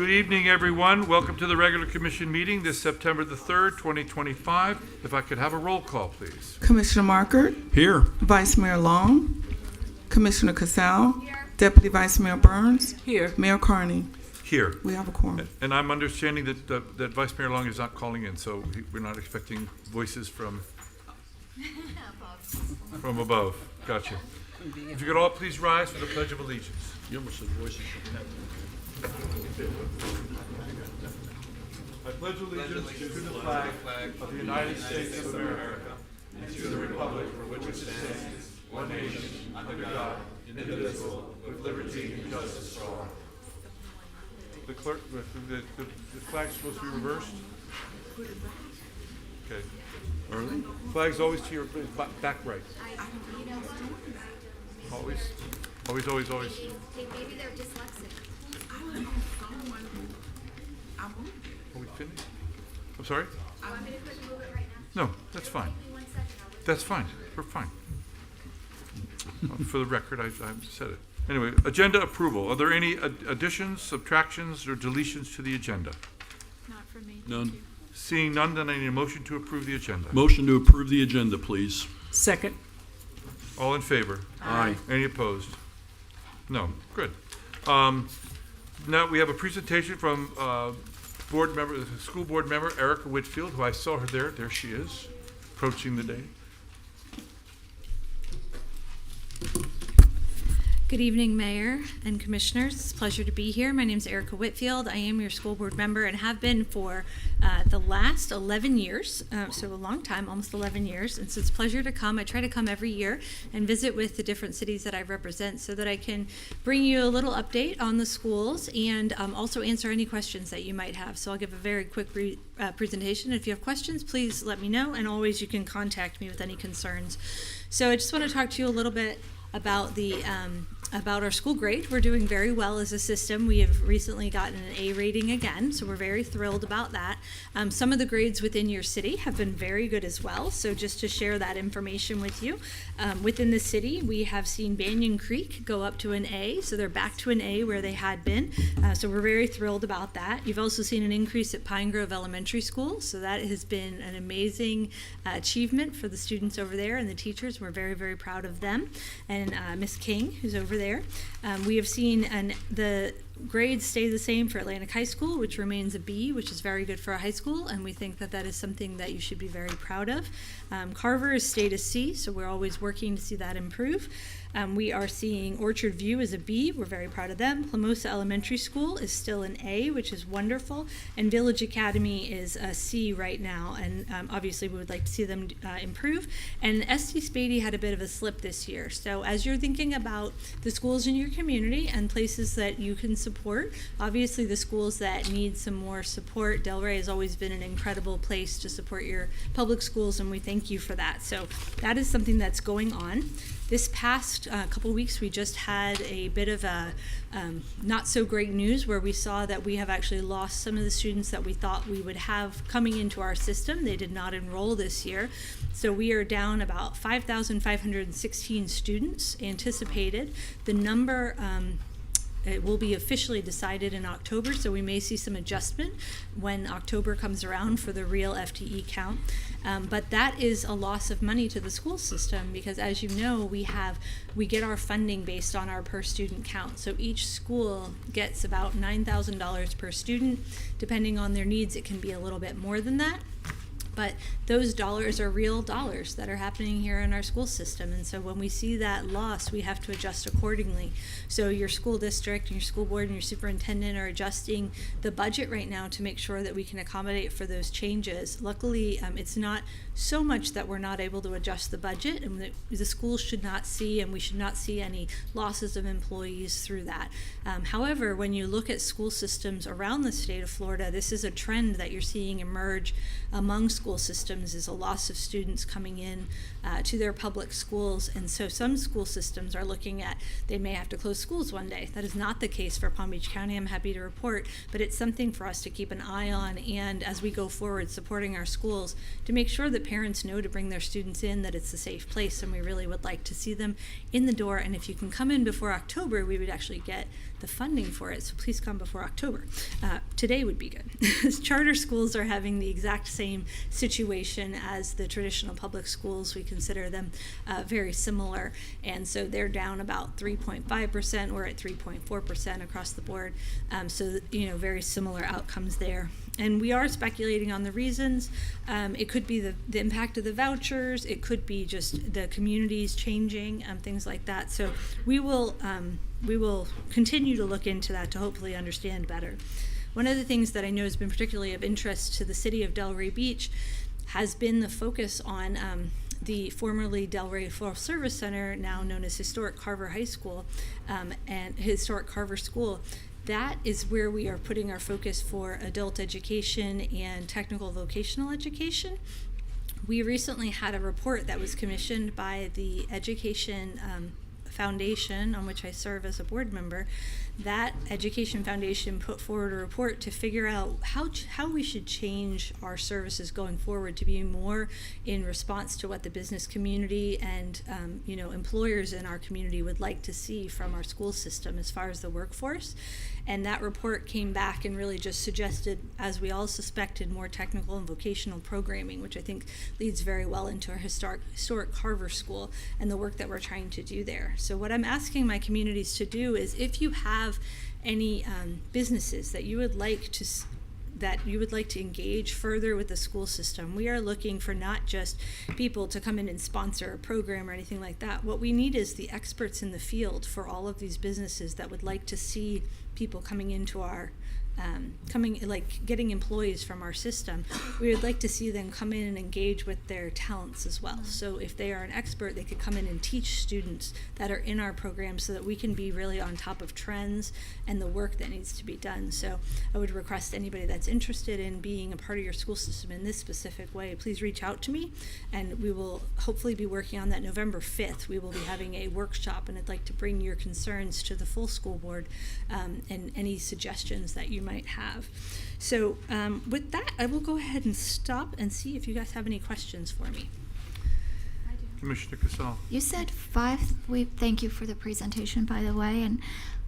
Good evening, everyone. Welcome to the regular commission meeting this September the 3rd, 2025. If I could have a roll call, please. Commissioner Markert. Here. Vice Mayor Long. Commissioner Casal. Here. Deputy Vice Mayor Burns. Here. Mayor Carney. Here. We have a quorum. And I'm understanding that that Vice Mayor Long is not calling in, so we're not expecting voices from above. Gotcha. If you could all please rise for the Pledge of Allegiance. You almost said voices from heaven. I pledge allegiance to the flag of the United States of America and to the republic for which it stands, one nation, under God, indivisible, with liberty and justice for all. The clerk, the flag's supposed to be reversed? Okay. Early? Flag's always to your back right. Always. Always. Maybe they're dyslexic. Are we finished? I'm sorry? You want me to quick move it right now? No, that's fine. Give me 1 second. I'll look. That's fine. We're fine. For the record, I said it. Anyway, agenda approval. Are there any additions, subtractions, or deletions to the agenda? Not for me. None. Seeing none, then I need a motion to approve the agenda. Motion to approve the agenda, please. Second. All in favor? Aye. Any opposed? No. Good. Now we have a presentation from school board member Erica Whitfield, who I saw her there. There she is, approaching the day. Good evening, Mayor and Commissioners. It's a pleasure to be here. My name is Erica Whitfield. I am your school board member and have been for the last 11 years, so a long time, almost 11 years. And so it's a pleasure to come. I try to come every year and visit with the different cities that I represent so that I can bring you a little update on the schools and also answer any questions that you might have. So I'll give a very quick presentation. If you have questions, please let me know, and always you can contact me with any concerns. So I just want to talk to you a little bit about about our school grade. We're doing very well as a system. We have recently gotten an A rating again, so we're very thrilled about that. Some of the grades within your city have been very good as well, so just to share that information with you. Within the city, we have seen Banyan Creek go up to an A, so they're back to an A where they had been, so we're very thrilled about that. You've also seen an increase at Pine Grove Elementary School, so that has been an amazing achievement for the students over there and the teachers. We're very, very proud of them. And Miss King, who's over there. We have seen the grades stay the same for Atlantic High School, which remains a B, which is very good for a high school, and we think that that is something that you should be very proud of. Carver has stayed a C, so we're always working to see that improve. We are seeing Orchard View as a B. We're very proud of them. Plamosa Elementary School is still an A, which is wonderful. And Village Academy is a C right now. And obviously we would like to see them improve. And St. Spady had a bit of a slip this year. So as you're thinking about the schools in your community and places that you can support, obviously the schools that need some more support, Delray has always been an incredible place to support your public schools, and we thank you for that. So that is something that's going on. This past couple weeks, we just had a bit of a not so great news where we saw that we have actually lost some of the students that we thought we would have coming into our system. They did not enroll this year. So we are down about 5,516 students anticipated. The number it will be officially decided in October, so we may see some adjustment when October comes around for the real FTE count. But that is a loss of money to the school system because, as you know, we get our funding based on our per student count. So each school gets about $9,000 per student. Depending on their needs, it can be a little bit more than that. But those dollars are real dollars that are happening here in our school system. And so when we see that loss, we have to adjust accordingly. So your school district and your school board and your superintendent are adjusting the budget right now to make sure that we can accommodate for those changes. Luckily, it's not so much that we're not able to adjust the budget, and the schools should not see, and we should not see any losses of employees through that. However, when you look at school systems around the state of Florida, this is a trend that you're seeing emerge among school school systems is a loss of students coming in to their public schools. And so some school systems are looking at, they may have to close schools one day. That is not the case for Palm Beach County, I'm happy to report, but it's something for us to keep an eye on, and as we go forward supporting our schools, to make sure that parents know to bring their students in, that it's a safe place, and we really would like to see them in the door. And if you can come in before October, we would actually get the funding for it, so please come before October. Today would be good. Charter schools are having the exact same situation as the traditional public schools. We consider them very similar, and so they're down about 3.5%. We're at 3.4% across the board, so very similar outcomes there. And we are speculating on the reasons. It could be the impact of the vouchers. It could be just the communities changing, things like that. So we will continue to look into that to hopefully understand better. One of the things that I know has been particularly of interest to the city of Delray Beach has been the focus on the formerly Delray Full Service Center, now known as Historic Carver High School, and Historic Carver School. That is where we are putting our focus for adult education and technical vocational education. We recently had a report that was commissioned by the Education Foundation, on which I serve as a board member. That Education Foundation put forward a report to figure out how we should change our services going forward to be more in response to what the business community and employers in our community would like to see from our school system as far as the workforce. And that report came back and really just suggested, as we all suspected, more technical and vocational programming, which I think leads very well into our historic Carver School and the work that we're trying to do there. So what I'm asking my communities to do is, if you have any businesses that you would like to engage further with the school system, we are looking for not just people to come in and sponsor a program or anything like that. What we need is the experts in the field for all of these businesses that would like to see people coming into our getting employees from our system. We would like to see them come in and engage with their talents as well. So if they are an expert, they could come in and teach students that are in our program, so that we can be really on top of trends and the work that needs to be done. So I would request anybody that's interested in being a part of your school system in this specific way, please reach out to me, and we will hopefully be working on that. November 5th, we will be having a workshop, and I'd like to bring your concerns to the full school board and any suggestions that you might have. So with that, I will go ahead and stop and see if you guys have any questions for me. Commissioner Casal. You said 5. Thank you for the presentation, by the way. And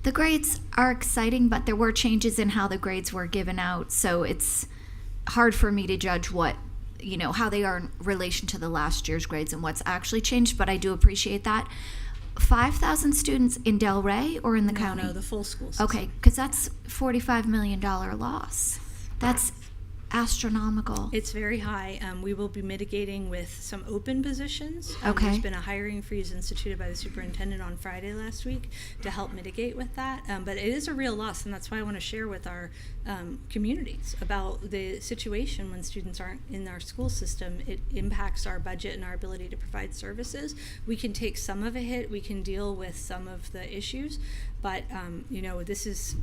the grades are exciting, but there were changes in how the grades were given out. So it's hard for me to judge how they are in relation to the last year's grades and what's actually changed. But I do appreciate that. 5,000 students in Delray or in the county? No, the full school system. Okay, because that's $45 million loss. That's astronomical. It's very high. We will be mitigating with some open positions. Okay. There's been a hiring freeze instituted by the superintendent on Friday last week to help mitigate with that. But it is a real loss, and that's why I want to share with our communities about the situation when students aren't in our school system. It impacts our budget and our ability to provide services. We can take some of a hit. We can deal with some of the issues. But, this is...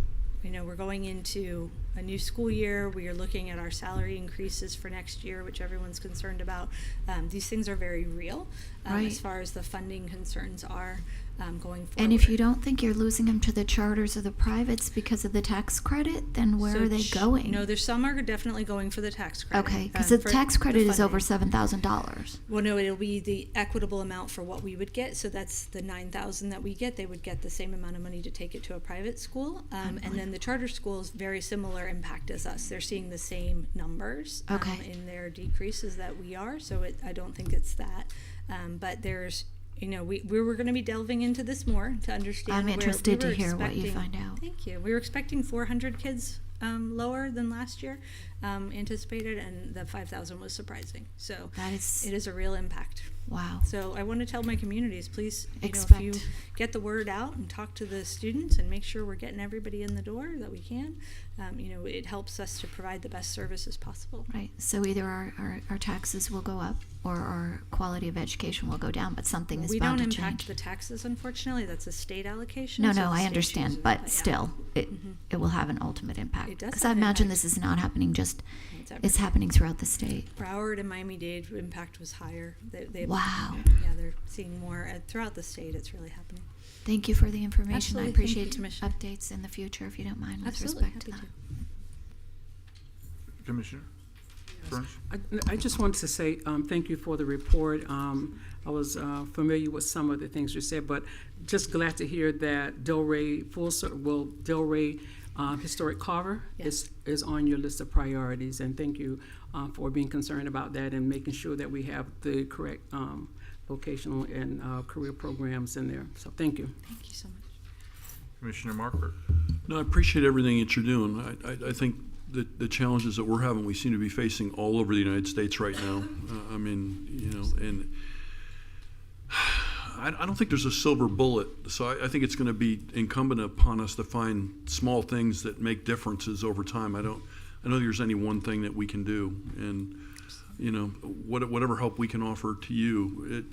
we're going into a new school year. We are looking at our salary increases for next year, which everyone's concerned about. These things are very real Right. as far as the funding concerns are going forward. And if you don't think you're losing them to the charters or the privates because of the tax credit, then where are they going? No, there's some are definitely going for the tax credit. Okay, because the for tax credit the is over funding. $7,000. Well, no, it'll be the equitable amount for what we would get. So that's the $9,000 that we get. They would get the same amount of money to take it to a private school. And then the charter schools, very similar impact as us. They're seeing the same numbers Okay. in their decreases that we are. So I don't think it's that. But there's, we were going to be delving into this more to understand. I'm where interested we were to hear what you expecting- find out. Thank you. We were expecting 400 kids lower than last year anticipated, and the 5,000 was surprising. So That is it is a real impact. Wow. So I want to tell my communities, please, if Expect. you get the word out and talk to the students and make sure we're getting everybody in the door that we can, it helps us to provide the best services possible. Right. So either our taxes will go up or our quality of education will go down, but something is We bound don't to impact change. the taxes, unfortunately. That's a state allocation. No, so no, the I state understand, chooses, but yeah. still, it will have an ultimate impact. It does Because have I an imagine impact. this is not happening just, It's it's everything. happening throughout the state. Broward and Miami-Dade impact was higher. Wow. Yeah, they're seeing more throughout the state. It's really happening. Thank you for the information. Absolutely. I Thank you, appreciate Commissioner. updates in the future, if you don't mind, with Absolutely. respect to Happy that. Commissioner French? I just wanted to say thank you for the report. I was familiar with some of the things you said, but just glad to hear that Delray Historic Carver Yes. is on your list of priorities, and thank you for being concerned about that and making sure that we have the correct vocational and career programs in there. So thank you. Thank you so much. Commissioner Marker? No, I appreciate everything that you're doing. I think that the challenges that we're having, we seem to be facing all over the United States right now. And I don't think there's a silver bullet. So I think it's going to be incumbent upon us to find small things that make differences over time. I don't think there's any one thing that we can do. And, whatever help we can offer to you,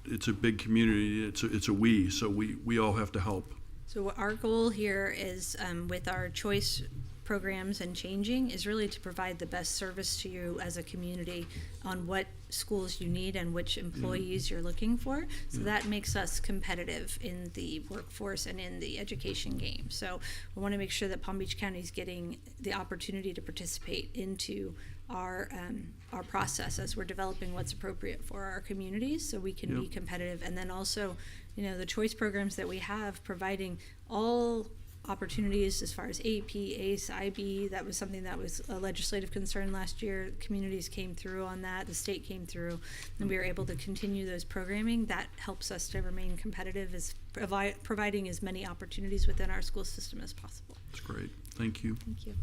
it's a big community. It's a we, so we all have to help. So our goal here is, with our choice programs and changing, is really to provide the best service to you as a community on what schools you need and which employees you're looking for. So that makes us competitive in the workforce and in the education game. So we want to make sure that Palm Beach County is getting the opportunity to participate into our process as we're developing what's appropriate for our communities, so we can be competitive. And then also, the choice programs that we have, providing all opportunities as far as AP, ACE, IB. That was something that was a legislative concern last year. Communities came through on that. The state came through, and we were able to continue those programming. That helps us to remain competitive, as providing as many opportunities within our school system as possible. That's great. Thank you. Thank you.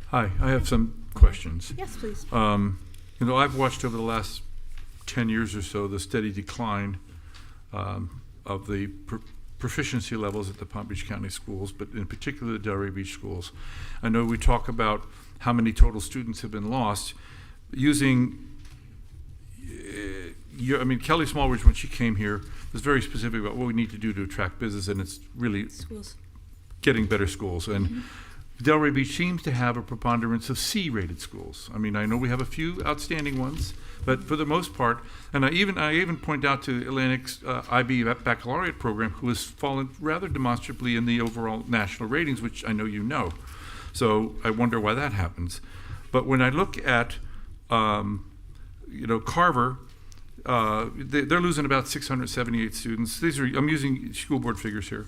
Hi, I have some questions. Yes, please. I've watched over the last 10 years or so the steady decline of the proficiency levels at the Palm Beach County schools, but in particular the Delray Beach schools. I know we talk about how many total students have been lost. Using, Kelly Smallridge, when she came here, was very specific about what we need to do to attract business, and it's really Schools. getting better schools. And Delray Beach seems to have a preponderance of C-rated schools. I know we have a few outstanding ones, but for the most part, and I even point out to Atlantic's IB baccalaureate program, who has fallen rather demonstrably in the overall national ratings, which I know you know. So I wonder why that happens. But when I look at, Carver, they're losing about 678 students. I'm using school board figures here.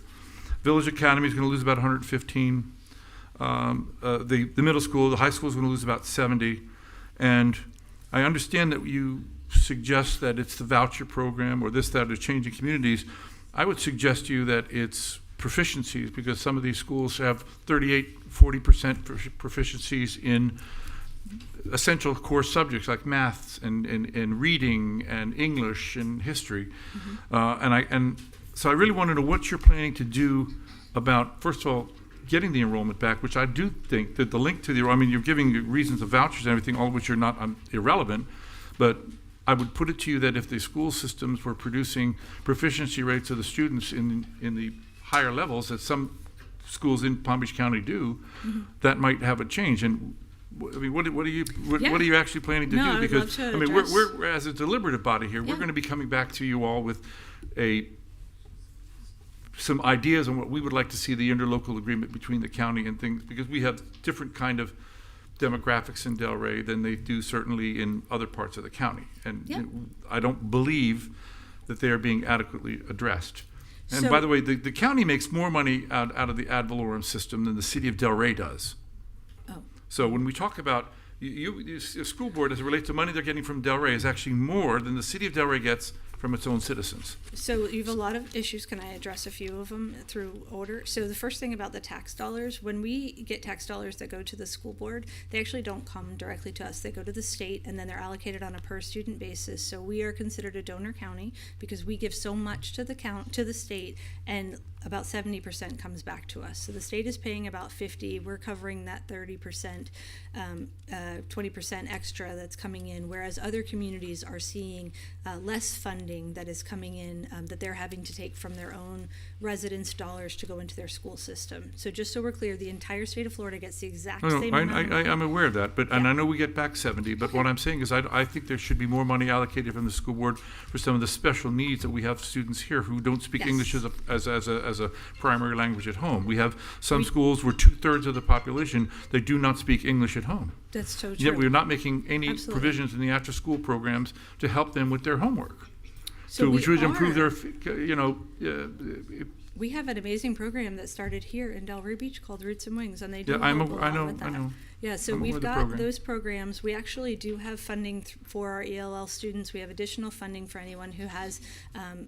Village Academy is going to lose about 115. The middle school, the high school is going to lose about 70. And I understand that you suggest that it's the voucher program or that, or changing communities. I would suggest to you that it's proficiencies, because some of these schools have 40% proficiencies in essential core subjects like maths and reading and English and history. So I really want to know what you're planning to do about, first of all, getting the enrollment back, which I do think that the link to you're giving reasons of vouchers and everything, all of which are not irrelevant, but I would put it to you that if the school systems were producing proficiency rates of the students in the higher levels that some schools in Palm Beach County do, that might have a change. And what are you actually planning to No, do? I would Because love to address- we're as a deliberative body here, we're going to be coming back to you all with some ideas on what we would like to see the interlocal agreement between the county and things, because we have different kind of demographics in Delray than they do certainly in other parts of the county. And I don't believe that they are being adequately addressed. And by the way, the county makes more money out of the ad valorem system than the city of Delray does. Oh. So when we talk about the school board as it relates to money they're getting from Delray is actually more than the city of Delray gets from its own citizens. So you have a lot of issues. Can I address a few of them through order? So the first thing about the tax dollars, when we get tax dollars that go to the school board, they actually don't come directly to us. They go to the state, and then they're allocated on a per student basis. So we are considered a donor county because we give so much to the state, and about 70% comes back to us. So the state is paying about 50. We're covering that 30%, 20% extra that's coming in, whereas other communities are seeing less funding that is coming in that they're having to take from their own residents' dollars to go into their school system. So just so we're clear, the entire state of Florida gets the exact same amount. I'm aware of that, and Yeah. I know we get back 70, but what I'm saying is I think there should be more money allocated from the school board for some of the special needs that we have students here who don't speak Yes. English as a primary language at home. We have some schools where 2/3 of the population, they do not speak English at home. That's so true. Yet we're not making any Absolutely. provisions in the after-school programs to help them with their homework. So which we would improve are. their, We have an amazing program that started here in Delray Beach called Roots and Wings, and they do Yeah, help a I lot know, with I that. know. Yeah, so I'm aware we've of the got program. those programs. We actually do have funding for our ELL students. We have additional funding for anyone who has,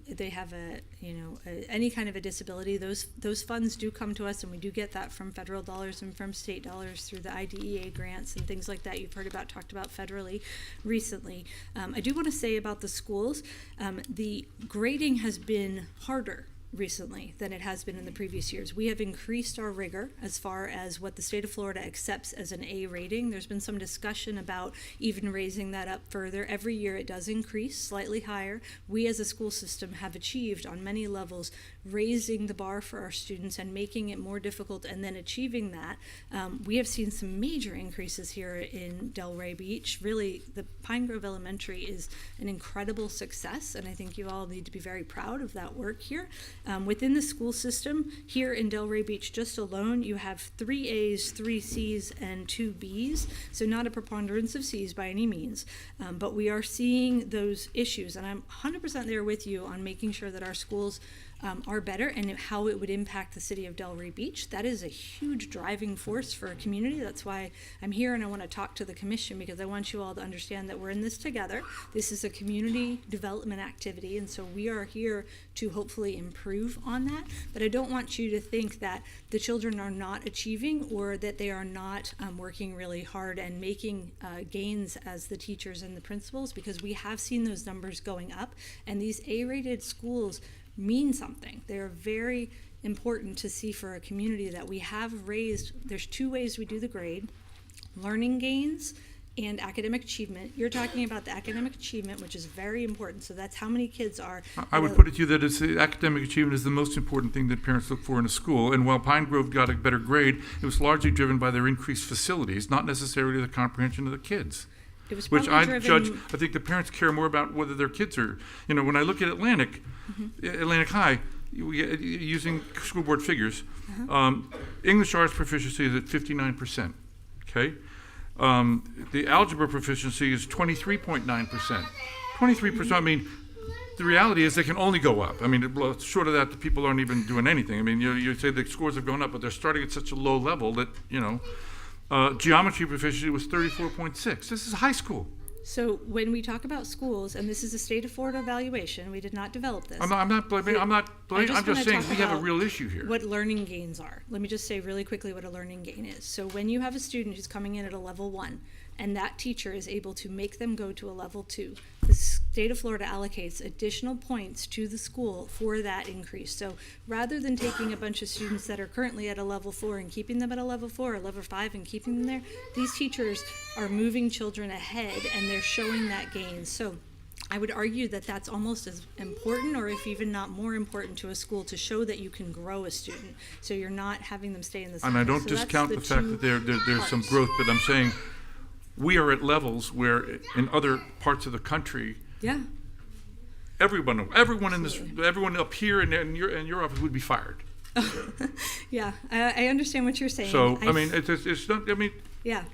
they have any kind of a disability. Those funds do come to us, and we do get that from federal dollars and from state dollars through the IDEA grants and things like that you've talked about federally recently. I do want to say about the schools, the grading has been harder recently than it has been in the previous years. We have increased our rigor as far as what the state of Florida accepts as an A rating. There's been some discussion about even raising that up further. Every year it does increase slightly higher. We as a school system have achieved on many levels raising the bar for our students and making it more difficult, and then achieving that. We have seen some major increases here in Delray Beach. Really, the Pine Grove Elementary is an incredible success, and I think you all need to be very proud of that work here. Within the school system here in Delray Beach just alone, you have 3 A's, 3 C's, and 2 B's. So not a preponderance of C's by any means, but we are seeing those issues, and I'm 100% there with you on making sure that our schools are better and how it would impact the city of Delray Beach. That is a huge driving force for a community. That's why I'm here, and I want to talk to the commission, because I want you all to understand that we're in this together. This is a community development activity, and so we are here to hopefully improve on that. But I don't want you to think that the children are not achieving, or that they are not working really hard and making gains as the teachers and the principals, because we have seen those numbers going up, and these A-rated schools mean something. They're very important to see for a community that we have raised. There's 2 ways we do the grade: learning gains and academic achievement. You're talking about the academic achievement, which is very important. So that's how many kids are. I would put it to you that academic achievement is the most important thing that parents look for in a school. And while Pine Grove got a better grade, it was largely driven by their increased facilities, not necessarily the comprehension of the kids. It was Which probably I driven- judge, I think the parents care more about whether their kids are, when I look at Atlantic High, using school board figures, English arts proficiency is at 59%, okay? The algebra proficiency is 23.9%. 23%, I mean, the reality is they can only go up. I mean, short of that, the people aren't even doing anything. I mean, you say the scores have gone up, but they're starting at such a low level that, geometry proficiency was 34.6. This is high school. So when we talk about schools, and this is a state of Florida evaluation, we did not develop this. I'm not blaming, I'm wanna just saying talk we have a about real issue here. What learning gains are. Let me just say really quickly what a learning gain is. So when you have a student who's coming in at a level 1, and that teacher is able to make them go to a level 2, the state of Florida allocates additional points to the school for that increase. So rather than taking a bunch of students that are currently at a level 4 and keeping them at a level 4 or level 5 and keeping them there, these teachers are moving children ahead, and they're showing that gain. So I would argue that that's almost as important, or if even not more important, to a school to show that you can grow a student. So you're not having them stay in the same And I don't place. So that's discount the fact two that there's some parts. growth, but I'm saying we are at levels where in other parts of the country, Yeah. everyone in this, everyone up here in your office would be fired. Yeah, I understand what you're saying. So, I mean, it's not, I mean, Yeah.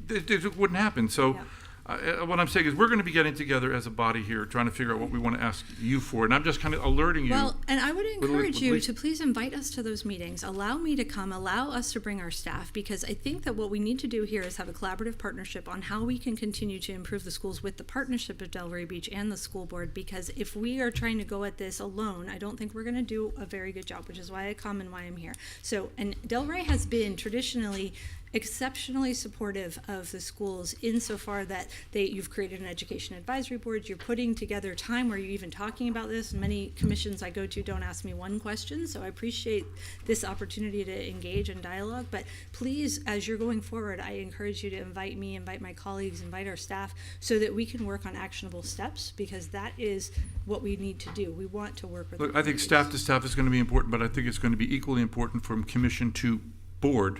it wouldn't happen. So, Yeah. what I'm saying is we're going to be getting together as a body here, trying to figure out what we want to ask you for, and I'm just kind of alerting you. Well, and I would encourage you please. to please invite us to those meetings. Allow me to come, allow us to bring our staff, because I think that what we need to do here is have a collaborative partnership on how we can continue to improve the schools with the partnership of Delray Beach and the school board, because if we are trying to go at this alone, I don't think we're going to do a very good job, which is why I come and why I'm here. So, and Delray has been traditionally exceptionally supportive of the schools insofar that you've created an education advisory board, you're putting together time where you're even talking about this. Many commissions I go to don't ask me one question, so I appreciate this opportunity to engage in dialogue. But please, as you're going forward, I encourage you to invite me, invite my colleagues, invite our staff, so that we can work on actionable steps, because that is what we need to do. We want to work with Look, I think staff to staff is going to be important, but I think it's going to be equally important from commission to board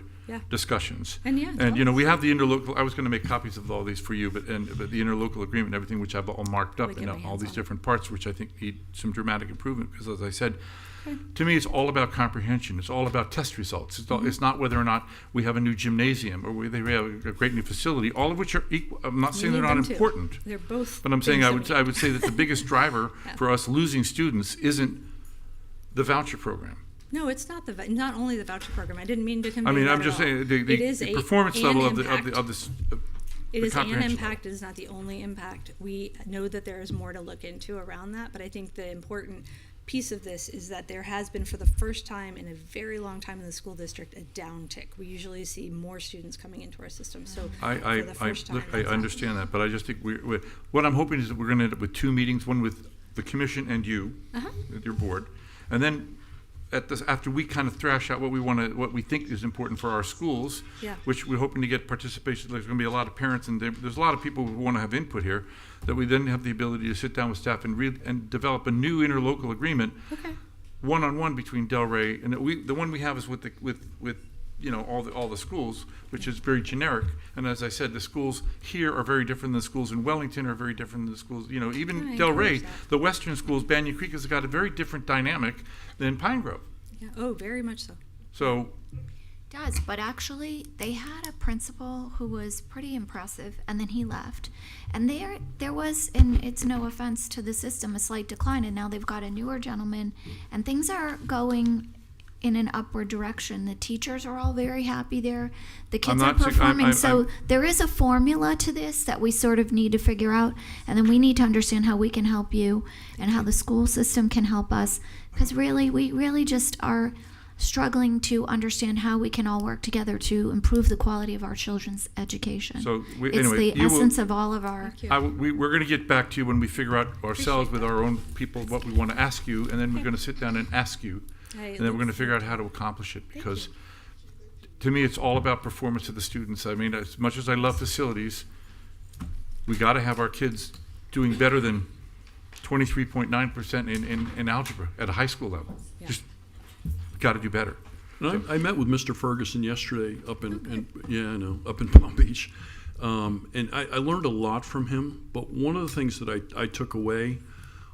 discussions. And yeah, and you know, we have the interlocal. I was going to make copies of all these for you, but the interlocal agreement and everything, which I've all marked up, Really and get my all hands these on. different parts, which I think need some dramatic improvement. Because as I said, to me, it's all about comprehension. It's all about test results. It's not whether or not we have a new gymnasium or we have a great new facility. All of which are equal. I'm not saying they're not need them too. important. They're both. But I'm saying things that I we would say that the biggest driver Yeah. for us losing students isn't the voucher program. No, it's not not only the voucher program. I didn't mean to convey I mean, that I'm at just all. saying It is the a- performance an level impact. of this. It the is an comprehension impact. It is not the only impact. We know that there is more to look into around that, but I think the important piece of this is that there has been, for the first time in a very long time in the school district, a downtick. We usually see more students coming into our system. So for the first time, Look, I that's understand that, but I just think what I'm hoping is that we're going to end up with two meetings, one with the commission and you, with your board, and then after we kind of thrash out what we think is important for our schools, Yeah. which we're hoping to get participation. There's going to be a lot of parents and there's a lot of people who want to have input here. That we then have the ability to sit down with staff and develop a new interlocal agreement, one-on-one between Delray and the one we have is with you know all the schools, which is very generic. And as I said, the schools here are very different than the schools in Wellington are very different than the schools. You know, even I Delray, encourage that. the Western schools, Banyan Creek has got a very different dynamic than Pine Grove. Yeah. Oh, very much so. So Does, but actually they had a principal who was pretty impressive, and then he left, and there was, and it's no offense to the system, a slight decline, and now they've got a newer gentleman, and things are going in an upward direction. The teachers are all very happy there. The kids are not sug- performing. So there is a formula to this that we sort of need to figure out, and then we need to understand how we can help you and how the school system can help us, because really, we really just are struggling to understand how we can all work together to improve the quality of our children's education. So it's anyway, the you will- essence of all of our. Thank you. we're going to get back to you when we figure out ourselves with our own people what we want to ask you, and then we're going to sit down and ask you, and then we're going to figure out how to accomplish it. Because to me, it's all about performance of the students. I mean, as much as I love facilities, we got to have our kids doing better than 23.9% in algebra at a high school level. Yeah. Just got to do better. And I met with Mr. Ferguson yesterday up in Palm Beach. And I learned a lot from him, but one of the things that I took away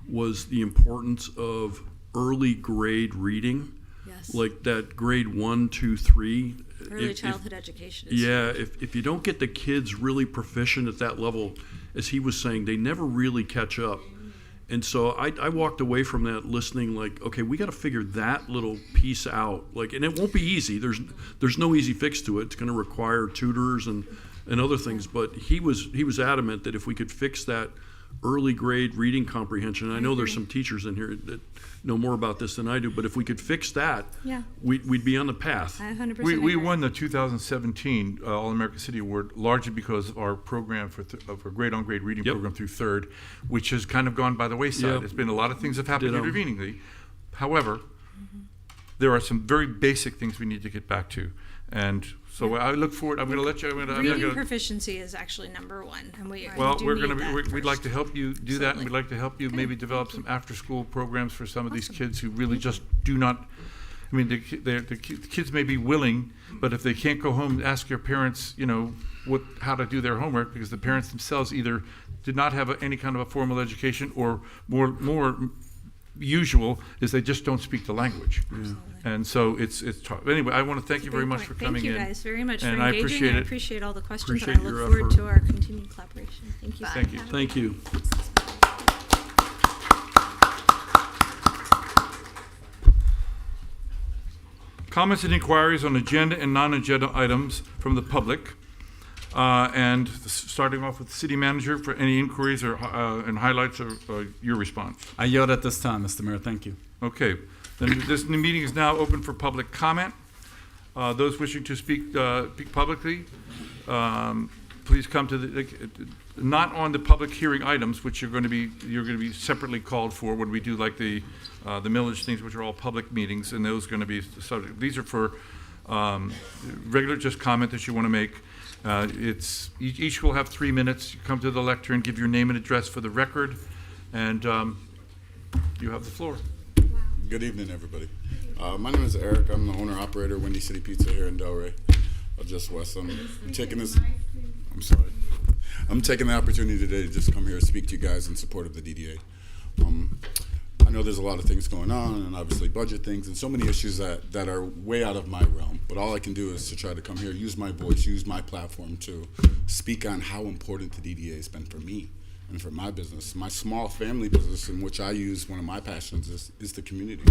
was the importance of early grade reading. Yes. Like that grade 1, 2, 3. Early childhood education. Is Yeah, if you don't get the kids really proficient at that level, as he was saying, they never really catch up. And so I walked away from that listening like, okay, we got to figure that little piece out. Like, and it won't be easy. There's no easy fix to it. It's going to require tutors and other things. But he was adamant that if we could fix that early grade reading comprehension, I know there's some teachers in here that know more about this than I do, but if we could fix that, Yeah. we'd be on the path. I 100% We agree. won the 2017 All-America City Award largely because of our program of our grade-on-grade reading Yep. program through third, which has kind of gone by the wayside. Yeah. There's been a lot of things have happened Ditto. interveningly. However, there are some very basic things we need to get back to. And so I look forward, I'm going to let you, I'm Reading going to, proficiency is actually number one, and we'd like to help you do that, and Absolutely. we'd like to help you Okay, maybe develop some after-school programs for some of these kids who really just do not, I mean, the kids may be willing, but if they can't go home and ask their parents, you know, how to do their homework, because the parents themselves either did not have any kind of a formal education or more usual is they just don't speak the language. And so it's tough. Anyway, I want to thank you very much for coming in. Thank you guys very much for And I engaging. appreciate I it. appreciate all the questions, Appreciate and I your look forward effort. to our continued collaboration. Thank you. Thank you. Thank you. Comments and inquiries on agenda and non-agenda items from the public. And starting off with the city manager for any inquiries or and highlights of your response. I yield at this time, Mr. Mayor. Thank you. Okay, then this meeting is now open for public comment. Those wishing to speak publicly, please come to the, not on the public hearing items, which you're going to be separately called for when we do like the millage things, which are all public meetings, and those are going to be subject. These are for regular just comment that you want to make. Each will have 3 minutes. You come to the lectern, give your name and address for the record, and you have the floor. Good evening, everybody. My name is Eric. I'm the owner-operator of Windy City Pizza here in Delray, just west. I'm taking this. I'm sorry. I'm taking the opportunity today to just come here and speak to you guys in support of the DDA. I know there's a lot of things going on, and obviously budget things, and so many issues that are way out of my realm. But all I can do is to try to come here, use my voice, use my platform to speak on how important the DDA has been for me and for my business. My small family business, in which I use one of my passions, is the community.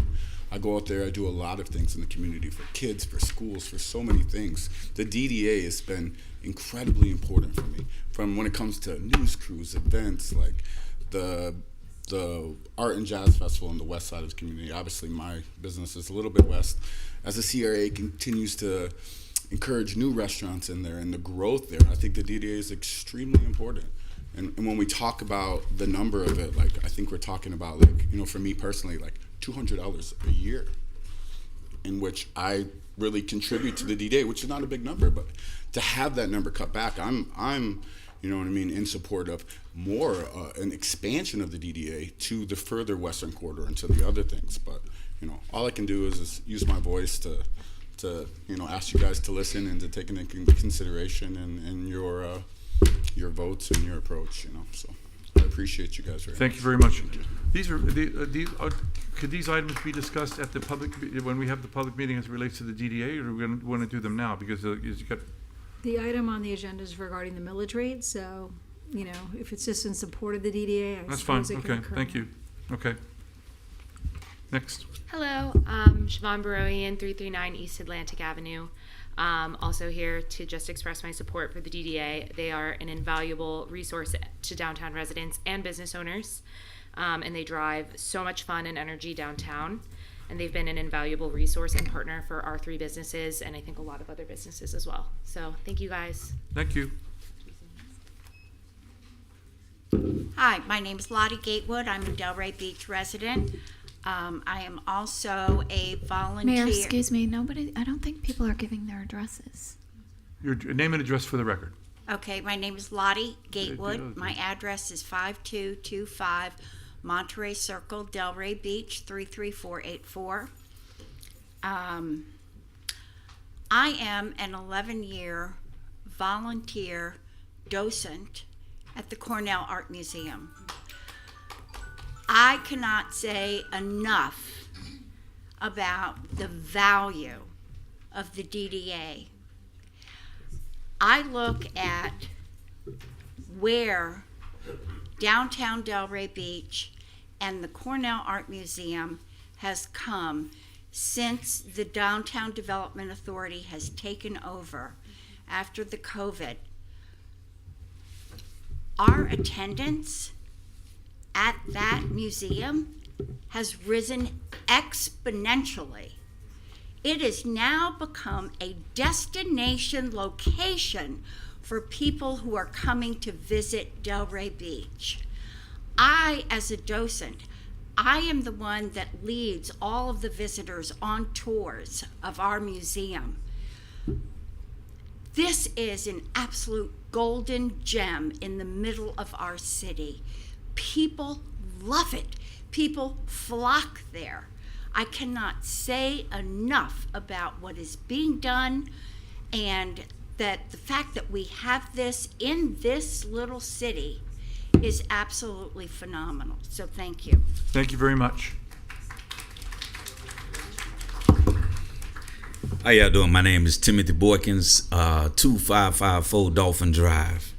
I go out there, I do a lot of things in the community for kids, for schools, for so many things. The DDA has been incredibly important for me, from when it comes to news crews, events, like the Art and Jazz Festival in the west side of the community. Obviously, my business is a little bit west. As the CRA continues to encourage new restaurants in there and the growth there, I think the DDA is extremely important. And when we talk about the number of it, like, I think we're talking about, like, you know, for me personally, like $200 a year, in which I really contribute to the DDA, which is not a big number, but to have that number cut back, I'm you know what I mean, in support of more an expansion of the DDA to the further western quarter and to the other things. But, you know, all I can do is use my voice to you know, ask you guys to listen and to take into consideration and your votes and your approach, you know. So I appreciate you guys very much. Thank you very much. These are could these items be discussed at the public when we have the public meeting as it relates to the DDA, or do we want to do them now because you got? The item on the agenda is regarding the millage rate, so, you know, if it's just in support of the DDA, That's fine. suppose it can Okay, occur. thank you. Okay. Next. Hello, Siobhan Baroian, 339 East Atlantic Avenue. Also here to just express my support for the DDA. They are an invaluable resource to downtown residents and business owners, and they drive so much fun and energy downtown. And they've been an invaluable resource and partner for our 3 businesses, and I think a lot of other businesses as well. So thank you guys. Thank you. Hi, my name is Lottie Gatewood. I'm a Delray Beach resident. I am also a volunteer. Mayor, excuse me, I don't think people are giving their addresses. Your name and address for the record. Okay, my name is Lottie Gatewood. My address is 5225 Monterey Circle, Delray Beach, 33484. I am an 11-year volunteer docent at the Cornell Art Museum. I cannot say enough about the value of the DDA. I look at where downtown Delray Beach and the Cornell Art Museum has come since the Downtown Development Authority has taken over after the COVID. Our attendance at that museum has risen exponentially. It has now become a destination location for people who are coming to visit Delray Beach. I, as a docent, I am the one that leads all of the visitors on tours of our museum. This is an absolute golden gem in the middle of our city. People love it. People flock there. I cannot say enough about what is being done, and that the fact that we have this in this little city is absolutely phenomenal. So thank you. Thank you very much. How y'all doing? My name is Timothy Boykins, 2554 Dolphin Drive.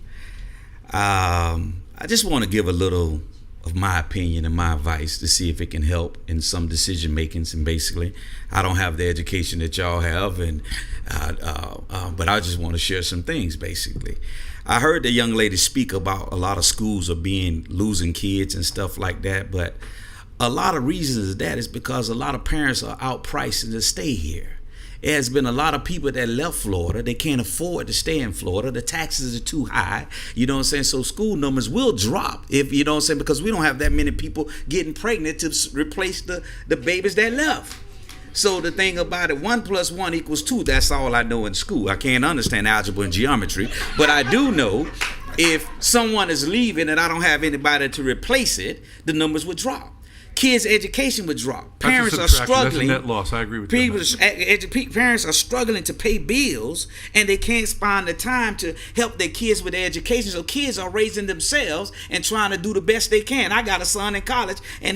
I just want to give a little of my opinion and my advice to see if it can help in some decision makings. And basically, I don't have the education that y'all have, and but I just want to share some things. Basically, I heard the young lady speak about a lot of schools are losing kids and stuff like that, but a lot of reasons of that is because a lot of parents are outpricing to stay here. There has been a lot of people that left Florida. They can't afford to stay in Florida. The taxes are too high. You know what I'm saying? So school numbers will drop, if you know what I'm saying, because we don't have that many people getting pregnant to replace the babies that left. So the thing about it, 1 + 1 = 2. That's all I know in school. I can't understand algebra and geometry, but I do know if someone is leaving and I don't have anybody to replace it, the numbers would drop. Kids' education would drop. Parents are struggling. That's a net loss. I agree with you. Parents are struggling to pay bills, and they can't find the time to help their kids with their education. So kids are raising themselves and trying to do the best they can. I got a son in college, and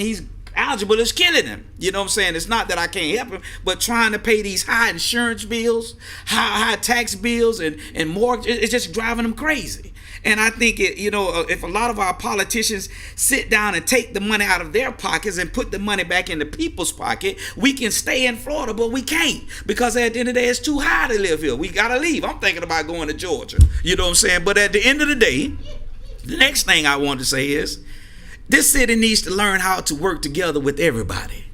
algebra is killing him. You know what I'm saying? It's not that I can't help him, but trying to pay these high insurance bills, high tax bills, and mortgage, it's just driving them crazy. And I think if a lot of our politicians sit down and take the money out of their pockets and put the money back in the people's pocket, we can stay in Florida, but we can't, because at the end of the day, it's too high to live here. We gotta leave. I'm thinking about going to Georgia. You know what I'm saying? But at the end of the day, the next thing I want to say is, this city needs to learn how to work together with everybody.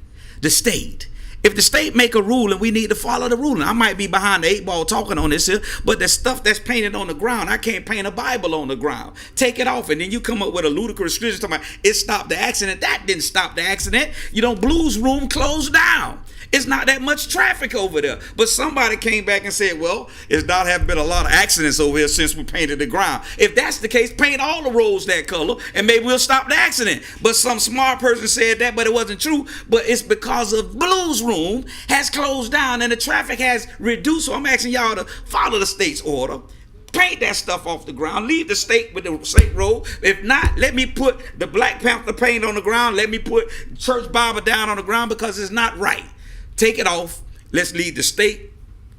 The state. If the state make a ruling, we need to follow the ruling. I might be behind the 8 ball talking on this here, but the stuff that's painted on the ground, I can't paint a Bible on the ground. Take it off, and then you come up with a ludicrous scripture talking about it stopped the accident. That didn't stop the accident. Blues Room closed down. It's not that much traffic over there. But somebody came back and said, well, it's not have been a lot of accidents over here since we painted the ground. If that's the case, paint all the roads that color, and maybe we'll stop the accident. But some smart person said that, but it wasn't true. But it's because of Blues Room has closed down and the traffic has reduced. So I'm asking y'all to follow the state's order. Paint that stuff off the ground. Leave the state with the state road. If not, let me put the Black Panther paint on the ground. Let me put Church Bible down on the ground, because it's not right. Take it off. Let's leave the state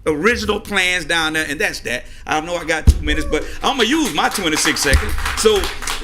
original plans down there, and that's that. I know I got 2 minutes, but I'm going to use my 26 seconds. So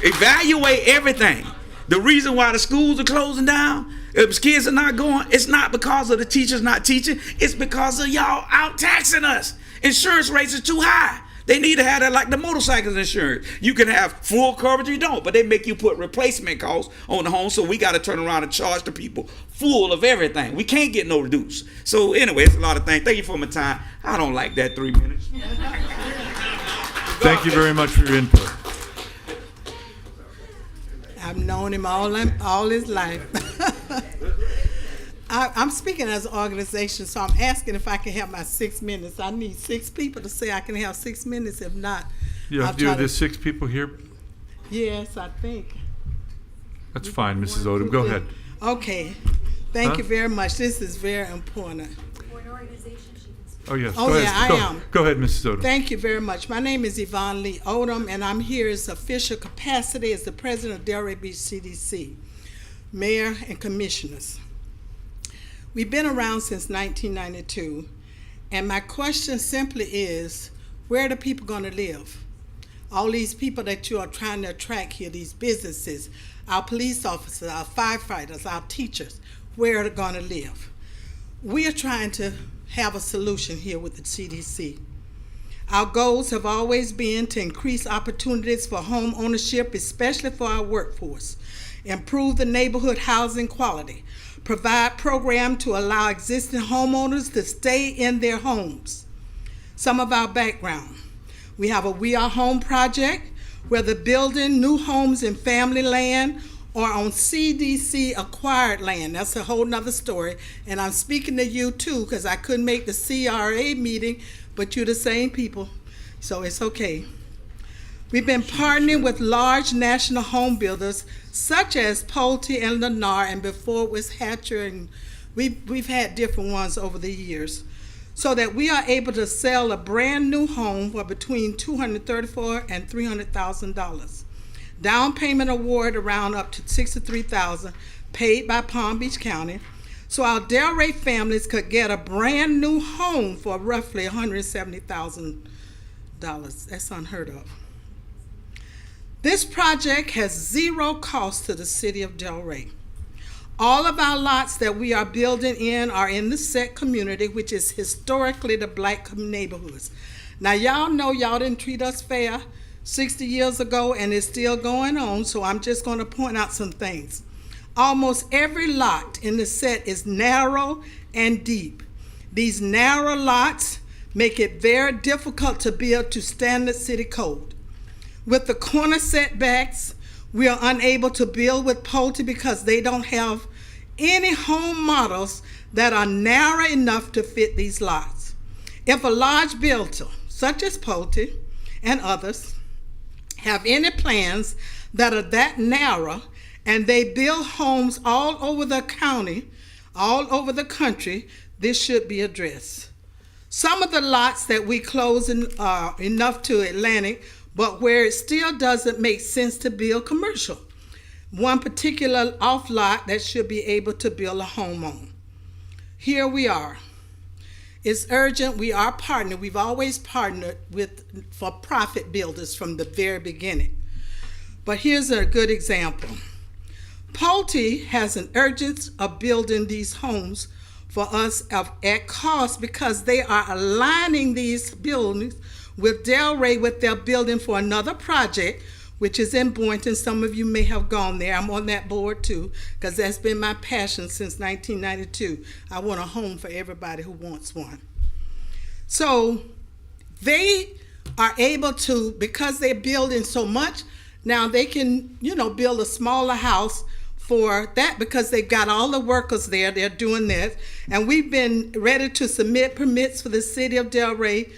evaluate everything. The reason why the schools are closing down, if kids are not going, it's not because of the teachers not teaching. It's because of y'all out taxing us. Insurance rates are too high. They need to have that like the motorcycles insurance. You can have full coverage or you don't, but they make you put replacement costs on the home, so we got to turn around and charge the people full of everything. We can't get no reduce. So anyway, it's a lot of things. Thank you for my time. I don't like that 3 minutes. Thank you very much for your input. I've known him all his life. I'm speaking as an organization, so I'm asking if I can have my 6 minutes. I need 6 people to say I can have 6 minutes. If not, There's 6 people here. Yes, I think. That's fine, Mrs. Odom. Go ahead. Okay. Thank you very much. This is very important. Oh, yes. Oh, yeah, I am. Go ahead, Mrs. Odom. Thank you very much. My name is Yvonne Lee Odom, and I'm here as official capacity as the president of Delray Beach CDC, mayor and commissioners. We've been around since 1992, and my question simply is, where are the people going to live? All these people that you are trying to attract here, these businesses, our police officers, our firefighters, our teachers, where are they going to live? We are trying to have a solution here with the CDC. Our goals have always been to increase opportunities for home ownership, especially for our workforce, improve the neighborhood housing quality, provide programs to allow existing homeowners to stay in their homes. Some of our background. We have a We Are Home project, where they're building new homes in family land or on CDC acquired land. That's a whole nother story. And I'm speaking to you too, because I couldn't make the CRA meeting, but you're the same people, so it's okay. We've been partnering with large national home builders such as Pulte and Lennar, and before it was Hatcher, and we've had different ones over the years, so that we are able to sell a brand new home for between $234,000 and $300,000. Down payment award around up to $63,000 paid by Palm Beach County, so our Delray families could get a brand new home for roughly $170,000. That's unheard of. This project has zero cost to the city of Delray. All of our lots that we are building in are in the set community, which is historically the black neighborhoods. Now, y'all know y'all didn't treat us fair 60 years ago, and it's still going on, so I'm just going to point out some things. Almost every lot in the set is narrow and deep. These narrow lots make it very difficult to build to standard city code. With the corner setbacks, we are unable to build with Pulte because they don't have any home models that are narrow enough to fit these lots. If a large builder, such as Pulte and others, have any plans that are that narrow and they build homes all over the county, all over the country, this should be addressed. Some of the lots that we close are enough to Atlantic, but where it still doesn't make sense to build commercial. One particular off lot that should be able to build a home on. Here we are. It's urgent. We are partnered. We've always partnered with for-profit builders from the very beginning. But here's a good example. Pulte has an urgency of building these homes for us at cost because they are aligning these buildings with Delray, with their building for another project, which is in Boynton. Some of you may have gone there. I'm on that board too, because that's been my passion since 1992. I want a home for everybody who wants one. So they are able to, because they're building so much, now they can, build a smaller house for that because they've got all the workers there. They're doing this. And we've been ready to submit permits for the city of Delray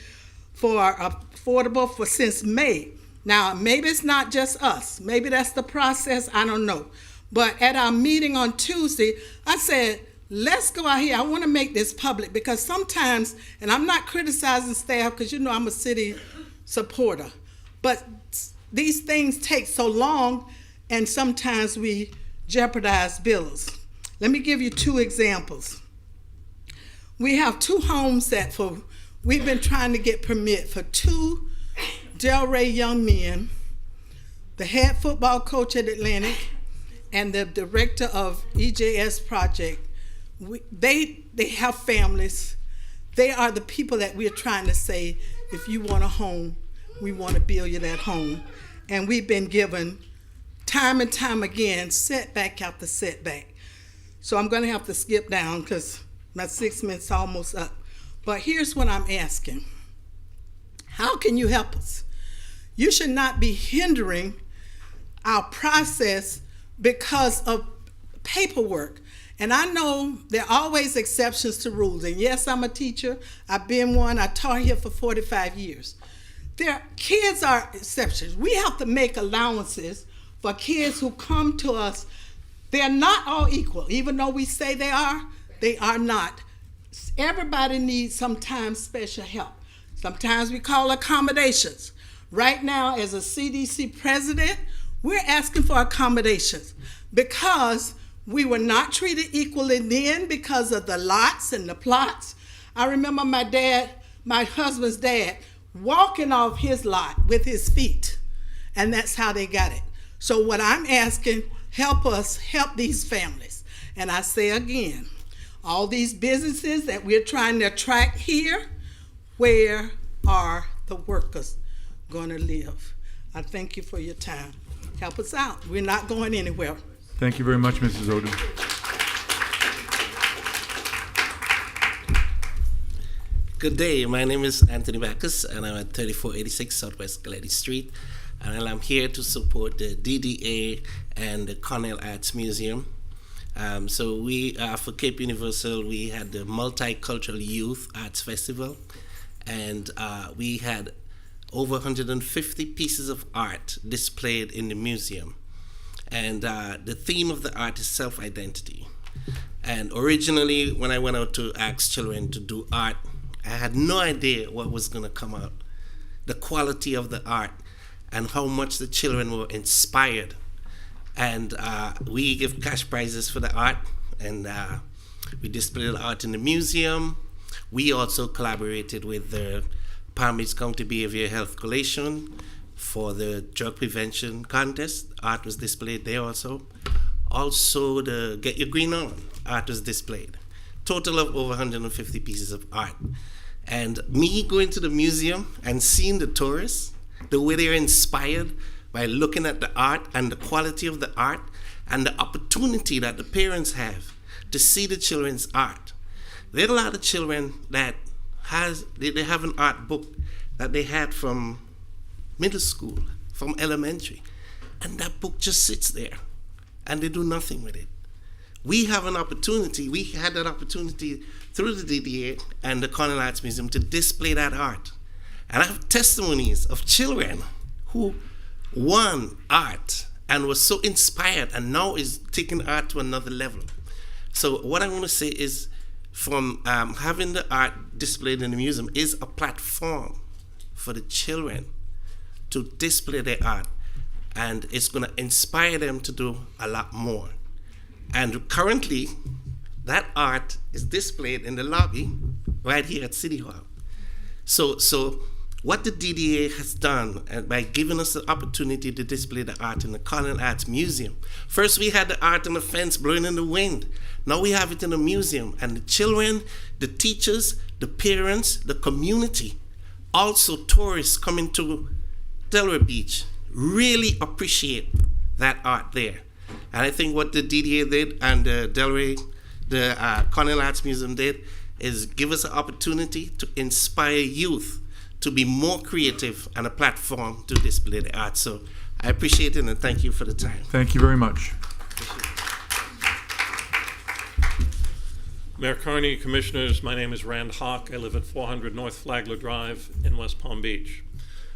for affordable since May. Now, maybe it's not just us. Maybe that's the process. I don't know. But at our meeting on Tuesday, I said, let's go out here. I want to make this public because sometimes, and I'm not criticizing staff because I'm a city supporter, but these things take so long and sometimes we jeopardize bills. Let me give you 2 examples. We have 2 homes that we've been trying to get permit for 2 Delray young men, the head football coach at Atlantic and the director of EJS project. They have families. They are the people that we're trying to say, if you want a home, we want to build you that home. And we've been given time and time again, setback after setback. So I'm going to have to skip down because my 6 minutes is almost up. But here's what I'm asking. How can you help us? You should not be hindering our process because of paperwork. And I know there are always exceptions to rules. And yes, I'm a teacher. I've been one. I taught here for 45 years. Kids are exceptions. We have to make allowances for kids who come to us. They're not all equal. Even though we say they are not. Everybody needs sometimes special help. Sometimes we call accommodations. Right now, as a CDC president, we're asking for accommodations because we were not treated equally then because of the lots and the plots. I remember my husband's dad, walking off his lot with his feet, and that's how they got it. So what I'm asking, help us help these families. And I say again, all these businesses that we're trying to attract here, where are the workers going to live? I thank you for your time. Help us out. We're not going anywhere. Thank you very much, Mrs. Odom. Good day. My name is Anthony Backus, and I'm at 3486 Southwest Gallery Street. And I'm here to support the DDA and the Cornell Arts Museum. So we, for Cape Universal, we had the Multicultural Youth Arts Festival, and we had over 150 pieces of art displayed in the museum. And the theme of the art is self-identity. And originally, when I went out to ask children to do art, I had no idea what was going to come out, the quality of the art, and how much the children were inspired. And we give cash prizes for the art, and We displayed art in the museum. We also collaborated with the Palm Beach County Behavioral Health Coalition for the drug prevention contest. Art was displayed there also. Also, the Get Your Green On art was displayed. Total of over 150 pieces of art. And me going to the museum and seeing the tourists, the way they're inspired by looking at the art and the quality of the art and the opportunity that the parents have to see the children's art. There are a lot of children that they have an art book that they had from middle school, from elementary, and that book just sits there and they do nothing with it. We have an opportunity, we had that opportunity through the DDA and the Cornell Arts Museum to display that art. And I have testimonies of children who won art and was so inspired and now is taking art to another level. So what I want to say is, from having the art displayed in the museum is a platform for the children to display their art, and it's going to inspire them to do a lot more. And currently, that art is displayed in the lobby right here at City Hall. So what the DDA has done by giving us the opportunity to display the art in the Cornell Arts Museum. First we had the art on the fence blowing in the wind. Now we have it in the museum, and the children, the teachers, the parents, the community, also tourists coming to Delray Beach really appreciate that art there. And I think what the DDA did and the Cornell Arts Museum did is give us an opportunity to inspire youth to be more creative and a platform to display the art. So I appreciate it and thank you for the time. Thank you very much. Mayor Carney, Commissioners, my name is Rand Hawk. I live at 400 North Flagler Drive in West Palm Beach.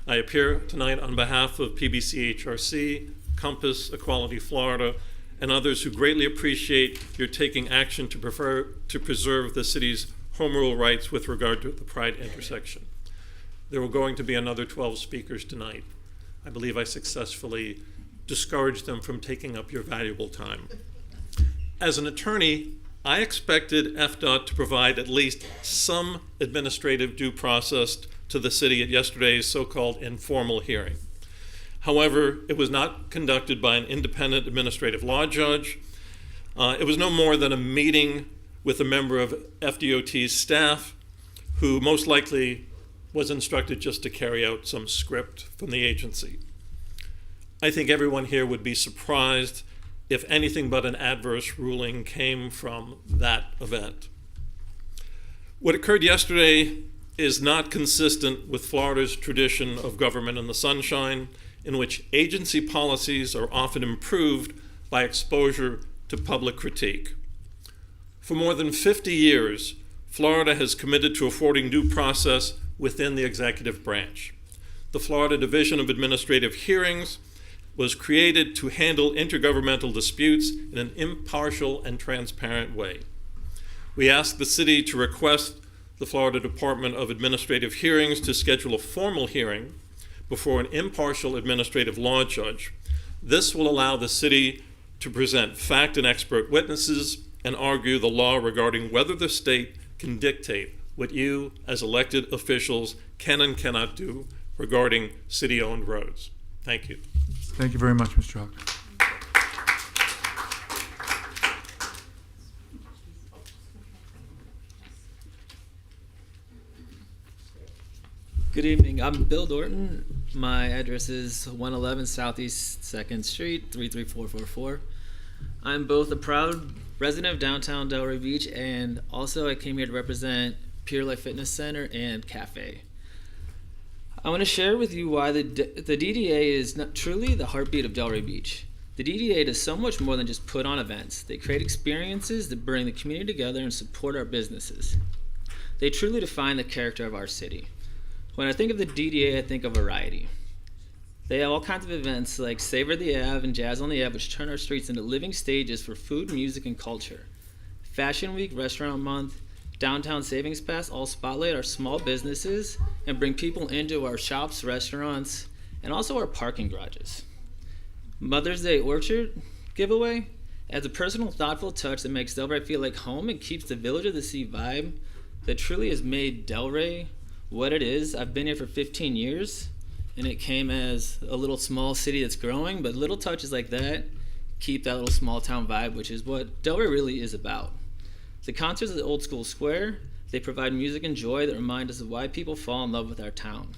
I appear tonight on behalf of PBCHRC, Compass, Equality Florida, and others who greatly appreciate your taking action to preserve the city's home rule rights with regard to the Pride intersection. There were going to be another 12 speakers tonight. I believe I successfully discouraged them from taking up your valuable time. As an attorney, I expected FDOT to provide at least some administrative due process to the city at yesterday's so-called informal hearing. However, it was not conducted by an independent administrative law judge. It was no more than a meeting with a member of FDOT's staff who most likely was instructed just to carry out some script from the agency. I think everyone here would be surprised if anything but an adverse ruling came from that event. What occurred yesterday is not consistent with Florida's tradition of government in the sunshine, in which agency policies are often improved by exposure to public critique. For more than 50 years, Florida has committed to affording due process within the executive branch. The Florida Division of Administrative Hearings was created to handle intergovernmental disputes in an impartial and transparent way. We ask the city to request the Florida Department of Administrative Hearings to schedule a formal hearing before an impartial administrative law judge. This will allow the city to present fact and expert witnesses and argue the law regarding whether the state can dictate what you as elected officials can and cannot do regarding city-owned roads. Thank you. Thank you very much, Mr. Hawk. Good evening. I'm Bill Dorton. My address is 111 Southeast 2nd Street, 33444. I'm both a proud resident of downtown Delray Beach, and also I came here to represent Pure Life Fitness Center and Cafe. I want to share with you why the DDA is not truly the heartbeat of Delray Beach. The DDA does so much more than just put on events. They create experiences that bring the community together and support our businesses. They truly define the character of our city. When I think of the DDA, I think of variety. They have all kinds of events like Savor the Ave and Jazz on the Ave, which turn our streets into living stages for food, music, and culture. Fashion Week, Restaurant Month, Downtown Savings Pass all spotlight our small businesses and bring people into our shops, restaurants, and also our parking garages. Mother's Day Orchard giveaway adds a personal, thoughtful touch that makes Delray feel like home and keeps the Village of the Sea vibe that truly has made Delray what it is. I've been here for 15 years, and it came as a little small city that's growing, but little touches like that keep that little small town vibe, which is what Delray really is about. The concerts at the Old School Square, they provide music and joy that remind us of why people fall in love with our town.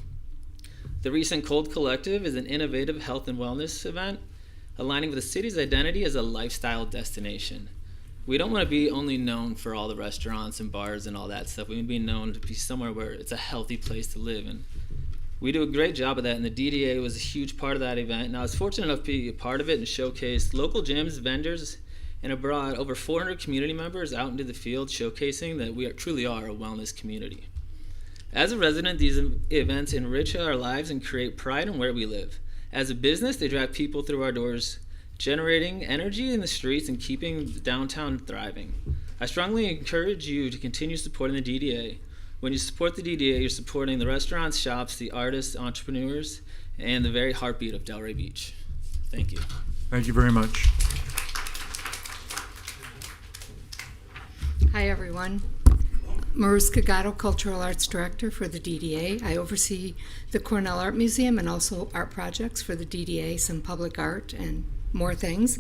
The recent Cold Collective is an innovative health and wellness event, aligning with the city's identity as a lifestyle destination. We don't want to be only known for all the restaurants and bars and all that stuff. We want to be known to be somewhere where it's a healthy place to live. And we do a great job of that, and the DDA was a huge part of that event. And I was fortunate enough to be a part of it and showcase local gyms, vendors, and abroad over 400 community members out into the field, showcasing that we truly are a wellness community. As a resident, these events enrich our lives and create pride in where we live. As a business, they drive people through our doors, generating energy in the streets and keeping downtown thriving. I strongly encourage you to continue supporting the DDA. When you support the DDA, you're supporting the restaurants, shops, the artists, entrepreneurs, and the very heartbeat of Delray Beach. Thank you. Thank you very much. Hi, everyone. Mariska Gatto, Cultural Arts Director for the DDA. I oversee the Cornell Art Museum and also art projects for the DDA, some public art and more things.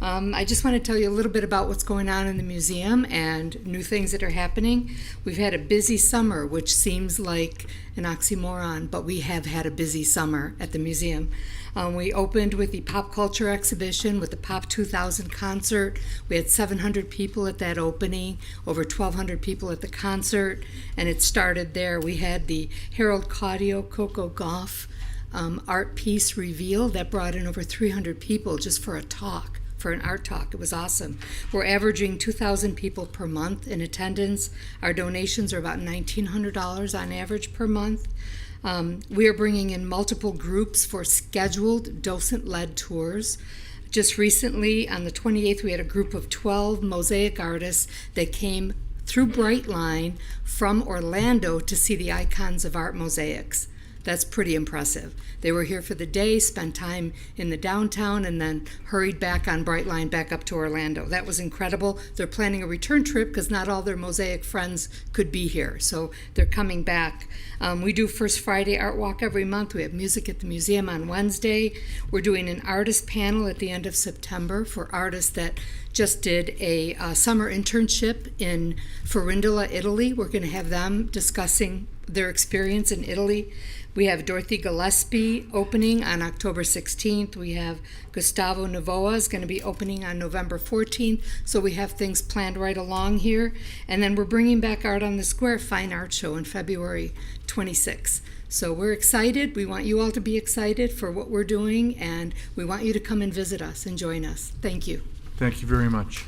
I just want to tell you a little bit about what's going on in the museum and new things that are happening. We've had a busy summer, which seems like an oxymoron, but we have had a busy summer at the museum. We opened with the pop culture exhibition with the Pop 2000 concert. We had 700 people at that opening, over 1,200 people at the concert, and it started there. We had the Harold Claudio Coco Goff art piece reveal that brought in over 300 people just for a talk. For an art talk. It was awesome. We're averaging 2,000 people per month in attendance. Our donations are about $1,900 on average per month. We are bringing in multiple groups for scheduled docent-led tours. Just recently, on the 28th, we had a group of 12 mosaic artists that came through Brightline from Orlando to see the icons of art mosaics. That's pretty impressive. They were here for the day, spent time in the downtown, and then hurried back on Brightline back up to Orlando. That was incredible. They're planning a return trip because not all their mosaic friends could be here, so they're coming back. We do First Friday Art Walk every month. We have music at the museum on Wednesday. We're doing an artist panel at the end of September for artists that just did a summer internship in Farindola, Italy. We're going to have them discussing their experience in Italy. We have Dorothy Gillespie opening on October 16th. We have Gustavo Novoa is going to be opening on November 14th. So we have things planned right along here. And then we're bringing back Art on the Square Fine Art Show in February 26th. So we're excited. We want you all to be excited for what we're doing, and we want you to come and visit us and join us. Thank you. Thank you very much.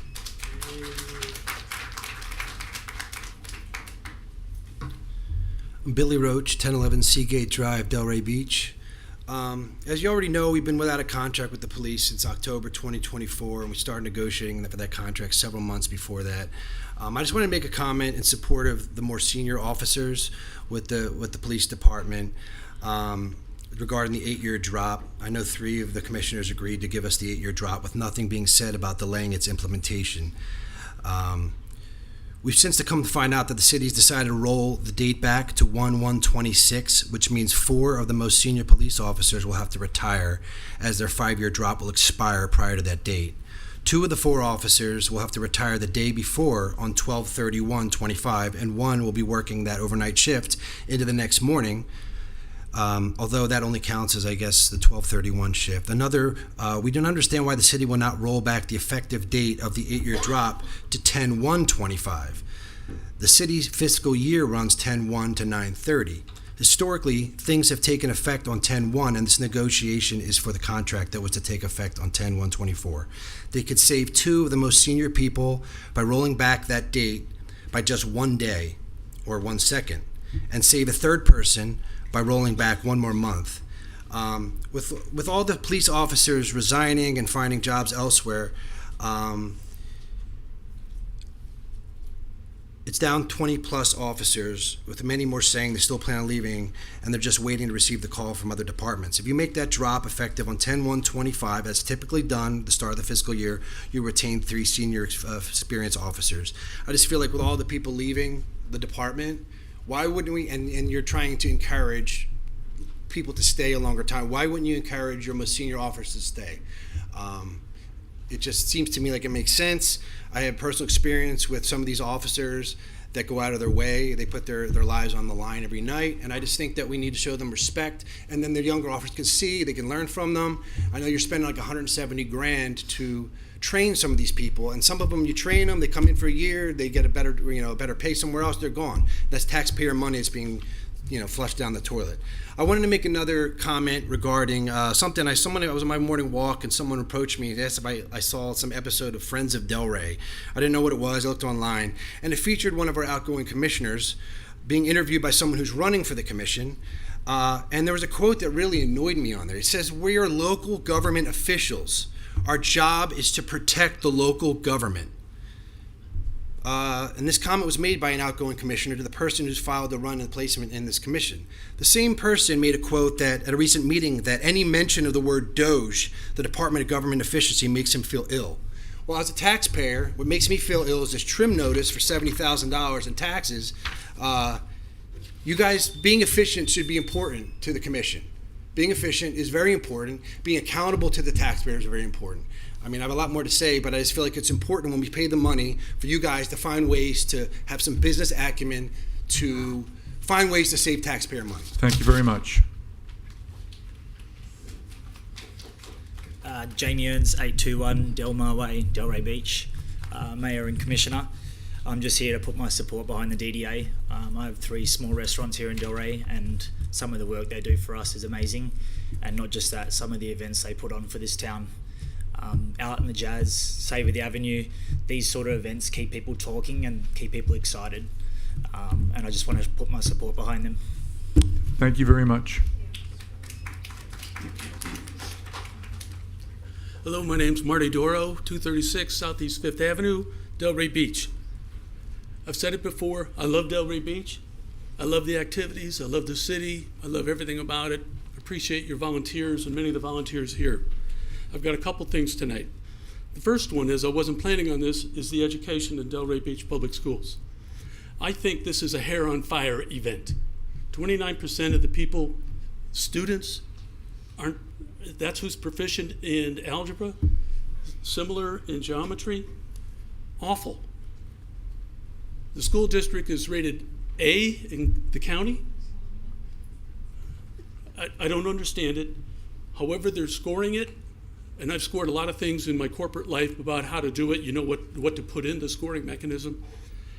Billy Roach, 1011 Seagate Drive, Delray Beach. As you already know, we've been without a contract with the police since October 2024, and we started negotiating for that contract several months before that. I just wanted to make a comment in support of the more senior officers with the police department regarding the 8-year drop. I know 3 of the commissioners agreed to give us the 8-year drop with nothing being said about delaying its implementation. We've since come to find out that the city's decided to roll the date back to 1/1/26, which means 4 of the most senior police officers will have to retire as their 5-year drop will expire prior to that date. 2 of the 4 officers will have to retire the day before on 12/31/25, and 1 will be working that overnight shift into the next morning, although that only counts as, I guess, the 12/31 shift. Another, we don't understand why the city will not roll back the effective date of the 8-year drop to 10/1/25. The city's fiscal year runs 10/1 to 9/30. Historically, things have taken effect on 10/1, and this negotiation is for the contract that was to take effect on 10/1/24. They could save 2 of the most senior people by rolling back that date by just 1 day or 1 second, and save a 3rd person by rolling back 1 more month. With all the police officers resigning and finding jobs elsewhere, it's down 20 plus officers, with many more saying they still plan on leaving and they're just waiting to receive the call from other departments. If you make that drop effective on 10/1/25, as typically done at the start of the fiscal year, you retain 3 senior experienced officers. I just feel like with all the people leaving the department, why wouldn't we, and you're trying to encourage people to stay a longer time, why wouldn't you encourage your most senior officers to stay? It just seems to me like it makes sense. I have personal experience with some of these officers that go out of their way. They put their lives on the line every night, and I just think that we need to show them respect, and then the younger officers can see, they can learn from them. I know you're spending like $170,000 to train some of these people, and some of them you train them, they come in for a year, they get a better pay somewhere else, they're gone. That's taxpayer money that's being flushed down the toilet. I wanted to make another comment regarding something. I was on my morning walk and someone approached me and asked if I saw some episode of Friends of Delray. I didn't know what it was. I looked online, and it featured one of our outgoing commissioners being interviewed by someone who's running for the commission. And there was a quote that really annoyed me on there. It says, "We are local government officials. Our job is to protect the local government." And this comment was made by an outgoing commissioner to the person who's filed the run and placement in this commission. The same person made a quote that at a recent meeting that any mention of the word Doge, the Department of Government Efficiency, makes him feel ill. Well, as a taxpayer, what makes me feel ill is this trim notice for $70,000 in taxes. You guys, being efficient should be important to the commission. Being efficient is very important. Being accountable to the taxpayers is very important. I mean, I have a lot more to say, but I just feel like it's important when we pay the money for you guys to find ways to have some business acumen to find ways to save taxpayer money. Thank you very much. Jamie Earns, 821 Delmar Way, Delray Beach, Mayor and Commissioner. I'm just here to put my support behind the DDA. I have 3 small restaurants here in Delray, and some of the work they do for us is amazing. And not just that, some of the events they put on for this town. Out in the Jazz, Savour the Avenue, these sort of events keep people talking and keep people excited. And I just want to put my support behind them. Thank you very much. Hello, my name's Marty Doro, 236 Southeast 5th Avenue, Delray Beach. I've said it before, I love Delray Beach. I love the activities, I love the city, I love everything about it. I appreciate your volunteers and many of the volunteers here. I've got a couple things tonight. The first one is, I wasn't planning on this, is the education in Delray Beach Public Schools. I think this is a hair on fire event. 29% of the people, students, that's who's proficient in algebra, similar in geometry. Awful. The school district is rated A in the county. I don't understand it. However, they're scoring it. And I've scored a lot of things in my corporate life about how to do it. You know what to put in the scoring mechanism.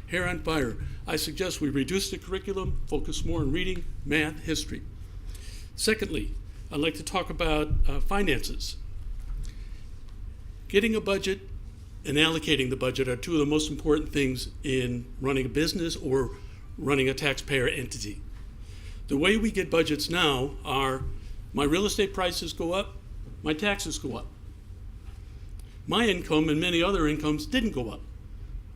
Hair on fire. I suggest we reduce the curriculum, focus more on reading, math, history. Secondly, I'd like to talk about finances. Getting a budget and allocating the budget are 2 of the most important things in running a business or running a taxpayer entity. The way we get budgets now are, my real estate prices go up, my taxes go up. My income and many other incomes didn't go up.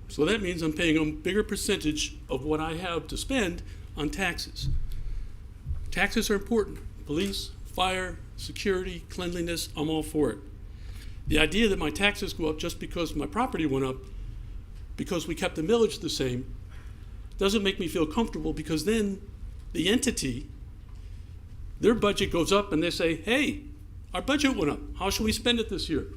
So that means I'm paying a bigger percentage of what I have to spend on taxes. Taxes are important. Police, fire, security, cleanliness, I'm all for it. The idea that my taxes go up just because my property went up, because we kept the millage the same, doesn't make me feel comfortable, because then the entity, their budget goes up and they say, hey, our budget went up. How should we spend it this year?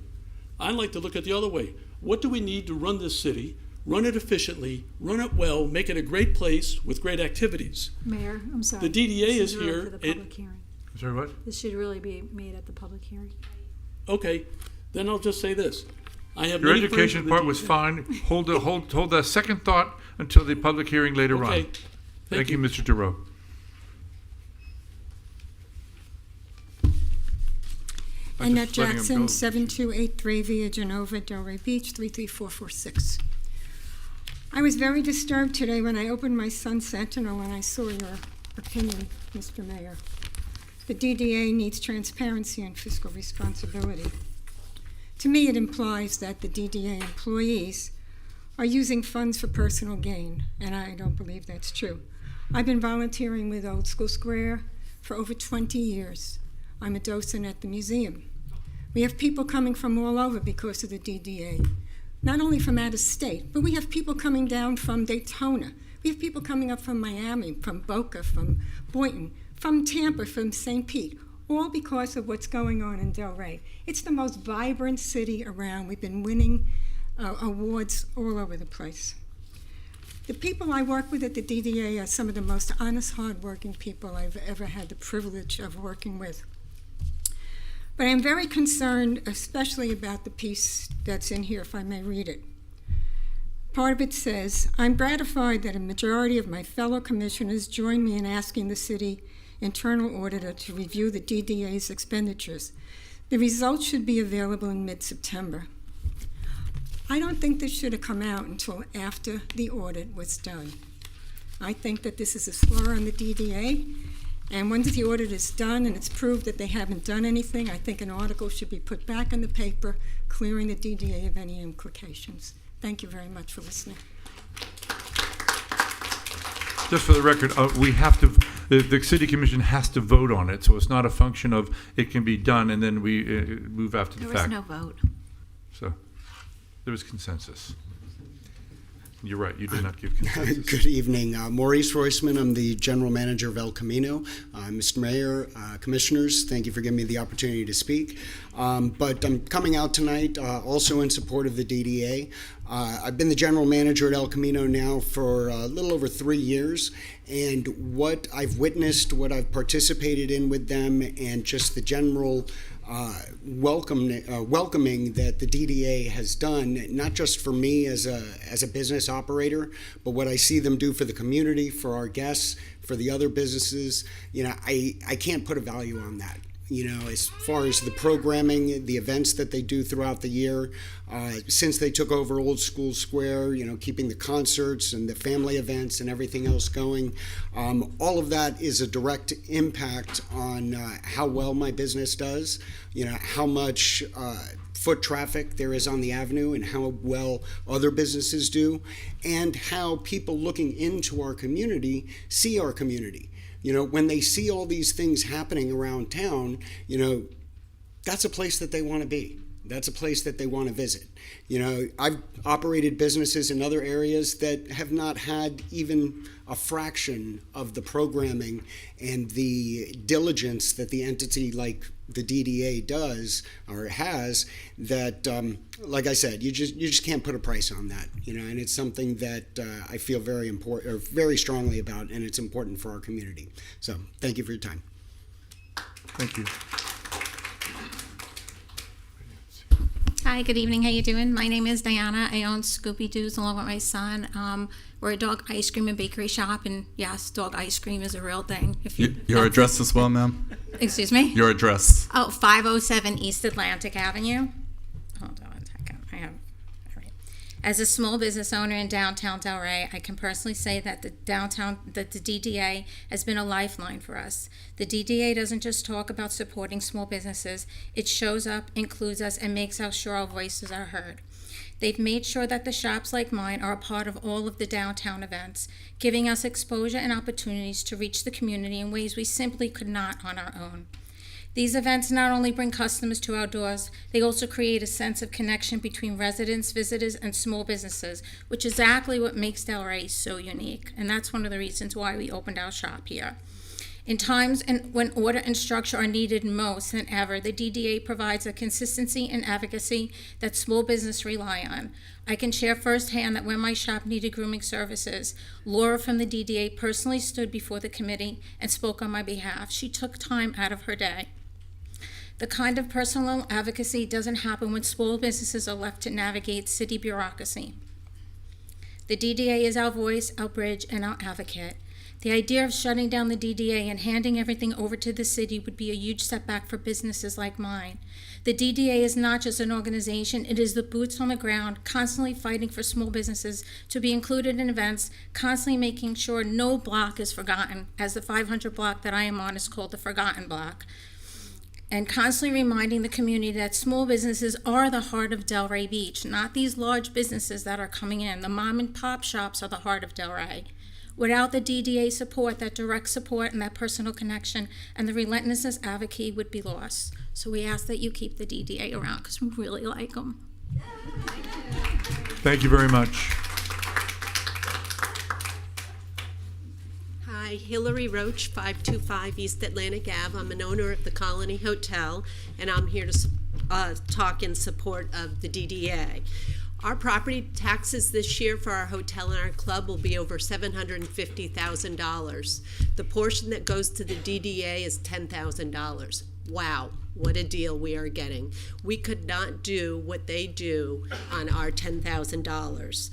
I like to look at the other way. What do we need to run this city, run it efficiently, run it well, make it a great place with great activities? Mayor, I'm sorry. The DDA is really here. For the public hearing. Sorry, what? This should really be made at the public hearing. Okay, then I'll just say this. I have Your many education friends part in the was DDA. fine. Hold that second thought until the public hearing later on. Okay. Thank you, Mr. Duro. Annette just letting him Jackson, go. 7283 Via Genova, Delray Beach, 33446. I was very disturbed today when I opened my Sun Sentinel and I saw your opinion, Mr. Mayor. The DDA needs transparency and fiscal responsibility. To me, it implies that the DDA employees are using funds for personal gain, and I don't believe that's true. I've been volunteering with Old School Square for over 20 years. I'm a docent at the museum. We have people coming from all over because of the DDA, not only from out of state, but we have people coming down from Daytona. We have people coming up from Miami, from Boca, from Boynton, from Tampa, from St. Pete, all because of what's going on in Delray. It's the most vibrant city around. We've been winning awards all over the place. The people I work with at the DDA are some of the most honest, hardworking people I've ever had the privilege of working with. But I'm very concerned, especially about the piece that's in here, if I may read it. Part of it says, I'm gratified that a majority of my fellow commissioners join me in asking the city internal auditor to review the DDA's expenditures. The results should be available in mid-September. I don't think this should have come out until after the audit was done. I think that this is a slur on the DDA, and once the audit is done and it's proved that they haven't done anything, I think an article should be put back in the paper clearing the DDA of any implications. Thank you very much for listening. Just for the record, we have to, the City Commission has to vote on it, so it's not a function of it can be done and then we move after the fact. There was no vote. So there was consensus. You're right, you did not give consensus. Good evening. Maurice Roisman, I'm the General Manager of El Camino. Mr. Mayor, Commissioners, thank you for giving me the opportunity to speak. But I'm coming out tonight also in support of the DDA. I've been the General Manager at El Camino now for a little over 3 years, and what I've witnessed, what I've participated in with them, and just the general welcoming that the DDA has done, not just for me as a business operator, but what I see them do for the community, for our guests, for the other businesses. You know, I can't put a value on that. You know, as far as the programming, the events that they do throughout the year, since they took over Old School Square, you know, keeping the concerts and the family events and everything else going, all of that is a direct impact on how well my business does, you know, how much foot traffic there is on the avenue and how well other businesses do, and how people looking into our community see our community. You know, when they see all these things happening around town, you know, that's a place that they want to be. That's a place that they want to visit. You know, I've operated businesses in other areas that have not had even a fraction of the programming and the diligence that the entity like the DDA does or has, that, like I said, you just can't put a price on that, you know, and it's something that I feel very important, or very strongly about, and it's important for our community. So thank you for your time. Thank you. Hi, good evening. How you doing? My name is Diana. I own Scoopy Doos along with my son. We're a dog ice cream and bakery shop, and yes, dog ice cream is a real thing. If Your address as well, ma'am? Excuse me? Your address. Oh, 507 East Atlantic Avenue. Hold on a second. I have. All right. As a small business owner in downtown Delray, I can personally say that the DDA has been a lifeline for us. The DDA doesn't just talk about supporting small businesses. It shows up, includes us, and makes sure our voices are heard. They've made sure that the shops like mine are a part of all of the downtown events, giving us exposure and opportunities to reach the community in ways we simply could not on our own. These events not only bring customers to our doors, they also create a sense of connection between residents, visitors, and small businesses, which is exactly what makes Delray so unique. And that's one of the reasons why we opened our shop here. In times when order and structure are needed most than ever, the DDA provides a consistency and advocacy that small business rely on. I can share firsthand that when my shop needed grooming services, Laura from the DDA personally stood before the committee and spoke on my behalf. She took time out of her day. The kind of personal advocacy doesn't happen when small businesses are left to navigate city bureaucracy. The DDA is our voice, our bridge, and our advocate. The idea of shutting down the DDA and handing everything over to the city would be a huge setback for businesses like mine. The DDA is not just an organization, it is the boots on the ground, constantly fighting for small businesses to be included in events, constantly making sure no block is forgotten, as the 500 block that I am on is called the Forgotten Block. and constantly reminding the community that small businesses are the heart of Delray Beach, not these large businesses that are coming in. The mom and pop shops are the heart of Delray. Without the DDA support, that direct support and that personal connection and the relentlessness advocacy would be lost. So we ask that you keep the DDA around because we really like them. Thank you very much. Hi, Hillary Roach, 525 East Atlantic Ave. I'm an owner of the Colony Hotel, and I'm here to talk in support of the DDA. Our property taxes this year for our hotel and our club will be over $750,000. The portion that goes to the DDA is $10,000. Wow, what a deal we are getting. We could not do what they do on our $10,000.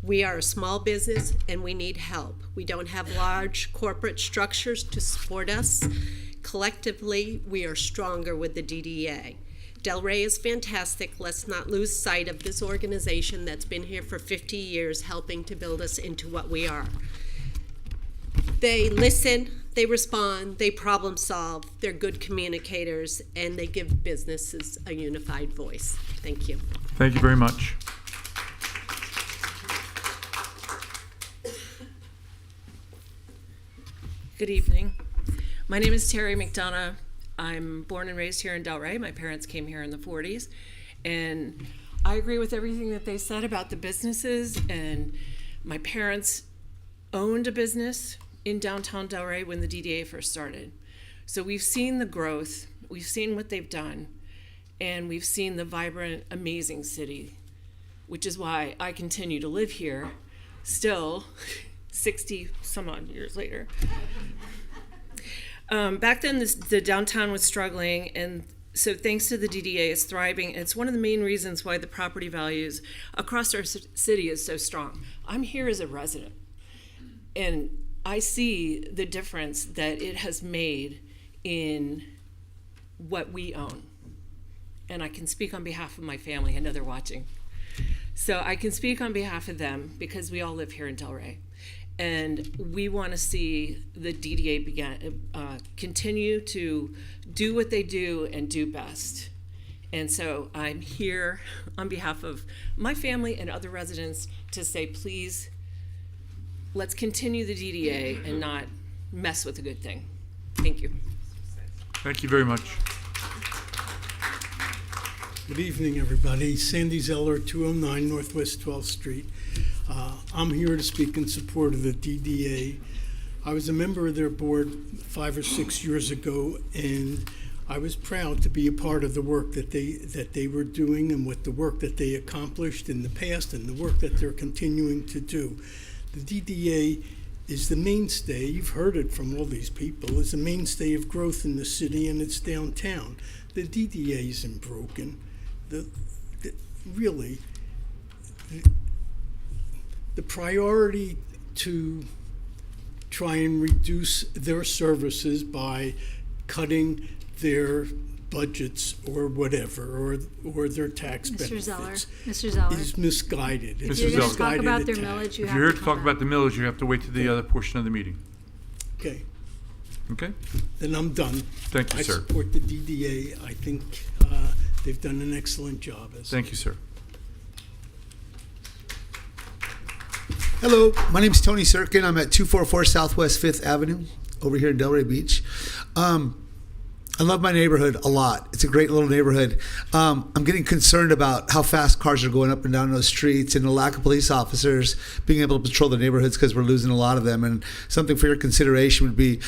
We are a small business and we need help. We don't have large corporate structures to support us. Collectively, we are stronger with the DDA. Delray is fantastic. Let's not lose sight of this organization that's been here for 50 years helping to build us into what we are. They listen, they respond, they problem solve, they're good communicators, and they give businesses a unified voice. Thank you. Thank you very much. Good evening. My name is Terry McDonough. I'm born and raised here in Delray. My parents came here in the 40s. And I agree with everything that they said about the businesses. And my parents owned a business in downtown Delray when the DDA first started. So we've seen the growth, we've seen what they've done, and we've seen the vibrant, amazing city, which is why I continue to live here still 60 some odd years later. Back then, the downtown was struggling, and so thanks to the DDA, it's thriving. It's one of the main reasons why the property values across our city is so strong. I'm here as a resident, and I see the difference that it has made in what we own. And I can speak on behalf of my family. I know they're watching. So I can speak on behalf of them because we all live here in Delray. And we want to see the DDA continue to do what they do and do best. And so I'm here on behalf of my family and other residents to say, please, let's continue the DDA and not mess with a good thing. Thank you. Thank you very much. Good evening, everybody. Sandy Zeller, 209 Northwest 12th Street. I'm here to speak in support of the DDA. I was a member of their board 5 or 6 years ago, and I was proud to be a part of the work that they were doing and with the work that they accomplished in the past and the work that they're continuing to do. The DDA is the mainstay, you've heard it from all these people, is the mainstay of growth in the city and its downtown. The DDA isn't broken. The priority to try and reduce their services by cutting their budgets or whatever, or their tax benefits Mr. Zeller. is misguided. If you're going to talk about their millage, you If have you're here to to talk about the millage, you have to wait to the other portion of the meeting. Okay. Okay? Then I'm done. Thank you, I sir. support the DDA. I think they've done an excellent job. Thank you, sir. Hello, my name is Tony Sirkin. I'm at 244 Southwest 5th Avenue over here in Delray Beach. I love my neighborhood a lot. It's a great little neighborhood. I'm getting concerned about how fast cars are going up and down those streets and the lack of police officers being able to patrol the neighborhoods because we're losing a lot of them. And something for your consideration would be,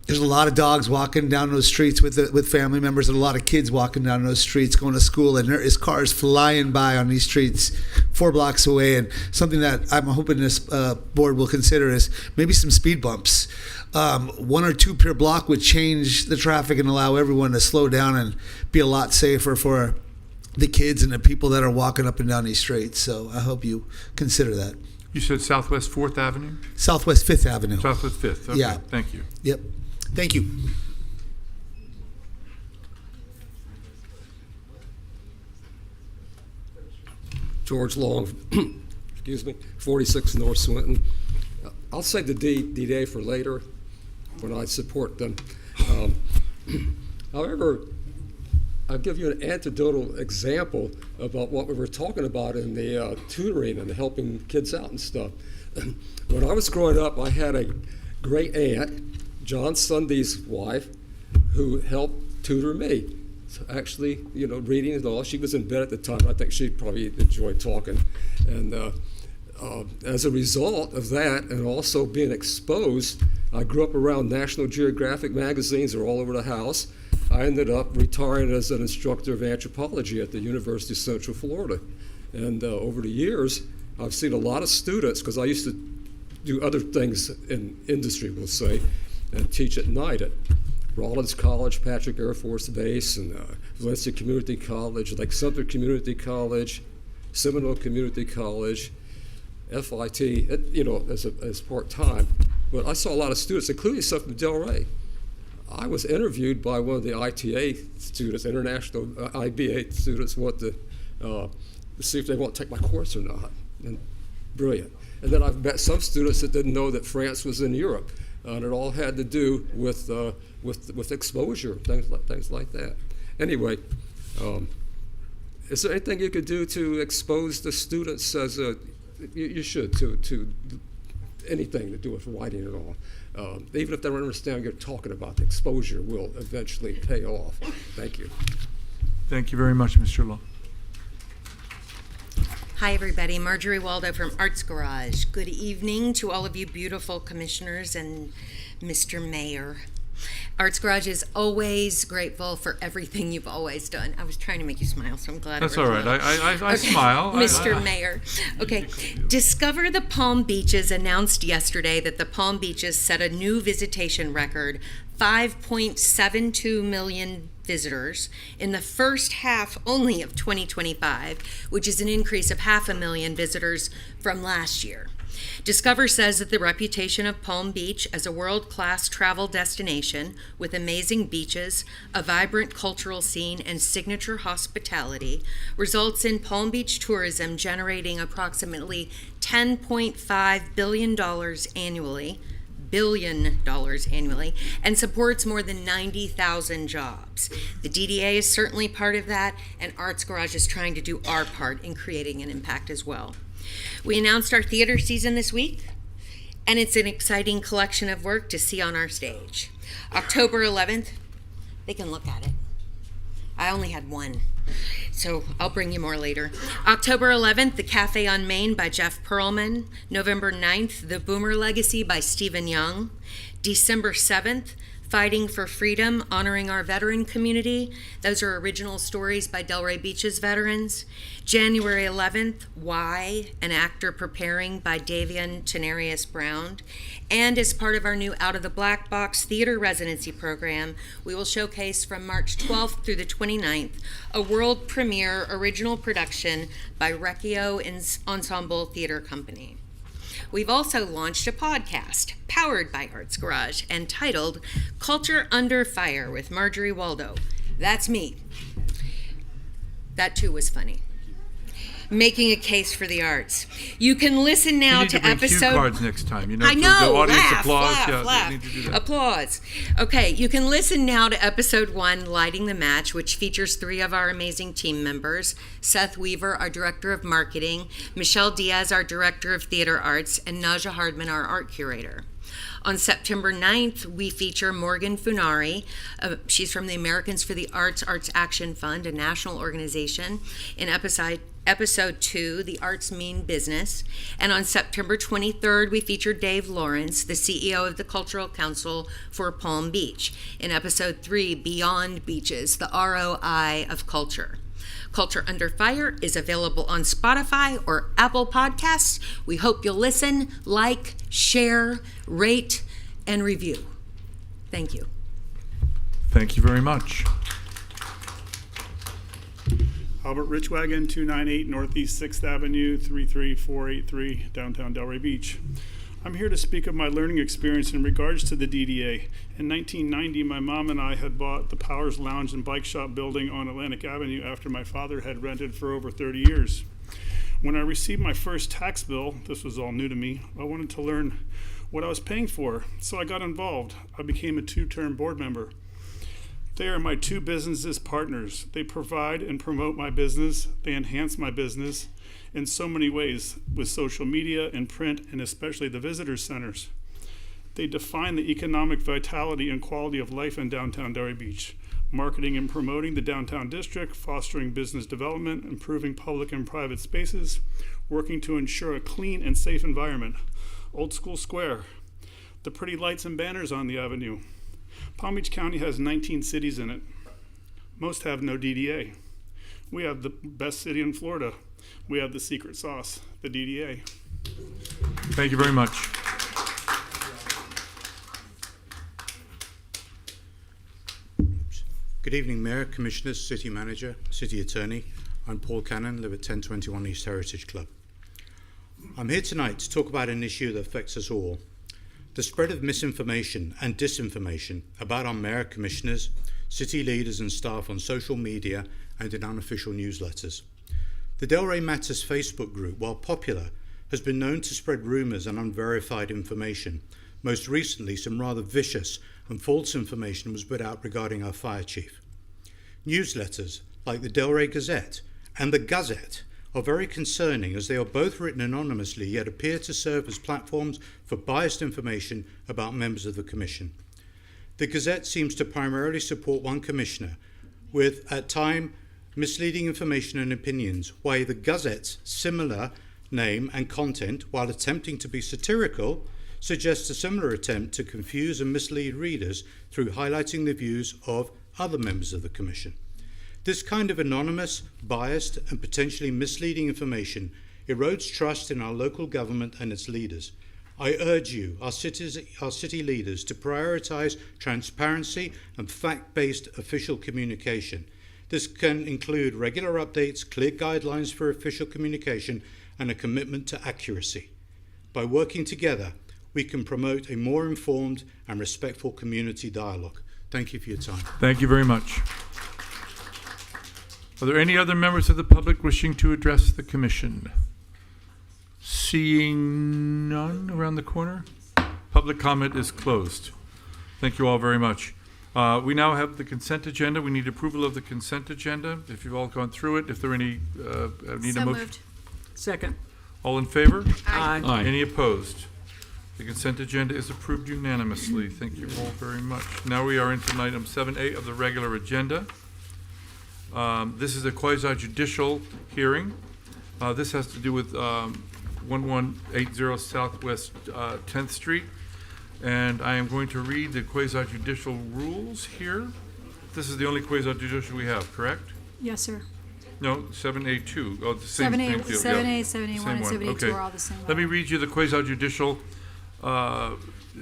there's a lot of dogs walking down those streets with family members and a lot of kids walking down those streets going to school, and there is cars flying by on these streets 4 blocks away. And something that I'm hoping this board will consider is maybe some speed bumps. 1 or 2 per block would change the traffic and allow everyone to slow down and be a lot safer for the kids and the people that are walking up and down these streets. So I hope you consider that. You said Southwest 4th Avenue? Southwest 5th Avenue. Southwest 5th, okay. Yeah. Thank you. Yep. Thank you. George Long, excuse me, 46 North Swinton. I'll save the DDA for later when I support them. However, I'll give you an anecdotal example about what we were talking about in the tutoring and helping kids out and stuff. When I was growing up, I had a great aunt, John Sunday's wife, who helped tutor me. So actually, reading and all. She was in bed at the time. I think she probably enjoyed talking. And as a result of that, and also being exposed, I grew up around National Geographic magazines. They're all over the house. I ended up retiring as an instructor of anthropology at the University of Central Florida. And over the years, I've seen a lot of students, because I used to do other things in industry, we'll say, and teach at night at Rollins College, Patrick Air Force Base, and Valencia Community College, Lake Sumter Community College, Seminole Community College, FIT, as part-time. But I saw a lot of students, including some from Delray. I was interviewed by one of the ITA students, international IBA students, to see if they want to take my course or not. And brilliant. And then I've met some students that didn't know that France was in Europe, and it all had to do with exposure, things like that. Anyway, is there anything you could do to expose the students as you should to anything to do with writing at all? Even if they don't understand what you're talking about, the exposure will eventually pay off. Thank you. Thank you very much, Mr. Law. Hi, everybody. Marjorie Waldo from Arts Garage. Good evening to all of you beautiful commissioners and Mr. Mayor. Arts Garage is always grateful for everything you've always done. I was trying to make you smile, so I'm glad. That's all right. I smile. Mr. Mayor. Okay. Discover the Palm Beaches announced yesterday that the Palm Beaches set a new visitation record, 5.72 million visitors in the first half only of 2025, which is an increase of 500,000 visitors from last year. Discover says that the reputation of Palm Beach as a world-class travel destination with amazing beaches, a vibrant cultural scene, and signature hospitality results in Palm Beach tourism generating approximately $10.5 billion annually, and supports more than 90,000 jobs. The DDA is certainly part of that, and Arts Garage is trying to do our part in creating an impact as well. We announced our theater season this week, and it's an exciting collection of work to see on our stage. October 11th, they can look at it. I only had one, so I'll bring you more later. October 11th, The Cafe on Main by Jeff Pearlman. November 9th, The Boomer Legacy by Stephen Young. December 7th, Fighting for Freedom, Honoring Our Veteran Community. Those are original stories by Delray Beach's veterans. January 11th, Why, An Actor Preparing by Davian Tenarius Brown. And as part of our new Out of the Black Box Theater Residency Program, we will showcase from March 12th through the 29th a world premiere original production by Recchio Ensemble Theater Company. We've also launched a podcast powered by Arts Garage and titled Culture Under Fire with Marjorie Waldo. That's me. That too was funny. Making a case for the arts. You can listen now you need to bring episode. Cue cards next time. You know, I know. The audience Laugh, applause. laugh, Yeah, laugh. you need to do that. Applause. Okay, you can listen now to episode 1, Lighting the Match, which features 3 of our amazing team members: Seth Weaver, our director of marketing; Michelle Diaz, our director of theater arts; and Naja Hardman, our art curator. On September 9th, we feature Morgan Funari. She's from the Americans for the Arts Action Fund, a national organization, in episode 2, The Arts Mean Business. And on September 23rd, we feature Dave Lawrence, the CEO of the Cultural Council for Palm Beach, in episode 3, Beyond Beaches, the ROI of Culture. Culture Under Fire is available on Spotify or Apple Podcasts. We hope you'll listen, like, share, rate, and review. Thank you. Thank you very much. Albert Richwagon, 298 Northeast 6th Avenue, 33483, downtown Delray Beach. I'm here to speak of my learning experience in regards to the DDA. In 1990, my mom and I had bought the Powers Lounge and Bike Shop building on Atlantic Avenue after my father had rented for over 30 years. When I received my first tax bill, this was all new to me, I wanted to learn what I was paying for, so I got involved. I became a 2-term board member. They are my two businesses partners. They provide and promote my business. They enhance my business in so many ways with social media and print, and especially the visitor centers. They define the economic vitality and quality of life in downtown Delray Beach, marketing and promoting the downtown district, fostering business development, improving public and private spaces, working to ensure a clean and safe environment. Old School Square, the pretty lights and banners on the avenue. Palm Beach County has 19 cities in it. Most have no DDA. We have the best city in Florida. We have the secret sauce, the DDA. Thank you very much. Good evening, Mayor, Commissioners, City Manager, City Attorney. I'm Paul Cannon, live at 1021 East Heritage Club. I'm here tonight to talk about an issue that affects us all. The spread of misinformation and disinformation about our mayor, commissioners, city leaders and staff on social media and in unofficial newsletters. The Delray Matters Facebook group, while popular, has been known to spread rumours and unverified information. Most recently, some rather vicious and false information was put out regarding our fire chief. Newsletters like the Delray Gazette and the Gazette are very concerning, as they are both written anonymously yet appear to serve as platforms for biased information about members of the Commission. The Gazette seems to primarily support one commissioner, with, at times, misleading information and opinions, while the Gazette's similar name and content, while attempting to be satirical, suggests a similar attempt to confuse and mislead readers through highlighting the views of other members of the Commission. This kind of anonymous, biased, and potentially misleading information erodes trust in our local government and its leaders. I urge you, our city leaders, to prioritise transparency and fact-based official communication. This can include regular updates, clear guidelines for official communication, and a commitment to accuracy. By working together, we can promote a more informed and respectful community dialogue. Thank you for your time. Thank you very much. Are there any other members of the public wishing to address the Commission? Seeing none around the corner, public comment is closed. Thank you all very much. We now have the consent agenda. We need approval of the consent agenda. If you've all gone through it, if there are any, need a motion. Moved. Second. All in favor? Aye. Aye. Any opposed? The consent agenda is approved unanimously. Thank you all very much. Now we are into item 7A of the regular agenda. This is a quasi-judicial hearing. This has to do with 1180 Southwest 10th Street. And I am going to read the quasi-judicial rules here. This is the only quasi-judicial we have, correct? Yes, sir. No, 7A2. Oh, the same 7A, thing. 7A, 7A1, and 7A2 Okay. are all the same. Let me read you the quasi-judicial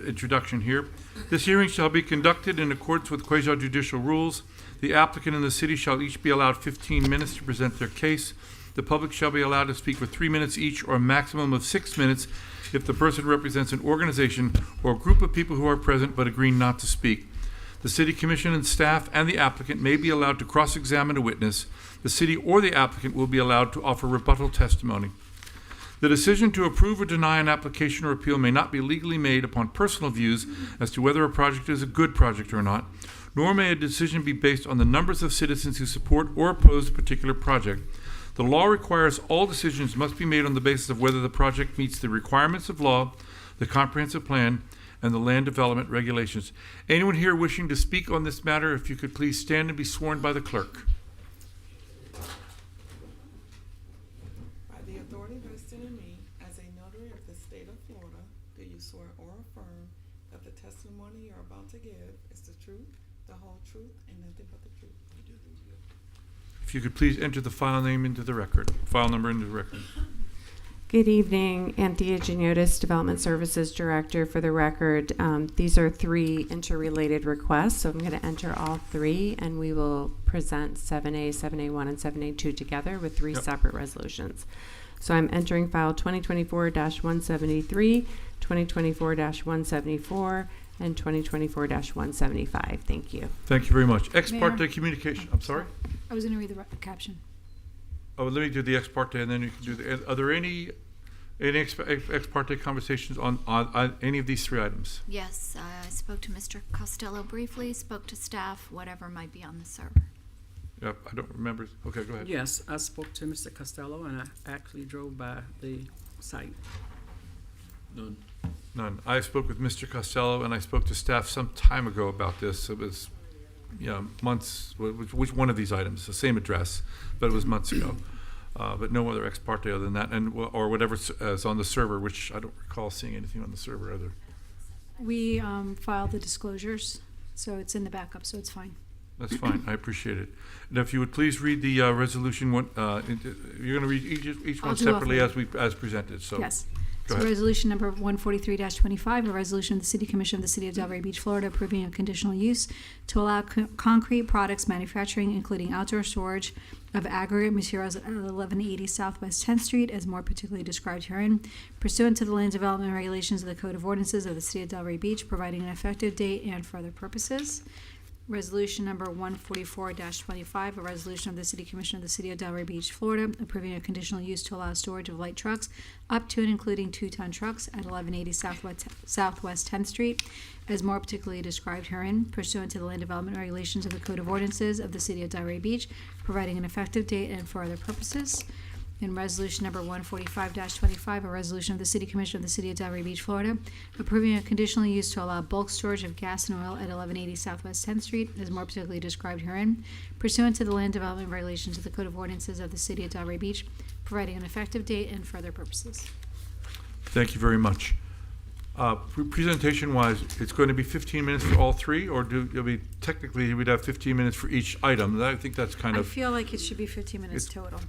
introduction here. This hearing shall be conducted in accordance with quasi-judicial rules. The applicant and the city shall each be allowed 15 minutes to present their case. The public shall be allowed to speak for 3 minutes each, or a maximum of 6 minutes if the person represents an organization or a group of people who are present but agree not to speak. The city commission and staff and the applicant may be allowed to cross-examine a witness. The city or the applicant will be allowed to offer rebuttal testimony. The decision to approve or deny an application or appeal may not be legally made upon personal views as to whether a project is a good project or not, nor may a decision be based on the numbers of citizens who support or oppose a particular project. The law requires all decisions must be made on the basis of whether the project meets the requirements of law, the comprehensive plan, and the land development regulations. Anyone here wishing to speak on this matter, if you could please stand and be sworn by the clerk. By the authority vested in me as a notary of the state of Florida, do you swear or affirm that the testimony you're about to give is the truth, the whole truth, and nothing but the truth? If you could please enter the file name into the record, file number into the record. Good evening, Anthea Geniotis, Development Services Director. For the record, these are 3 interrelated requests, so I'm going to enter all 3, and we will present 7A, 7A1, and 7A2 together with 3 separate resolutions. So I'm entering file 2024-173, 2024-174, and 2024-175. Thank you. Thank you very much. Ex parte Mayor? communication. I'm sorry? I was going to read the caption. Oh, let me do the ex parte and then you can do the. Are there any Any ex parte conversations on any of these three items? Yes, I spoke to Mr. Costello briefly, spoke to staff, whatever might be on the server. Yep, I don't remember. Okay, go ahead. Yes, I spoke to Mr. Costello, and I actually drove by the site. None. I spoke with Mr. Costello, and I spoke to staff some time ago about this. It was, months. Which one of these items? The same address, but it was months ago. But no other ex parte other than that, or whatever is on the server, which I don't recall seeing anything on the server either. We filed the disclosures, so it's in the backup, so it's fine. That's fine. I appreciate it. And if you would please read the resolution. You're going to read each one I'll do all separately three. as presented. So Yes. go So ahead. resolution number 143-25, a resolution of the City Commission of the City of Delray Beach, Florida, approving a conditional use to allow concrete products manufacturing, including outdoor storage of aggregate materials at 1180 Southwest 10th Street, as more particularly described herein, pursuant to the land development regulations of the Code of Ordinances of the City of Delray Beach, providing an effective date and for other purposes. Resolution number 144-25, a resolution of the City Commission of the City of Delray Beach, Florida, approving a conditional use to allow storage of light trucks up to and including 2-ton trucks at 1180 Southwest 10th Street, as more particularly described herein, pursuant to the land development regulations of the Code of Ordinances of the City of Delray Beach, providing an effective date and for other purposes. And resolution number 145-25, a resolution of the City Commission of the City of Delray Beach, Florida, approving a conditional use to allow bulk storage of gas and oil at 1180 Southwest 10th Street, as more particularly described herein, pursuant to the land development regulations of the Code of Ordinances of the City of Delray Beach, providing an effective date and for other purposes. Thank you very much. Presentation-wise, it's going to be 15 minutes for all three, or technically we'd have 15 minutes for each item. I think that's kind I of feel like it should be 15 minutes total.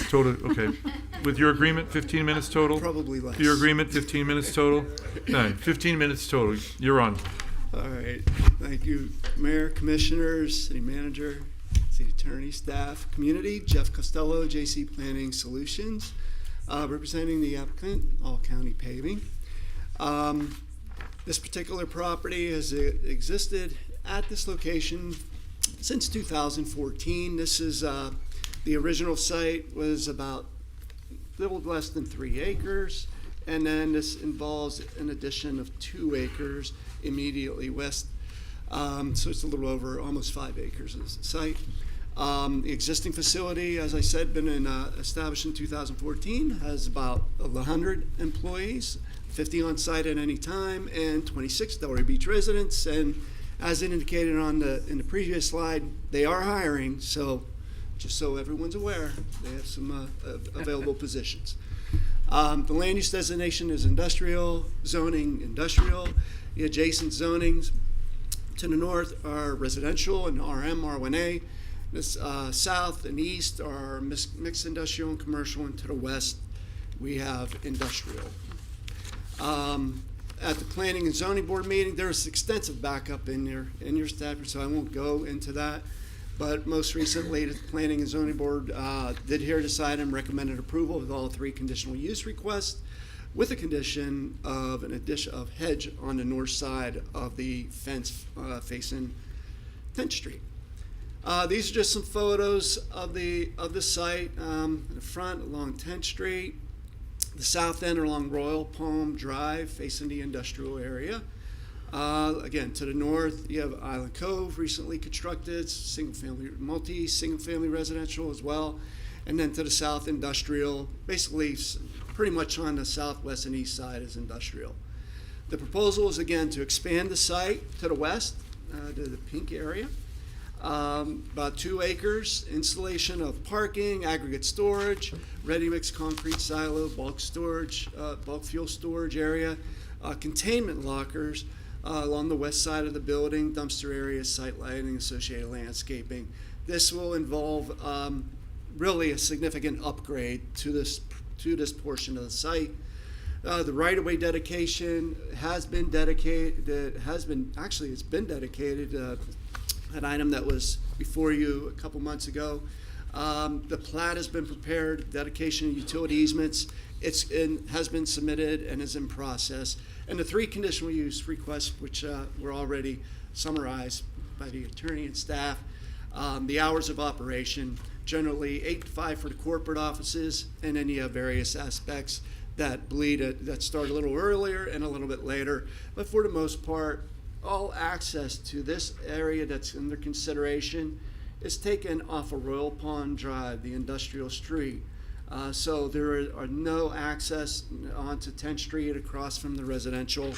total. Okay, with your agreement, 15 minutes total. Probably less. Your agreement, 15 minutes total. No, 15 minutes total. You're on. All right. Thank you, Mayor, Commissioners, City Manager, City Attorney, staff, community. Jeff Costello, JC Planning Solutions, representing the applicant, All County Paving. This particular property has existed at this location since 2014. This is the original site was about a little less than 3 acres, and then this involves an addition of 2 acres immediately west. So it's a little over almost 5 acres as a site. The existing facility, as I said, been established in 2014, has about 100 employees. 50 on site at any time, and 26 Delray Beach residents. And as indicated in the previous slide, they are hiring. So, just so everyone's aware, they have some available positions. The land use designation is industrial, zoning industrial. The adjacent zonings to the north are residential and RM, R1A. This south and east are mixed industrial and commercial, and to the west we have industrial. At the Planning and Zoning Board meeting, there was extensive backup in your staff, so I won't go into that. But most recently, the Planning and Zoning Board did hear this item, recommended approval of all 3 conditional use requests, with a condition of an addition of hedge on the north side of the fence facing 10th Street. These are just some photos of the site in the front along 10th Street. The south end along Royal Palm Drive, facing the industrial area. Again, to the north, you have Island Cove, recently constructed, single-family residential as well. And then to the south, industrial, basically pretty much on the southwest and east side is industrial. The proposal is, again, to expand the site to the west, to the pink area. About 2 acres, installation of parking, aggregate storage, ready-mix concrete silo, bulk storage, bulk fuel storage area, containment lockers along the west side of the building, dumpster areas, site lighting, associated landscaping. This will involve really a significant upgrade to this portion of the site. The right-of-way dedication has been dedicated. It's been dedicated. An item that was before you a couple months ago. The plat has been prepared, dedication of utility easements. Has been submitted and is in process. And the 3 conditional use requests, which were already summarized by the attorney and staff. The hours of operation, generally 8 to 5 for the corporate offices, and then you have various aspects that that start a little earlier and a little bit later. But for the most part, all access to this area that's under consideration is taken off of Royal Pond Drive, the industrial street. So there are no access onto 10th Street across from the residential,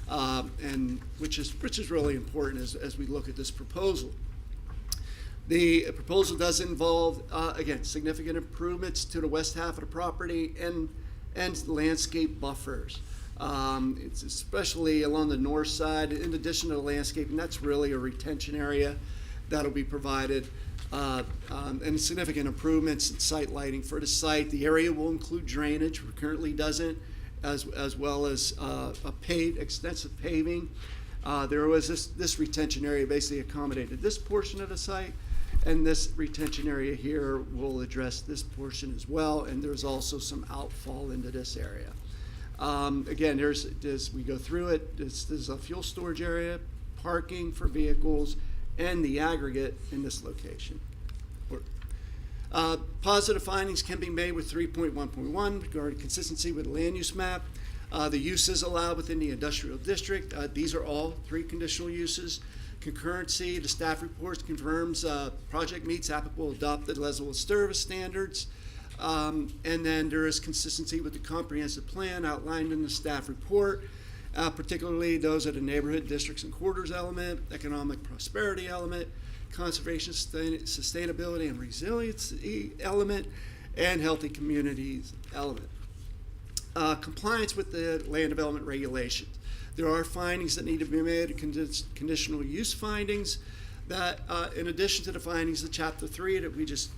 and which is really important as we look at this proposal. The proposal does involve, again, significant improvements to the west half of the property and landscape buffers. It's especially along the north side, in addition to the landscaping, that's really a retention area that'll be provided, and significant improvements in site lighting for the site. The area will include drainage, which currently doesn't, as well as extensive paving. There was this retention area basically accommodated this portion of the site, and this retention area here will address this portion as well, and there's also some outfall into this area. Again, as we go through it, there's a fuel storage area, parking for vehicles, and the aggregate in this location. Positive findings can be made with 3.1.1 regarding consistency with the land use map. The uses allowed within the industrial district. These are all 3 conditional uses. Concurrency, the staff report confirms project meets applicable adopted level of service standards. And then there is consistency with the comprehensive plan outlined in the staff report, particularly those of the neighborhood districts and quarters element, economic prosperity element, conservation, sustainability and resiliency element, and healthy communities element. Compliance with the land development regulations. There are findings that need to be made, conditional use findings that, in addition to the findings of Chapter 3 that we just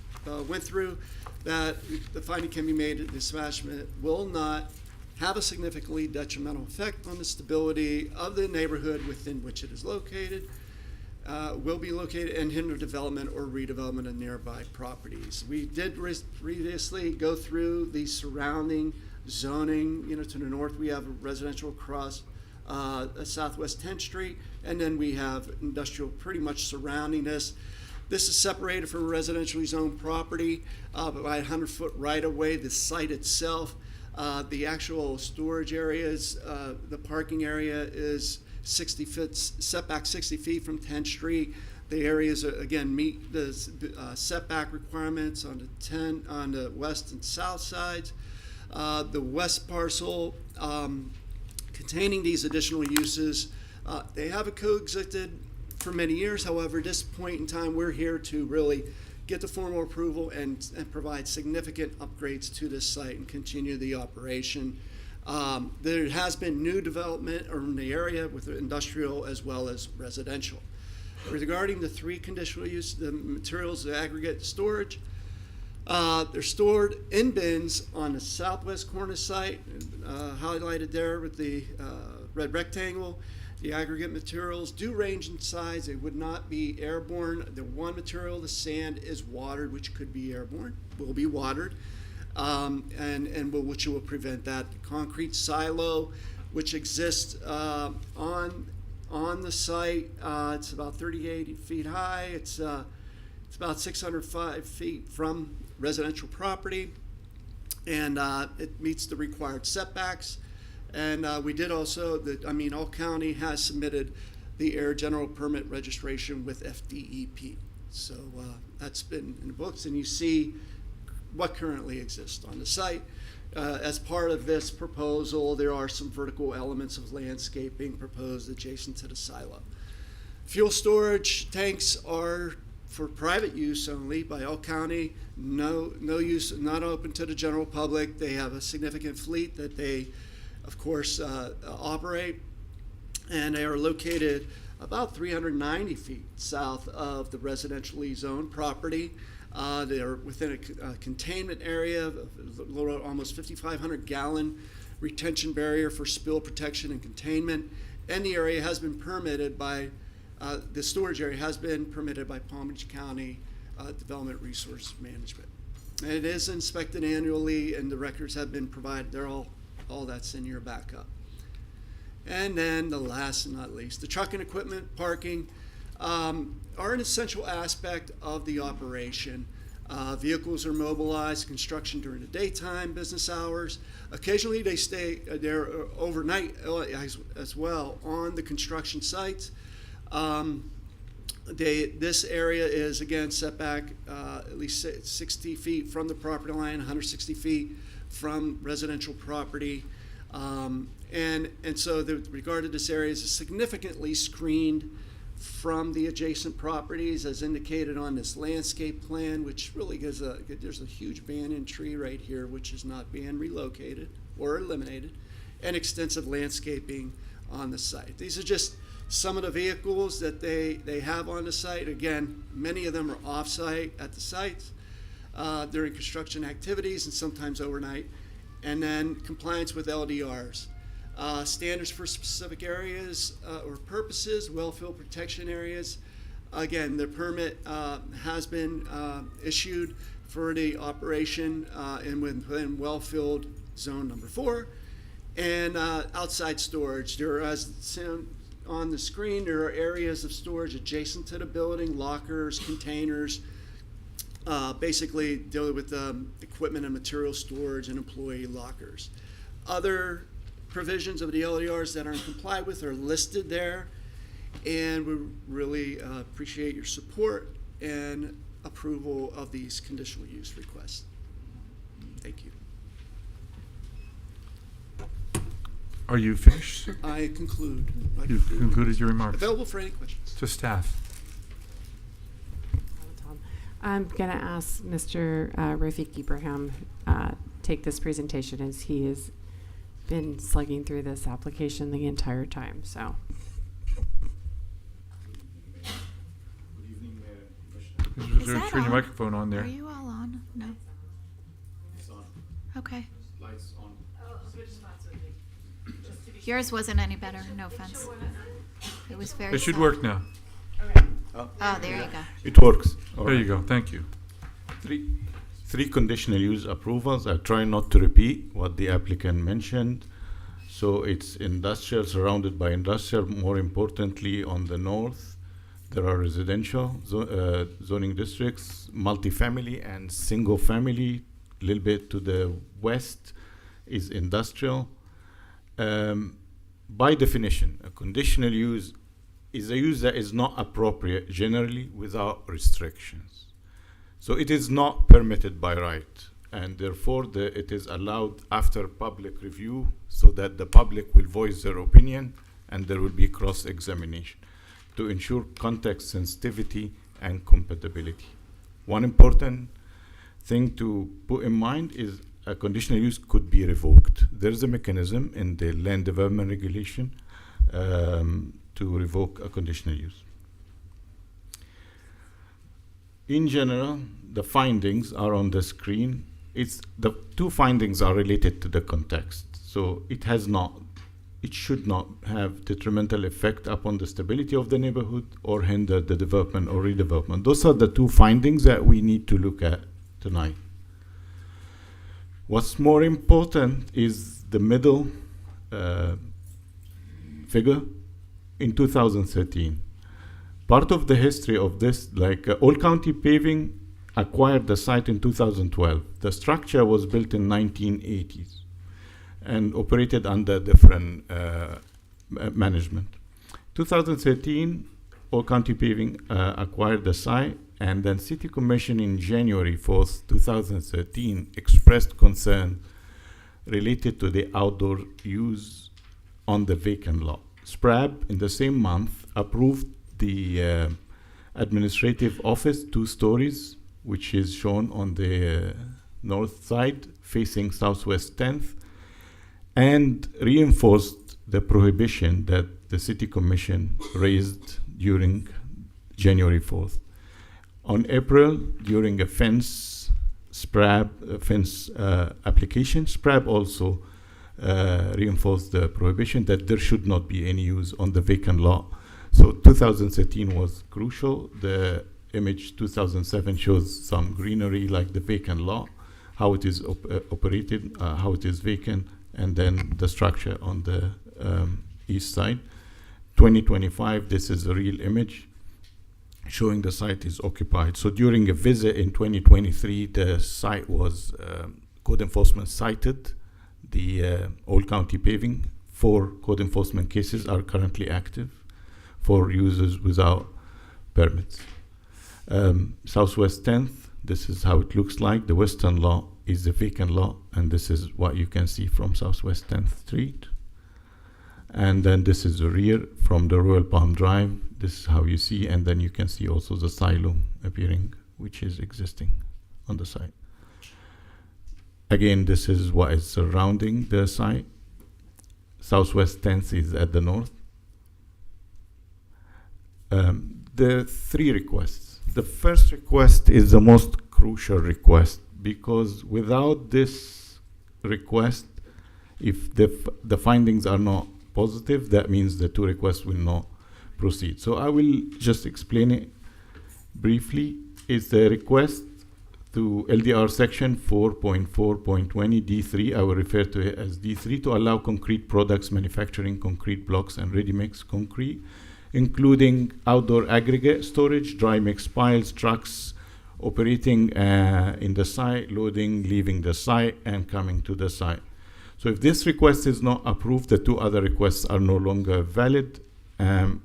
went through, that the finding can be made that the establishment will not have a significantly detrimental effect on the stability of the neighborhood within which it is located, will be located, and hinder development or redevelopment of nearby properties. We did previously go through the surrounding zoning. To the north we have residential across Southwest 10th Street, and then we have industrial pretty much surrounding this. This is separated from residentially zoned property by a 100-foot right-of-way. The site itself, the actual storage areas, the parking area is 60 feet, setback 60 feet from 10th Street. The areas, again, meet the setback requirements on the west and south sides. The west parcel containing these additional uses, they have coexisted for many years. However, at this point in time, we're here to really get the formal approval and provide significant upgrades to this site and continue the operation. There has been new development in the area with the industrial as well as residential. Regarding the 3 conditional use, the materials, the aggregate storage, they're stored in bins on the southwest corner site, highlighted there with the red rectangle. The aggregate materials do range in size. They would not be airborne. The one material, the sand, is watered, which could be airborne, will be watered, which will prevent that. The concrete silo, which exists on the site, it's about 38 feet high. It's about 605 feet from residential property, and it meets the required setbacks. And we did also, All County has submitted the air general permit registration with FDEP. So that's been in the books, and you see what currently exists on the site. As part of this proposal, there are some vertical elements of landscaping proposed adjacent to the silo. Fuel storage tanks are for private use only by All County. No use, not open to the general public. They have a significant fleet that they, of course, operate, and they are located about 390 feet south of the residentially zoned property. They are within a containment area, almost 5,500 gallon retention barrier for spill protection and containment, and the area has been permitted by the storage area has been permitted by Palm Beach County Development Resource Management. And it is inspected annually, and the records have been provided. They're all that's in your backup. And then the last and not least, the truck and equipment parking are an essential aspect of the operation. Vehicles are mobilized, construction during the daytime, business hours. Occasionally, they stay there overnight as well on the construction sites. This area is, again, set back at least 60 feet from the property line, 160 feet from residential property. And so the regard to this area is significantly screened from the adjacent properties as indicated on this landscape plan, which really gives there's a huge banyan tree right here which is not being relocated or eliminated, and extensive landscaping on the site. These are just some of the vehicles that they have on the site. Again, many of them are off-site at the sites during construction activities and sometimes overnight. And then compliance with LDRs. Standards for specific areas or purposes, well-filled protection areas. Again, the permit has been issued for the operation within well-filled zone number 4. And outside storage. There are, as seen on the screen, there are areas of storage adjacent to the building, lockers, containers, basically dealing with equipment and material storage and employee lockers. Other provisions of the LDRs that aren't complied with are listed there, and we really appreciate your support and approval of these conditional use requests. Thank you. Are you finished? I conclude. You've concluded your remarks. Available for any questions. To staff. I'm going to ask Mr. Rafiq Ibrahim take this presentation, as he has been slugging through this application the entire time. So. Is that Turn your on? microphone on there. Are you all on? No. It's on. Okay. Lights on. Yours wasn't any better. No offense. It was very. It should soft. work now. Oh, there you go. It works. There you go. Thank you. Three conditional use approvals. I try not to repeat what the applicant mentioned. So it's industrial, surrounded by industrial. More importantly, on the north, there are residential zoning districts, multifamily and single family. A little bit to the west is industrial. By definition, a conditional use is a use that is not appropriate generally without restrictions. So it is not permitted by right, and therefore it is allowed after public review so that the public will voice their opinion and there will be cross-examination to ensure context sensitivity and compatibility. One important thing to put in mind is a conditional use could be revoked. There is a mechanism in the land development regulation to revoke a conditional use. In general, the findings are on the screen. The two findings are related to the context. So it should not have detrimental effect upon the stability of the neighborhood or hinder the development or redevelopment. Those are the two findings that we need to look at tonight. What's more important is the middle figure in 2013. Part of the history of this, All County Paving acquired the site in 2012. The structure was built in 1980s and operated under different management. 2013, All County Paving acquired the site, and then City Commission in January 4th, 2013 expressed concern related to the outdoor use on the vacant lot. SPRAB in the same month approved the administrative office, 2 stories, which is shown on the north side facing Southwest 10th, and reinforced the prohibition that the City Commission raised during January 4th. On April, during a fence application, SPRAB also reinforced the prohibition that there should not be any use on the vacant lot. So 2013 was crucial. The image 2007 shows some greenery like the vacant lot, how it is operated, how it is vacant, and then the structure on the east side. 2025, this is a real image. showing the site is occupied. So during a visit in 2023, the site was, code enforcement cited the Old County Paving. 4 code enforcement cases are currently active for users without permits. Southwest 10th, this is how it looks like. The western lot is a vacant lot, and this is what you can see from Southwest 10th Street. And then this is the rear from the Royal Palm Drive. This is how you see, and then you can see also the silo appearing, which is existing on the site. Again, this is what is surrounding the site. Southwest 10th is at the north. The 3 requests. The first request is the most crucial request, because without this request, if the findings are not positive, that means the 2 requests will not proceed. So I will just explain it briefly. It's the request to LDR section 4.4.20 D3, I will refer to it as D3, to allow concrete products manufacturing concrete blocks and ready-mix concrete, including outdoor aggregate storage, dry mix piles, trucks operating in the site, loading, leaving the site, and coming to the site. So if this request is not approved, the 2 other requests are no longer valid.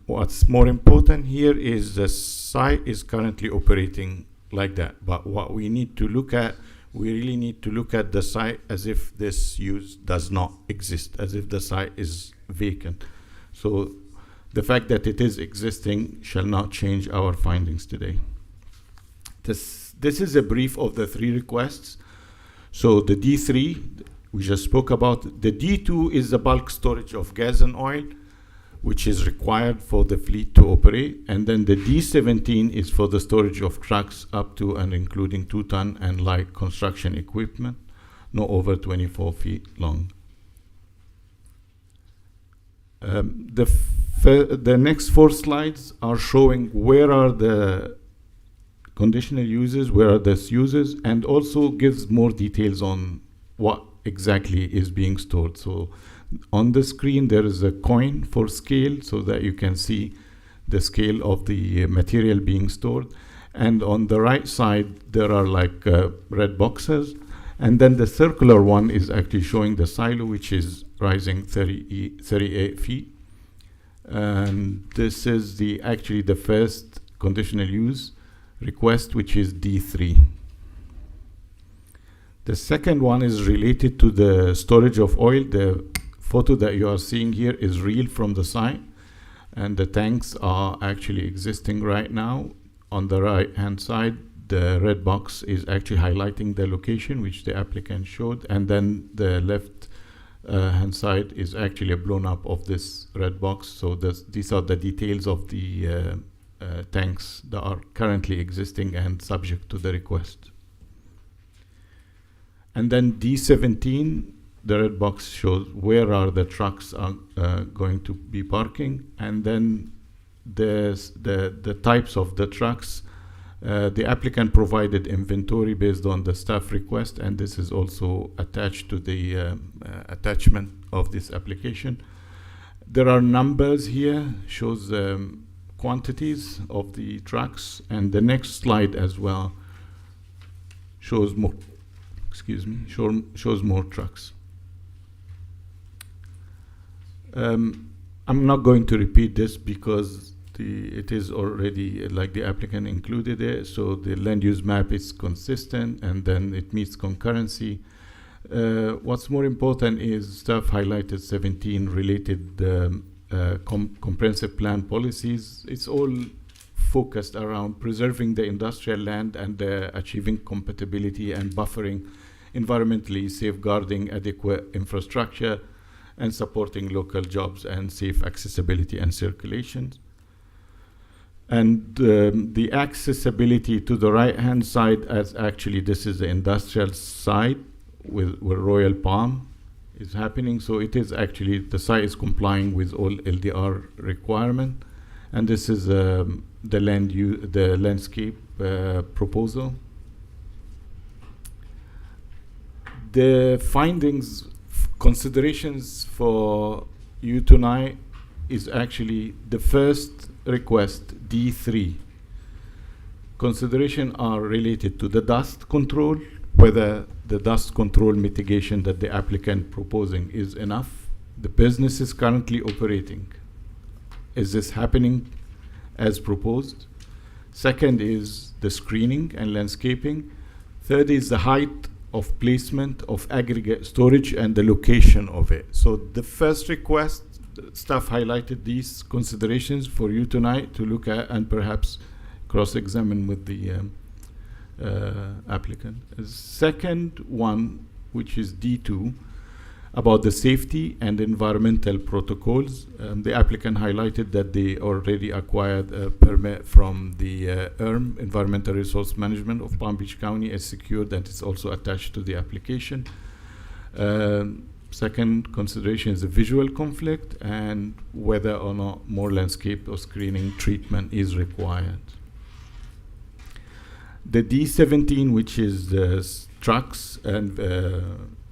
What's more important here is the site is currently operating like that. But what we need to look at, we really need to look at the site as if this use does not exist, as if the site is vacant. So the fact that it is existing shall not change our findings today. This is a brief of the 3 requests. So the D3, we just spoke about. The D2 is the bulk storage of gas and oil, which is required for the fleet to operate. And then the D17 is for the storage of trucks up to and including 2-ton and light construction equipment, no over 24 feet long. The next 4 slides are showing where are the conditional uses, where are the uses, and also gives more details on what exactly is being stored. So on the screen there is a coin for scale, so that you can see the scale of the material being stored. And on the right side there are like red boxes, and then the circular one is actually showing the silo, which is rising 38 feet. And this is actually the first conditional use request, which is D3. The second one is related to the storage of oil. The photo that you are seeing here is real from the site, and the tanks are actually existing right now. On the right hand side, the red box is actually highlighting the location which the applicant showed, and then the left hand side is actually a blown up of this red box. So these are the details of the tanks that are currently existing and subject to the request. And then D17, the red box shows where are the trucks are going to be parking, and then the types of the trucks. The applicant provided inventory based on the staff request, and this is also attached to the attachment of this application. There are numbers here, shows quantities of the trucks, and the next slide as well shows more. Shows more trucks. I'm not going to repeat this because it is already like the applicant included it. So the land use map is consistent, and then it meets concurrency. What's more important is staff highlighted 17 related comprehensive plan policies. It's all focused around preserving the industrial land and achieving compatibility and buffering, environmentally safeguarding adequate infrastructure, and supporting local jobs and safe accessibility and circulation. And the accessibility to the right-hand side, as actually this is the industrial side where Royal Palm is happening. So it is actually, the site is complying with all LDR requirement. And this is the landscape proposal. The findings, considerations for you tonight is actually the first request, D3. considerations are related to the dust control, whether the dust control mitigation that the applicant proposing is enough. The business is currently operating. Is this happening as proposed? Second is the screening and landscaping. Third is the height of placement of aggregate storage and the location of it. So the first request, staff highlighted these considerations for you tonight to look at and perhaps cross-examine with the applicant. The second one, which is D2, about the safety and environmental protocols. The applicant highlighted that they already acquired a permit from the ERM, Environmental Resource Management of Palm Beach County, as secured, and it's also attached to the application. Second consideration is the visual conflict and whether or not more landscape or screening treatment is required. The D17, which is the trucks and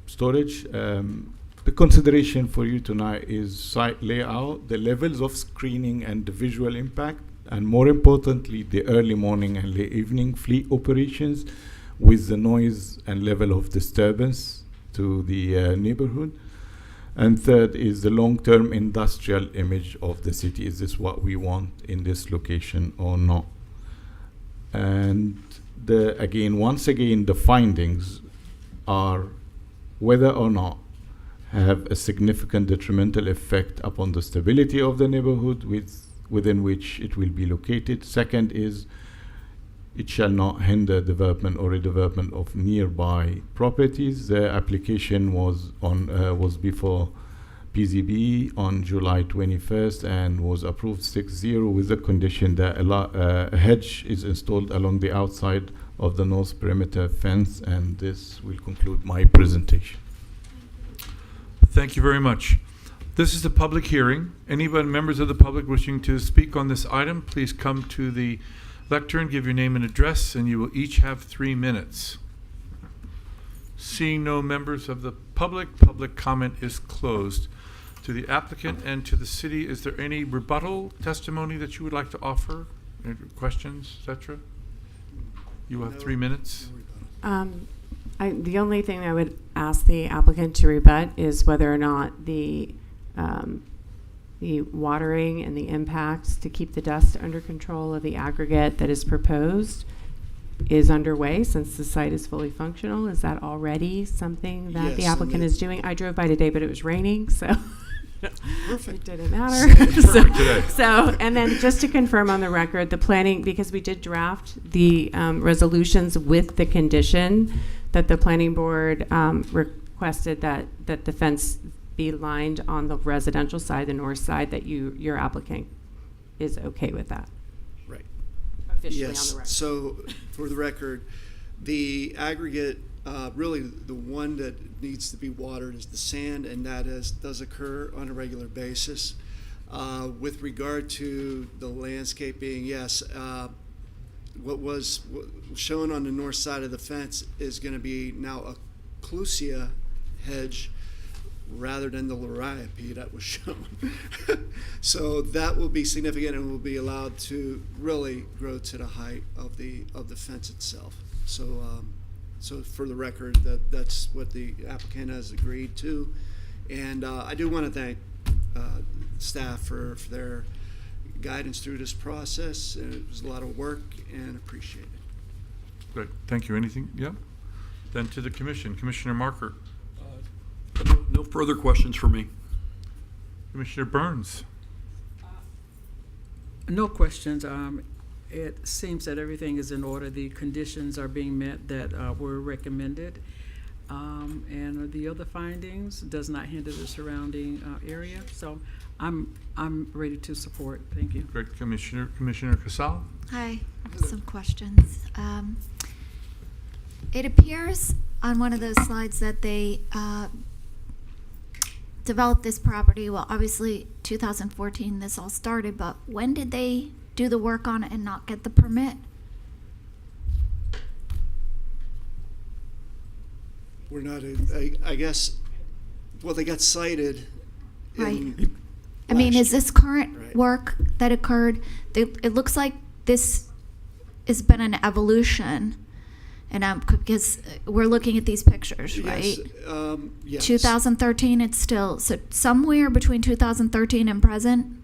storage, the consideration for you tonight is site layout, the levels of screening and the visual impact, and more importantly, the early morning and late evening fleet operations with the noise and level of disturbance to the neighborhood. And third is the long-term industrial image of the city. Is this what we want in this location or not? And once again, the findings are whether or not have a significant detrimental effect upon the stability of the neighborhood within which it will be located. Second is it shall not hinder development or redevelopment of nearby properties. The application was before PZB on July 21st and was approved 6-0 with the condition that a hedge is installed along the outside of the north perimeter fence, and this will conclude my presentation. Thank you very much. This is a public hearing. Anyone, members of the public wishing to speak on this item, please come to the lectern, give your name and address, and you will each have 3 minutes. Seeing no members of the public comment is closed. To the applicant and to the city, is there any rebuttal testimony that you would like to offer? Any questions, etc.? You have 3 minutes. The only thing I would ask the applicant to rebut is whether or not the watering and the impacts to keep the dust under control of the aggregate that is proposed is underway since the site is fully functional. Is that already something that the applicant is doing? I drove by today, but it was raining, so it didn't matter. So, and then just to confirm on the record, the planning, because we did draft the resolutions with the condition that the planning board requested that the fence be lined on the residential side, the north side, that your applicant is okay with that. Right. Officially yes. On the record. So for the record, the aggregate, really the one that needs to be watered is the sand, and that does occur on a regular basis. With regard to the landscaping, yes, what was shown on the north side of the fence is going to be now a clusia hedge rather than the liriope that was shown. So that will be significant and will be allowed to really grow to the height of the fence itself. So for the record, that's what the applicant has agreed to. And I do want to thank staff for their guidance through this process. It was a lot of work and appreciate it. Good. Thank you. Anything? Yeah? Then to the commission. Commissioner Marker. No further questions for me. Commissioner Burns. No questions. It seems that everything is in order. The conditions are being met that were recommended. And the other findings does not hinder the surrounding area. So I'm ready to support. Thank you. Great. Commissioner Casal. Hi, I have some questions. It appears on one of those slides that they developed this property. Well, obviously 2014 this all started, but when did they do the work on it and not get the permit? We're not, I guess, well, they got cited. Right. I mean, is this current work that occurred? It looks like this has been an evolution. And because we're looking at these pictures, right? Yes. 2013, it's still, so somewhere between 2013 and present,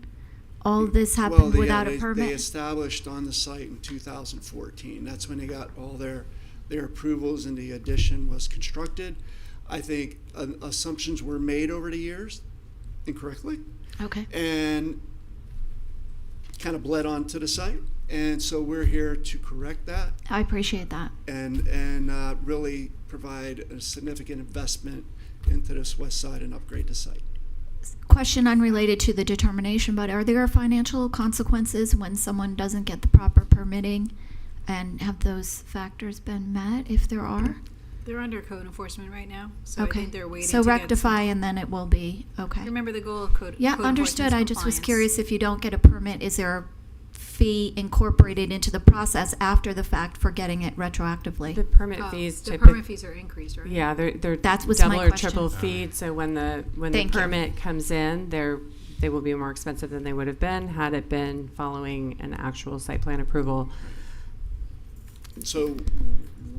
all this happened without a They permit? established on the site in 2014. That's when they got all their approvals and the addition was constructed. I think assumptions were made over the years incorrectly. Okay. And kind of bled onto the site. And so we're here to correct that I appreciate that. and really provide a significant investment into this west side and upgrade the site. Question unrelated to the determination, but are there financial consequences when someone doesn't get the proper permitting? And have those factors been met, if there are? They're under code enforcement right now, so I Okay. think they're waiting So to rectify and then it will be, okay. Remember the goal of code. Yeah, code understood. enforcement I is just was compliance. curious, if you don't get a permit, is there a fee incorporated into the process after the fact for getting it retroactively? The permit Oh, fees the typically. permit fees are increased, right? Yeah, they're That was double my or question. triple feed. So when the Thank you. permit comes in, they will be more expensive than they would have been had it been following an actual site plan approval. So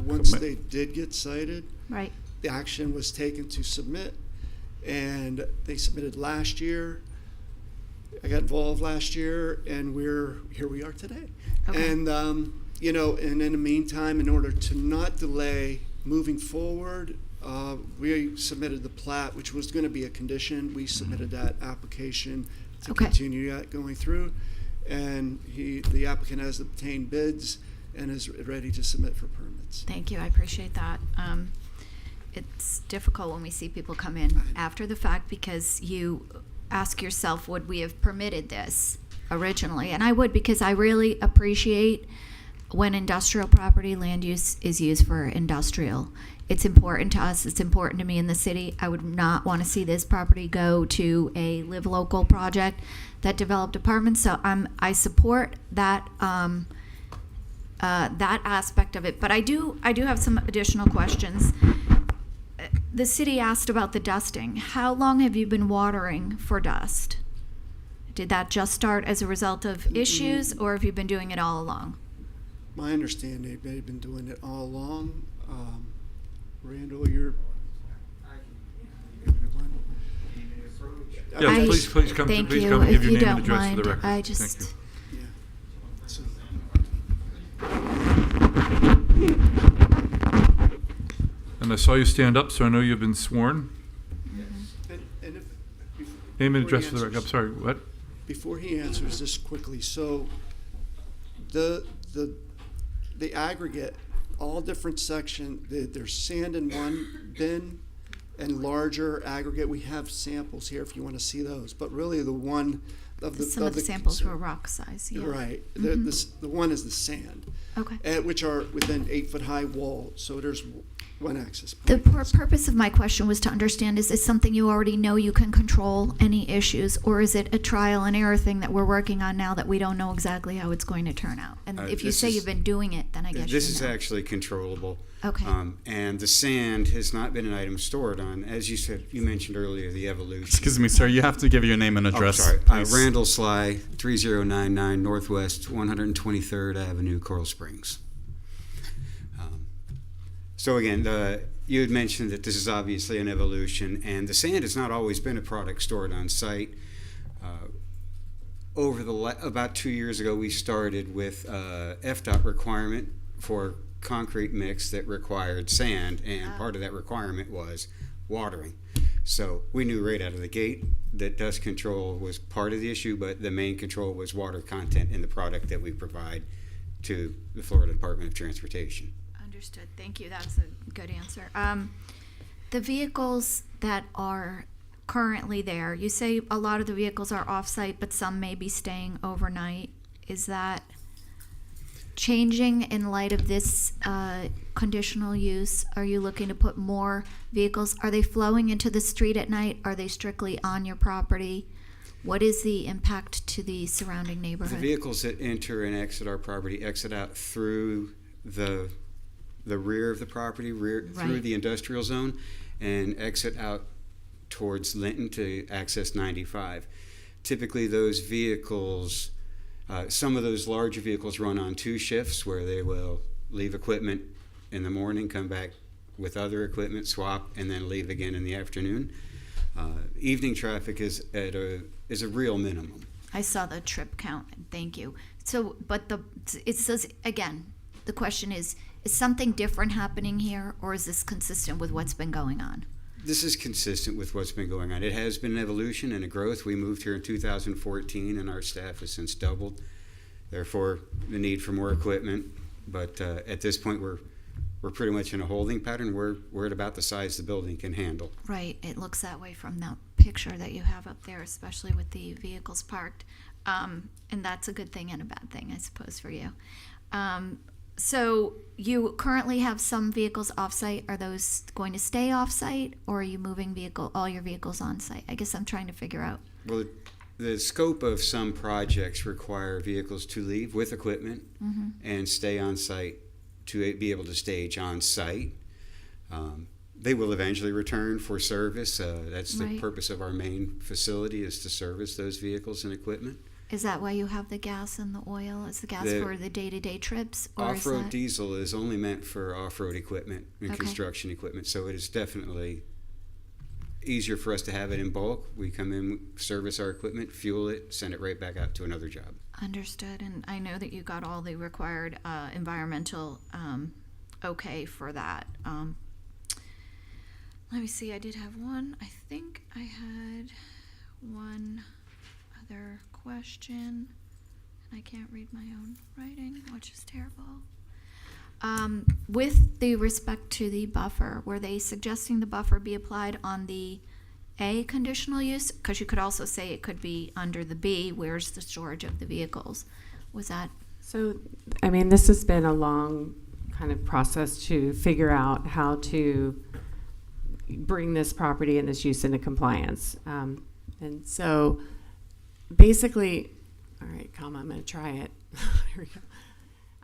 once they did get cited, Right. the action was taken to submit, and they submitted last year. I got involved last year, and here we are today. Okay. And and in the meantime, in order to not delay moving forward, we submitted the plat, which was going to be a condition. We submitted that application to Okay. continue that going through, and the applicant has obtained bids and is ready to submit for permits. Thank you, I appreciate that. It's difficult when we see people come in after the fact, because you ask yourself, would we have permitted this originally? And I would, because I really appreciate when industrial property land use is used for industrial. It's important to us, it's important to me in the city. I would not want to see this property go to a live local project that developed apartments, so I support that that aspect of it. But I do have some additional questions. The city asked about the dusting. How long have you been watering for dust? Did that just start as a result of issues, or have you been doing it all along? My understanding, they've been doing it all along. Randall, you're. Yes, please come. Thank Please you. come and give If your you name and don't address for the mind, record. I Thank just. you. And I saw you stand up, so I know you've been sworn. And Name and before he address for the record. I'm answers- sorry, what? Before he answers this quickly, so the aggregate, all different section, there's sand in one bin and larger aggregate. We have samples here if you want to see those, but really the one of the Some of the samples were rock size, yeah. Right. Mhm. The one is the sand. Okay. Which are within 8-foot high wall. So there's one access The point. purpose of my question was to understand, is this something you already know you can control any issues, or is it a trial and error thing that we're working on now that we don't know exactly how it's going to turn out? And if you this say is- you've been doing it, then I guess This you is know. actually controllable. Okay. And the sand has not been an item stored on, as you said, you mentioned earlier, the evolution. Excuse me, sir. You have to give your name and address. Oh, sorry. please. Randall Sly, 3099 Northwest 123rd Avenue, Coral Springs. So again, you had mentioned that this is obviously an evolution, and the sand has not always been a product stored on site. About 2 years ago, we started with FDOT requirement for concrete mix that required sand, and part of that requirement was watering. So we knew right out of the gate that dust control was part of the issue, but the main control was water content in the product that we provide to the Florida Department of Transportation. Understood. Thank you. That's a good answer. The vehicles that are currently there, you say a lot of the vehicles are off-site, but some may be staying overnight. Is that changing in light of this conditional use? Are you looking to put more vehicles? Are they flowing into the street at night? Are they strictly on your property? What is the impact to the surrounding The neighborhood? vehicles that enter and exit our property exit out through the rear of the property, through Right. the industrial zone, and exit out towards Linton to access 95. Typically, those vehicles Some of those larger vehicles run on 2 shifts where they will leave equipment in the morning, come back with other equipment, swap, and then leave again in the afternoon. Evening traffic is a real minimum. I saw the trip count. Thank you. So, but it says again, the question is something different happening here, or is this consistent with what's been going on? This is consistent with what's been going on. It has been an evolution and a growth. We moved here in 2014, and our staff has since doubled. Therefore, the need for more equipment. But at this point, we're pretty much in a holding pattern. We're at about the size the building can handle. Right. It looks that way from that picture that you have up there, especially with the vehicles parked. And that's a good thing and a bad thing, I suppose, for you. So you currently have some vehicles off-site. Are those going to stay off-site, or are you moving all your vehicles on-site? I guess I'm trying to figure out. Well, the scope of some projects require vehicles to leave with equipment and stay on site to be able to stage on site. They will eventually return for service. That's the purpose of our main facility, is to service those vehicles and equipment. Is that why you have the gas and the oil? Is the gas for the day-to-day trips? Or off-road diesel is only meant for off-road equipment and construction equipment, so it is definitely easier for us to have it in bulk. We come in, service our equipment, fuel it, send it right back out to another job. Understood. And I know that you got all the required environmental okay for that. Let me see. I did have one. I think I had one other question, and I can't read my own writing, which is terrible. With the respect to the buffer, were they suggesting the buffer be applied on the A conditional use? Because you could also say it could be under the B, where's the storage of the vehicles? Was that? So, I mean, this has been a long kind of process to figure out how to bring this property and this use into compliance. And so basically, all right, come, I'm going to try it. Here we go.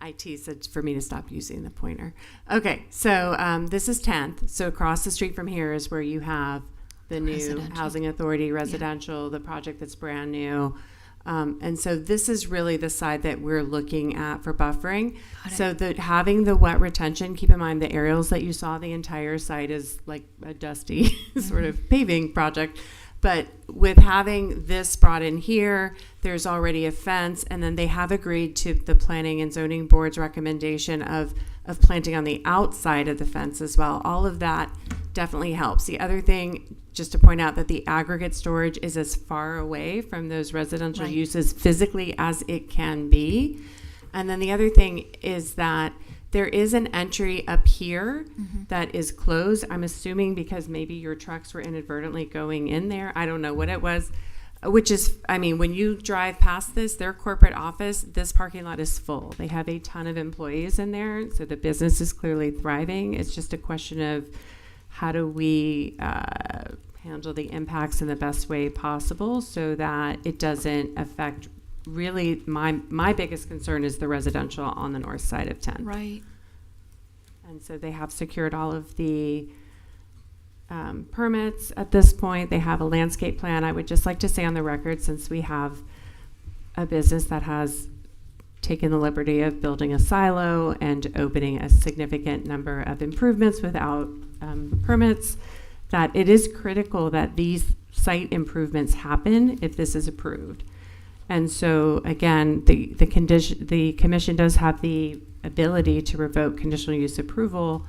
IT said for me to stop using the pointer. Okay, so this is 10th. So across the street from here is where you have the new housing authority residential, the project that's brand new. And so this is really the side that we're looking at for buffering. So that having the wet retention, keep in mind the aerials that you saw, the entire site is like a dusty sort of paving project. But with having this brought in here, there's already a fence, and then they have agreed to the planning and zoning board's recommendation of planting on the outside of the fence as well. All of that definitely helps. The other thing, just to point out, that the aggregate storage is as far away from those residential uses physically as it can be. And then the other thing is that there is an entry up here that is closed. I'm assuming because maybe your trucks were inadvertently going in there. I don't know what it was, which is, I mean, when you drive past this, their corporate office, this parking lot is full. They have a ton of employees in there, so the business is clearly thriving. It's just a question of how do we handle the impacts in the best way possible so that it doesn't affect. Really, my biggest concern is the residential on the north side of 10th. Right. And so they have secured all of the permits at this point. They have a landscape plan. I would just like to say on the record, since we have a business that has taken the liberty of building a silo and opening a significant number of improvements without permits, that it is critical that these site improvements happen if this is approved. And so, again, the commission does have the ability to revoke conditional use approval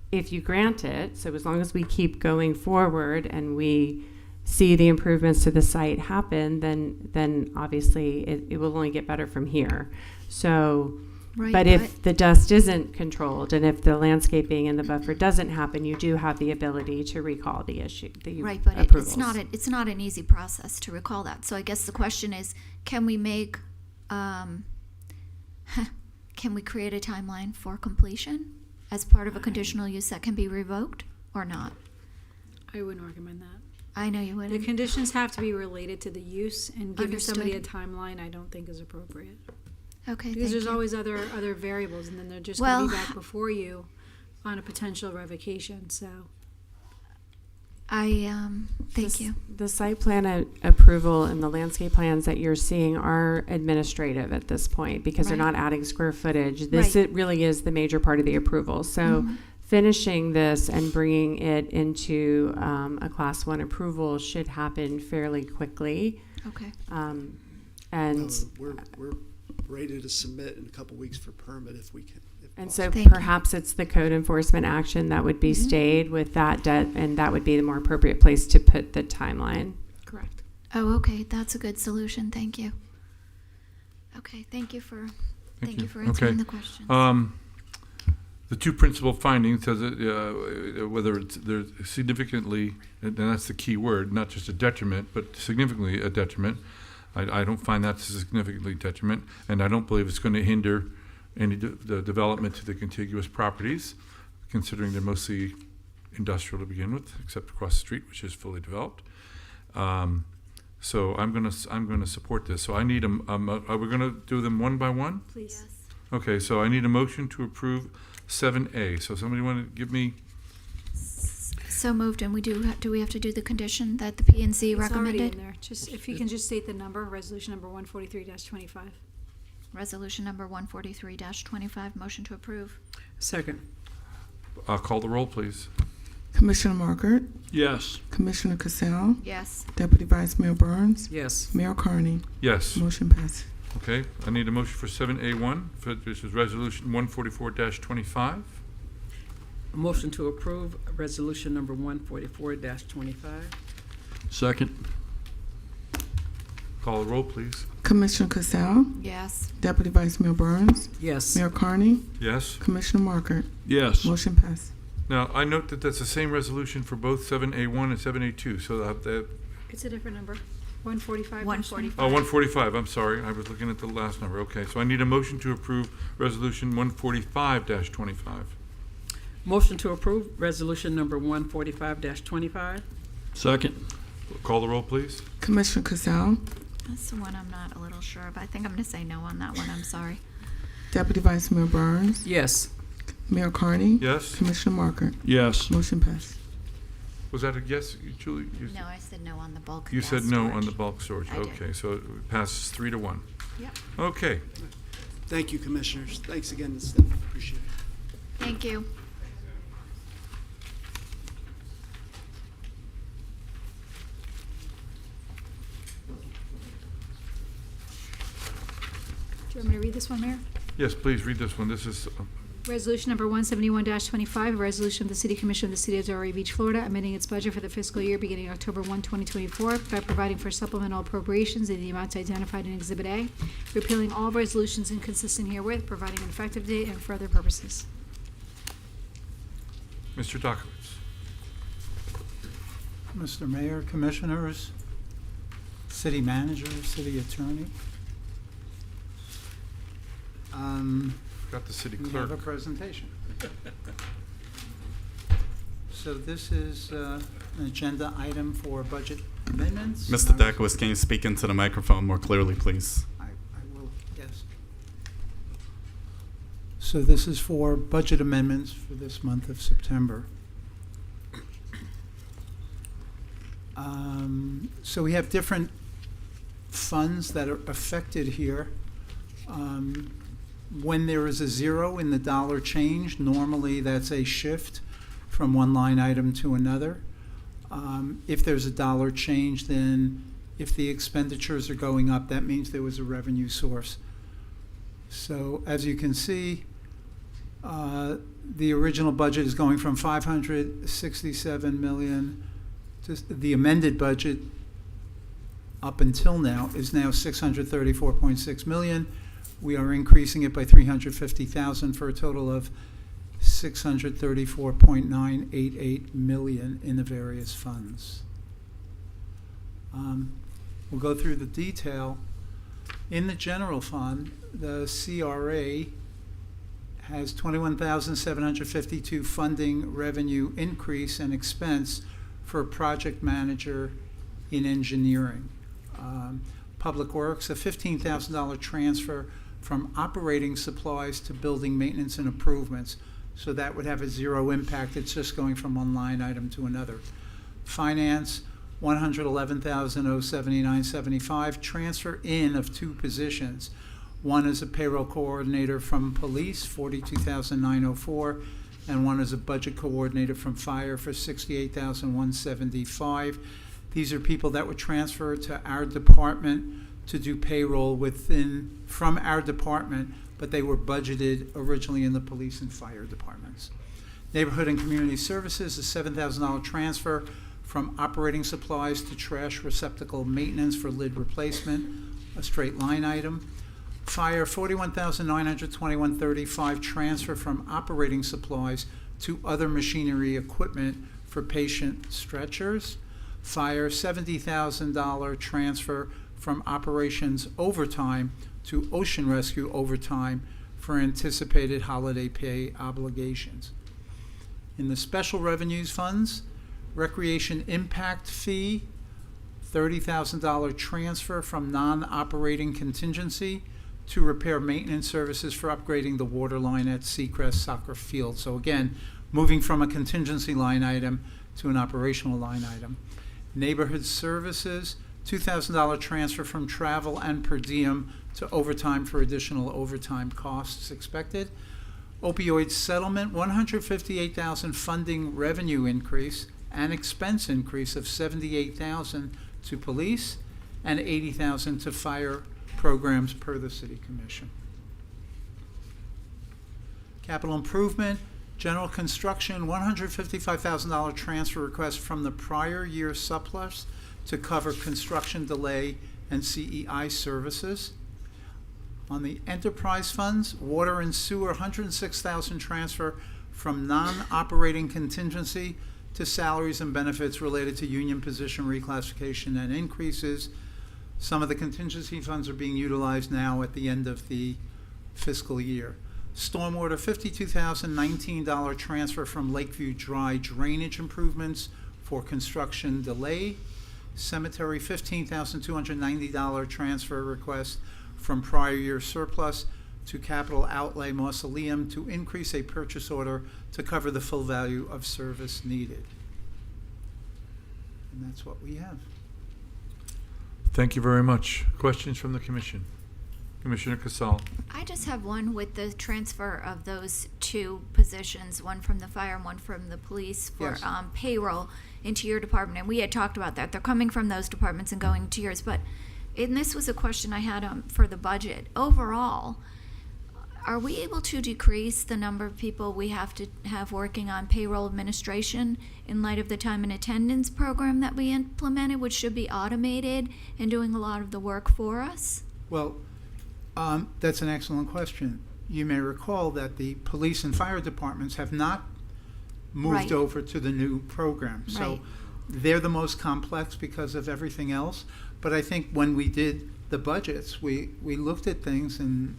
if you grant it. So as long as we keep going forward and we see the improvements to the site happen, then obviously it will only get better from here. So, but if the dust isn't controlled and if the landscaping and the buffer doesn't happen, you do have the ability to recall the issue. Right, but it's not an easy process to recall that. So I guess the question is, can we make, can we create a timeline for completion as part of a conditional use that can be revoked or not? I wouldn't recommend that. I know you wouldn't. The conditions have to be related to the use, and giving somebody a timeline I don't think is appropriate. Okay, because there's always other variables, and then they're just going to be back before you on a potential revocation. So Thank you. The site plan approval and the landscape plans that you're seeing are administrative at this point because they're Right. not adding square footage. This Right. it really is the major part of the approval. So Mhm. finishing this and bringing it into a class 1 approval should happen fairly quickly. Okay. And we're ready to submit in a couple weeks for permit if we can. And so Thank you. perhaps it's the code enforcement action that would be Mhm. stayed with that debt, and that would be the more appropriate place to put the timeline. Correct. Oh, okay. That's a good solution. Thank you. Okay. Thank you for answering the question. The two principal findings, whether they're significantly, and that's the key word, not just a detriment, but significantly a detriment. I don't find that significantly detriment, and I don't believe it's going to hinder any the development to the contiguous properties, considering they're mostly industrial to begin with, except across the street, which is fully developed. So I'm gonna support this. So I need are we gonna do them one by one? Please. Yes. Okay, so I need a motion to approve 7A. So somebody want to give me? So moved, and do we have to do the condition that the P&Z It's already recommended? in there. Just if you can just state the number, resolution number 143-25. Resolution number 143-25, motion to approve. Second. Call the roll, please. Commissioner Margaret, Yes. Commissioner Cassell, Yes. Deputy Vice Mayor Burns, Yes. Mayor Carney. Yes. Motion passes. Okay, I need a motion for 7A1, this is resolution 144-25. A motion to approve resolution number 144-25. Second. Call the roll, please. Commissioner Cassell, Yes. Deputy Vice Mayor Burns, Yes. Mayor Carney, Yes. Commissioner Margaret. Yes. Motion passes. Now, I note that that's the same resolution for both 7A1 and 7A2, so that, It's a different number. 145. 145. oh, 145, I'm sorry, I was looking at the last number, okay. So I need a motion to approve resolution 145-25. Motion to approve resolution number 145-25. Second. Call the roll, please. Commissioner Cassell, That's the one I'm not a little sure of. I think I'm going to say no on that one. I'm sorry. Deputy Vice Mayor Burns, Yes. Mayor Carney. Yes. Commissioner Margaret. Yes. Motion passes. Was that a yes, Julie? No, I said no on the bulk You gas said no on storage. the bulk storage, I did. okay, so it passes 3-1. Yep. Okay, Thank you, Commissioners. Thanks again to staff. Appreciate it. Thank you. Do you want me to read this one, Mayor? yes, please read this one, this is, Resolution number 171-25, a resolution of the City Commission of the City of Delray Beach, Florida, amending its budget for the fiscal year beginning October 1, 2024 by providing for supplemental appropriations in the amounts identified in Exhibit A, repealing all resolutions inconsistent herewith, providing an effective date and for other purposes. Mr. Dokowitz. Mr. Mayor, Commissioners, City Manager, City Attorney. Got the city We have clerk. a presentation. So this is an agenda item for budget amendments. Mr. Dakowitz, can you speak into the microphone more clearly, please? I will, yes. So this is for budget amendments for this month of September. So we have different funds that are affected here. When there is a zero in the dollar change, normally that's a shift from one line item to another. If there's a dollar change, then if the expenditures are going up, that means there was a revenue source. So as you can see, the original budget is going from 567 million to the amended budget up until now is now 634.6 million. We are increasing it by 350,000 for a total of 634.988 million in the various funds. We'll go through the detail. In the general fund, the CRA has 21,752 funding revenue increase and expense for a project manager in engineering. Public Works, a $15,000 transfer from operating supplies to building maintenance and improvements. So that would have a zero impact. It's just going from one line item to another. Finance, $111,079.75. Transfer in of 2 positions. One is a payroll coordinator from police, $42,904, and one is a budget coordinator from fire for $68,175. These are people that were transferred to our department to do payroll from our department, but they were budgeted originally in the police and fire departments. Neighborhood and Community Services, a $7,000 transfer from operating supplies to trash receptacle maintenance for lid replacement, a straight line item. Fire, $41,921.35, transfer from operating supplies to other machinery equipment for patient stretchers. Fire, $70,000 transfer from operations overtime to ocean rescue overtime for anticipated holiday pay obligations. In the special revenues funds, recreation impact fee, $30,000 transfer from non-operating contingency to repair maintenance services for upgrading the water line at Seacrest Soccer Field. So again, moving from a contingency line item to an operational line item. Neighborhood services, $2,000 transfer from travel and per diem to overtime for additional overtime costs expected. Opioid settlement, $158,000 funding revenue increase and expense increase of $78,000 to police and $80,000 to fire programs per the City Commission. Capital improvement, general construction, $155,000 transfer request from the prior year surplus to cover construction delay and CEI services. On the enterprise funds, water and sewer, $106,000 transfer from non-operating contingency to salaries and benefits related to union position reclassification and increases. Some of the contingency funds are being utilized now at the end of the fiscal year. Stormwater, $52,019 transfer from Lakeview Dry drainage improvements for construction delay. Cemetery, $15,290 transfer request from prior year surplus to capital outlay mausoleum to increase a purchase order to cover the full value of service needed. And that's what we have. Thank you very much. Questions from the Commission? Commissioner Casal. I just have one with the transfer of those 2 positions, one from the fire and one from the police for Yes. Payroll into your department. And we had talked about that. They're coming from those departments and going to yours. And this was a question I had for the budget. Overall, are we able to decrease the number of people we have to have working on payroll administration in light of the time and attendance program that we implemented, which should be automated and doing a lot of the work for us? Well, that's an excellent question. You may recall that the police and fire departments have not moved Right. over to the new program. So Right. they're the most complex because of everything else. But I think when we did the budgets, we looked at things and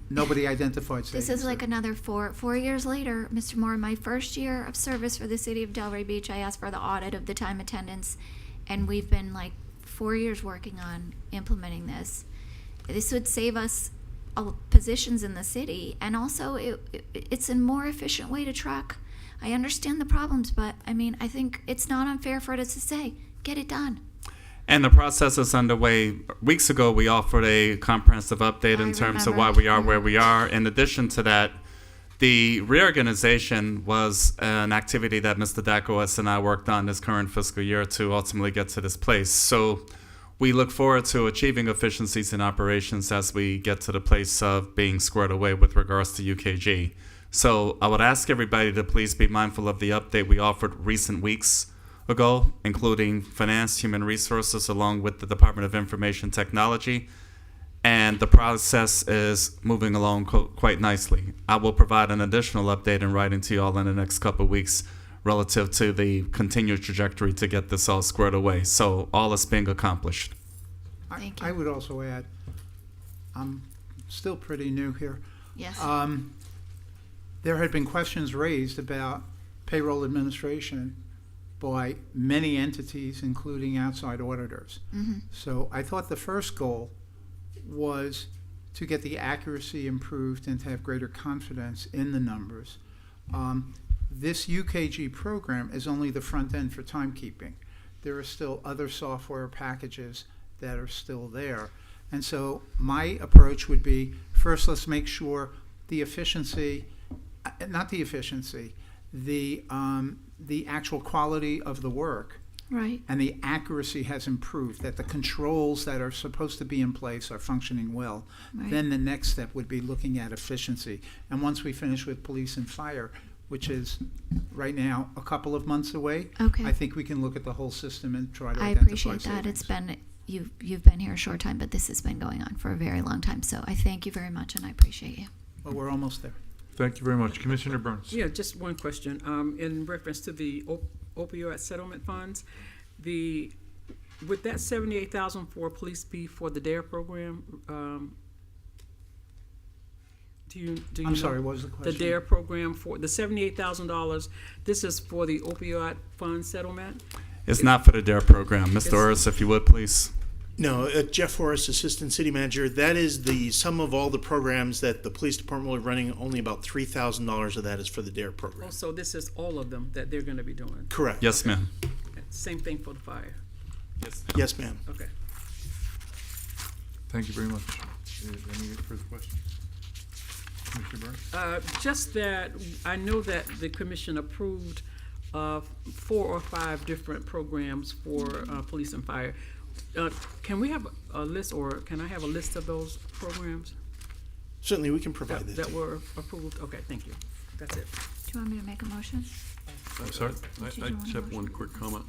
nobody identified savings. This is like another 4 years later, Mr. Moore. My first year of service for the city of Delray Beach, I asked for the audit of the time attendance, and we've been like 4 years working on implementing this. This would save us positions in the city, and also it's a more efficient way to track. I understand the problems, but I mean, I think it's not unfair for us to say, get it done. And the process is underway. Weeks ago, we offered a comprehensive update in terms of why we are where we are. In addition to that, the reorganization was an activity that Mr. Dakowitz and I worked on this current fiscal year to ultimately get to this place. So we look forward to achieving efficiencies in operations as we get to the place of being squared away with regards to UKG. So I would ask everybody to please be mindful of the update we offered recent weeks ago, including finance, human resources, along with the Department of Information Technology. And the process is moving along quite nicely. I will provide an additional update in writing to you all in the next couple of weeks relative to the continued trajectory to get this all squared away. So all is being accomplished. Thank you. I would also add, I'm still pretty new here. Yes. There had been questions raised about payroll administration by many entities, including outside auditors. Mm-hmm. So I thought the first goal was to get the accuracy improved and to have greater confidence in the numbers. This UKG program is only the front end for timekeeping. There are still other software packages that are still there. And so my approach would be, first, let's make sure the efficiency, not the efficiency, the actual quality of the work Right. and the accuracy has improved, that the controls that are supposed to be in place are functioning well. Right. Then the next step would be looking at efficiency. And once we finish with police and fire, which is right now a couple of months away, Okay. I think we can look at the whole system and try to I identify appreciate that. savings. It's been you've been here a short time, but this has been going on for a very long time. So I thank you very much, and I appreciate you. Well, we're almost there. Thank you very much. Commissioner Burns. Yeah, just one question. In reference to the opioid settlement funds, would that $78,000 for police be for the DARE program? Do you I'm know? sorry, what was the question? The DARE program for the $78,000. This is for the opioid fund settlement. It's not for the DARE program. Mr. Orris, if you would, please. No, Jeff Horace, Assistant City Manager. That is the sum of all the programs that the police department will be running. Only about $3,000 of that is for the DARE program. Oh, so this is all of them that they're going to be doing? Correct. Yes, ma'am. Same thing for the fire? Yes, Yes, ma'am. Okay. Thank you very much. Any further questions? Commissioner Burns? Just that I know that the commission approved 4 or 5 different programs for police and fire. Can we have a list, or can I have a list of those programs Certainly, we can provide that. that were approved? Okay, thank you. That's it. Do you want me to make a motion? I'm sorry, Did I you want just a have one quick comment,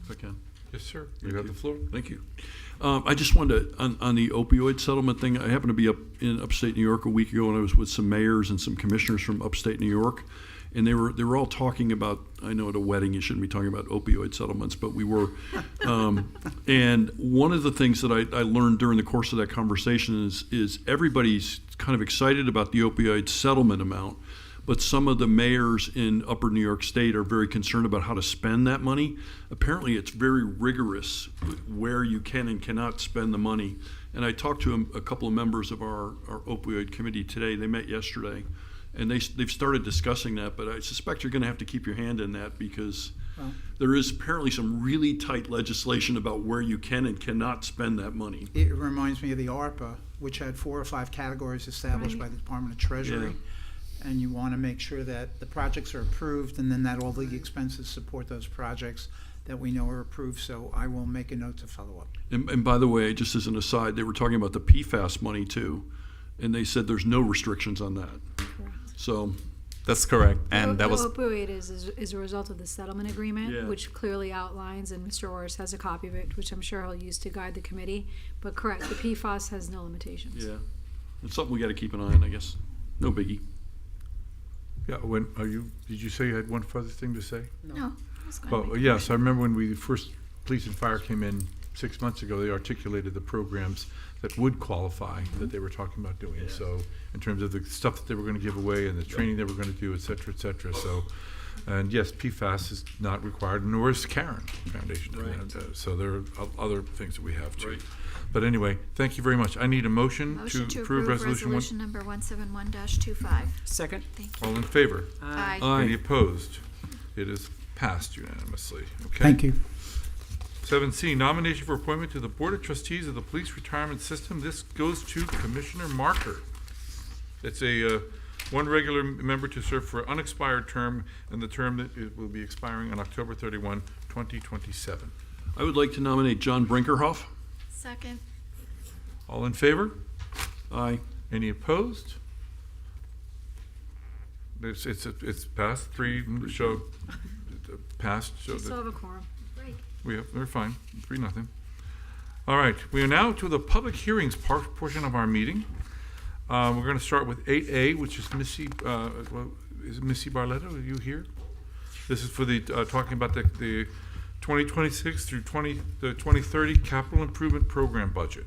if I can. Yes, sir. You have the floor. Thank you. I just wanted to, on the opioid settlement thing, I happened to be up in upstate New York a week ago, and I was with some mayors and some commissioners from upstate New York, and they were all talking about, I know at a wedding you shouldn't be talking about opioid settlements, but we were. And one of the things that I learned during the course of that conversation is everybody's kind of excited about the opioid settlement amount, but some of the mayors in upper New York State are very concerned about how to spend that money. Apparently, it's very rigorous where you can and cannot spend the money. And I talked to a couple of members of our opioid committee today. They met yesterday, and they've started discussing that. But I suspect you're going to have to keep your hand in that because there is apparently some really tight legislation about where you can and cannot spend that money. It reminds me of the ARPA, which had 4 or 5 categories established by the Department of Treasury. Yeah. And you want to make sure that the projects are approved and then that all the expenses support those projects that we know are approved. So I will make a note to follow up. And by the way, just as an aside, they were talking about the PFAS money too, and they said there's no restrictions on that. So that's correct. And that was opioid is a result of the settlement agreement, Yeah. which clearly outlines, and Mr. Orris has a copy of it, which I'm sure he'll use to guide the committee. But correct, the PFAS has no limitations. yeah, it's something we got to keep an eye on, I guess. No biggie. Yeah, did you say you had one further thing to say? No. I was going to Well, make a yes, motion. I remember when we first, police and fire came in 6 months ago, they articulated the programs that would qualify that they were talking about doing. So in terms of the stuff that they were going to give away and the training they were going to do, et cetera, et cetera. So, and yes, PFAS is not required, nor is Karen Foundation. So there are other things that we have too. But anyway, thank you very much. I need a motion to approve resolution number 171-25. Second. Thank you. All in favor? Aye. Any opposed? It is passed unanimously. Okay. Thank you. 7C, nomination for appointment to the Board of Trustees of the Police Retirement System. This goes to Commissioner Marker. It's a one regular member to serve for an unexpired term, and the term that it will be expiring on October 31, 2027. I would like to nominate John Brinkerhoff. Second. All in favor? Aye. Any opposed? It's passed. 3 show passed. So We still have a quorum. we're fine. 3-0. All right. We are now to the public hearings portion of our meeting. We're going to start with 8A, which is Missy. Is it Missy Barletta? Are you here? This is for the talking about the 2026 through the 2030 capital improvement program budget.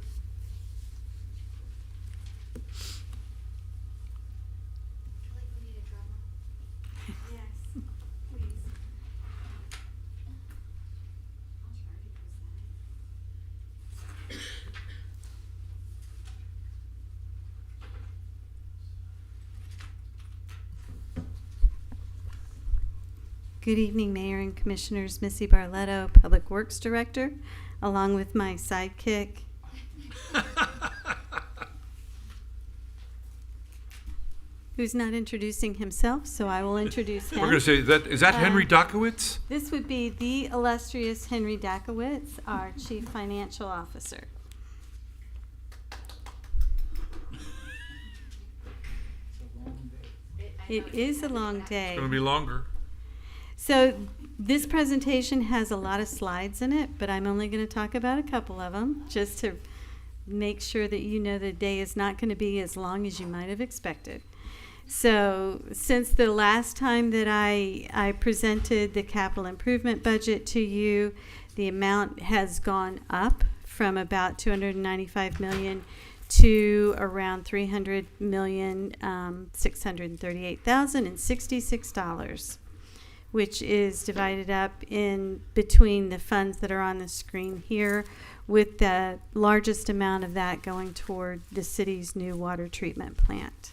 Good evening, Mayor and Commissioners. Missy Barletto, Public Works Director, along with my sidekick. Who's not introducing himself, so I will introduce him. We're going to say, is that Henry Dakowitz? This would be the illustrious Henry Dakowitz, our Chief Financial Officer. It is a long day. It's going to be longer. So this presentation has a lot of slides in it, but I'm only going to talk about a couple of them just to make sure that you know the day is not going to be as long as you might have expected. So since the last time that I presented the capital improvement budget to you, the amount has gone up from about $295 million to around $300,638,066, which is divided up in between the funds that are on the screen here, with the largest amount of that going toward the city's new water treatment plant.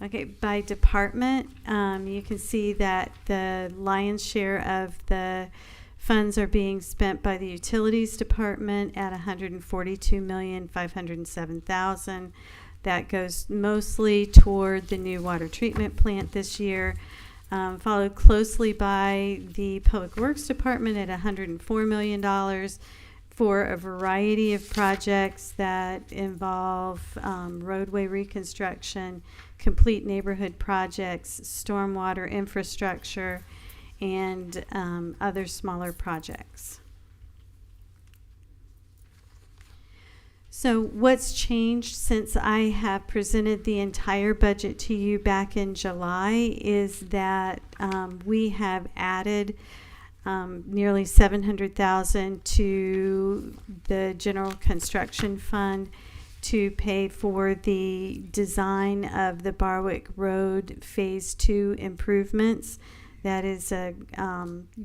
Okay, by department, you can see that the lion's share of the funds are being spent by the utilities department at $142,507,000. That goes mostly toward the new water treatment plant this year, followed closely by the Public Works Department at $104 million for a variety of projects that involve roadway reconstruction, complete neighborhood projects, stormwater infrastructure, and other smaller projects. So what's changed since I have presented the entire budget to you back in July is that we have added nearly $700,000 to the general construction fund to pay for the design of the Barwick Road Phase 2 improvements. That is a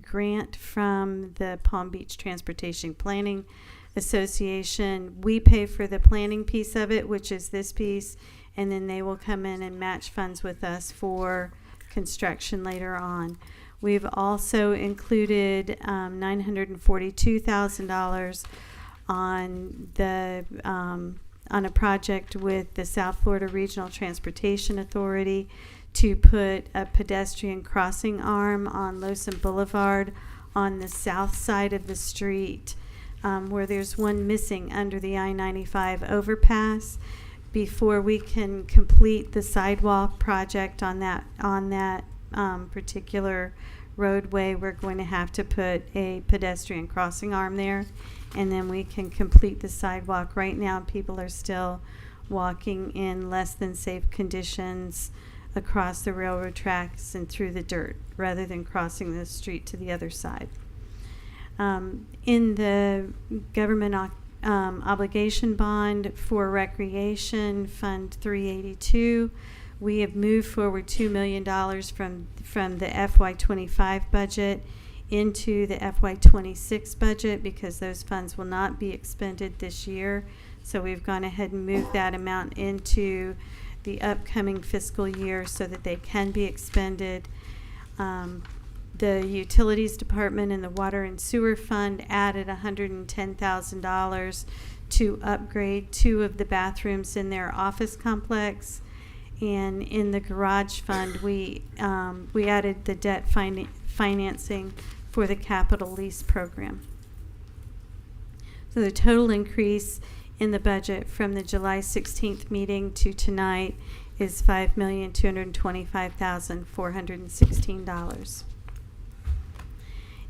grant from the Palm Beach Transportation Planning Association. We pay for the planning piece of it, which is this piece, and then they will come in and match funds with us for construction later on. We've also included $942,000 on the on a project with the South Florida Regional Transportation Authority to put a pedestrian crossing arm on Lowson Boulevard on the south side of the street, where there's one missing under the I-95 overpass. Before we can complete the sidewalk project on that particular roadway, we're going to have to put a pedestrian crossing arm there, and then we can complete the sidewalk. Right now, people are still walking in less than safe conditions across the railroad tracks and through the dirt, rather than crossing the street to the other side. In the government obligation bond for recreation, Fund 382, we have moved forward $2 million from the FY25 budget into the FY26 budget because those funds will not be expended this year. So we've gone ahead and moved that amount into the upcoming fiscal year so that they can be expended. The Utilities Department and the Water and Sewer Fund added $110,000 to upgrade 2 of the bathrooms in their office complex. And in the garage fund, we added the debt financing for the capital lease program. So the total increase in the budget from the July 16th meeting to tonight is $5,225,416.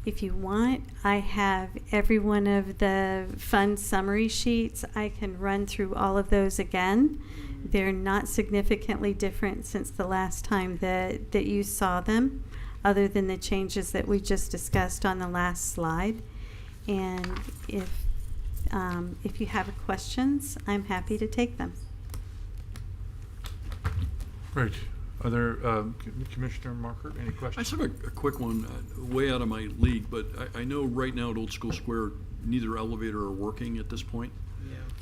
If you want, I have every one of the fund summary sheets. I can run through all of those again. They're not significantly different since the last time that you saw them, other than the changes that we just discussed on the last slide. And if you have questions, I'm happy to take them. Great. Are there, Commissioner Markert, any questions? I just have a quick one, way out of my league, but I know right now at Old School Square, neither elevator are working at this point?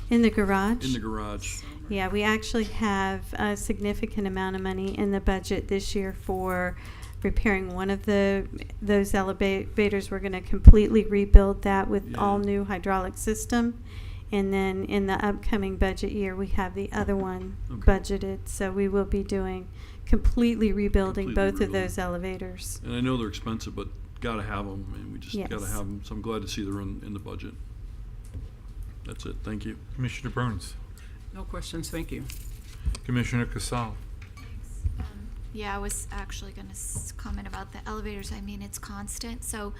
In the garage? In the garage. Yeah, we actually have a significant amount of money in the budget this year for repairing one of those elevators. We're going to completely rebuild that with all new hydraulic system. And then in the upcoming budget year, we have the other one budgeted. So we will be doing completely rebuilding both of those elevators. And I know they're expensive, but got to have them, and we just Yes. got to have them. So I'm glad to see they're in the budget. That's it. Thank you. Commissioner Burns. No questions, thank you. Commissioner Casal. Yeah, I was actually going to comment about the elevators. I mean, it's constant, so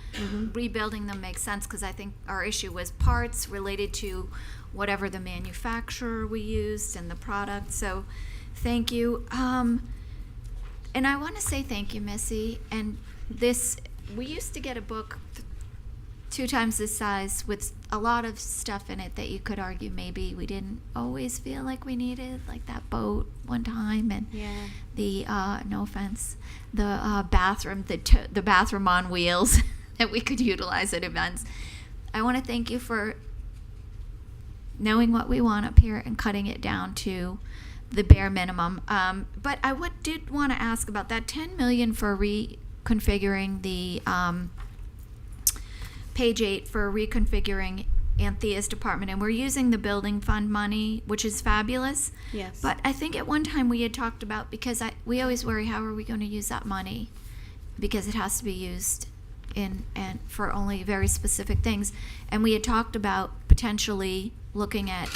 rebuilding them makes sense because I think our issue was parts related to whatever the manufacturer we used and the product. So, thank you. And I want to say thank you, Missy. And this, we used to get a book 2 times this size with a lot of stuff in it that you could argue maybe we didn't always feel like we needed, like that boat one time, and the no offense, the bathroom, the bathroom on wheels that we could utilize at events. I want to thank you for knowing what we want up here and cutting it down to the bare minimum. But I did want to ask about that $10 million for reconfiguring the page 8 for reconfiguring Anthea's department, and we're using the building fund money, which is fabulous. Yes. But I think at one time we had talked about, because we always worry, how are we going to use that money? Because it has to be used and for only very specific things. And we had talked about potentially looking at,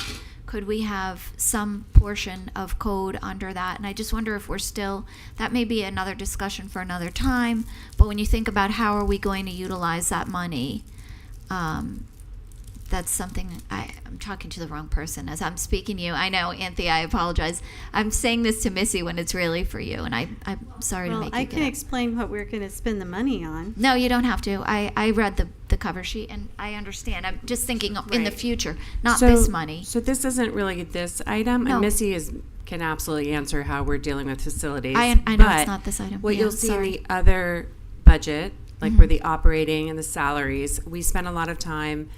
could we have some portion of code under that? And I just wonder if we're still, that may be another discussion for another time, but when you think about how are we going to utilize that money, that's something, I'm talking to the wrong person as I'm speaking to you. I know, Anthea, I apologize. I'm saying this to Missy when it's really for you, and I'm sorry to make you I get can it. explain what we're going to spend the money on. No, you don't have to. I read the cover sheet, and I understand. I'm just thinking in the future, not this money. So this isn't really this item, No. and Missy can absolutely answer how we're dealing with facilities. I know but it's not this item. What Yeah, you'll see sorry. in the other budget, like where the operating and the salaries, we spend a lot of time,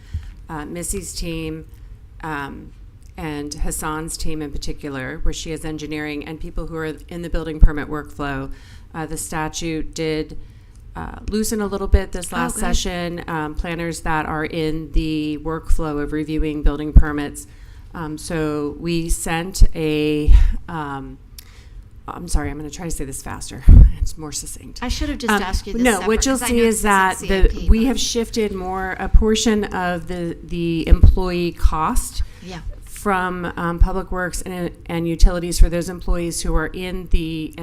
Missy's team, and Hassan's team in particular, where she has engineering and people who are in the building permit workflow. The statute did loosen a little bit this last session. Planners that are in the workflow of reviewing building permits. So we sent a, I'm sorry, I'm going to try to say this faster. It's more succinct. I should have just asked you this No, separate, what you'll 'cause I see know is this that isn't CIP, we but- have shifted a portion of the employee cost Yeah. from Public Works and utilities for those employees who are in the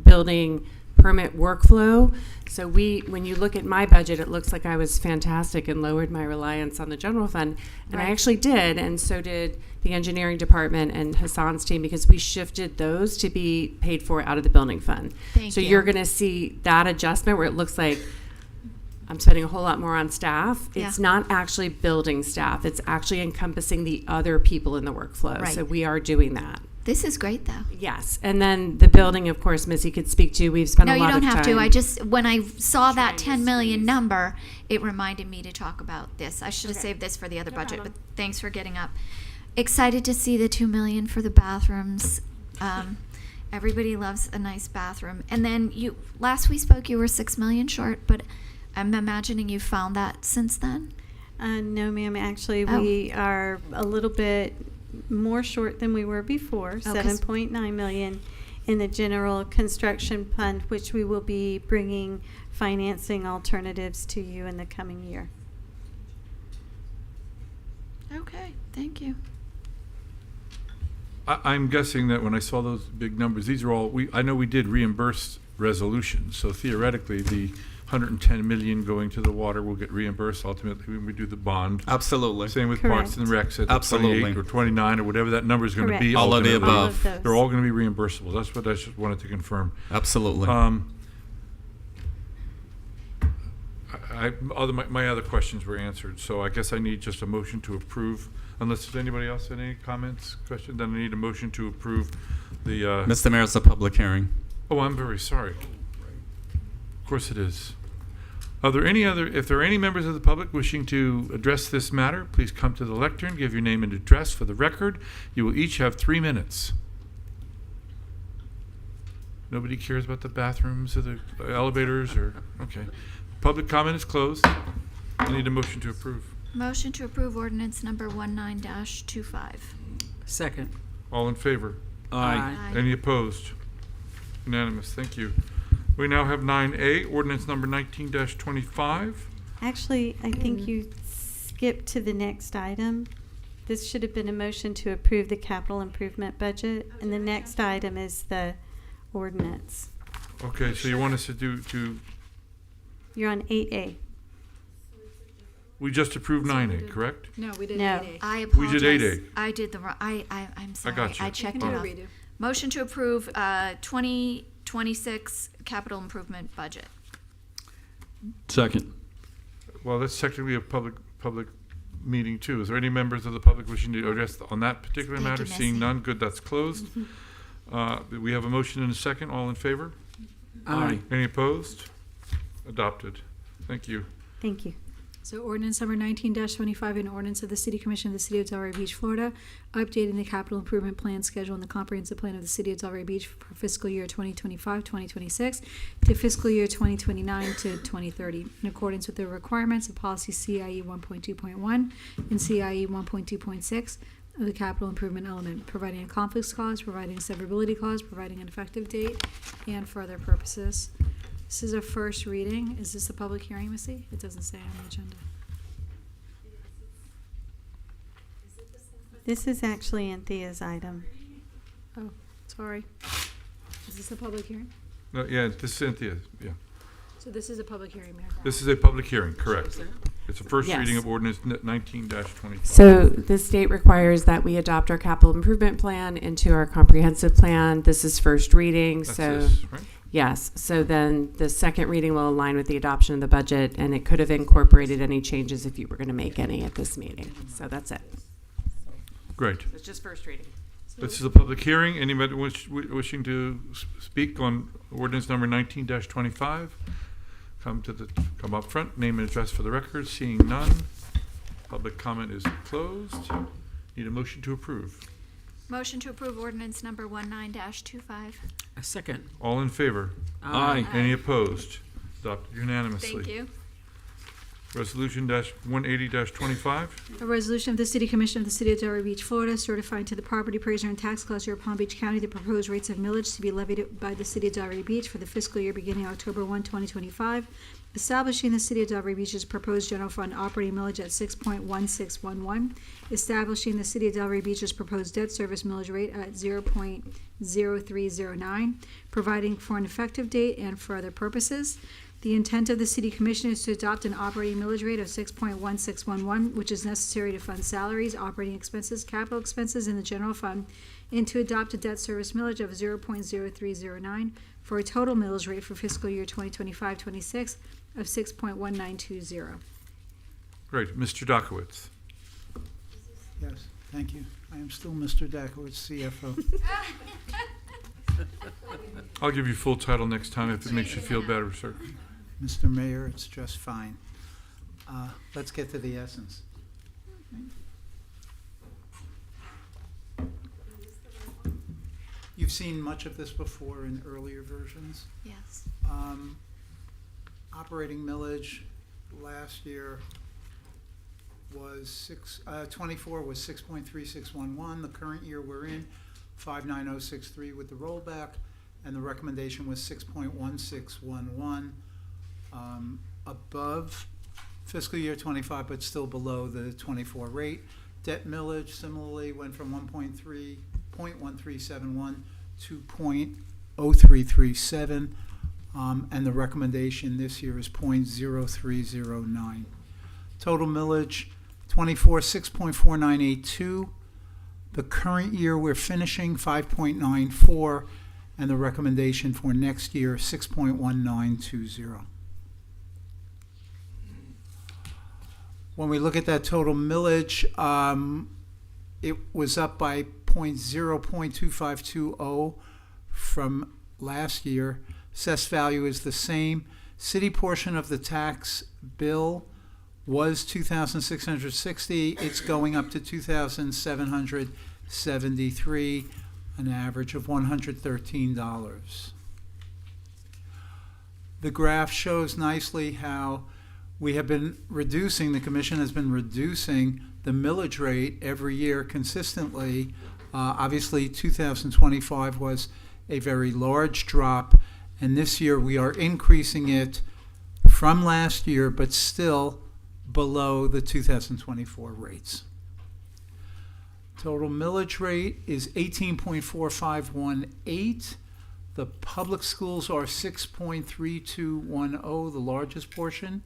building permit workflow. So when you look at my budget, it looks like I was fantastic and lowered my reliance on the general fund. And I Right. actually did, and so did the engineering department and Hassan's team, because we shifted those to be paid for out of the building fund. Thank so you. you're going to see that adjustment where it looks like I'm spending a whole lot more on staff. It's Yeah. not actually building staff. It's actually encompassing the other people in the workflow. Right. So we are doing that. This is great, though. Yes. And then the building, of course, Missy could speak to. We've spent No, a you lot don't of time. have to. I just, when I saw that 10 million number, it reminded me to talk about this. I should have saved this for the other budget, but thanks for getting up. Excited to see the 2 million for the bathrooms. Everybody loves a nice bathroom. And then last we spoke, you were 6 million short, but I'm imagining you found that since then? No, ma'am. Actually, Oh. we are a little bit more short than we were before, 7.9 million in the general construction fund, which we will be bringing financing alternatives to you in the coming year. Okay, thank you. I'm guessing that when I saw those big numbers, these are all, I know we did reimburse resolutions, so theoretically, the 110 million going to the water will get reimbursed ultimately when we do the bond. Absolutely. Same with parks and recs at the Absolutely. 28 or 29 or whatever that number is going to be. All of the ultimately. above. All of those. They're all going to be reimbursable. That's what I just wanted to confirm. Absolutely. My other questions were answered, so I guess I need just a motion to approve. Unless there's anybody else had any comments, questions, then I need a motion to approve the. Mr. Mayor, it's a public hearing. Oh, I'm very sorry. Of course it is. If there are any members of the public wishing to address this matter, please come to the lectern, give your name and address for the record. You will each have 3 minutes. Nobody cares about the bathrooms or the elevators okay. Public comment is closed. I need a motion to approve. Motion to approve ordinance number 19-25. Second. All in favor? Aye. Any opposed? Unanimous. Thank you. We now have 9A, ordinance number 19-25. Actually, I think you skipped to the next item. This should have been a motion to approve the capital improvement budget, and the next item is the ordinance. Okay, so you want us to You're on 8A. we just approved 9A, correct? No, we did No. 8A. I We did apologize. 8A. I did the wrong. I'm sorry. got you. I checked You it can off. do a redo. Motion to approve 2026 capital improvement budget. Second. Well, that's technically a public meeting too. Is there any members of the public wishing to address on that particular Thank matter? you, Seeing Missy. none, good, that's closed. We have a motion and a second. All in favor? Aye. Any opposed? Adopted. Thank you. Thank you. So ordinance number 19-25, an ordinance of the City Commission of the City of Delray Beach, Florida, updating the capital improvement plan schedule and the comprehensive plan of the City of Delray Beach for fiscal year 2025-2026 to fiscal year 2029 to 2030, in accordance with the requirements of policy CIE 1.2.1 and CIE 1.2.6 of the capital improvement element, providing a conflicts clause, providing a severability clause, providing an effective date, and for other purposes. This is a first reading. Is this a public hearing, Missy? It doesn't say on the agenda. This is actually Anthea's item. Oh, sorry. Is this a public hearing? No, yeah, this is Cynthia. Yeah. So this is a public hearing, Mayor? This is a public hearing, correct. It's a first Yes. reading of ordinance 19-25. So the state requires that we adopt our capital improvement plan into our comprehensive plan. This is first reading, That's so this, right? yes. So then the second reading will align with the adoption of the budget, and it could have incorporated any changes if you were going to make any at this meeting. So that's it. Great. It's just first reading. This is a public hearing. Anybody wishing to speak on ordinance number 19-25? Come up front, name and address for the record. Seeing none, public comment is closed. Need a motion to approve. Motion to approve ordinance number 19-25. A second. All in favor? Aye. Any opposed? Adopted unanimously. Thank you. Resolution 180-25. A resolution of the City Commission of the City of Delray Beach, Florida, certifying to the property appraiser and tax collector of Palm Beach County the proposed rates of millage to be levied by the City of Delray Beach for the fiscal year beginning October 1, 2025, establishing the City of Delray Beach's proposed general fund operating millage at 6.1611, establishing the City of Delray Beach's proposed debt service millage rate at 0.0309, providing for an effective date and for other purposes. The intent of the City Commission is to adopt an operating millage rate of 6.1611, which is necessary to fund salaries, operating expenses, capital expenses in the general fund, and to adopt a debt service millage of 0.0309 for a total millage rate for fiscal year 2025-26 of 6.1920. Great. Mr. Dokowitz. Yes, thank you. I am still Mr. Dakowitz, CFO. I'll give you full title next time if it makes you feel better, sir. Mr. Mayor, it's just fine. Let's get to the essence. You've seen much of this before in earlier versions. Yes. Operating millage last year was 24 was 6.3611. The current year we're in, 59063 with the rollback, and the recommendation was 6.1611, above fiscal year 25, but still below the 24 rate. Debt millage similarly went from 0.1371 to 0.0337, and the recommendation this year is 0.0309. Total millage 24 6.4982. The current year we're finishing 5.94, and the recommendation for next year 6.1920. When we look at that total millage, it was up by 0.25220 from last year. Assessed value is the same. City portion of the tax bill was $2,660. It's going up to $2,773, an average of $113. The graph shows nicely how we have been reducing, the commission has been reducing the millage rate every year consistently. Obviously, 2025 was a very large drop, and this year we are increasing it from last year, but still below the 2024 rates. Total millage rate is 18.4518. The public schools are 6.3210, the largest portion.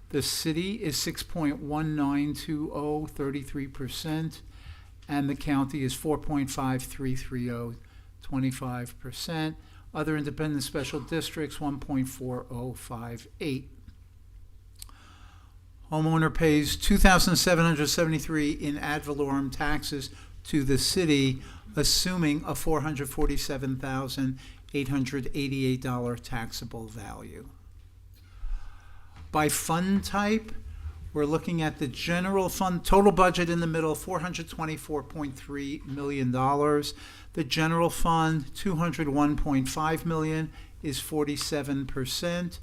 The city is 6.1920, 33%, and the county is 4.5330, 25%. Other independent special districts, 1.4058. Homeowner pays $2,773 in ad valorem taxes to the city, assuming a $447,888 taxable value. By fund type, we're looking at the general fund, total budget in the middle, $424.3 million. The general fund, $201.5 million, is 47%.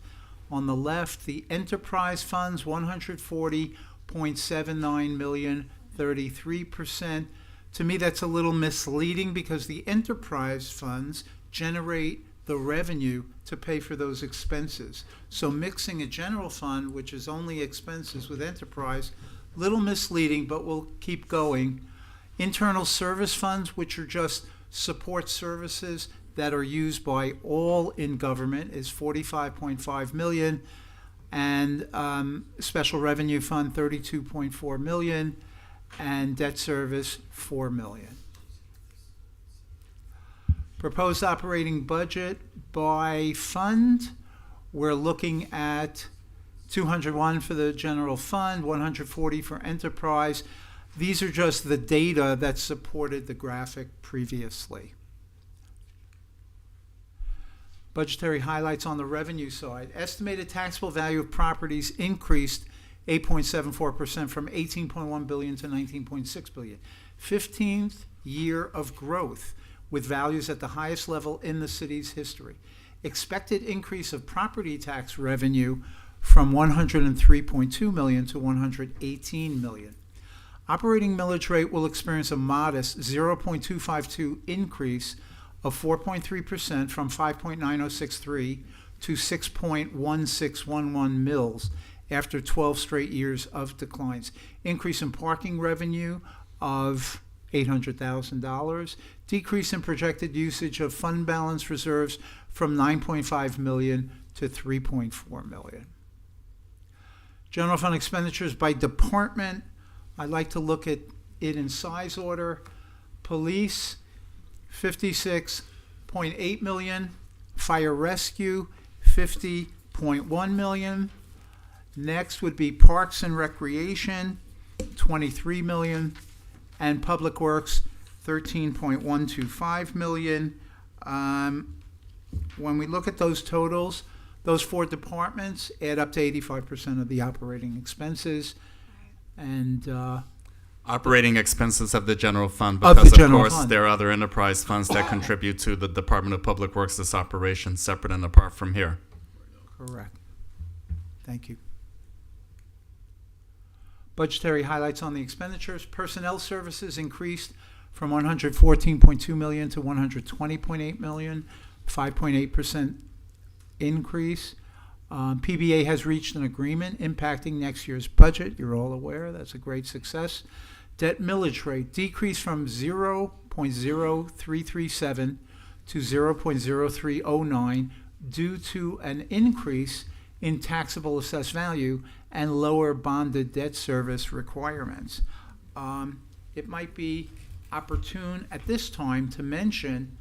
On the left, the enterprise funds, $140.79 million, 33%. To me, that's a little misleading because the enterprise funds generate the revenue to pay for those expenses. So mixing a general fund, which is only expenses, with enterprise, little misleading, but we'll keep going. Internal service funds, which are just support services that are used by all in government, is $45.5 million, and special revenue fund, $32.4 million, and debt service, $4 million. Proposed operating budget by fund, we're looking at $201 for the general fund, $140 for enterprise. These are just the data that supported the graphic previously. Budgetary highlights on the revenue side. Estimated taxable value of properties increased 8.74% from $18.1 billion to $19.6 billion. 15th year of growth, with values at the highest level in the city's history. Expected increase of property tax revenue from $103.2 million to $118 million. Operating millage rate will experience a modest 0.252 increase of 4.3% from 5.9063 to 6.1611 mils after 12 straight years of declines. Increase in parking revenue of $800,000. Decrease in projected usage of fund balance reserves from $9.5 million to $3.4 million. General fund expenditures by department, I like to look at it in size order. Police, $56.8 million. Fire rescue, $50.1 million. Next would be Parks and Recreation, $23 million. And Public Works, $13.125 million. When we look at those totals, those four departments add up to 85% of the operating expenses. And operating expenses of the general fund, because of course there are other enterprise funds that contribute to the Department of Public Works' operations separate and apart from here. Correct. Thank you. Budgetary highlights on the expenditures. Personnel services increased from $114.2 million to $120.8 million, 5.8% increase. PBA has reached an agreement impacting next year's budget. You're all aware. That's a great success. Debt millage rate decreased from 0.0337 to 0.0309 due to an increase in taxable assessed value and lower bonded debt service requirements. It might be opportune at this time to mention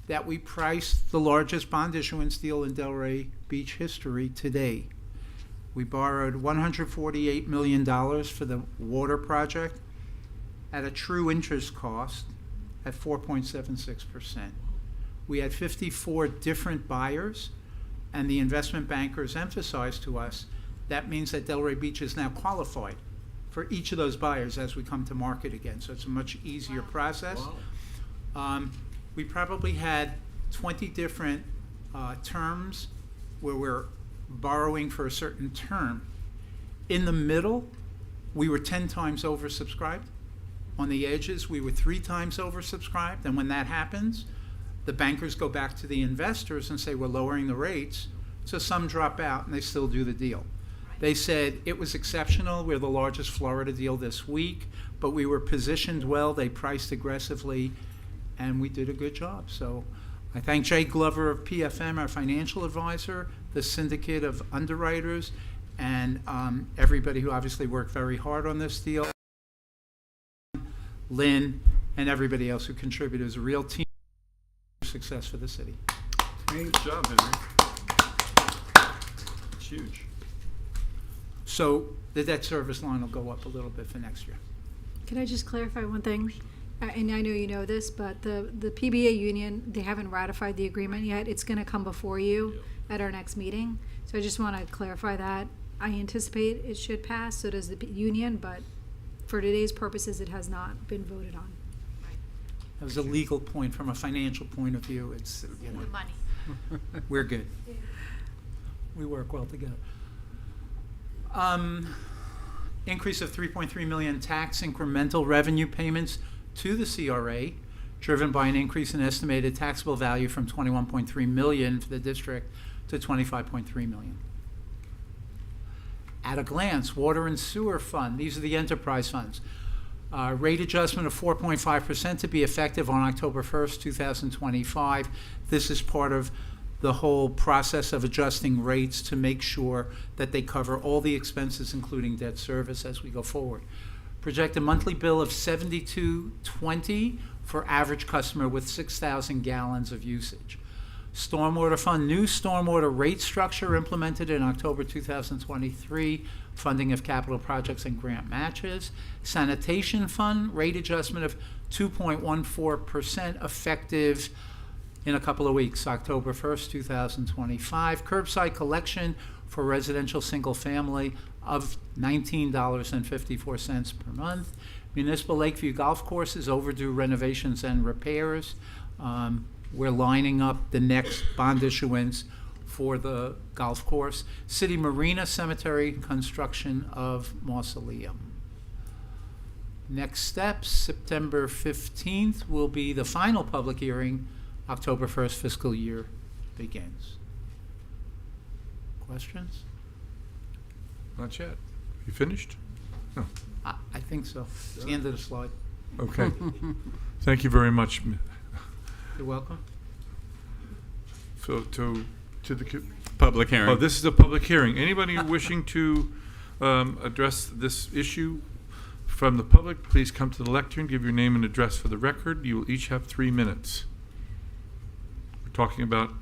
that we priced the largest bond issuance deal in Delray Beach history today. We borrowed $148 million for the water project at a true interest cost at 4.76%. We had 54 different buyers and the investment bankers emphasized to us, that means that Delray Beach is now qualified for each of those buyers as we come to market again. So it's a much easier process. We probably had 20 different terms where we're borrowing for a certain term. In the middle, we were 10 times oversubscribed. On the edges, we were 3 times oversubscribed. And when that happens, the bankers go back to the investors and say, we're lowering the rates. So some drop out and they still do the deal. They said it was exceptional. We're the largest Florida deal this week, but we were positioned well. They priced aggressively, and we did a good job. So I thank Jay Glover of PFM, our financial advisor, the syndicate of underwriters, and everybody who obviously worked very hard on this deal. Lynn, and everybody else who contributed. It was a real team success for the city. Great job, Henry. It's huge. So the debt service line will go up a little bit for next year. Can I just clarify one thing? And I know you know this, but the PBA union, they haven't ratified the agreement yet. It's going to come before you at our next meeting. So I just want to clarify that. I anticipate it should pass, so does the union, but for today's purposes, it has not been voted on. That was a legal point. From a financial point of view, it's, you know, Money. we're good. We work well together. Increase of 3.3 million tax incremental revenue payments to the CRA, driven by an increase in estimated taxable value from 21.3 million for the district to 25.3 million. At a glance, water and sewer fund, these are the enterprise funds. Rate adjustment of 4.5% to be effective on October 1st, 2025. This is part of the whole process of adjusting rates to make sure that they cover all the expenses, including debt service, as we go forward. Projected monthly bill of $72.20 for average customer with 6,000 gallons of usage. Stormwater fund, new stormwater rate structure implemented in October 2023, funding of capital projects and grant matches. Sanitation fund, rate adjustment of 2.14% effective in a couple of weeks, October 1st, 2025. Curbside collection for residential single family of $19.54 per month. Municipal Lakeview Golf Courses, overdue renovations and repairs. We're lining up the next bond issuance for the golf course. City Marina Cemetery, construction of mausoleum. Next steps, September 15th will be the final public hearing. October 1st fiscal year begins. Questions? Not yet. You finished? No. I think so. It's the end of the slide. Okay. Thank you very much. You're welcome. So to the public hearing. Oh, this is a public hearing. Anybody wishing to address this issue from the public, please come to the lectern, give your name and address for the record. You will each have 3 minutes. We're talking about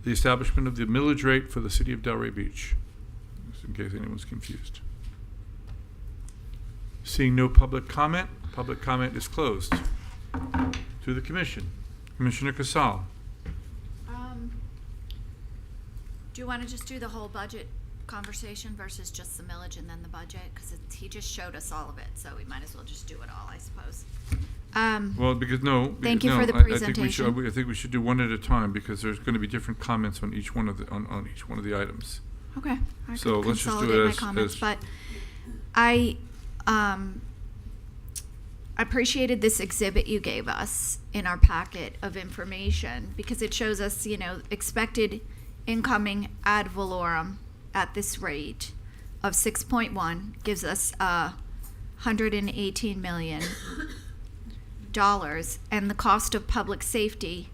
the establishment of the millage rate for the city of Delray Beach, just in case anyone's confused. Seeing no public comment is closed. To the commission. Commissioner Casal. Do you want to just do the whole budget conversation versus just the millage and then the budget? Because he just showed us all of it, so we might as well just do it all, I suppose. Well, because Thank you for the I presentation. think we should do one at a time because there's going to be different comments on each one of the on each one of the items. Okay. I So could let's just do consolidate it my as comments, but I appreciated this exhibit you gave us in our packet of information because it shows us, you know, expected incoming ad valorem at this rate of 6.1 gives us $118 million, and the cost of public safety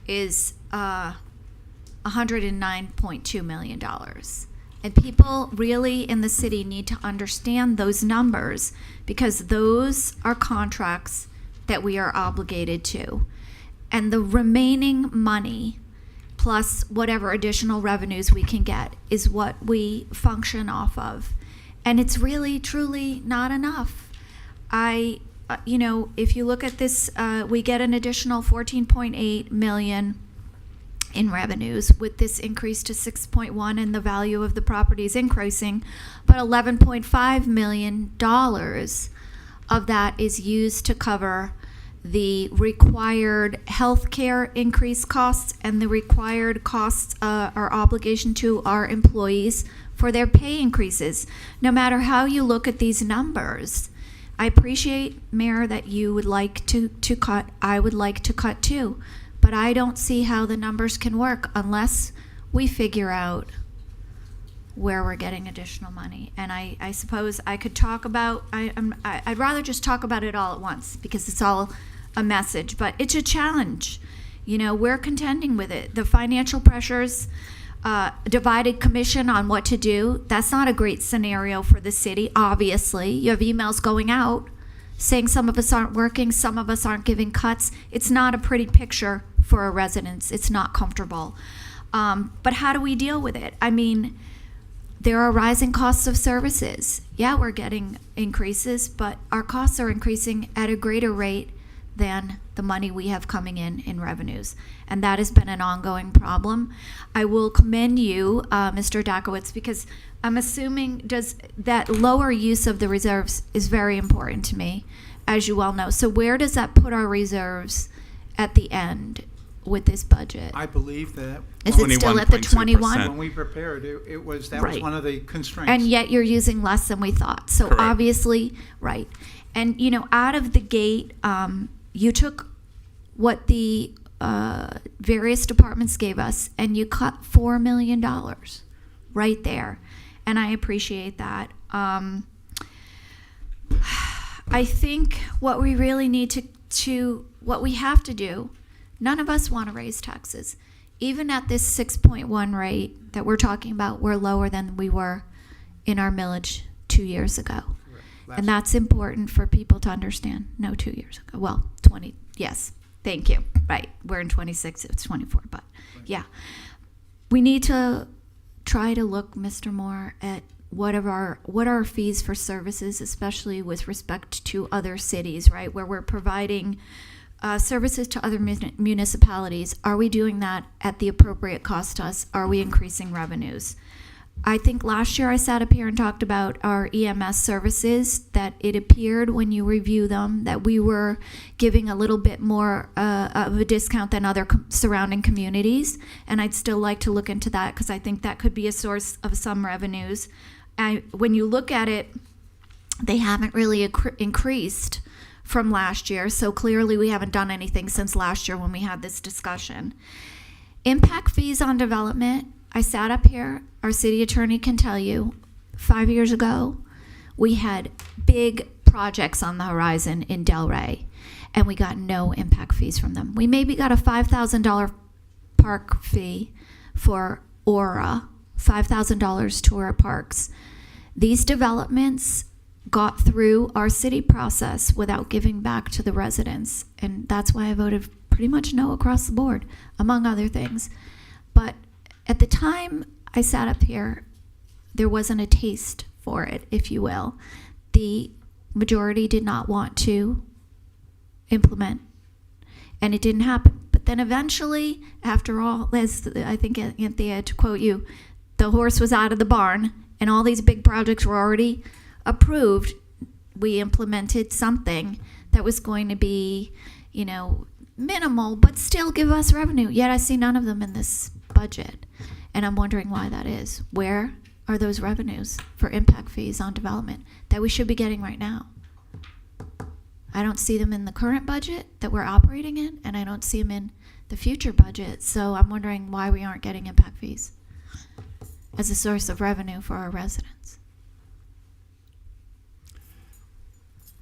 is $109.2 million. And people really in the city need to understand those numbers because those are contracts that we are obligated to. And the remaining money, plus whatever additional revenues we can get, is what we function off of. And it's really, truly not enough. You know, if you look at this, we get an additional $14.8 million in revenues with this increase to 6.1 and the value of the properties increasing, but $11.5 million of that is used to cover the required healthcare increase costs and the required costs or obligation to our employees for their pay increases. No matter how you look at these numbers, I appreciate, Mayor, that you would like to cut. I would like to cut too. But I don't see how the numbers can work unless we figure out where we're getting additional money. And I suppose I could talk about, I'd rather just talk about it all at once because it's all a message. But it's a challenge. You know, we're contending with it. The financial pressures, divided commission on what to do. That's not a great scenario for the city, obviously. You have emails going out saying some of us aren't working, some of us aren't giving cuts. It's not a pretty picture for our residents. It's not comfortable. But how do we deal with it? I mean, there are rising costs of services. Yeah, we're getting increases, but our costs are increasing at a greater rate than the money we have coming in revenues. And that has been an ongoing problem. I will commend you, Mr. Dakowitz, because I'm assuming that lower use of the reserves is very important to me, as you well know. So where does that put our reserves at the end with this budget? I believe that. Is it still at the 21? When we prepared, that was one of the constraints. And yet you're using less than we thought. So Correct. Obviously, right. And, you know, out of the gate, you took what the various departments gave us and you cut $4 million right there. And I appreciate that. I think what we really need what we have to do, none of us want to raise taxes. Even at this 6.1 rate that we're talking about, we're lower than we were in our millage 2 years ago. And that's important for people to understand. No, 2 years ago. Well, 20, yes. Thank you. Right. We're in 26, it's 24, but yeah. We need to try to look, Mr. Moore, at what are our fees for services, especially with respect to other cities, right, where we're providing services to other municipalities. Are we doing that at the appropriate cost to us? Are we increasing revenues? I think last year I sat up here and talked about our EMS services, that it appeared when you review them that we were giving a little bit more of a discount than other surrounding communities. And I'd still like to look into that because I think that could be a source of some revenues. When you look at it, they haven't really increased from last year. So clearly we haven't done anything since last year when we had this discussion. Impact fees on development. I sat up here, our city attorney can tell you, 5 years ago, we had big projects on the horizon in Delray, and we got no impact fees from them. We maybe got a $5,000 park fee for Aura, $5,000 to our parks. These developments got through our city process without giving back to the residents, and that's why I voted pretty much no across the board, among other things. But at the time I sat up here, there wasn't a taste for it, if you will. The majority did not want to implement, and it didn't happen. But then eventually, after all, as I think Anthea, to quote you, the horse was out of the barn, and all these big projects were already approved. We implemented something that was going to be, you know, minimal, but still give us revenue. Yet I see none of them in this budget. And I'm wondering why that is. Where are those revenues for impact fees on development that we should be getting right now? I don't see them in the current budget that we're operating in, and I don't see them in the future budget. So I'm wondering why we aren't getting impact fees as a source of revenue for our residents.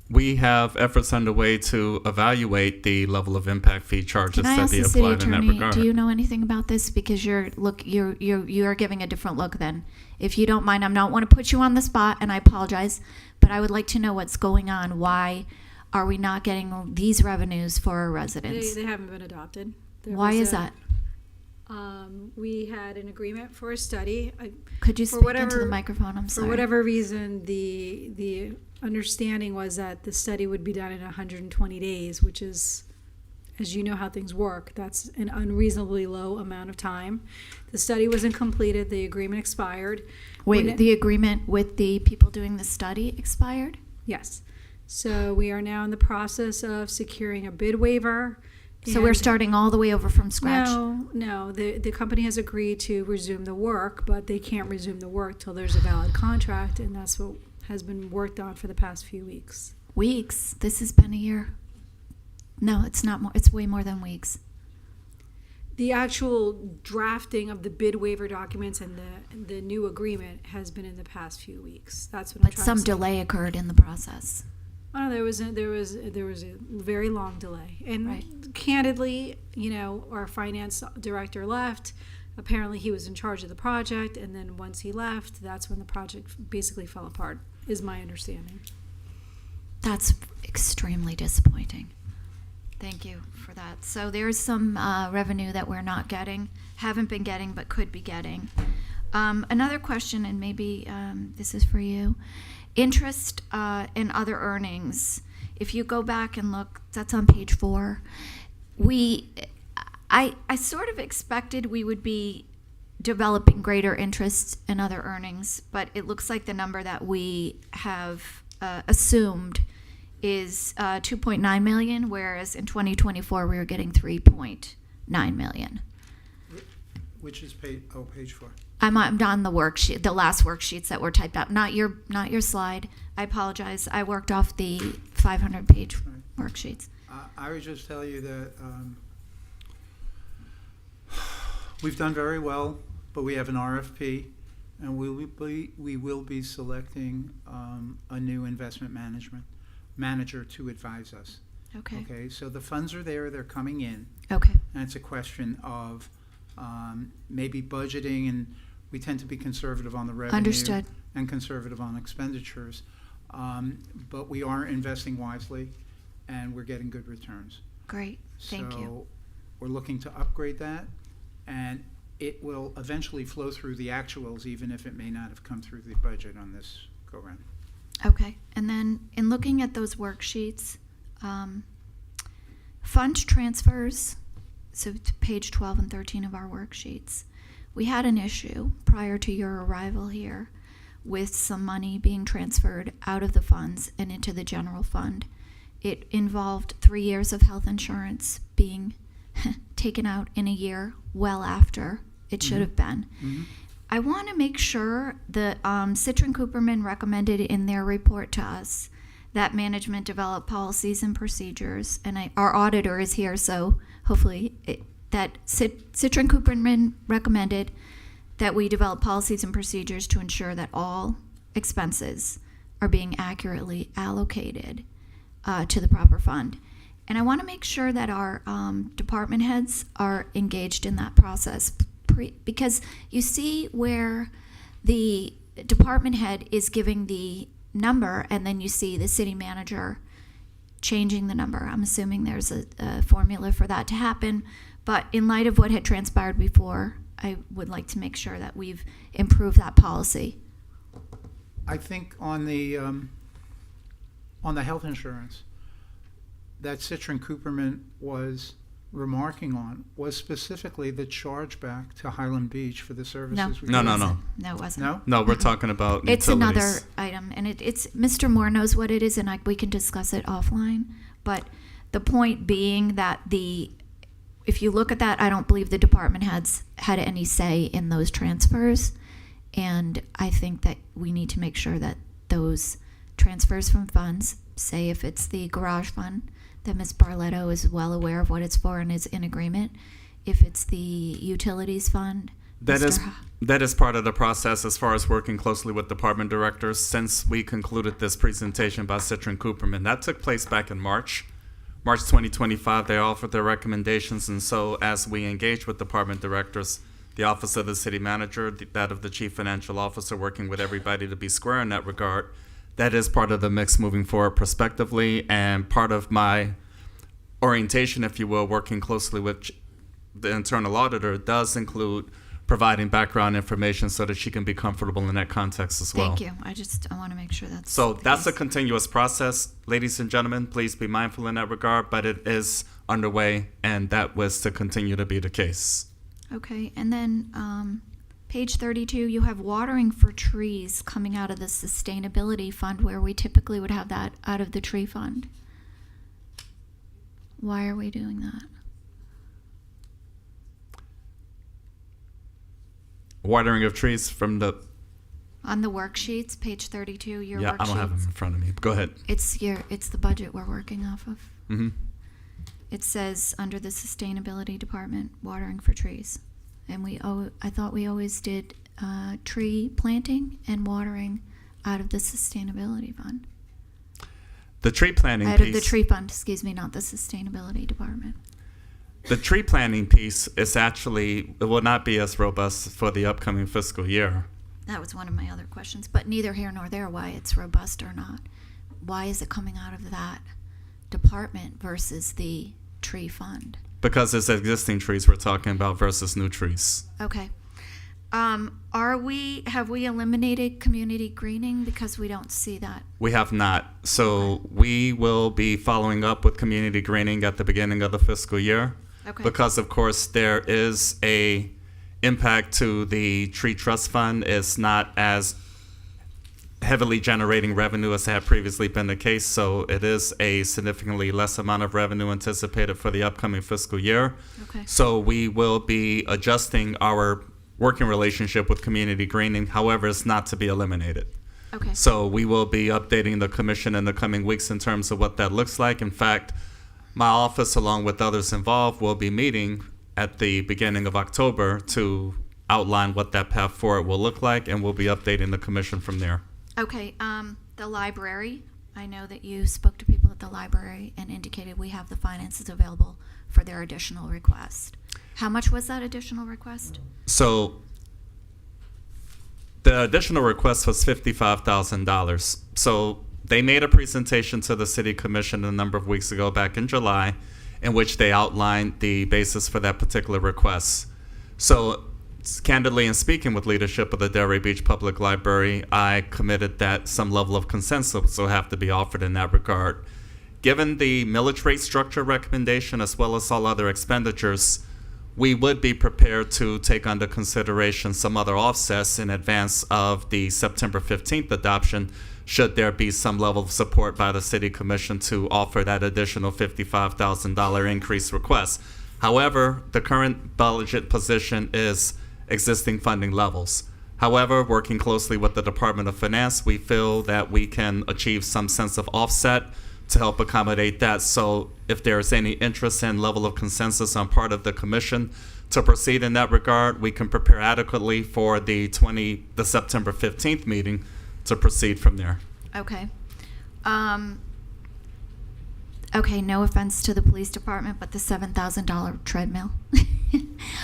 We have efforts underway to evaluate the level of impact fee charges that be applied in that regard. Do you know anything about this? Because you are giving a different look. Then, if you don't mind, I don't want to put you on the spot, and I apologize, but I would like to know what's going on. Why are we not getting these revenues for our residents? They haven't been adopted. Why is that? We had an agreement for a study. Could you speak into the microphone? I'm sorry. For whatever reason, the understanding was that the study would be done in 120 days, which is as you know how things work, that's an unreasonably low amount of time. The study wasn't completed, the agreement expired. Wait, the agreement with the people doing the study expired? Yes. So we are now in the process of securing a bid waiver. So we're starting all the way over from scratch? No. The company has agreed to resume the work, but they can't resume the work till there's a valid contract, and that's what has been worked on for the past few weeks. Weeks? This has been a year? No, it's not more. It's way more than weeks. The actual drafting of the bid waiver documents and the new agreement has been in the past few weeks. That's what I'm But trying some to say. delay occurred in the process. Oh, there was a very long delay, and candidly, our finance director left. Apparently, he was in charge of the project, and then once he left, that's when the project basically fell apart. Is my understanding. That's extremely disappointing. Thank you for that. So there's some revenue that we're not getting, haven't been getting, but could be getting. Another question, and maybe this is for you. Interest and other earnings. If you go back and look, that's on page 4. I sort of expected we would be developing greater interest and other earnings, but it looks like the number that we have assumed is 2.9 million, whereas in 2024 we were getting 3.9 million. Which is page 4. I'm on the worksheet, the last worksheets that were typed out, not your slide. I apologize. I worked off the 500-page worksheets. I would just tell you that we've done very well, but we have an RFP, and we will be selecting a new investment manager to advise us. Okay. So the funds are there; they're coming in. Okay. And it's a question of maybe budgeting, and we tend to be conservative on the revenue. Understood. And conservative on expenditures. But we are investing wisely, and we're getting good returns. Great. Thank you. So we're looking to upgrade that, and it will eventually flow through the actuals, even if it may not have come through the budget on this go-round. Okay. And then in looking at those worksheets, fund transfers, so to page 12 and 13 of our worksheets, we had an issue prior to your arrival here with some money being transferred out of the funds and into the general fund. It involved 3 years of health insurance being taken out in a year well after it should have been. Mm-hmm. I want to make sure that Citron Cooperman recommended in their report to us that management develop policies and procedures, and our auditor is here, so hopefully that Citron Cooperman recommended that we develop policies and procedures to ensure that all expenses are being accurately allocated to the proper fund. And I want to make sure that our department heads are engaged in that process, because you see where the department head is giving the number, and then you see the city manager changing the number. I'm assuming there's a formula for that to happen, but in light of what had transpired before, I would like to make sure that we've improved that policy. I think on the health insurance that Citron Cooperman was remarking on was specifically the chargeback to Highland Beach for the services. No, it wasn't. No, we're talking about It's utilities. another item, and it's Mr. Moore knows what it is, and we can discuss it offline. But the point being that if you look at that, I don't believe the department heads had any say in those transfers, and I think that we need to make sure that those transfers from funds, say if it's the garage fund, that Ms. Barletto is well aware of what it's for and is in agreement. If it's the utilities fund, That is part of the process as far as working closely with department directors since we concluded this presentation by Citron Cooperman. That took place back in March 2025. They offered their recommendations, and so as we engage with department directors, the office of the city manager, that of the chief financial officer, working with everybody to be square in that regard, that is part of the mix moving forward prospectively, and part of my orientation, if you will, working closely with the internal auditor does include providing background information so that she can be comfortable in that context as well. Thank you. I want to make sure that's So the that's a case. continuous process, ladies and gentlemen. Please be mindful in that regard, but it is underway, and that was to continue to be the case. Okay, and then page 32, you have watering for trees coming out of the sustainability fund where we typically would have that out of the tree fund. Why are we doing that? Watering of trees from the... On the worksheets, page 32, your Yeah, worksheets. I don't have them in front of me. Go ahead. It's the budget we're working off of. Mm-hmm. It says under the sustainability department, watering for trees. And I thought we always did tree planting and watering out of the sustainability fund. The tree planting Out piece... of the tree fund, excuse me, not the sustainability department. The tree planting piece is actually, it will not be as robust for the upcoming fiscal year. That was one of my other questions, but neither here nor there why it's robust or not. Why is it coming out of that department versus the tree fund? Because it's existing trees we're talking about versus new trees. Okay. Have we eliminated community greening because we don't see that? We have not. So we will be following up with community greening at the beginning of the fiscal year. Okay. Because of course there is a impact to the tree trust fund. It's not as heavily generating revenue as had previously been the case. So it is a significantly less amount of revenue anticipated for the upcoming fiscal year. Okay. So we will be adjusting our working relationship with community greening. However, it's not to be eliminated. Okay. So we will be updating the commission in the coming weeks in terms of what that looks like. In fact, my office, along with others involved, will be meeting at the beginning of October to outline what that path forward will look like, and we'll be updating the commission from there. Okay, the library, I know that you spoke to people at the library and indicated we have the finances available for their additional request. How much was that additional request? So the additional request was $55,000. So they made a presentation to the City Commission a number of weeks ago, back in July, in which they outlined the basis for that particular request. So candidly, in speaking with leadership of the Delray Beach Public Library, I committed that some level of consensus will have to be offered in that regard. Given the millage rate structure recommendation as well as all other expenditures, we would be prepared to take under consideration some other offsets in advance of the September 15th adoption, should there be some level of support by the City Commission to offer that additional $55,000 increase request. However, the current budget position is existing funding levels. However, working closely with the Department of Finance, we feel that we can achieve some sense of offset to help accommodate that. So if there is any interest and level of consensus on part of the commission to proceed in that regard, we can prepare adequately for the September 15th meeting to proceed from there. Okay. Okay, no offense to the police department, but the $7,000 treadmill.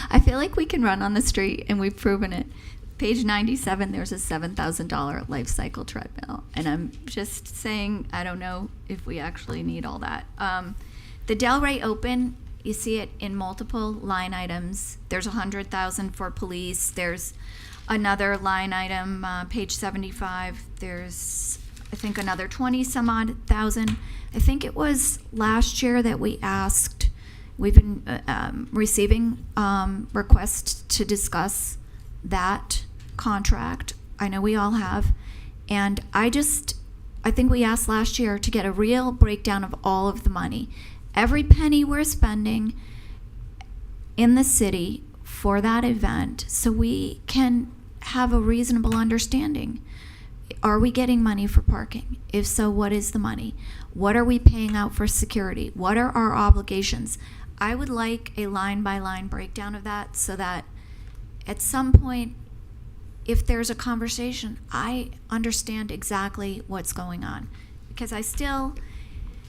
I feel like we can run on the street, and we've proven it. Page 97, there's a $7,000 life cycle treadmill. And I'm just saying, I don't know if we actually need all that. The Delray Open, you see it in multiple line items. There's $100,000 for police. There's another line item, page 75. There's, I think, another 20 some odd thousand. I think it was last year that we asked, we've been receiving requests to discuss that contract. I know we all have. And I think we asked last year to get a real breakdown of all of the money. Every penny we're spending in the city for that event, so we can have a reasonable understanding. Are we getting money for parking? If so, what is the money? What are we paying out for security? What are our obligations? I would like a line-by-line breakdown of that so that at some point, if there's a conversation, I understand exactly what's going on. Because I still,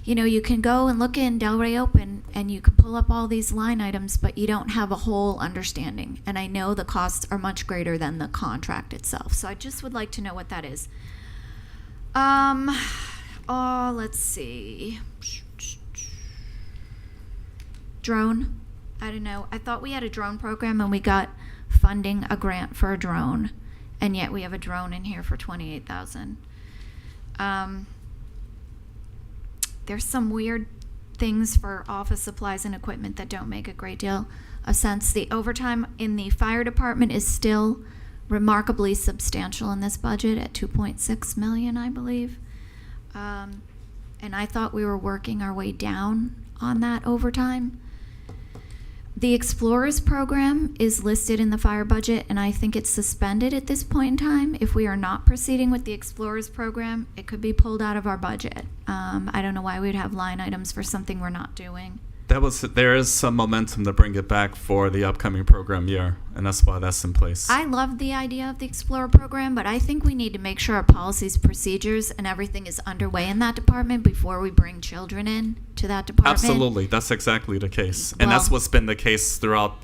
you can go and look in Delray Open and you can pull up all these line items, but you don't have a whole understanding. And I know the costs are much greater than the contract itself. So I just would like to know what that is. Let's see. Drone. I don't know. I thought we had a drone program and we got funding a grant for a drone, and yet we have a drone in here for $28,000. There's some weird things for office supplies and equipment that don't make a great deal of sense. The overtime in the fire department is still remarkably substantial in this budget at $2.6 million, I believe. And I thought we were working our way down on that overtime. The Explorers program is listed in the fire budget, and I think it's suspended at this point in time. If we are not proceeding with the Explorers program, it could be pulled out of our budget. I don't know why we'd have line items for something we're not doing. There is some momentum to bring it back for the upcoming program year, and that's why that's in place. I love the idea of the Explorer program, but I think we need to make sure our policies, procedures, and everything is underway in that department before we bring children in to that department. Absolutely, that's exactly the case, and that's what's been the case throughout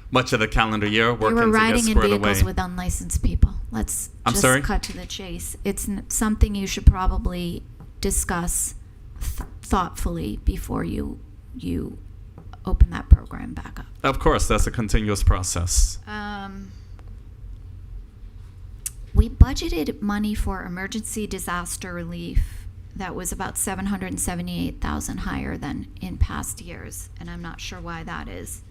much of the calendar year. We were riding in vehicles with unlicensed people. Let's just cut to the chase. It's something you should probably discuss thoughtfully before you open that program back up. Of course, that's a continuous process. We budgeted money for emergency disaster relief that was about $778,000 higher than in past years, and I'm not sure why that is.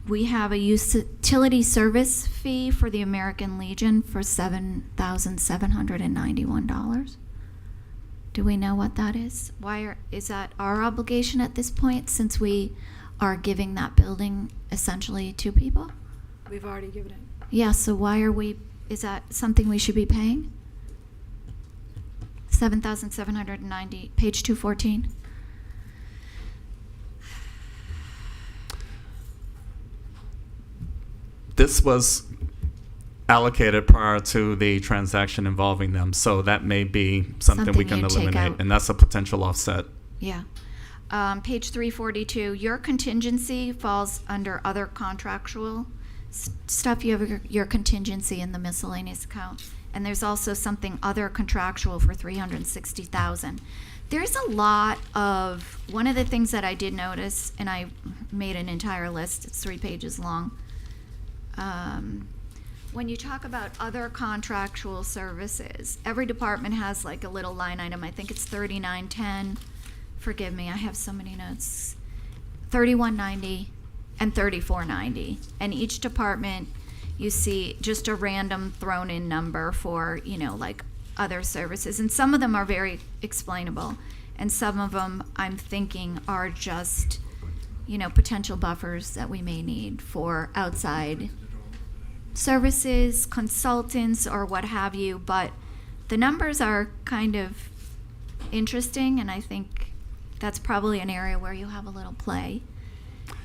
We have a utility service fee for the American Legion for $7,791. Do we know what that is? Is that our obligation at this point, since we are giving that building essentially to people? We've already given it. Yeah, so is that something we should be paying? 7,790, page 214. This was allocated prior to the transaction involving them, so that may be something we can eliminate, and that's a potential offset. Yeah. Page 342, your contingency falls under other contractual stuff. You have your contingency in the miscellaneous account, and there's also something other contractual for $360,000. There's a lot of, one of the things that I did notice, and I made an entire list, it's 3 pages long. When you talk about other contractual services, every department has like a little line item. I think it's 3910. Forgive me, I have so many notes. 3190 and 3490. And each department, you see just a random thrown in number for, like other services. And some of them are very explainable. And some of them I'm thinking are just, potential buffers that we may need for outside services, consultants, or what have you, but the numbers are kind of interesting, and I think that's probably an area where you have a little play,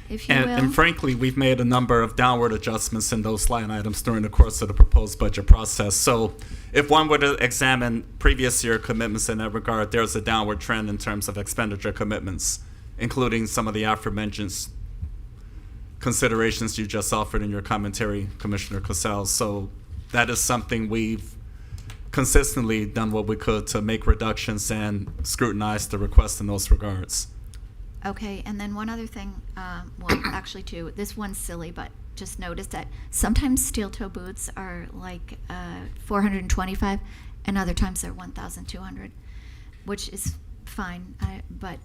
if you will. And frankly, we've made a number of downward adjustments in those line items during the course of the proposed budget process. So if one were to examine previous year commitments in that regard, there's a downward trend in terms of expenditure commitments, including some of the aforementioned considerations you just offered in your commentary, Commissioner Casals. So that is something we've consistently done what we could to make reductions and scrutinize the request in those regards. Okay, and then one other thing, well, actually two. This one's silly, but just notice that sometimes steel toe boots are like $425, and other times they're $1,200, which is fine, but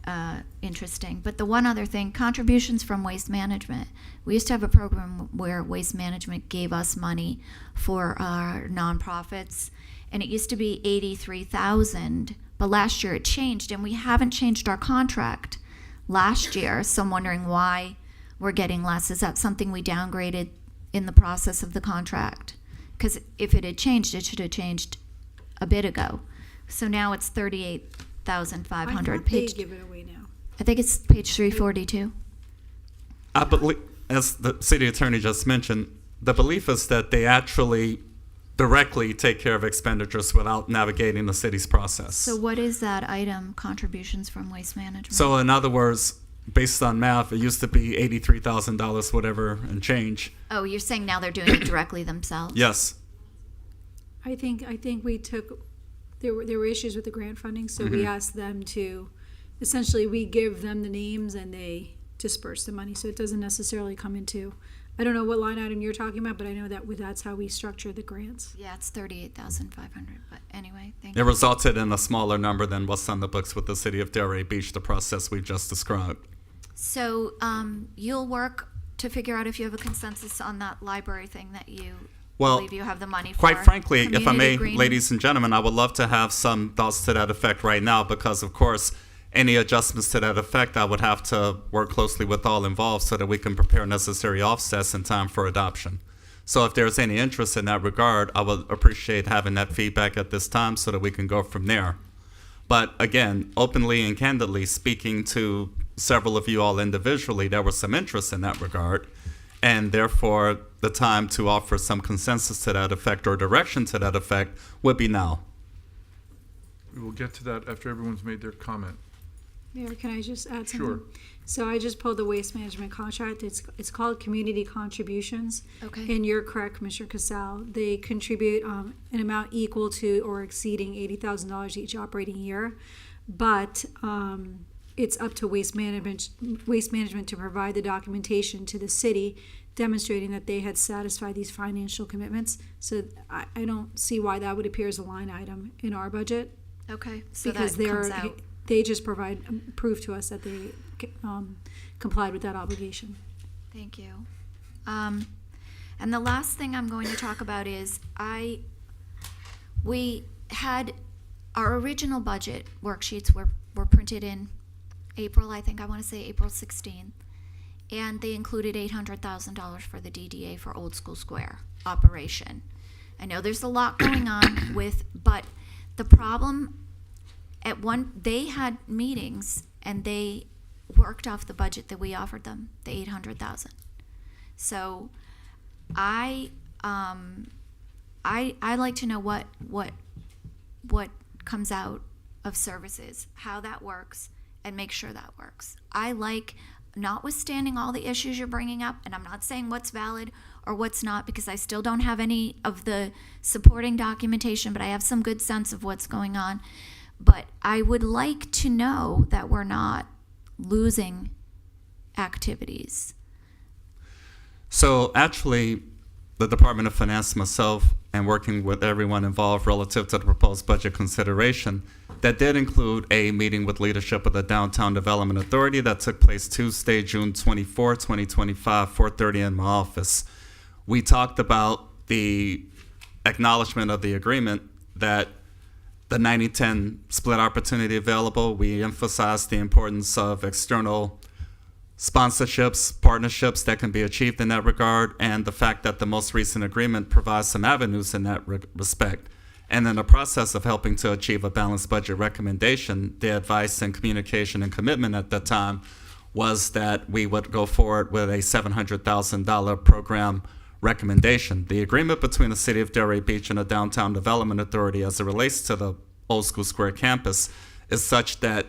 interesting. But the one other thing, contributions from Waste Management. We used to have a program where Waste Management gave us money for our nonprofits, and it used to be $83,000, but last year it changed, and we haven't changed our contract last year, so I'm wondering why we're getting less. Is that something we downgraded in the process of the contract? Because if it had changed, it should have changed a bit ago. So now it's $38,500. They give it away now. I think it's page 342. I believe, as the city attorney just mentioned, the belief is that they actually directly take care of expenditures without navigating the city's process. So what is that item, contributions from Waste Management? So in other words, based on math, it used to be $83,000, whatever, and change. Oh, you're saying now they're doing it directly themselves? Yes. I think we took, there were issues with the grant funding, so we asked them to, essentially we give them the names and they disperse the money, so it doesn't necessarily come into I don't know what line item you're talking about, but I know that that's how we structure the grants. Yeah, it's 38,500. But anyway, thank It you. resulted in a smaller number than what's on the books with the city of Delray Beach, the process we've just described. So you'll work to figure out if you have a consensus on that library thing that you believe you have the money for. Quite frankly, if I may, Community green? ladies and gentlemen, I would love to have some thoughts to that effect right now because, of course, any adjustments to that effect, I would have to work closely with all involved so that we can prepare necessary offsets in time for adoption. So if there's any interest in that regard, I would appreciate having that feedback at this time so that we can go from there. But again, openly and candidly speaking to several of you all individually, there was some interest in that regard. And therefore, the time to offer some consensus to that effect or direction to that effect would be now. We will get to that after everyone's made their comment. Mayor, can I just add something? Sure. So I just pulled the waste management contract. It's called community contributions. Okay. And you're correct, Commissioner Casal. They contribute an amount equal to or exceeding $80,000 each operating year, but it's up to waste management to provide the documentation to the city demonstrating that they had satisfied these financial commitments. So I don't see why that would appear as a line item in our budget. Okay, so Because that comes out. they just provide proof to us that they complied with that obligation. Thank you. And the last thing I'm going to talk about is we had our original budget worksheets were printed in April, I want to say April 16th, and they included $800,000 for the DDA for Old School Square operation. I know there's a lot going on but the problem they had meetings and they worked off the budget that we offered them, the $800,000. So I like to know what comes out of services, how that works, and make sure that works. I like, notwithstanding all the issues you're bringing up, and I'm not saying what's valid or what's not, because I still don't have any of the supporting documentation, but I have some good sense of what's going on. But I would like to know that we're not losing activities. So actually, the Department of Finance, myself, and working with everyone involved relative to the proposed budget consideration, that did include a meeting with leadership of the Downtown Development Authority that took place Tuesday, June 24, 2025, 4:30 in my office. We talked about the acknowledgement of the agreement that the 90-10 split opportunity available. We emphasized the importance of external sponsorships, partnerships that can be achieved in that regard, and the fact that the most recent agreement provides some avenues in that respect. And in the process of helping to achieve a balanced budget recommendation, the advice and communication and commitment at that time was that we would go forward with a $700,000 program recommendation. The agreement between the City of Delray Beach and the Downtown Development Authority as it relates to the Old School Square campus is such that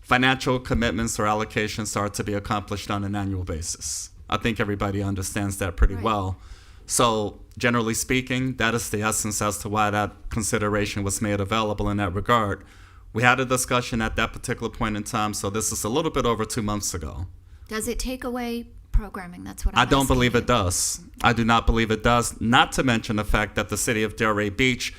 financial commitments or allocations are to be accomplished on an annual basis. I think everybody understands that pretty well. So generally speaking, that is the essence as to why that consideration was made available in that regard. We had a discussion at that particular point in time, so this is a little bit over 2 months ago. Does it take away programming? That's what I'm I don't asking believe you. it does. I do not believe it does, not to mention the fact that the City of Delray Beach,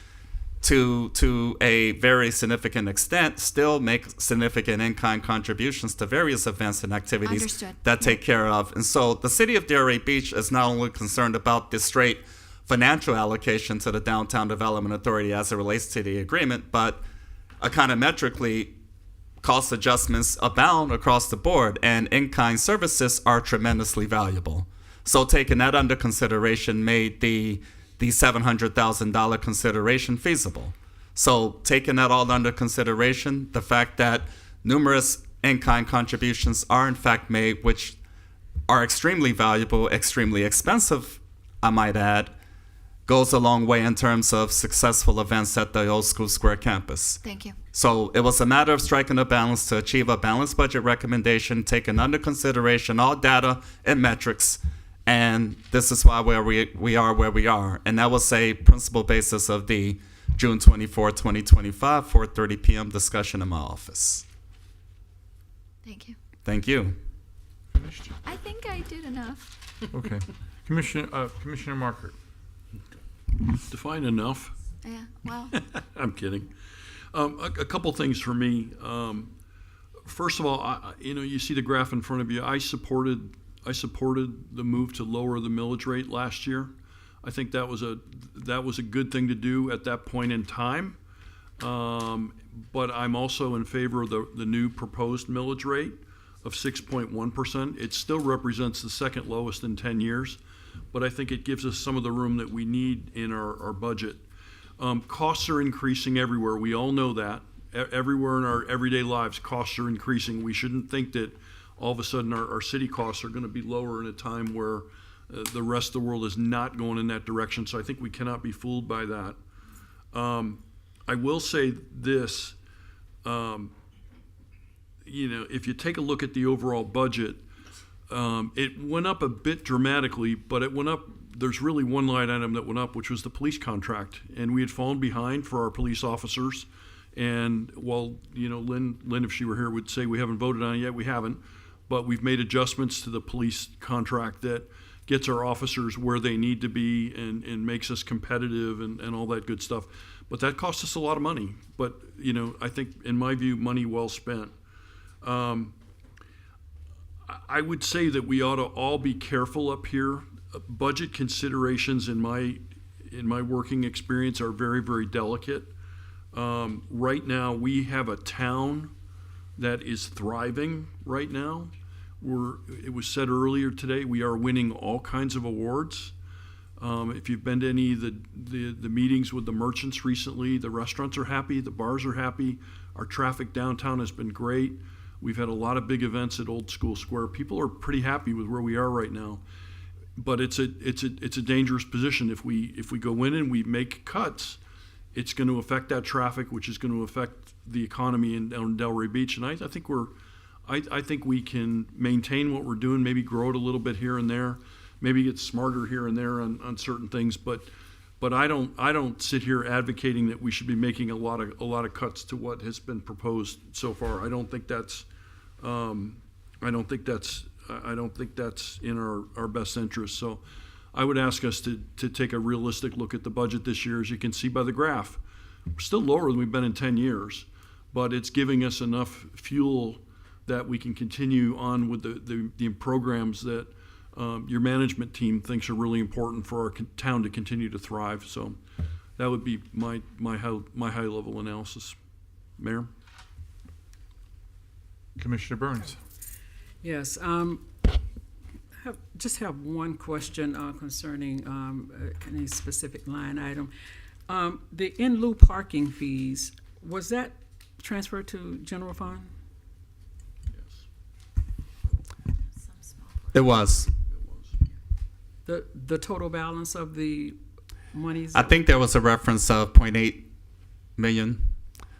to a very significant extent, still make significant in-kind contributions to various events and activities Understood. that take care of. And so the City of Delray Beach is not only concerned about the straight financial allocation to the Downtown Development Authority as it relates to the agreement, but econometrically, cost adjustments abound across the board, and in-kind services are tremendously valuable. So taking that under consideration made the $700,000 consideration feasible. So taking that all under consideration, the fact that numerous in-kind contributions are in fact made, which are extremely valuable, extremely expensive, I might add, goes a long way in terms of successful events at the Old School Square campus. Thank you. So it was a matter of striking a balance to achieve a balanced budget recommendation, taking under consideration all data and metrics, and this is why we are where we are. And that was a principal basis of the June 24, 2025, 4:30 p.m. discussion in my office. Thank you. Thank you. I think I did enough. Okay. Commissioner Marker. Define enough. Yeah, well, I'm kidding. A couple things for me. First of all, you see the graph in front of you. I supported the move to lower the millage rate last year. I think that was a good thing to do at that point in time. But I'm also in favor of the new proposed millage rate of 6.1%. It still represents the second lowest in 10 years, but I think it gives us some of the room that we need in our budget. Costs are increasing everywhere. We all know that. Everywhere in our everyday lives, costs are increasing. We shouldn't think that all of a sudden our city costs are going to be lower in a time where the rest of the world is not going in that direction. So I think we cannot be fooled by that. I will say this, if you take a look at the overall budget, it went up a bit dramatically, but it went up. There's really one line item that went up, which was the police contract, and we had fallen behind for our police officers. And while Lynn, if she were here, would say we haven't voted on it yet. We haven't, but we've made adjustments to the police contract that gets our officers where they need to be and makes us competitive and all that good stuff. But that costs us a lot of money. But I think, in my view, money well spent. I would say that we ought to all be careful up here. Budget considerations, in my working experience, are very, very delicate. Right now, we have a town that is thriving right now. It was said earlier today, we are winning all kinds of awards. If you've been to any of the meetings with the merchants recently, the restaurants are happy, the bars are happy. Our traffic downtown has been great. We've had a lot of big events at Old School Square. People are pretty happy with where we are right now. But it's a dangerous position. If we go in and we make cuts, it's going to affect that traffic, which is going to affect the economy in Delray Beach. And I think we can maintain what we're doing, maybe grow it a little bit here and there, maybe get smarter here and there on certain things. But I don't sit here advocating that we should be making a lot of cuts to what has been proposed so far. I don't think that's in our best interest. So I would ask us to take a realistic look at the budget this year. As you can see by the graph, we're still lower than we've been in 10 years, but it's giving us enough fuel that we can continue on with the programs that your management team thinks are really important for our town to continue to thrive. So that would be my high level analysis. Mayor? Commissioner Burns. Yes. Just have one question concerning any specific line item. The in lieu parking fees, was that transferred to general fund? It was. The total balance of the monies? I think there was a reference of 0.8 million.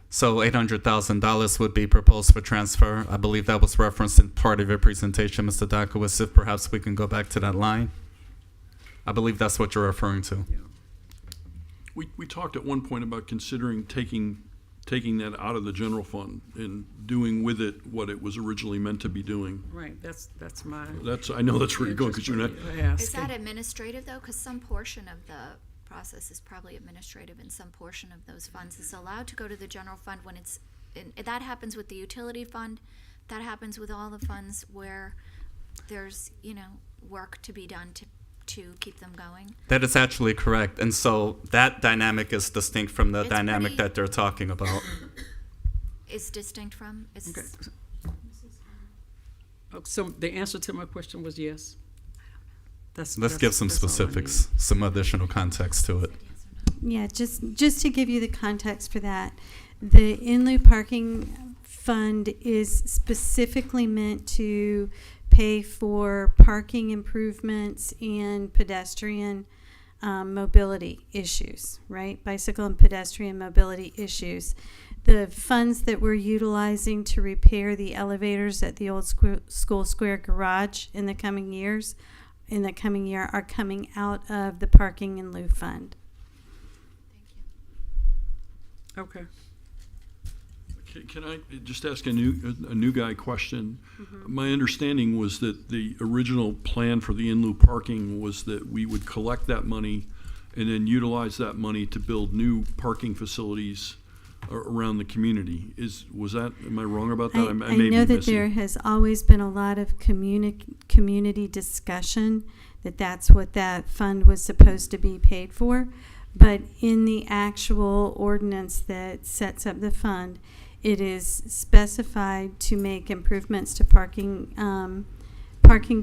So $800,000 would be proposed for transfer. I believe that was referenced in part of your presentation, Mr. Dakowitz. If perhaps we can go back to that line. I believe that's what you're referring to. Yeah. We talked at one point about considering taking that out of the general fund and doing with it what it was originally meant to be doing. Right. That's my. I know that's where you're going because you're not. Is that administrative though? Because some portion of the process is probably administrative, and some portion of those funds is allowed to go to the general fund when it's. That happens with the utility fund. That happens with all the funds where there's work to be done to keep them going. That is actually correct, and so that dynamic is distinct from the dynamic that they're talking about. Is distinct from. Okay. So the answer to my question was yes. Let's give some specifics, some additional context to it. Yeah, just to give you the context for that, the in lieu parking fund is specifically meant to pay for parking improvements and pedestrian mobility issues, right? Bicycle and pedestrian mobility issues. The funds that we're utilizing to repair the elevators at the Old School Square garage in the coming year are coming out of the parking in lieu fund. Okay. Can I just ask a new guy question? My understanding was that the original plan for the in lieu parking was that we would collect that money and then utilize that money to build new parking facilities around the community. Am I wrong about that? I may be know that missing. there has always been a lot of community discussion that's what that fund was supposed to be paid for. But in the actual ordinance that sets up the fund, it is specified to make improvements to parking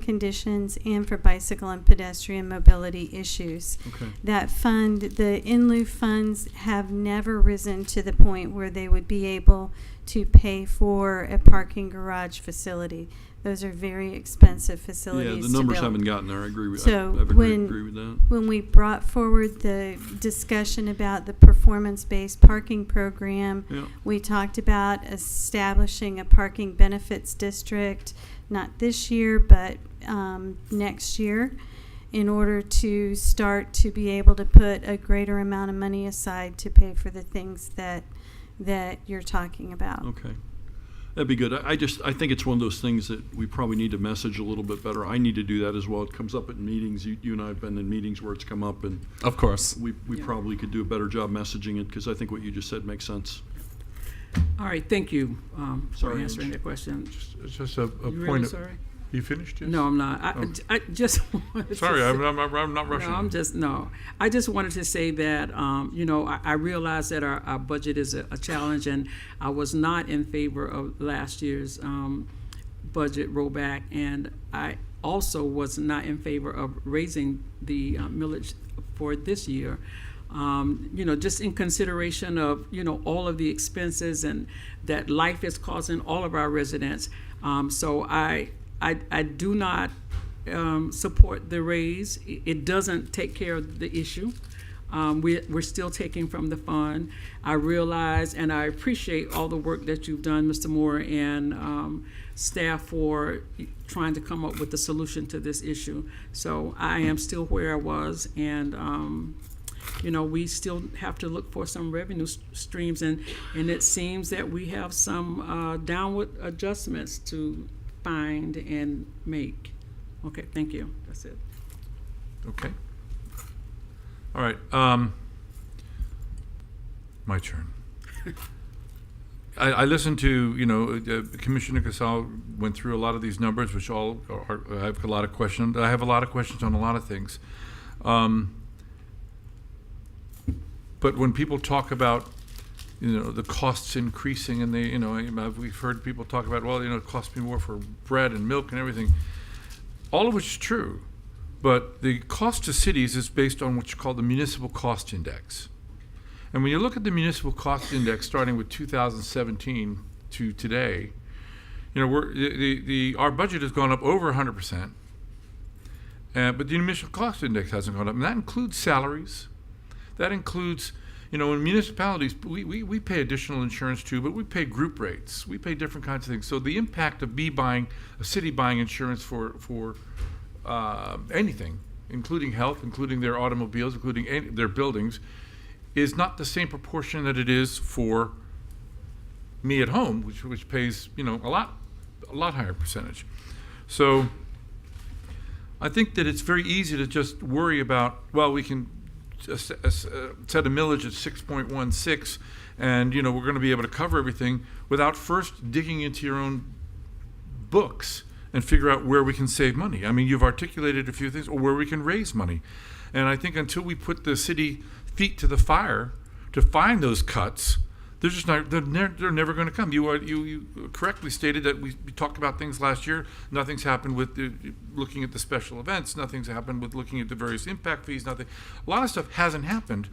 conditions and for bicycle and pedestrian mobility issues. Okay. That fund, the in lieu funds, have never risen to the point where they would be able to pay for a parking garage facility. Those are very expensive facilities. Yeah, the numbers to build. haven't gotten there. I agree with So I agree with that. when we brought forward the discussion about the performance-based parking program, Yeah. we talked about establishing a parking benefits district, not this year, but next year, in order to start to be able to put a greater amount of money aside to pay for the things that you're talking about. Okay. That'd be good. I think it's one of those things that we probably need to message a little bit better. I need to do that as well. It comes up at meetings. You and I have been in meetings where it's come up, and of course, we probably could do a better job messaging it, because I think what you just said makes sense. All right, thank you for Sorry, answering that question. It's just a You point really of. sorry? You finished? Yes? No, I'm not. I just wanted Sorry, to I'm not rushing. I just wanted to say that, I realize that our budget is a challenge, and I was not in favor of last year's budget rollback, and I also was not in favor of raising the millage for this year. Just in consideration of, all of the expenses and that life is causing all of our residents. So I do not support the raise. It doesn't take care of the issue. We're still taking from the fund. I realize and I appreciate all the work that you've done, Mr. Moore, and staff, for trying to come up with a solution to this issue. So I am still where I was, and we still have to look for some revenue streams, and it seems that we have some downward adjustments to find and make. Okay, thank you. That's it. Okay. All right. My turn. I listened to, Commissioner Casal went through a lot of these numbers, which all are, I have a lot of questions. I have a lot of questions on a lot of things. But when people talk about, the costs increasing, and we've heard people talk about, it costs me more for bread and milk and everything, all of which is true. But the cost to cities is based on what's called the municipal cost index. And when you look at the municipal cost index starting with 2017 to today, our budget has gone up over 100%, but the municipal cost index hasn't gone up, and that includes salaries. That includes, in municipalities, we pay additional insurance too, but we pay group rates. We pay different kinds of things. So the impact of a city buying insurance for anything, including health, including their automobiles, including their buildings, is not the same proportion that it is for me at home, which pays, a lot higher percentage. So I think that it's very easy to just worry about, we can set a millage at 6.16, and we're going to be able to cover everything, without first digging into your own books and figure out where we can save money. I mean, you've articulated a few things, or where we can raise money. And I think until we put the city feet to the fire to find those cuts, they're never going to come. You correctly stated that we talked about things last year. Nothing's happened with looking at the special events. Nothing's happened with looking at the various impact fees. A lot of stuff hasn't happened,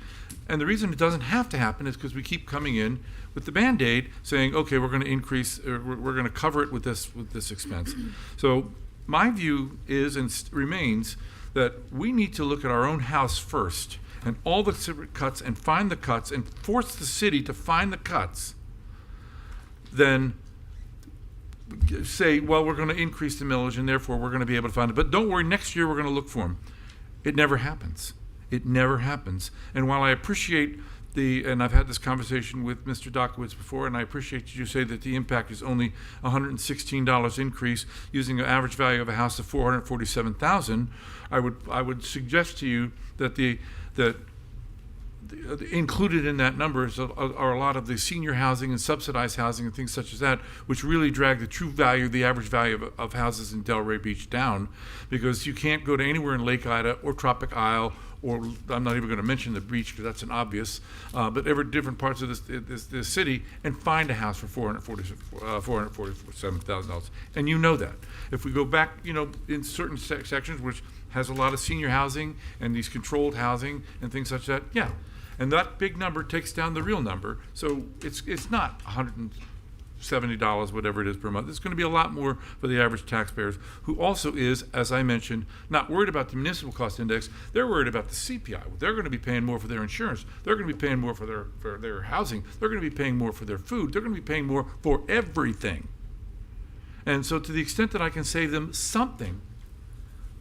and the reason it doesn't have to happen is because we keep coming in with the Band-Aid, saying, okay, we're going to increase, we're going to cover it with this expense. So my view is and remains that we need to look at our own house first, and all the cuts, and find the cuts, and force the city to find the cuts, then say, we're going to increase the millage, and therefore we're going to be able to find it. But don't worry, next year we're going to look for them. It never happens. It never happens. And while I appreciate and I've had this conversation with Mr. Dokowitz before, and I appreciate you say that the impact is only $116 increase using an average value of a house of $447,000. I would suggest to you that included in that number are a lot of the senior housing and subsidized housing and things such as that, which really drag the true value, the average value of houses in Delray Beach down, because you can't go to anywhere in Lake Ida or Tropic Isle, or I'm not even going to mention the beach because that's an obvious, but every different parts of this city and find a house for $447,000. And you know that. If we go back, in certain sections which has a lot of senior housing and these controlled housing and things such that, yeah. And that big number takes down the real number. So it's not $170, whatever it is per month. It's going to be a lot more for the average taxpayers, who also is, as I mentioned, not worried about the municipal cost index. They're worried about the CPI. They're going to be paying more for their insurance. They're going to be paying more for their housing. They're going to be paying more for their food. They're going to be paying more for everything. And so to the extent that I can save them something,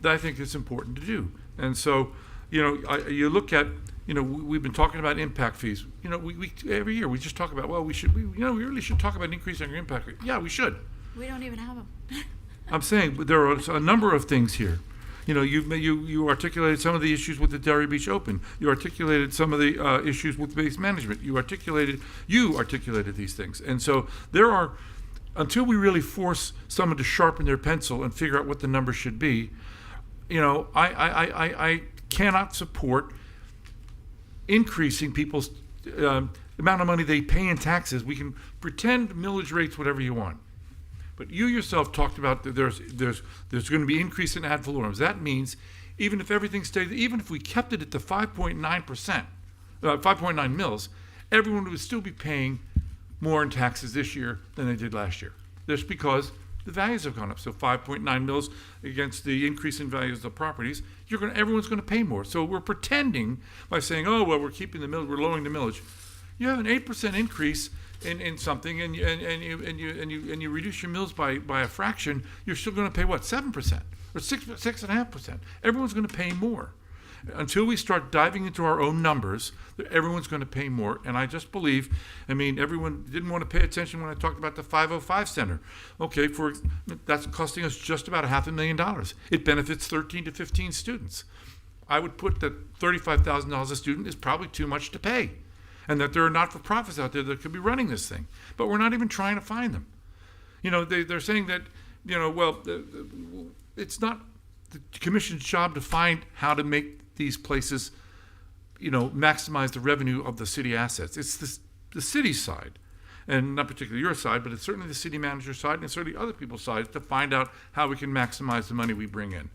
that I think it's important to do. And so, you look at, we've been talking about impact fees. We every year we just talk about, well, we really should talk about increasing our impact fee. Yeah, we should. We don't even have them. I'm saying, but there are a number of things here. You articulated some of the issues with the Delray Beach Open. You articulated some of the issues with base management. You articulated these things. And so there are, until we really force someone to sharpen their pencil and figure out what the number should be, I cannot support increasing people's amount of money they pay in taxes. We can pretend millage rates, whatever you want. But you yourself talked about that there's going to be increase in ad valorem. That means even if everything stayed, even if we kept it at the 5.9%, 5.9 mils, everyone would still be paying more in taxes this year than they did last year. Just because the values have gone up. So 5.9 mils against the increase in values of properties, everyone's going to pay more. So we're pretending by saying, oh, well, we're keeping the millage, we're lowering the millage. You have an 8% increase in something, and you reduce your mills by a fraction. You're still going to pay what, 7% or 6.5%? Everyone's going to pay more. Until we start diving into our own numbers, everyone's going to pay more. And I just believe, everyone didn't want to pay attention when I talked about the 505 Center. Okay, that's costing us just about $500,000. It benefits 13 to 15 students. I would put that $35,000 a student is probably too much to pay, and that there are not-for-profits out there that could be running this thing. But we're not even trying to find them. They're saying that, it's not the commission's job to find how to make these places, maximize the revenue of the city assets. It's the city's side, and not particularly your side, but it's certainly the city manager's side, and it's certainly other people's sides to find out how we can maximize the money we bring in.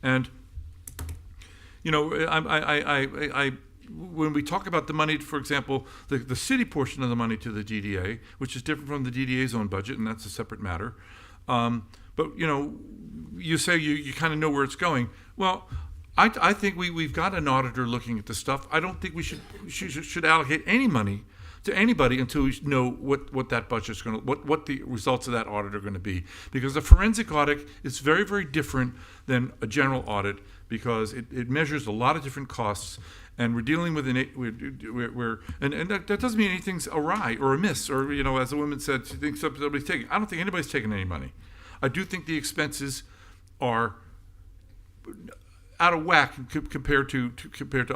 And, when we talk about the money, for example, the city portion of the money to the DDA, which is different from the DDA's own budget, and that's a separate matter. But you say you kind of know where it's going. Well, I think we've got an auditor looking at this stuff. I don't think we should allocate any money to anybody until we know what that budget's going to, what the results of that audit are going to be. Because a forensic audit is very, very different than a general audit, because it measures a lot of different costs, and we're dealing with and that doesn't mean anything's awry or amiss, or as the woman said, she thinks somebody's taking. I don't think anybody's taking any money. I do think the expenses are out of whack compared to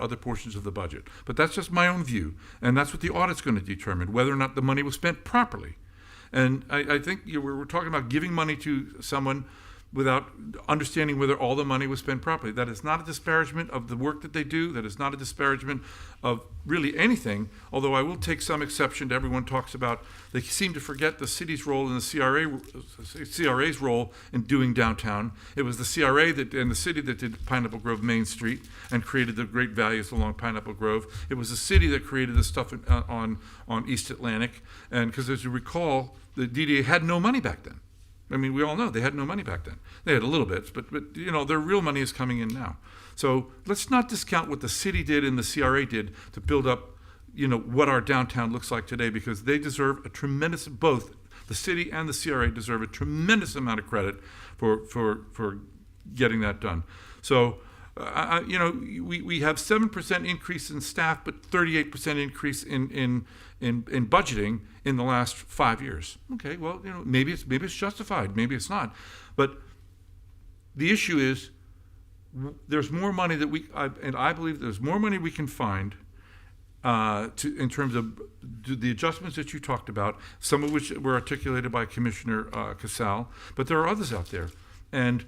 other portions of the budget. But that's just my own view, and that's what the audit's going to determine, whether or not the money was spent properly. And I think we're talking about giving money to someone without understanding whether all the money was spent properly. That is not a disparagement of the work that they do. That is not a disparagement of really anything, although I will take some exception to everyone talks about, they seem to forget the city's role and the CRA's role in doing downtown. It was the CRA and the city that did Pineapple Grove Main Street and created the great values along Pineapple Grove. It was the city that created the stuff on East Atlantic, and because as you recall, the DDA had no money back then. We all know they had no money back then. They had a little bit, but their real money is coming in now. So let's not discount what the city did and the CRA did to build up, what our downtown looks like today, because they deserve a tremendous, both the city and the CRA deserve a tremendous amount of credit for getting that done. So we have 7% increase in staff, but 38% increase in budgeting in the last 5 years. Okay, well, maybe it's justified, maybe it's not, but the issue is there's more money that I believe there's more money we can find in terms of the adjustments that you talked about, some of which were articulated by Commissioner Casal, but there are others out there, and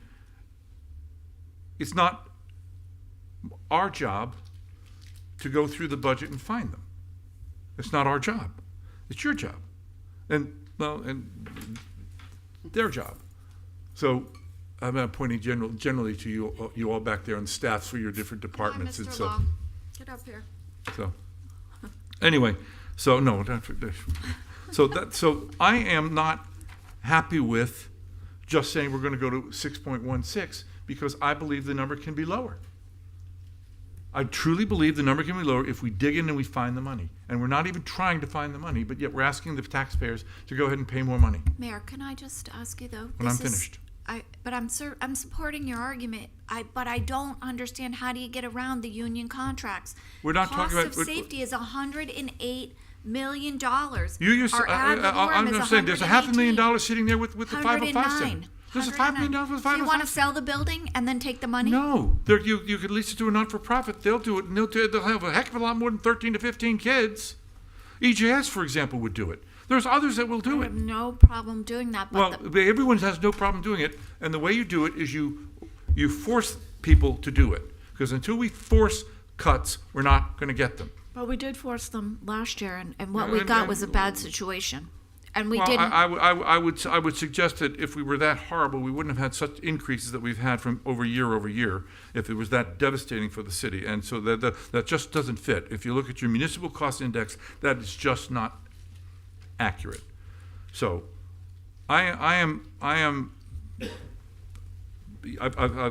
it's not our job to go through the budget and find them. It's not our job. It's your job, and their job. So I'm not pointing generally to you all back there on staffs for your different departments. Hi, Mr. And so, Long. Get up here. So anyway, so no, so I am not happy with just saying we're going to go to 6.16 because I believe the number can be lower. I truly believe the number can be lower if we dig in and we find the money. And we're not even trying to find the money, but yet we're asking the taxpayers to go ahead and pay more money. Mayor, can I just ask you though? When I'm finished. I'm supporting your argument. But I don't understand, how do you get around the union contracts? We're not talking about cost of safety is $108 million. Our I'm just saying there's $500,000 sitting there with the 505 There's $500,000 with 505. Do you want to sell the building and then take the money? No, you could lease it to a non-for-profit. They'll do it, and they'll have a heck of a lot more than 13 to 15 kids. EJS, for example, would do it. There's others that will do I it. have no problem doing that. But Everyone has no problem doing it, and the way you do it is you force people to do it. Because until we force cuts, we're not going to get them. But we did force them last year, and what we got was a bad situation. And we didn't. I would suggest that if we were that horrible, we wouldn't have had such increases that we've had from over year, if it was that devastating for the city. And so that just doesn't fit. If you look at your municipal cost index, that is just not accurate. So I've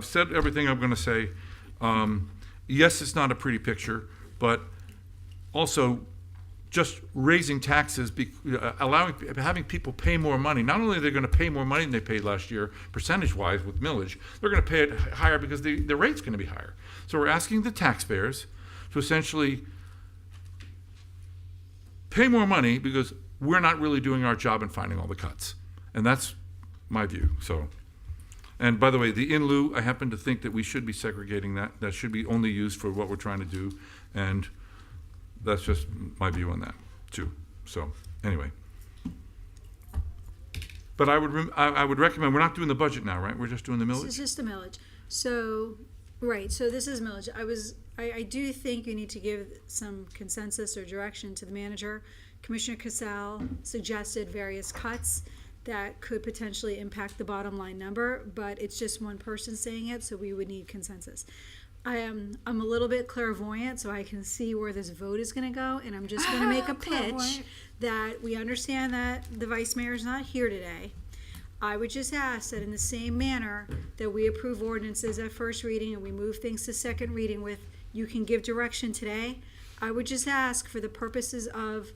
said everything I'm going to say. Yes, it's not a pretty picture, but also just raising taxes, having people pay more money. Not only are they going to pay more money than they paid last year, percentage-wise with millage, they're going to pay it higher because the rate's going to be higher. So we're asking the taxpayers to essentially pay more money because we're not really doing our job in finding all the cuts. And that's my view. So, and by the way, the in lieu, I happen to think that we should be segregating that. That should be only used for what we're trying to do. And that's just my view on that too. So anyway, but I would recommend, we're not doing the budget now, right? We're just doing the millage. This is just the millage. So right. So this is millage. I do think you need to give some consensus or direction to the manager. Commissioner Casal suggested various cuts that could potentially impact the bottom line number, but it's just one person saying it, so we would need consensus. I'm a little bit clairvoyant, so I can see where this vote is going to go, and I'm just going to make a pitch that we understand that the vice mayor is not here today. I would just ask that in the same manner that we approve ordinances at first reading and we move things to second reading with, you can give direction today. I would just ask, for the purposes of,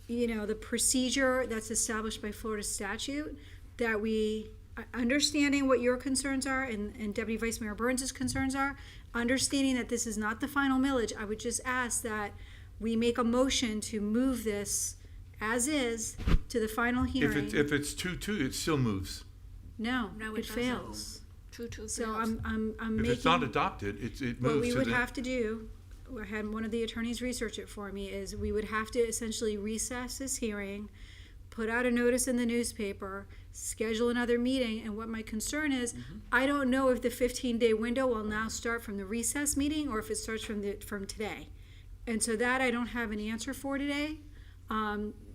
the procedure that's established by Florida statute, that we, understanding what your concerns are and Deputy Vice Mayor Burns' concerns are, understanding that this is not the final millage, I would just ask that we make a motion to move this as is to the final hearing. If it's 2-2, it still moves. No, it fails. 2-2 So fails. I'm If making. it's not adopted, it moves. What we would have to do, I had one of the attorneys research it for me, is we would have to essentially recess this hearing, put out a notice in the newspaper, schedule another meeting, and what my concern is, I don't know if the 15-day window will now start from the recess meeting or if it starts from today. And so that I don't have an answer for today.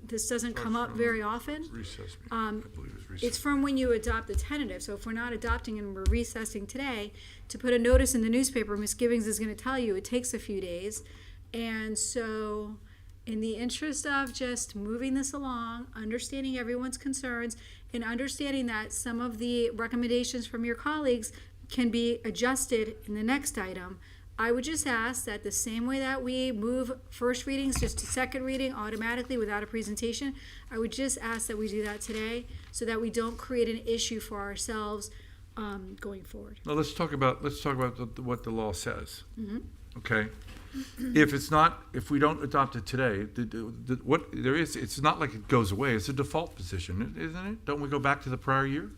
This doesn't come up very often. Recess meeting. I believe it's recess. It's from when you adopt the tentative. So if we're not adopting and we're recessing today, to put a notice in the newspaper, Ms. Gibbons is going to tell you it takes a few days. And so in the interest of just moving this along, understanding everyone's concerns, and understanding that some of the recommendations from your colleagues can be adjusted in the next item, I would just ask that the same way that we move first readings just to second reading automatically without a presentation, I would just ask that we do that today so that we don't create an issue for ourselves going forward. Now let's talk about what the law says. Mm-hmm. Okay. If we don't adopt it today, it's not like it goes away. It's a default position, isn't it? Don't we go back to the prior year?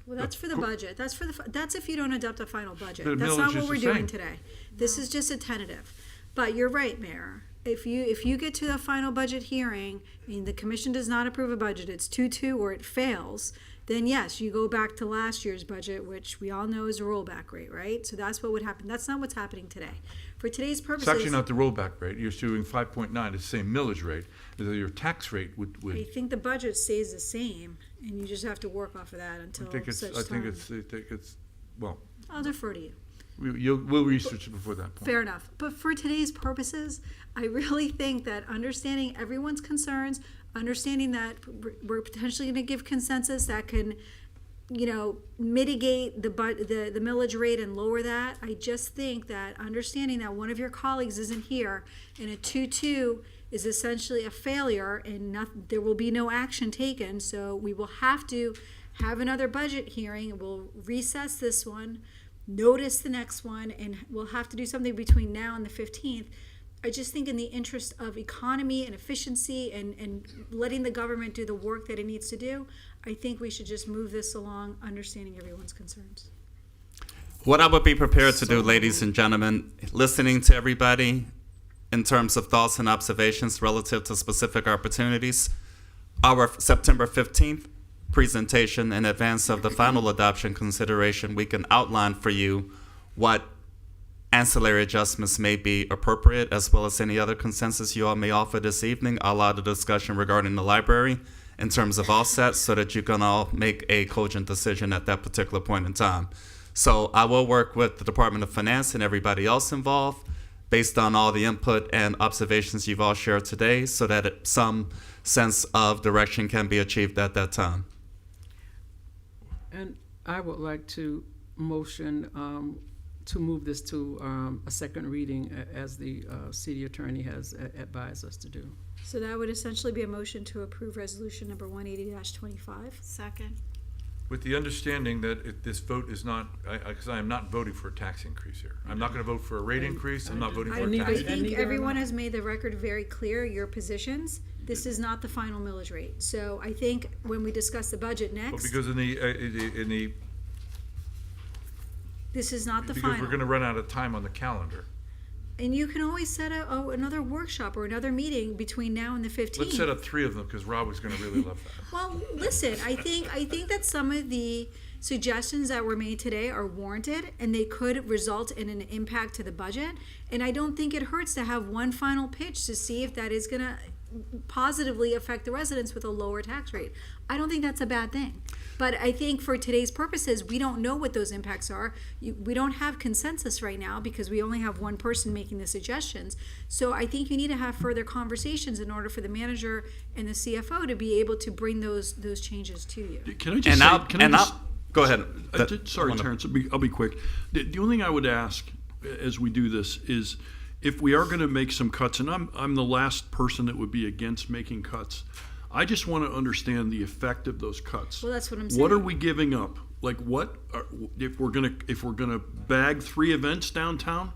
Well, that's for the budget. That's if you don't adopt a final budget. The That's millage not is what we're the doing same. today. This is just a tentative. But you're right, Mayor. If you get to the final budget hearing and the commission does not approve a budget, it's 2-2 or it fails, then yes, you go back to last year's budget, which we all know is a rollback rate, right? So that's what would happen. That's not what's happening today. For today's purposes, It's actually not the rollback rate. You're doing 5.9. It's the same millage rate. Your tax rate would. I think the budget stays the same, and you just have to work off of that until such time. Well. I'll defer to you. We'll research it before that point. Fair enough. But for today's purposes, I really think that understanding everyone's concerns, understanding that we're potentially going to give consensus that can, mitigate the millage rate and lower that. I just think that understanding that one of your colleagues isn't here and a 2-2 is essentially a failure and there will be no action taken. So we will have to have another budget hearing. We'll recess this one, notice the next one, and we'll have to do something between now and the 15th. I just think in the interest of economy and efficiency and letting the government do the work that it needs to do, I think we should just move this along, understanding everyone's concerns. What I would be prepared to do, ladies and gentlemen, listening to everybody in terms of thoughts and observations relative to specific opportunities, our September 15th presentation in advance of the final adoption consideration, we can outline for you what ancillary adjustments may be appropriate, as well as any other consensus you all may offer this evening. I'll allow the discussion regarding the library in terms of offsets so that you can all make a cogent decision at that particular point in time. So I will work with the Department of Finance and everybody else involved based on all the input and observations you've all shared today so that some sense of direction can be achieved at that time. And I would like to motion to move this to a second reading as the city attorney has advised us to do. So that would essentially be a motion to approve resolution number 180-25. Second. With the understanding that if this vote is not, because I am not voting for a tax increase here. I'm not going to vote for a rate increase. I'm not voting for a tax increase. I think everyone has made the record very clear, your positions. This is not the final millage rate. So I think when we discuss the budget next. Well, because in the this is not the because final. we're going to run out of time on the calendar. And you can always set another workshop or another meeting between now and the 15th. Let's set up 3 of them because Rob was going to really love that. Well, listen, I think that some of the suggestions that were made today are warranted and they could result in an impact to the budget. And I don't think it hurts to have one final pitch to see if that is going to positively affect the residents with a lower tax rate. I don't think that's a bad thing. But I think for today's purposes, we don't know what those impacts are. We don't have consensus right now because we only have one person making the suggestions. So I think you need to have further conversations in order for the manager and the CFO to be able to bring those changes to you. Can I just go ahead. Sorry, Terrence, I'll be quick. The only thing I would ask as we do this is if we are going to make some cuts, and I'm the last person that would be against making cuts, I just want to understand the effect of those cuts. Well, that's what I'm saying. What are we giving up? Like if we're gonna bag 3 events downtown?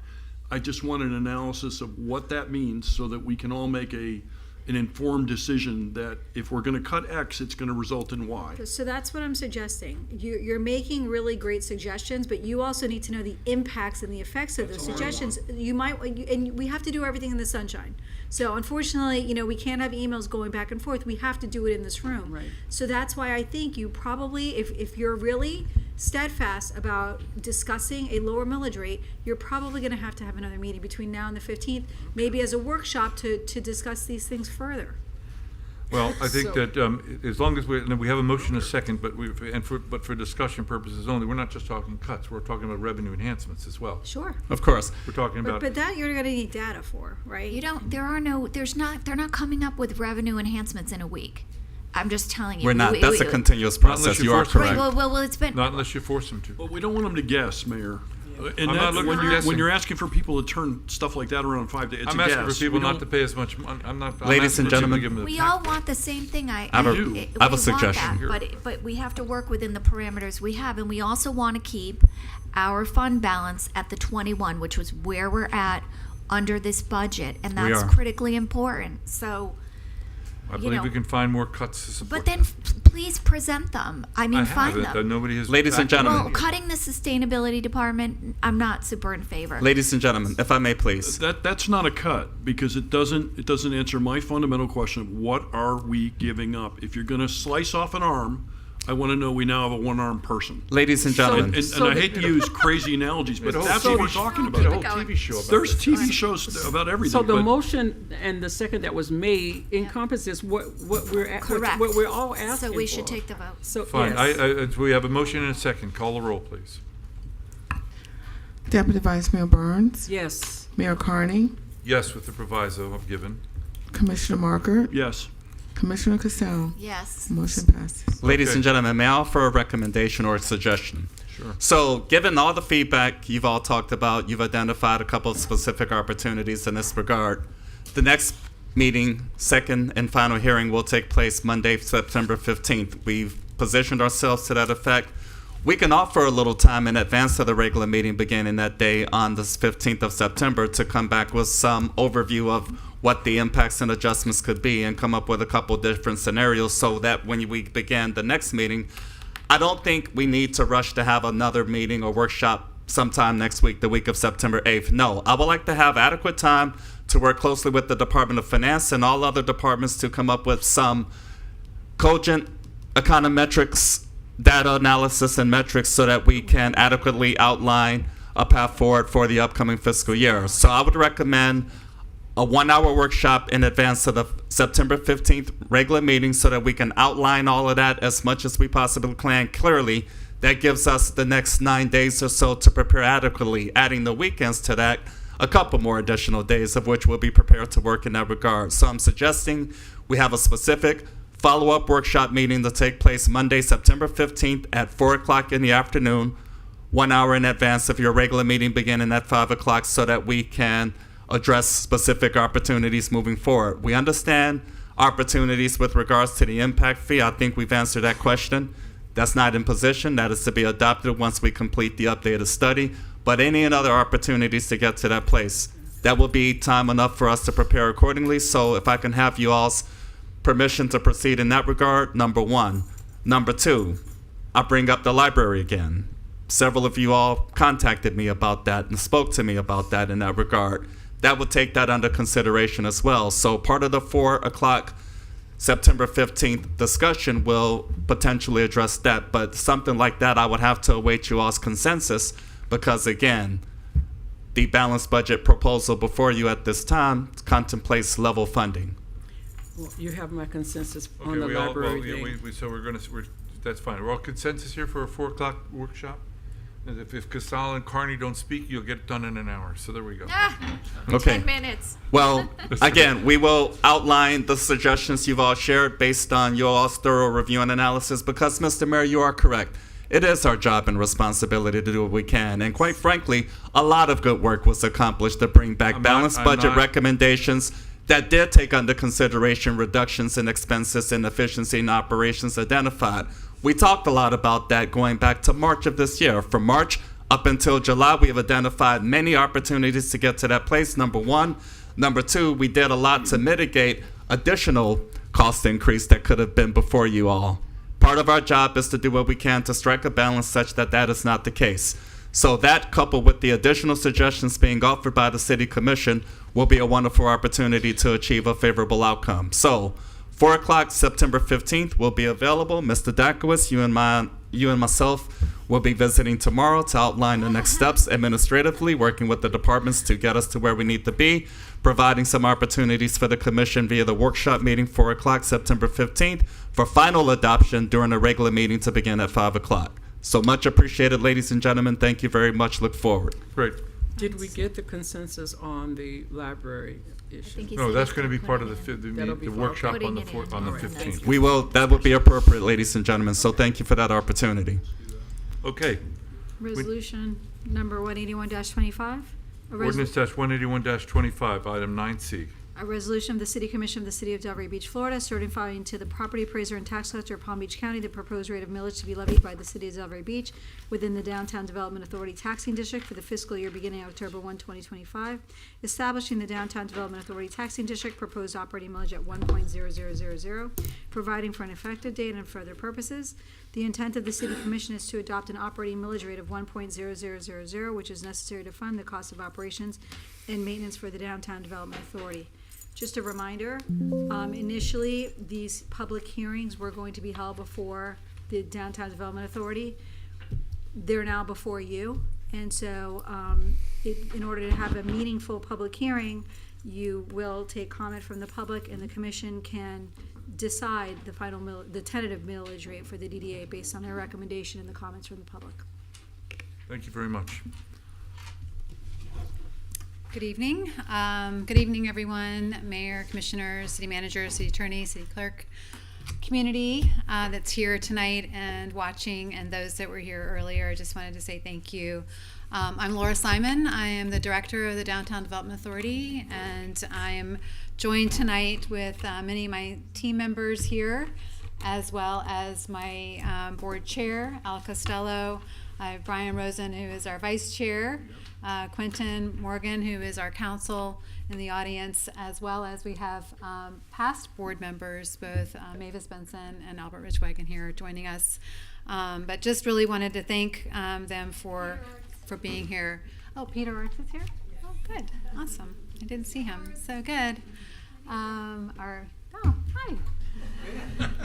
I just want an analysis of what that means so that we can all make an informed decision that if we're going to cut X, it's going to result in Y. So that's what I'm suggesting. You're making really great suggestions, but you also need to know the impacts and the effects of those suggestions. And we have to do everything in the sunshine. So unfortunately, we can't have emails going back and forth. We have to do it in this room. Right. So that's why I think you probably, if you're really steadfast about discussing a lower millage rate, you're probably going to have another meeting between now and the 15th, maybe as a workshop to discuss these things further. Well, I think that as long as we have a motion and a second, but for discussion purposes only, we're not just talking cuts. We're talking about revenue enhancements as well. Sure. Of course. We're talking about. But that you're going to need data for, right? They're not coming up with revenue enhancements in a week. I'm just telling you. We're not. That's a continuous process. You are correct. Well, it's been. Not unless you force them to. Well, we don't want them to guess, Mayor. And I'm that, not looking when for you're guessing. asking for people to turn stuff like that around in 5 days, it's I'm a asking guess. for people We not don't- to pay as much money. I'm not. Ladies and asking people gentlemen. to give them the We pack. all want the same thing. I have a we suggestion. Want that, but we have to work within the parameters we have, and we also want to keep our fund balance at the 21, which was where we're at under this budget, and We that's are. critically important. So, I you believe know, we can find more cuts to support. but then please present them. I mean, I find haven't. them. Nobody has. Ladies and gentlemen. Well, cutting the sustainability department, I'm not super in favor. Ladies and gentlemen, if I may please. That's not a cut because it doesn't answer my fundamental question of what are we giving up? If you're going to slice off an arm, I want to know we now have a one-armed person. Ladies and gentlemen. And I hate to use crazy analogies, but that's what we're talking about. There's a whole TV show about There's this. TV shows about everything. So the but motion and the second that was made encompasses what we're at, Correct. what we're all asking So we should for. take the vote. So Fine. yes. We have a motion and a second. Call the roll, please. Deputy Vice Mayor Burns, Yes. Mayor Carney, Yes, with the proviso I've given. Commissioner Marker, yes. Commissioner Cassell. Yes. Motion passes. Ladies Okay. and gentlemen, may I offer a recommendation or a suggestion? Sure. So, given all the feedback you've all talked about, you've identified a couple of specific opportunities in this regard. The next meeting, second and final hearing, will take place Monday, September 15th. We've positioned ourselves to that effect. We can offer a little time in advance of the regular meeting beginning that day on the 15th of September to come back with some overview of what the impacts and adjustments could be and come up with a couple different scenarios so that when we begin the next meeting, I don't think we need to rush to have another meeting or workshop sometime next week, the week of September 8th. No, I would like to have adequate time to work closely with the Department of Finance and all other departments to come up with some cogent econometrics, data analysis, and metrics so that we can adequately outline a path forward for the upcoming fiscal year. So I would recommend a 1-hour workshop in advance of the September 15th regular meeting so that we can outline all of that as much as we possibly can clearly. That gives us the next 9 days or so to prepare adequately, adding the weekends to that, a couple more additional days of which we'll be prepared to work in that regard. So I'm suggesting we have a specific follow-up workshop meeting to take place Monday, September 15th at 4 o'clock in the afternoon, 1 hour in advance of your regular meeting beginning at 5 o'clock so that we can address specific opportunities moving forward. We understand opportunities with regards to the impact fee. I think we've answered that question. That's not in position. That is to be adopted once we complete the updated study. But any and other opportunities to get to that place, that will be time enough for us to prepare accordingly. So if I can have you all's permission to proceed in that regard, number one. Number two, I bring up the library again. Several of you all contacted me about that and spoke to me about that in that regard. That would take that under consideration as well. So part of the 4 o'clock September 15th discussion will potentially address that, but something like that I would have to await you all's consensus because, again, the balanced budget proposal before you at this time contemplates level funding. Well, you have my consensus on Okay, the we all, library well, yeah, thing. so that's fine. We're all consensus here for a 4 o'clock workshop? And if Casal and Carney don't speak, you'll get it done in an hour. So there we go. Okay. 10 minutes. Well, again, we will outline the suggestions you've all shared based on your all's thorough review and analysis because, Mr. Mayor, you are correct. It is our job and responsibility to do what we can. And quite frankly, a lot of good work was accomplished to bring back balanced budget recommendations that did take under consideration reductions in expenses and efficiency in operations identified. We talked a lot about that going back to March of this year. From March up until July, we have identified many opportunities to get to that place, number one. Number two, we did a lot to mitigate additional cost increase that could have been before you all. Part of our job is to do what we can to strike a balance such that that is not the case. So that, coupled with the additional suggestions being offered by the City Commission, will be a wonderful opportunity to achieve a favorable outcome. So 4 o'clock, September 15th, will be available. Mr. Dakowitz, you and myself will be visiting tomorrow to outline the next steps administratively, working with the departments to get us to where we need to be, providing some opportunities for the commission via the workshop meeting, 4 o'clock, September 15th, for final adoption during a regular meeting to begin at 5 o'clock. So much appreciated, ladies and gentlemen. Thank you very much. Look forward. Great. Did we get the consensus on the library issue? No, that's going to be part of That'll be the part- workshop on Putting the it fourth, in. on the All right. 15th. That would be appropriate, ladies and gentlemen. So thank you for that opportunity. Okay. Resolution number 181-25. Ordinance dash 181-25, item 9C. A resolution of the City Commission of the City of Delray Beach, Florida, certifying to the property appraiser and tax collector of Palm Beach County the proposed rate of millage to be levied by the City of Delray Beach within the Downtown Development Authority taxing district for the fiscal year beginning October 1, 2025, establishing the Downtown Development Authority taxing district proposed operating millage at 1.0000, providing for an effective date and further purposes. The intent of the City Commission is to adopt an operating millage rate of 1.0000, which is necessary to fund the cost of operations and maintenance for the Downtown Development Authority. Just a reminder, initially, these public hearings were going to be held before the Downtown Development Authority. They're now before you, and so in order to have a meaningful public hearing, you will take comment from the public, and the commission can decide the tentative millage rate for the DDA based on their recommendation and the comments from the public. Thank you very much. Good evening. Good evening, everyone. Mayor, commissioners, city manager, city attorney, city clerk, community that's here tonight and watching, and those that were here earlier. I just wanted to say thank you. I'm Laura Simon. I am the director of the Downtown Development Authority, and I am joined tonight with many of my team members here, as well as my board chair, Al Costello. I have Brian Rosen, who is our vice chair, Quentin Morgan, who is our counsel in the audience, as well as we have past board members, both Mavis Benson and Albert Richwagon here joining us. But just really wanted to thank them for being here. Oh, Peter Arts is here? Oh, good. Awesome. I didn't see him. So good. Hi.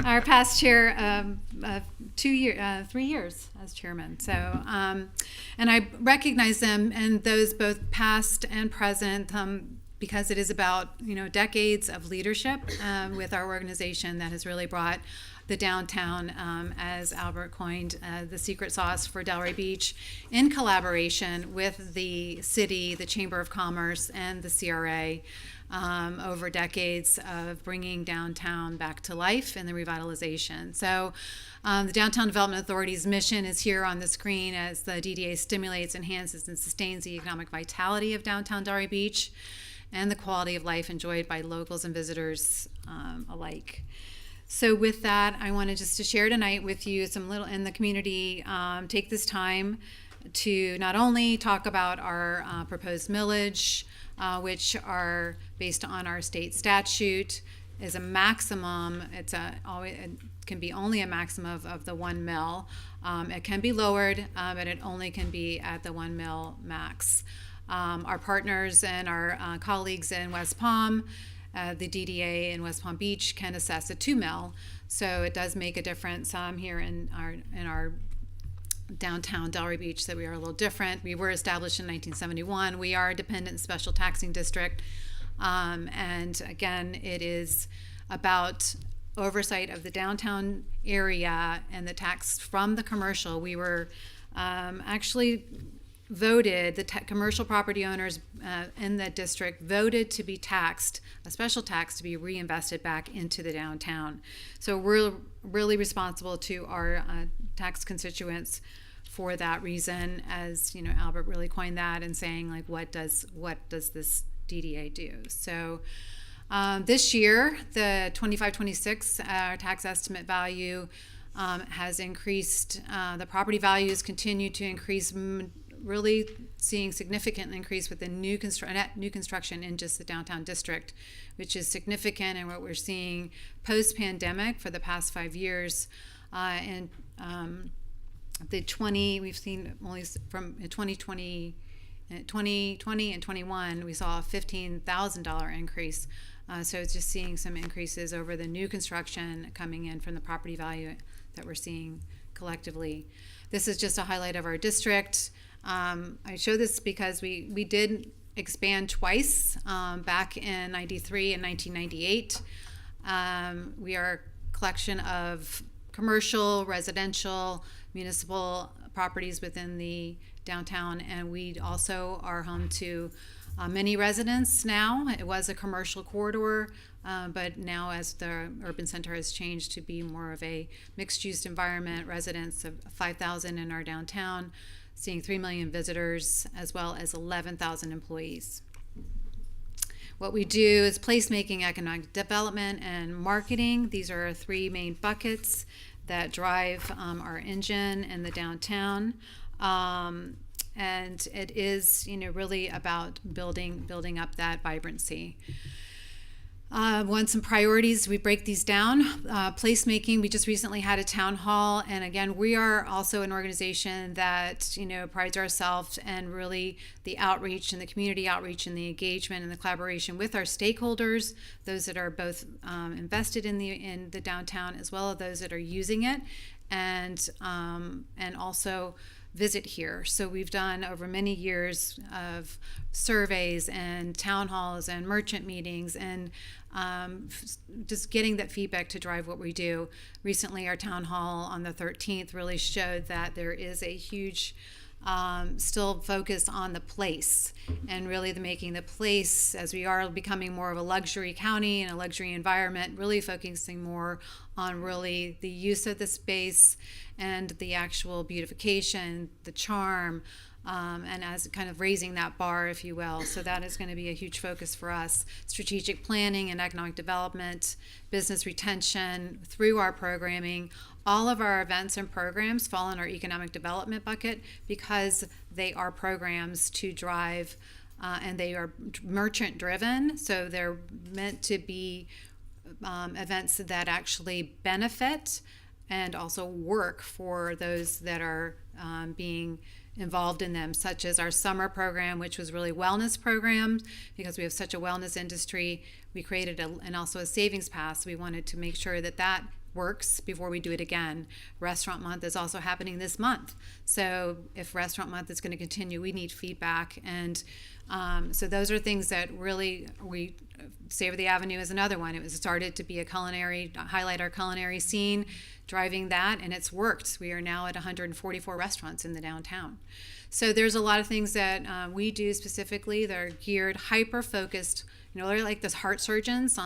Our past chair, 3 years as chairman. So, and I recognize them and those both past and present, because it is about decades of leadership with our organization that has really brought the downtown, as Albert coined, the secret sauce for Delray Beach, in collaboration with the city, the Chamber of Commerce, and the CRA. Over decades of bringing downtown back to life and the revitalization. So the Downtown Development Authority's mission is here on the screen as the DDA stimulates, enhances, and sustains the economic vitality of downtown Delray Beach and the quality of life enjoyed by locals and visitors alike. So with that, I wanted just to share tonight with you some little in the community, take this time to not only talk about our proposed millage, which are based on our state statute, is a maximum. It can be only a maximum of the 1 mil. It can be lowered, but it only can be at the 1 mil max. Our partners and our colleagues in West Palm, the DDA in West Palm Beach, can assess a 2 mil. So it does make a difference here in our downtown Delray Beach, that we are a little different. We were established in 1971. We are a dependent special taxing district. And again, it is about oversight of the downtown area and the tax from the commercial. We were actually voted, the commercial property owners in the district voted to be taxed, a special tax to be reinvested back into the downtown. So we're really responsible to our tax constituents for that reason, as Albert really coined that, and saying like, what does this DDA do? So this year, the 25-26 tax estimate value has increased. The property values continue to increase, really seeing significant increase with the new construction in just the downtown district, which is significant. And what we're seeing post-pandemic for the past 5 years, and we've seen only from 2020 and 21, we saw a $15,000 increase. So it's just seeing some increases over the new construction coming in from the property value that we're seeing collectively. This is just a highlight of our district. I show this because we did expand twice, back in 93 and 1998. We are a collection of commercial, residential, municipal properties within the downtown, and we also are home to many residents now. It was a commercial corridor, but now as the urban center has changed to be more of a mixed-use environment, residents of 5,000 in our downtown, seeing 3 million visitors, as well as 11,000 employees. What we do is placemaking, economic development, and marketing. These are our three main buckets that drive our engine in the downtown. And it is, really about building up that vibrancy. Some priorities, we break these down. Placemaking, we just recently had a town hall, and again, we are also an organization that, prides ourselves and really the outreach and the community outreach and the engagement and the collaboration with our stakeholders, those that are both invested in the downtown as well as those that are using it, and also visit here. So we've done over many years of surveys and town halls and merchant meetings and just getting that feedback to drive what we do. Recently, our town hall on the 13th really showed that there is a huge still focus on the place and really making the place, as we are becoming more of a luxury county and a luxury environment, really focusing more on really the use of the space and the actual beautification, the charm, and as kind of raising that bar, if you will. So that is going to be a huge focus for us. Strategic planning and economic development, business retention through our programming. All of our events and programs fall in our economic development bucket because they are programs to drive, and they are merchant driven. So they're meant to be events that actually benefit and also work for those that are being involved in them, such as our summer program, which was really wellness programs. Because we have such a wellness industry, we created and also a savings pass. We wanted to make sure that works before we do it again. Restaurant month is also happening this month. So if restaurant month is going to continue, we need feedback. And so those are things that really, we Savor the Avenue is another one. It was started to be a highlight our culinary scene, driving that, and it's worked. We are now at 144 restaurants in the downtown. So there's a lot of things that we do specifically that are geared, hyper-focused, they're like those heart surgeons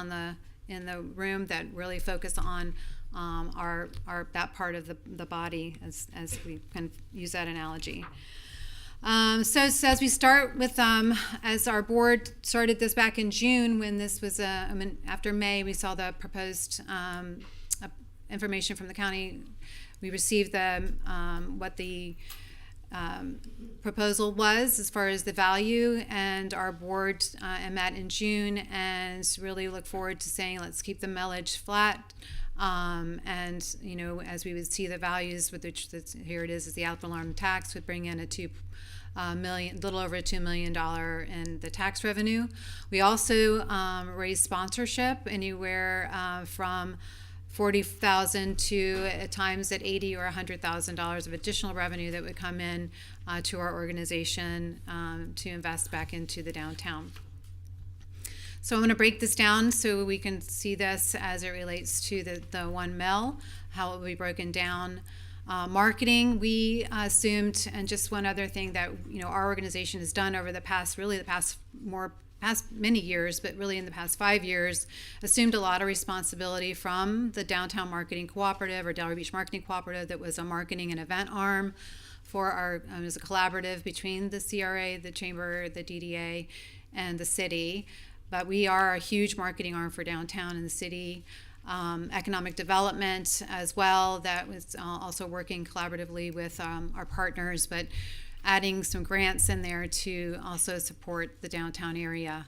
in the room that really focus on our that part of the body, as we can use that analogy. So as we start with, as our board started this back in June, when this was, after May, we saw the proposed information from the county. We received what the proposal was as far as the value, and our board met in June and really look forward to saying, let's keep the millage flat. And as we would see the values, with which here it is the ad valorem tax would bring in little over $2 million in the tax revenue. We also raised sponsorship anywhere from $40,000 to at times at $80,000 or $100,000 of additional revenue that would come in to our organization to invest back into the downtown. So I'm going to break this down so we can see this as it relates to the 1 mil, how it will be broken down. Marketing, we assumed, and just one other thing that our organization has done over the past many years, but really in the past 5 years, assumed a lot of responsibility from the Downtown Marketing Cooperative, or Delray Beach Marketing Cooperative, that was a marketing and event arm for our, as a collaborative between the CRA, the Chamber, the DDA, and the city. But we are a huge marketing arm for downtown and the city. Economic development as well, that was also working collaboratively with our partners, but adding some grants in there to also support the downtown area.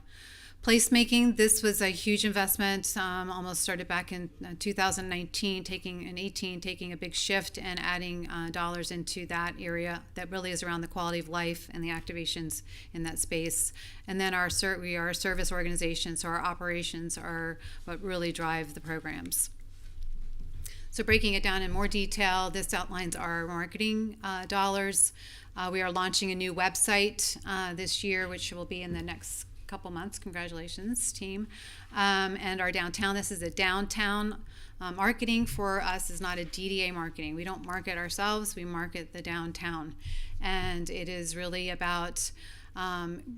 Placemaking, this was a huge investment, almost started back in 2019, taking a big shift and adding dollars into that area that really is around the quality of life and the activations in that space. And then we are a service organization, so our operations are what really drive the programs. So breaking it down in more detail, this outlines our marketing dollars. We are launching a new website this year, which will be in the next couple months. Congratulations, team. And our downtown, this is a downtown marketing for us, is not a DDA marketing. We don't market ourselves, we market the downtown. And it is really about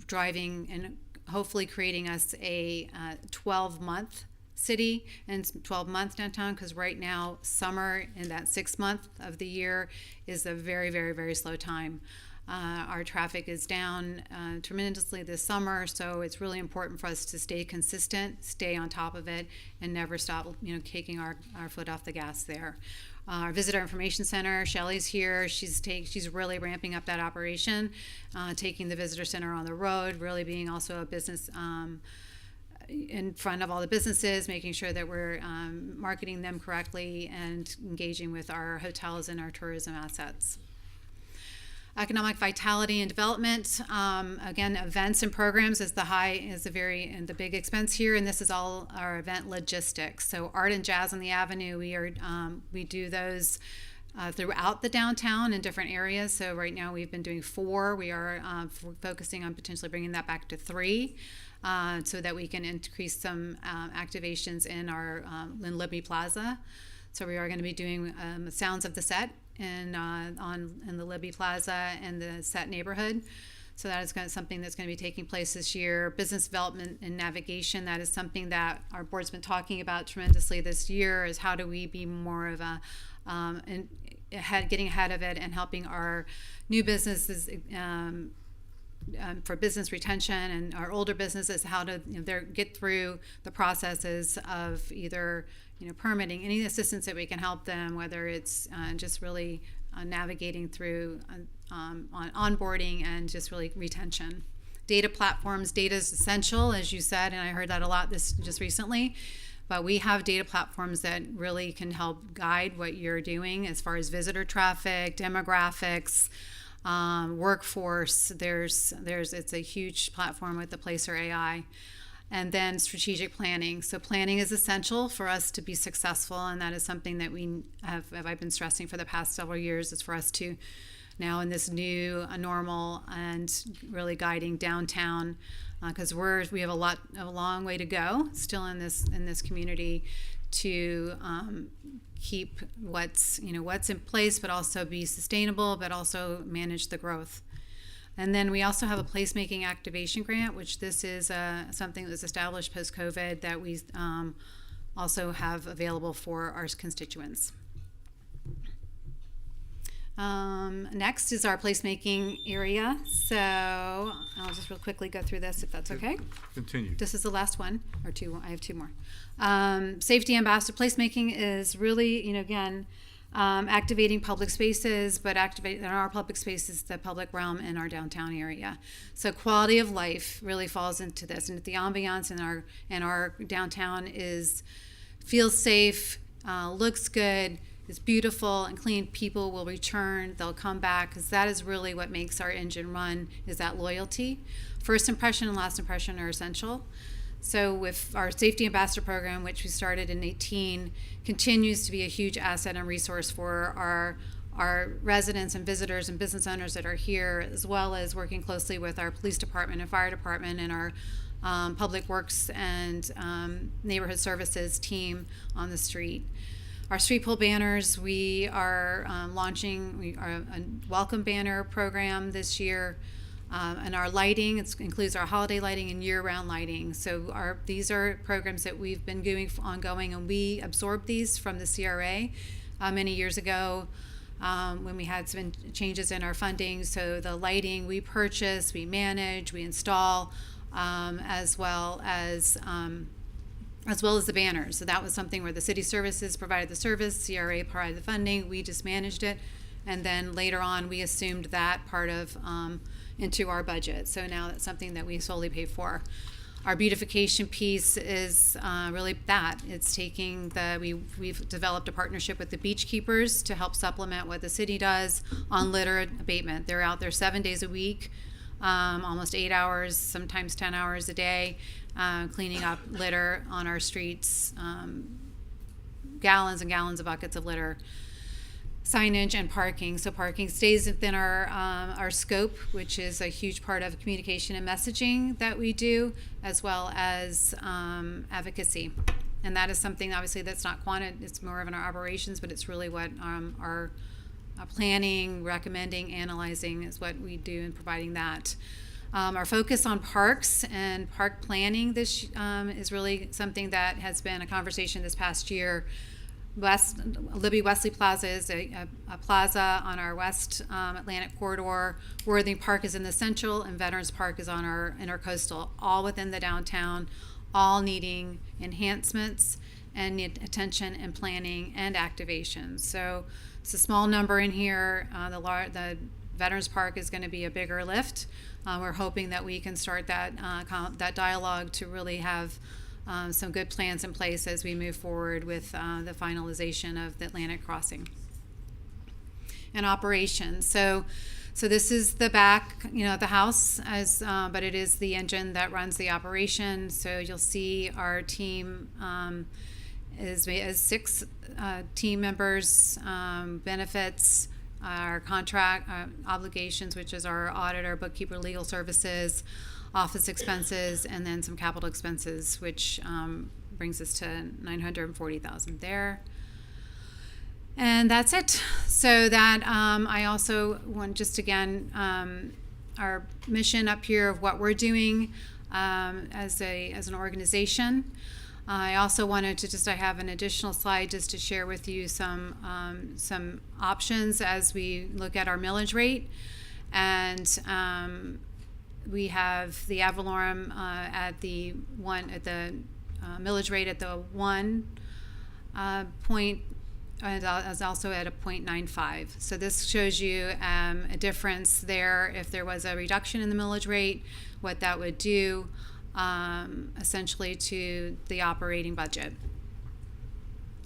driving and hopefully creating us a 12-month city and 12-month downtown, because right now summer in that 6 month of the year is a very, very, very slow time. Our traffic is down tremendously this summer, so it's really important for us to stay consistent, stay on top of it, and never stop, taking our foot off the gas there. Our Visitor Information Center, Shelley's here. She's really ramping up that operation, taking the Visitor Center on the road, really being also a business in front of all the businesses, making sure that we're marketing them correctly and engaging with our hotels and our tourism assets. Economic vitality and development. Again, events and programs is the big expense here, and this is all our event logistics. So art and jazz on the Avenue, we do those throughout the downtown in different areas. So right now we've been doing 4. We are focusing on potentially bringing that back to 3. So that we can increase some activations in our in Libby Plaza. So we are going to be doing Sounds of the Set in the Libby Plaza and the Set neighborhood. So that is something that's going to be taking place this year. Business development and navigation, that is something that our board's been talking about tremendously this year, is how do we be more of a getting ahead of it and helping our new businesses for business retention, and our older businesses how to get through the processes of either permitting, any assistance that we can help them, whether it's just really navigating through on onboarding and just really retention. Data platforms, data is essential, as you said, and I heard that a lot just recently. But we have data platforms that really can help guide what you're doing as far as visitor traffic, demographics, workforce. It's a huge platform with the Placer AI. And then strategic planning. So planning is essential for us to be successful, and that is something that I've been stressing for the past several years, is for us to now in this new normal and really guiding downtown, because we have a long way to go still in this community to keep what's in place, but also be sustainable, but also manage the growth. And then we also have a placemaking activation grant, which this is something that was established post-COVID that we also have available for our constituents. Next is our placemaking area. So I'll just real quickly go through this if that's okay. Continue. This is the last one, or 2. I have 2 more. Safety ambassador placemaking is really, again, activating public spaces, but activating our public spaces, the public realm in our downtown area. So quality of life really falls into this, and the ambiance in our downtown feels safe, looks good, is beautiful and clean. People will return, they'll come back, because that is really what makes our engine run, is that loyalty. First impression and last impression are essential. So with our Safety Ambassador Program, which we started in 2018, continues to be a huge asset and resource for our residents and visitors and business owners that are here, as well as working closely with our police department and fire department and our public works and neighborhood services team on the street. Our street pole banners, we are launching a welcome banner program this year. And our lighting, it includes our holiday lighting and year-round lighting. So these are programs that we've been doing ongoing, and we absorbed these from the CRA many years ago when we had some changes in our funding. So the lighting we purchase, we manage, we install, as well as the banners. So that was something where the city services provided the service, CRA provided the funding, we just managed it, and then later on we assumed that part of into our budget. So now that's something that we solely pay for. Our beautification piece is really that. It's taking we've developed a partnership with the beach keepers to help supplement what the city does on litter abatement. They're out there 7 days a week, almost 8 hours, sometimes 10 hours a day, cleaning up litter on our streets, gallons and gallons of buckets of litter. Signage and parking. So parking stays within our scope, which is a huge part of communication and messaging that we do, as well as advocacy. And that is something, obviously, that's not it's more of in our operations, but it's really what our planning, recommending, analyzing is what we do in providing that. Our focus on parks and park planning is really something that has been a conversation this past year. Libby Wesley Plaza is a plaza on our West Atlantic corridor. Worthing Park is in the Central, and Veterans Park is on our intercoastal, all within the downtown, all needing enhancements and need attention and planning and activation. So it's a small number in here. The Veterans Park is going to be a bigger lift. We're hoping that we can start that dialogue to really have some good plans in place as we move forward with the finalization of the Atlantic crossing and operations. So this is the back, the house, but it is the engine that runs the operation. So you'll see our team is 6 team members, benefits, our contract obligations, which is our auditor, bookkeeper, legal services, office expenses, and then some capital expenses, which brings us to $940,000 there. And that's it. So that I also want just again our mission up here of what we're doing as an organization. I also wanted to I have an additional slide just to share with you some options as we look at our millage rate. And we have the ad valorem at the millage rate at the 1 point, and is also at a 0.95. So this shows you a difference there. If there was a reduction in the millage rate, what that would do essentially to the operating budget.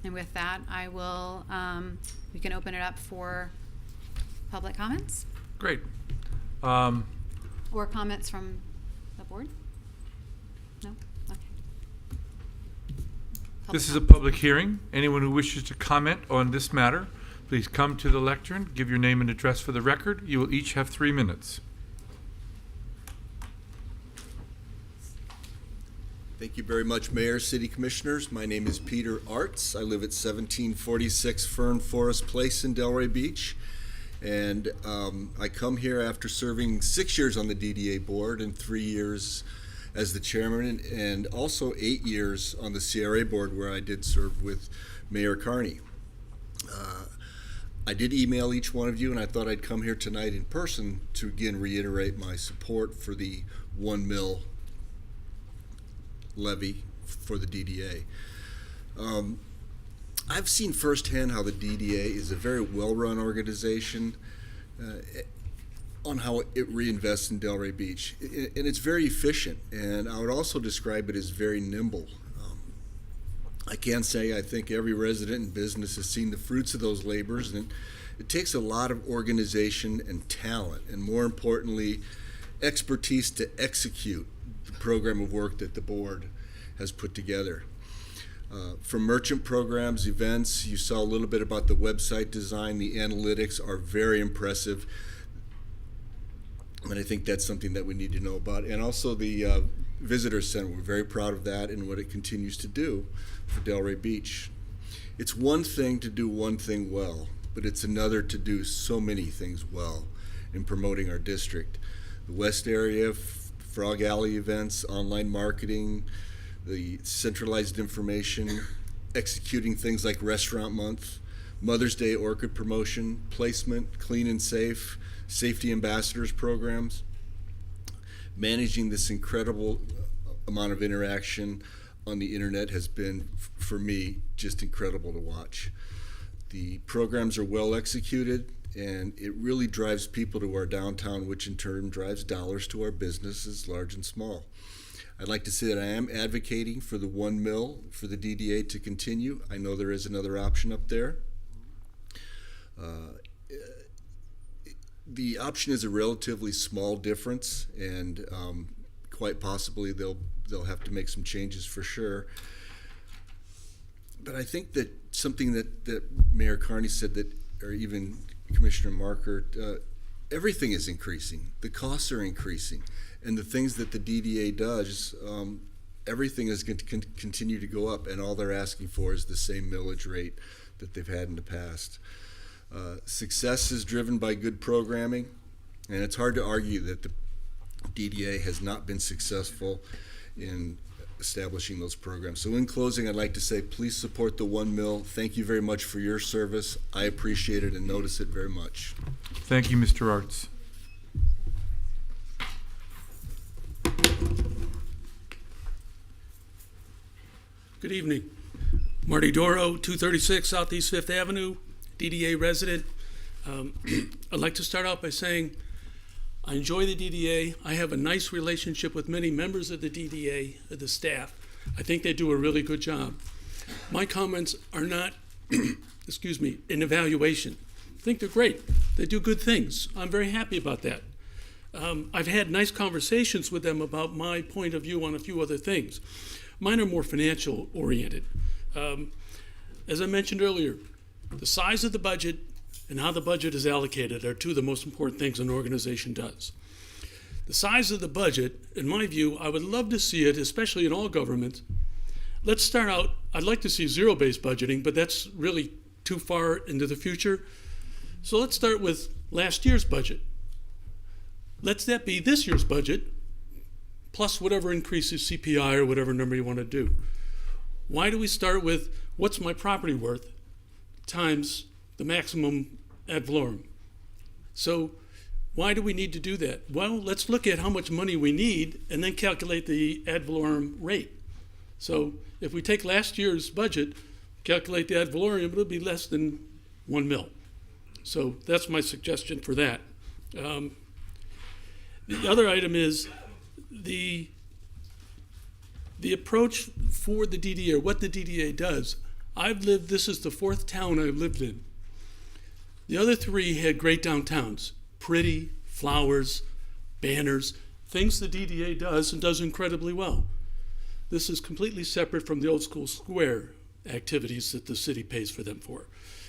And with that, I will, we can open it up for public comments. Great. Or comments from the board? No? Okay. This is a public hearing. Anyone who wishes to comment on this matter, please come to the lectern, give your name and address for the record. You will each have 3 minutes. Thank you very much, Mayor, City Commissioners. My name is Peter Artz. I live at 1746 Fern Forest Place in Delray Beach. And I come here after serving 6 years on the DDA board and 3 years as the chairman, and also 8 years on the CRA board, where I did serve with Mayor Carney. I did email each one of you, and I thought I'd come here tonight in person to again reiterate my support for the 1 mil levy for the DDA. I've seen firsthand how the DDA is a very well-run organization on how it reinvests in Delray Beach. And it's very efficient, and I would also describe it as very nimble. I can say I think every resident and business has seen the fruits of those labors, and it takes a lot of organization and talent, and more importantly, expertise to execute the program of work that the board has put together. From merchant programs, events, you saw a little bit about the website design. The analytics are very impressive, and I think that's something that we need to know about. And also the Visitor Center, we're very proud of that and what it continues to do for Delray Beach. It's one thing to do one thing well, but it's another to do so many things well in promoting our district. The West area, Frog Alley events, online marketing, the centralized information, executing things like Restaurant Month, Mother's Day Orchid promotion, placement, clean and safe, safety ambassadors programs, managing this incredible amount of interaction on the internet has been, for me, just incredible to watch. The programs are well executed, and it really drives people to our downtown, which in turn drives dollars to our businesses, large and small. I'd like to say that I am advocating for the 1 mil for the DDA to continue. I know there is another option up there. The option is a relatively small difference, and quite possibly they'll have to make some changes for sure. But I think that something that Mayor Carney said, that, or even Commissioner Markert, everything is increasing. The costs are increasing. And the things that the DDA does, everything is going to continue to go up, and all they're asking for is the same millage rate that they've had in the past. Success is driven by good programming, and it's hard to argue that the DDA has not been successful in establishing those programs. So in closing, I'd like to say, please support the 1 mil. Thank you very much for your service. I appreciate it and notice it very much. Thank you, Mr. Arts. Good evening. Marty Doro, 236 Southeast 5th Avenue, DDA resident. I'd like to start out by saying I enjoy the DDA. I have a nice relationship with many members of the DDA, the staff. I think they do a really good job. My comments are not, excuse me, an evaluation. I think they're great. They do good things. I'm very happy about that. I've had nice conversations with them about my point of view on a few other things. Mine are more financial oriented. As I mentioned earlier, the size of the budget and how the budget is allocated are two of the most important things an organization does. The size of the budget, in my view, I would love to see it, especially in all governments. Let's start out, I'd like to see zero-based budgeting, but that's really too far into the future. So let's start with last year's budget. Let that be this year's budget, plus whatever increases CPI or whatever number you want to do. Why do we start with what's my property worth times the maximum ad valorem? So why do we need to do that? Well, let's look at how much money we need and then calculate the ad valorem rate. So if we take last year's budget, calculate the ad valorem, it'll be less than 1 mil. So that's my suggestion for that. The other item is the approach for the DDA, or what the DDA does. This is the 4th town I've lived in. The other 3 had great downtowns, pretty, flowers, banners, things the DDA does and does incredibly well. This is completely separate from the old school square activities that the city pays for them for.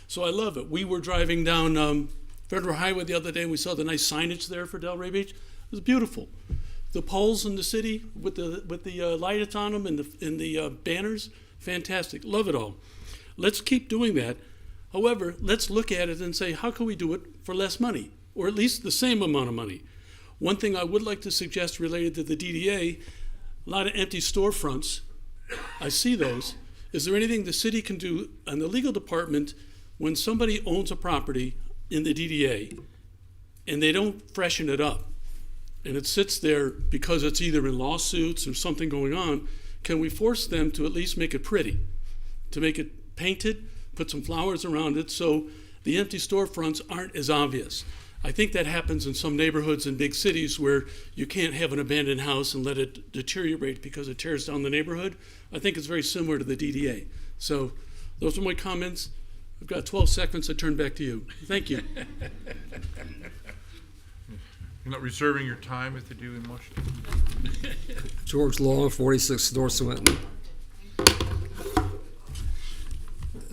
So I love it. We were driving down Federal Highway the other day and we saw the nice signage there for Delray Beach. It was beautiful. The poles in the city with the lights on them and the banners, fantastic. Love it all. Let's keep doing that. However, let's look at it and say, how can we do it for less money, or at least the same amount of money? One thing I would like to suggest related to the DDA, a lot of empty storefronts. I see those. Is there anything the city can do in the legal department when somebody owns a property in the DDA and they don't freshen it up and it sits there because it's either in lawsuits or something going on? Can we force them to at least make it pretty, to make it painted, put some flowers around it so the empty storefronts aren't as obvious? I think that happens in some neighborhoods in big cities where you can't have an abandoned house and let it deteriorate because it tears down the neighborhood. I think it's very similar to the DDA. So those are my comments. I've got 12 seconds. I turn back to you. Thank you. You're not reserving your time as they do in Washington. George Long, 46 North Swinton.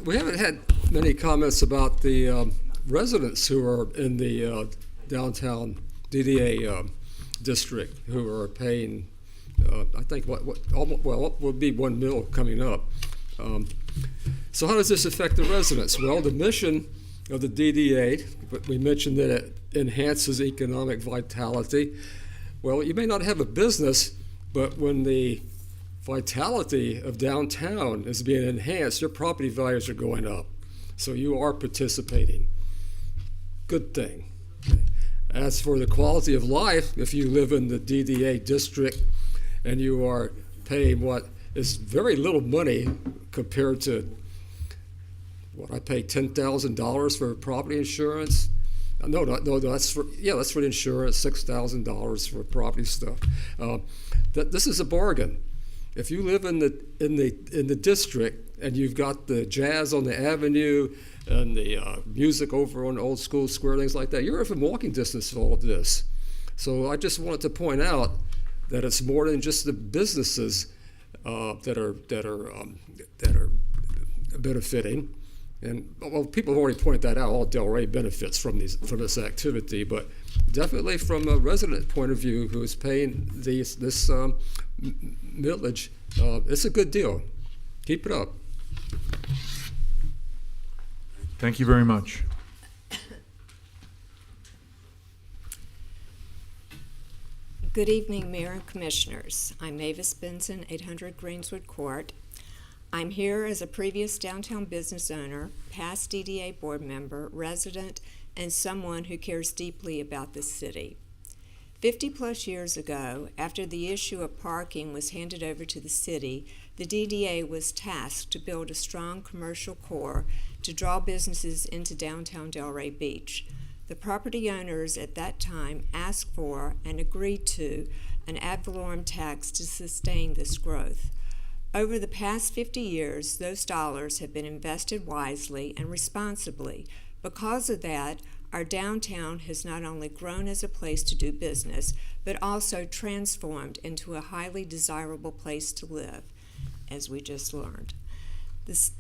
We haven't had many comments about the residents who are in the downtown DDA district who are paying, I think, what will be 1 mil coming up. So how does this affect the residents? Well, the mission of the DDA, we mentioned that it enhances economic vitality. Well, you may not have a business, but when the vitality of downtown is being enhanced, your property values are going up. So you are participating. Good thing. As for the quality of life, if you live in the DDA district and you are paying what is very little money compared to what I pay $10,000 for property insurance. No, that's for the insurance, $6,000 for property stuff. This is a bargain. If you live in the district and you've got the jazz on the avenue and the music over on Old School Square, things like that, you're within walking distance of all of this. So I just wanted to point out that it's more than just the businesses that are benefiting. And well, people have already pointed that out. All Delray benefits from this activity, but definitely from a resident point of view who is paying this millage, it's a good deal. Keep it up. Thank you very much. Good evening, Mayor and Commissioners. I'm Mavis Benson, 800 Greenswood Court. I'm here as a previous downtown business owner, past DDA board member, resident, and someone who cares deeply about this city. 50-plus years ago, after the issue of parking was handed over to the city, the DDA was tasked to build a strong commercial core to draw businesses into downtown Delray Beach. The property owners at that time asked for and agreed to an ad valorem tax to sustain this growth. Over the past 50 years, those dollars have been invested wisely and responsibly. Because of that, our downtown has not only grown as a place to do business, but also transformed into a highly desirable place to live, as we just learned.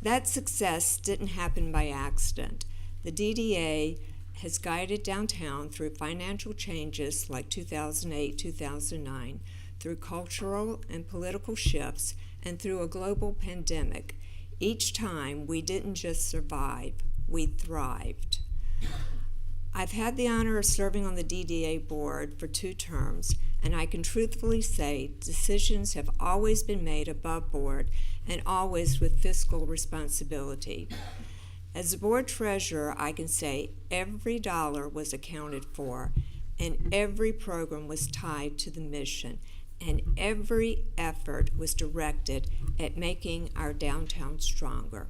That success didn't happen by accident. The DDA has guided downtown through financial changes like 2008, 2009, through cultural and political shifts, and through a global pandemic. Each time, we didn't just survive, we thrived. I've had the honor of serving on the DDA board for 2 terms, and I can truthfully say decisions have always been made above board and always with fiscal responsibility. As the board treasurer, I can say every dollar was accounted for, and every program was tied to the mission, and every effort was directed at making our downtown stronger.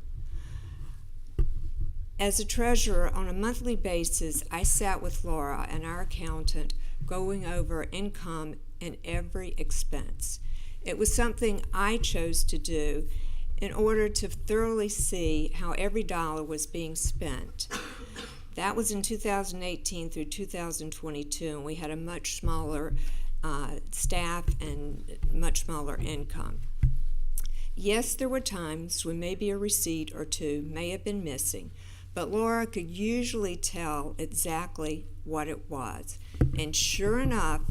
As a treasurer, on a monthly basis, I sat with Laura and our accountant going over income and every expense. It was something I chose to do in order to thoroughly see how every dollar was being spent. That was in 2018 through 2022, and we had a much smaller staff and much smaller income. Yes, there were times when maybe a receipt or two may have been missing, but Laura could usually tell exactly what it was. And sure enough,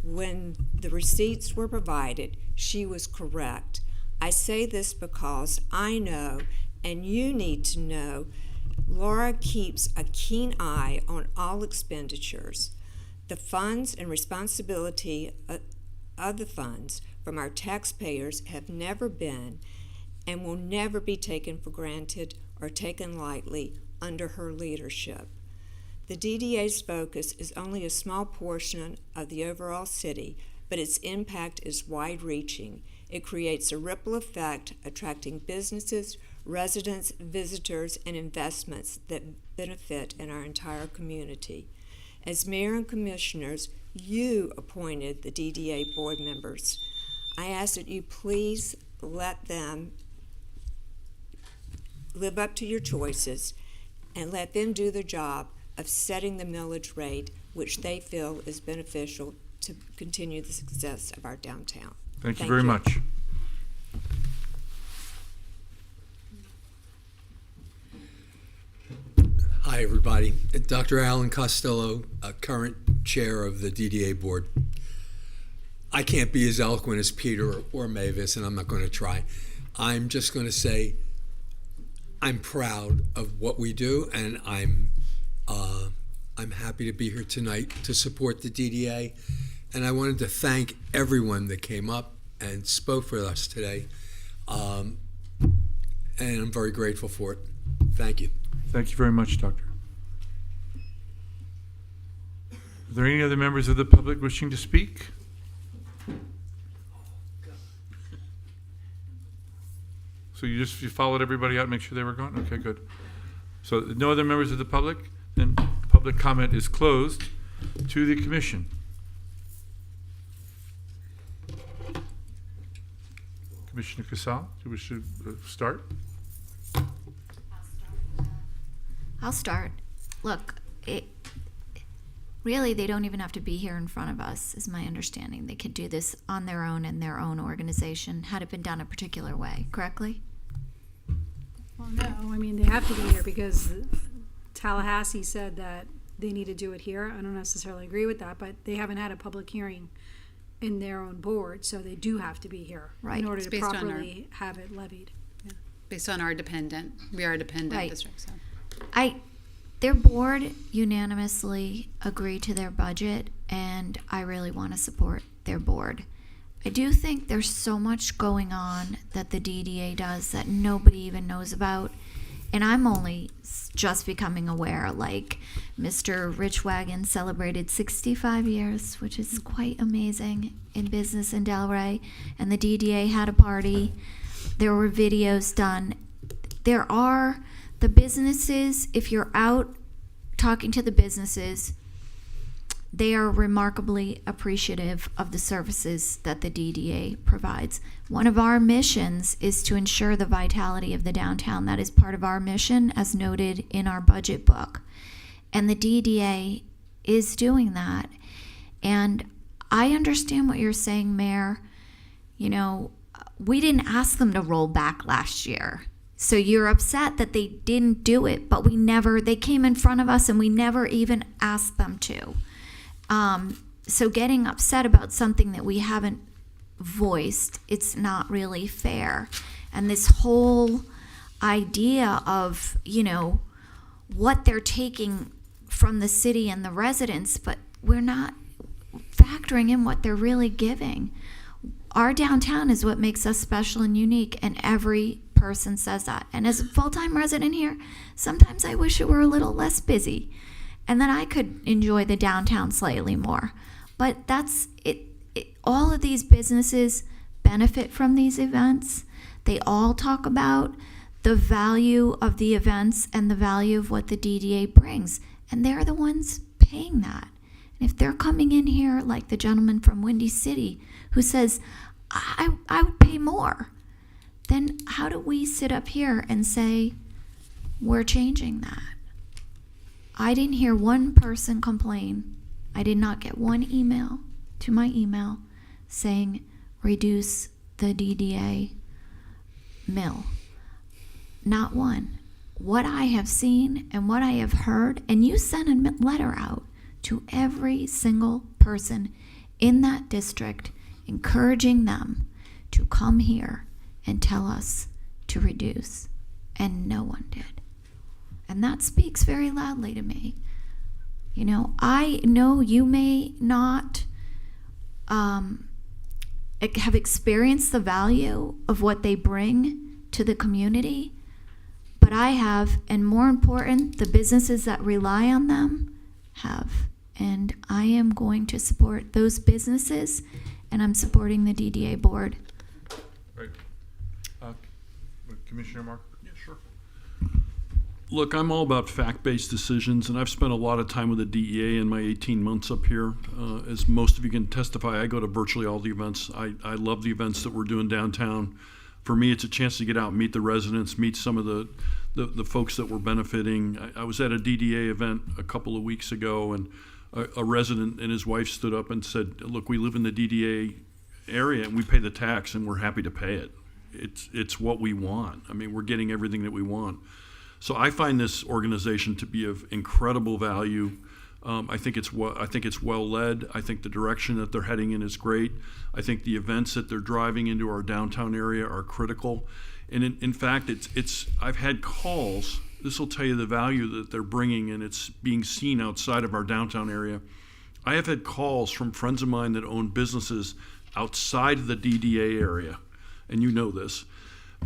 when the receipts were provided, she was correct. I say this because I know, and you need to know, Laura keeps a keen eye on all expenditures. The funds and responsibility of the funds from our taxpayers have never been and will never be taken for granted or taken lightly under her leadership. The DDA's focus is only a small portion of the overall city, but its impact is wide-reaching. It creates a ripple effect, attracting businesses, residents, visitors, and investments that benefit in our entire community. As mayor and commissioners, you appointed the DDA board members. I ask that you please let them live up to your choices and let them do their job of setting the millage rate, which they feel is beneficial to continue the success of our downtown. Thank you very much. Hi, everybody. Dr. Alan Costello, current chair of the DDA board. I can't be as eloquent as Peter or Mavis, and I'm not going to try. I'm just going to say I'm proud of what we do, and I'm happy to be here tonight to support the DDA. And I wanted to thank everyone that came up and spoke with us today, and I'm very grateful for it. Thank you. Thank you very much, Doctor. Are there any other members of the public wishing to speak? So you followed everybody out and make sure they were gone? Okay, good. So no other members of the public? Then public comment is closed. To the commission. Commissioner Casal, do you wish to start? I'll start. Look, really, they don't even have to be here in front of us, is my understanding. They could do this on their own in their own organization, had it been done a particular way, correctly? Well, no, I mean, they have to be here because Tallahassee said that they need to do it here. I don't necessarily agree with that, but they haven't had a public hearing in their own board, so they do have to be here Right. in order It's to based on properly have it levied. Based on our dependent, we are a dependent Right. district, so. their board unanimously agreed to their budget, and I really want to support their board. I do think there's so much going on that the DDA does that nobody even knows about, and I'm only just becoming aware. Like, Mr. Richwagon celebrated 65 years, which is quite amazing, in business in Delray, and the DDA had a party. There were videos done. There are the businesses, if you're out talking to the businesses, they are remarkably appreciative of the services that the DDA provides. One of our missions is to ensure the vitality of the downtown. That is part of our mission, as noted in our budget book. And the DDA is doing that. And I understand what you're saying, Mayor. You know, we didn't ask them to roll back last year. So you're upset that they didn't do it, but they came in front of us and we never even asked them to. So getting upset about something that we haven't voiced, it's not really fair. And this whole idea of, you know, what they're taking from the city and the residents, but we're not factoring in what they're really giving. Our downtown is what makes us special and unique, and every person says that. And as a full-time resident here, sometimes I wish it were a little less busy, and then I could enjoy the downtown slightly more. But that's it. All of these businesses benefit from these events. They all talk about the value of the events and the value of what the DDA brings, and they're the ones paying that. And if they're coming in here like the gentleman from Windy City who says, I would pay more, then how do we sit up here and say we're changing that? I didn't hear one person complain. I did not get one email to my email saying reduce the DDA mill. Not one. What I have seen and what I have heard, and you sent a letter out to every single person in that district encouraging them to come here and tell us to reduce, and no one did. And that speaks very loudly to me. You know, I know you may not have experienced the value of what they bring to the community, but I have, and more important, the businesses that rely on them have. And I am going to support those businesses, and I'm supporting the DDA board. Right. Commissioner Mark? Yeah, sure. Look, I'm all about fact-based decisions, and I've spent a lot of time with the DEA in my 18 months up here. As most of you can testify, I go to virtually all the events. I love the events that we're doing downtown. For me, it's a chance to get out and meet the residents, meet some of the folks that we're benefiting. I was at a DDA event a couple of weeks ago, and a resident and his wife stood up and said, look, we live in the DDA area and we pay the tax and we're happy to pay it. It's what we want. I mean, we're getting everything that we want. So I find this organization to be of incredible value. I think it's well led. I think the direction that they're heading in is great. I think the events that they're driving into our downtown area are critical. And in fact, I've had calls. This will tell you the value that they're bringing, and it's being seen outside of our downtown area. I have had calls from friends of mine that own businesses outside of the DDA area, and you know this,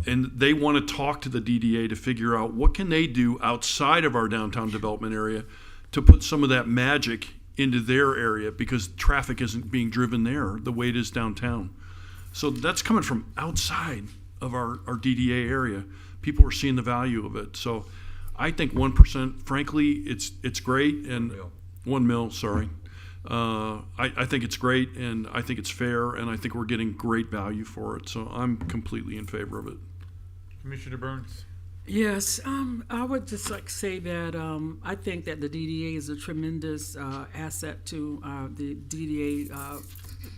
and they want to talk to the DDA to figure out what can they do outside of our downtown development area to put some of that magic into their area, because traffic isn't being driven there the way it is downtown. So that's coming from outside of our DDA area. People are seeing the value of it. So I think 1%, frankly, it's great. And 1 mil, sorry. I think it's great, and I think it's fair, and I think we're getting great value for it. So I'm completely in favor of it. Commissioner Burns? Yes, I would just like to say that I think that the DDA is a tremendous asset to the DDA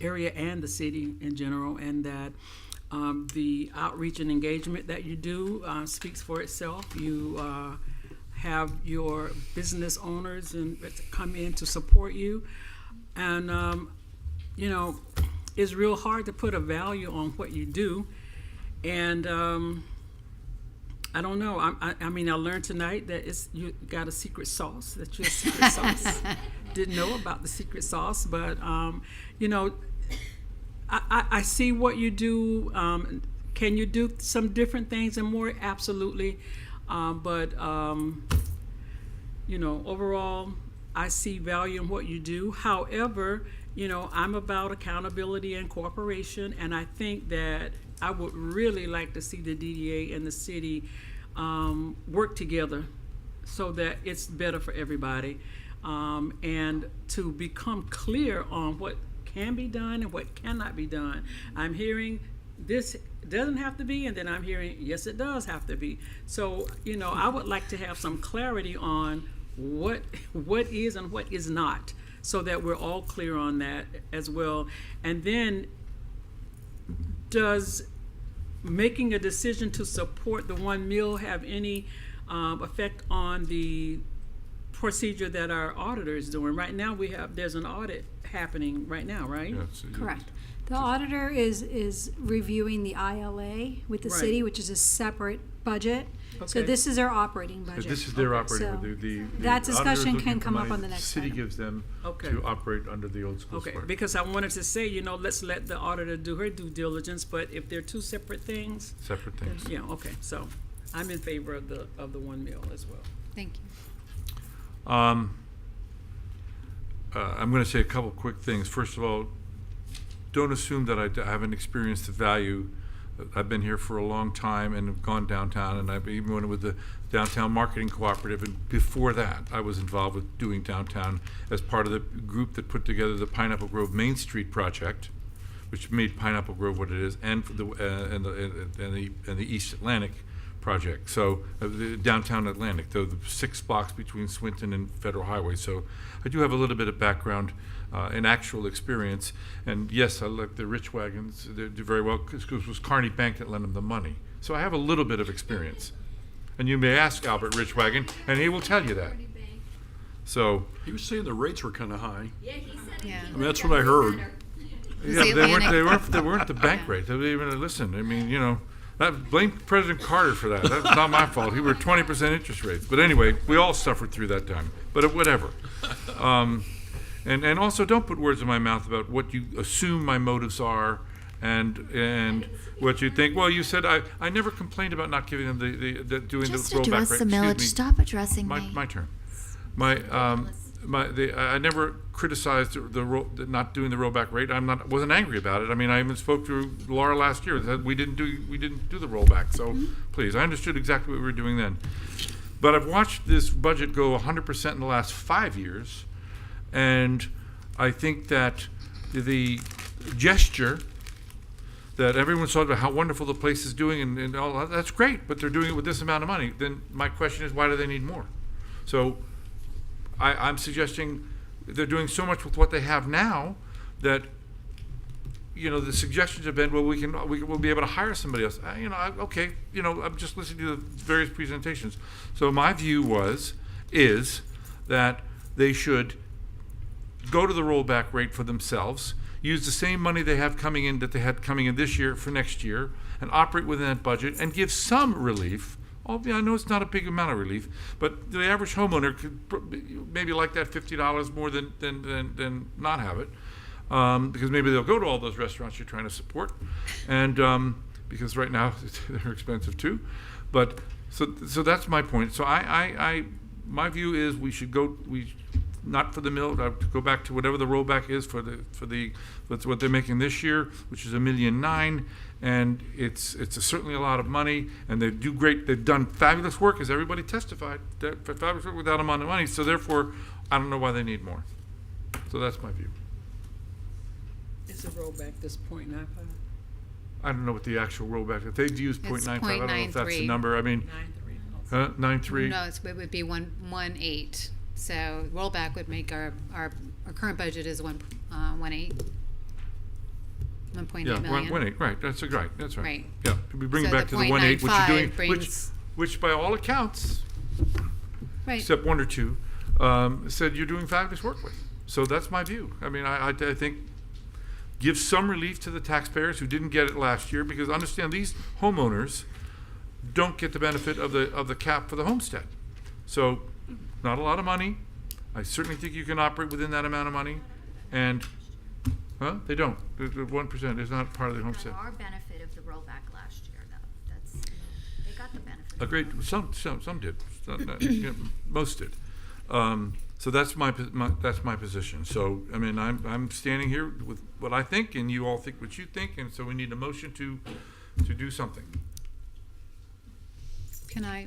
area and the city in general, and that the outreach and engagement that you do speaks for itself. You have your business owners and come in to support you, and you know, it's real hard to put a value on what you do, and I don't know. I mean, I learned tonight that you got a secret sauce. That you're a secret sauce. Didn't know about the secret sauce, but you know, I see what you do. Can you do some different things and more? Absolutely, but you know, overall, I see value in what you do. However, you know, I'm about accountability and cooperation, and I think that I would really like to see the DDA and the city work together so that it's better for everybody, and to become clear on what can be done and what cannot be done. I'm hearing this doesn't have to be, and then I'm hearing yes, it does have to be. So, you know, I would like to have some clarity on what is and what is not, so that we're all clear on that as well. And then, does making a decision to support the 1 mil have any effect on the procedure that our auditor is doing? Right now, there's an audit happening right now, right? Yes. Correct. The auditor is reviewing the ILA with the Right. city, which is a separate budget. So Okay. this is our operating budget. This is their Okay, operating. so The that auditor's discussion looking can for come up money on the that next city item. gives them Okay. to operate under the old school Okay, sport. because I wanted to say, you know, let's let the auditor do her due diligence, but if they're two separate things, Separate then, things. yeah, okay, so I'm in favor of the 1 mil as well. Thank you. I'm going to say a couple quick things. First of all, don't assume that I haven't experienced the value. I've been here for a long time and have gone downtown, and I've even went with the Downtown Marketing Cooperative, and before that I was involved with doing downtown as part of the group that put together the Pineapple Grove Main Street project, which made Pineapple Grove what it is, and for the East Atlantic project. So the downtown Atlantic, the 6 blocks between Swinton and Federal Highway. So I do have a little bit of background in actual experience. And yes, I like the rich wagons. They do very well because it was Kearney Bank that lent them the money. So I have a little bit of experience. And you may ask Albert Richwagon, and he will tell you that. So He was saying the rates were kind of high. Yeah. I mean, that's what I heard. yeah, they weren't the bank rate. They even listen. I mean, you know, blame President Carter for that. That's not my fault. He were 20% interest rates. But anyway, we all suffered through that time. But whatever. And also, don't put words in my mouth about what you assume my motives are, and what you think. Well, you said I never complained about not giving them the doing Just the rollback address rate. the millage. Excuse me. Stop addressing me. My turn. I never criticized the not doing the rollback rate. Wasn't angry about it. I mean, I even spoke to Laura last year that we didn't do the rollback. So please, I understood exactly what we were doing then. But I've watched this budget go 100% in the last 5 years, and I think that the gesture that everyone's talking about how wonderful the place is doing and all that, that's great, but they're doing it with this amount of money. Then my question is, why do they need more? So I'm suggesting they're doing so much with what they have now that, you know, the suggestions have been, well, we'll be able to hire somebody else. Okay, you know, I'm just listening to the various presentations. So my view is that they should go to the rollback rate for themselves, use the same money they have coming in that they had coming in this year for next year, and operate within that budget and give some relief. I know it's not a big amount of relief, but the average homeowner could maybe like that $50 more than not have it, because maybe they'll go to all those restaurants you're trying to support, and because right now they're expensive too. But so that's my point. So my view is we should go. Not for the mill. Go back to whatever the rollback is for what they're making this year, which is $1.9 million, and it's certainly a lot of money. And they do great. They've done fabulous work, as everybody testified. Fabulous work without a amount of money. So therefore, I don't know why they need more. So that's my view. It's a rollback this 0.95. I don't know what the actual rollback. If they've used 0.95, I don't know if that's the 0.93. number. I mean, 9.3. No, it would be 1.18. So rollback would make our current budget is 1.8. 1.8 Yeah, million. 1.8. Right. That's right. Right. Yeah. We bring it So back the to the 1.8, which you're doing, brings- which by all accounts, Right. except one or two, said you're doing fabulous work with. So that's my view. I mean, I think give some relief to the taxpayers who didn't get it last year, because understand these homeowners don't get the benefit of the cap for the homestead. So, not a lot of money. I certainly think you can operate within that amount of money, and they don't. The 1% is not part of the homestead. Our benefit of the rollback last year, though, that's they got the benefit. Agreed. Some did. Most did. So that's my position. So I mean, I'm standing here with what I think, and you all think what you think, and so we need a motion to do something. Can I?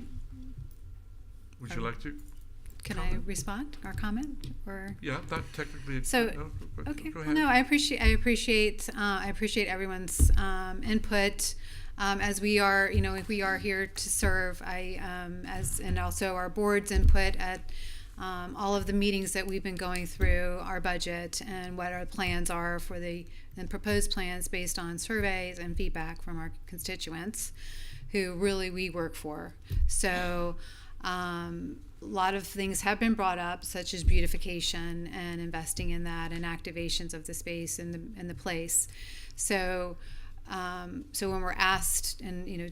Would you like to? Can I respond or comment or? Yeah, not technically. So, okay. Well, no, I appreciate everyone's input. As we are, we are here to serve. And also our board's input at all of the meetings that we've been going through our budget and what our plans are for and proposed plans based on surveys and feedback from our constituents, who really we work for. So. A lot of things have been brought up, such as beautification and investing in that and activations of the space and the place. So when we're asked, and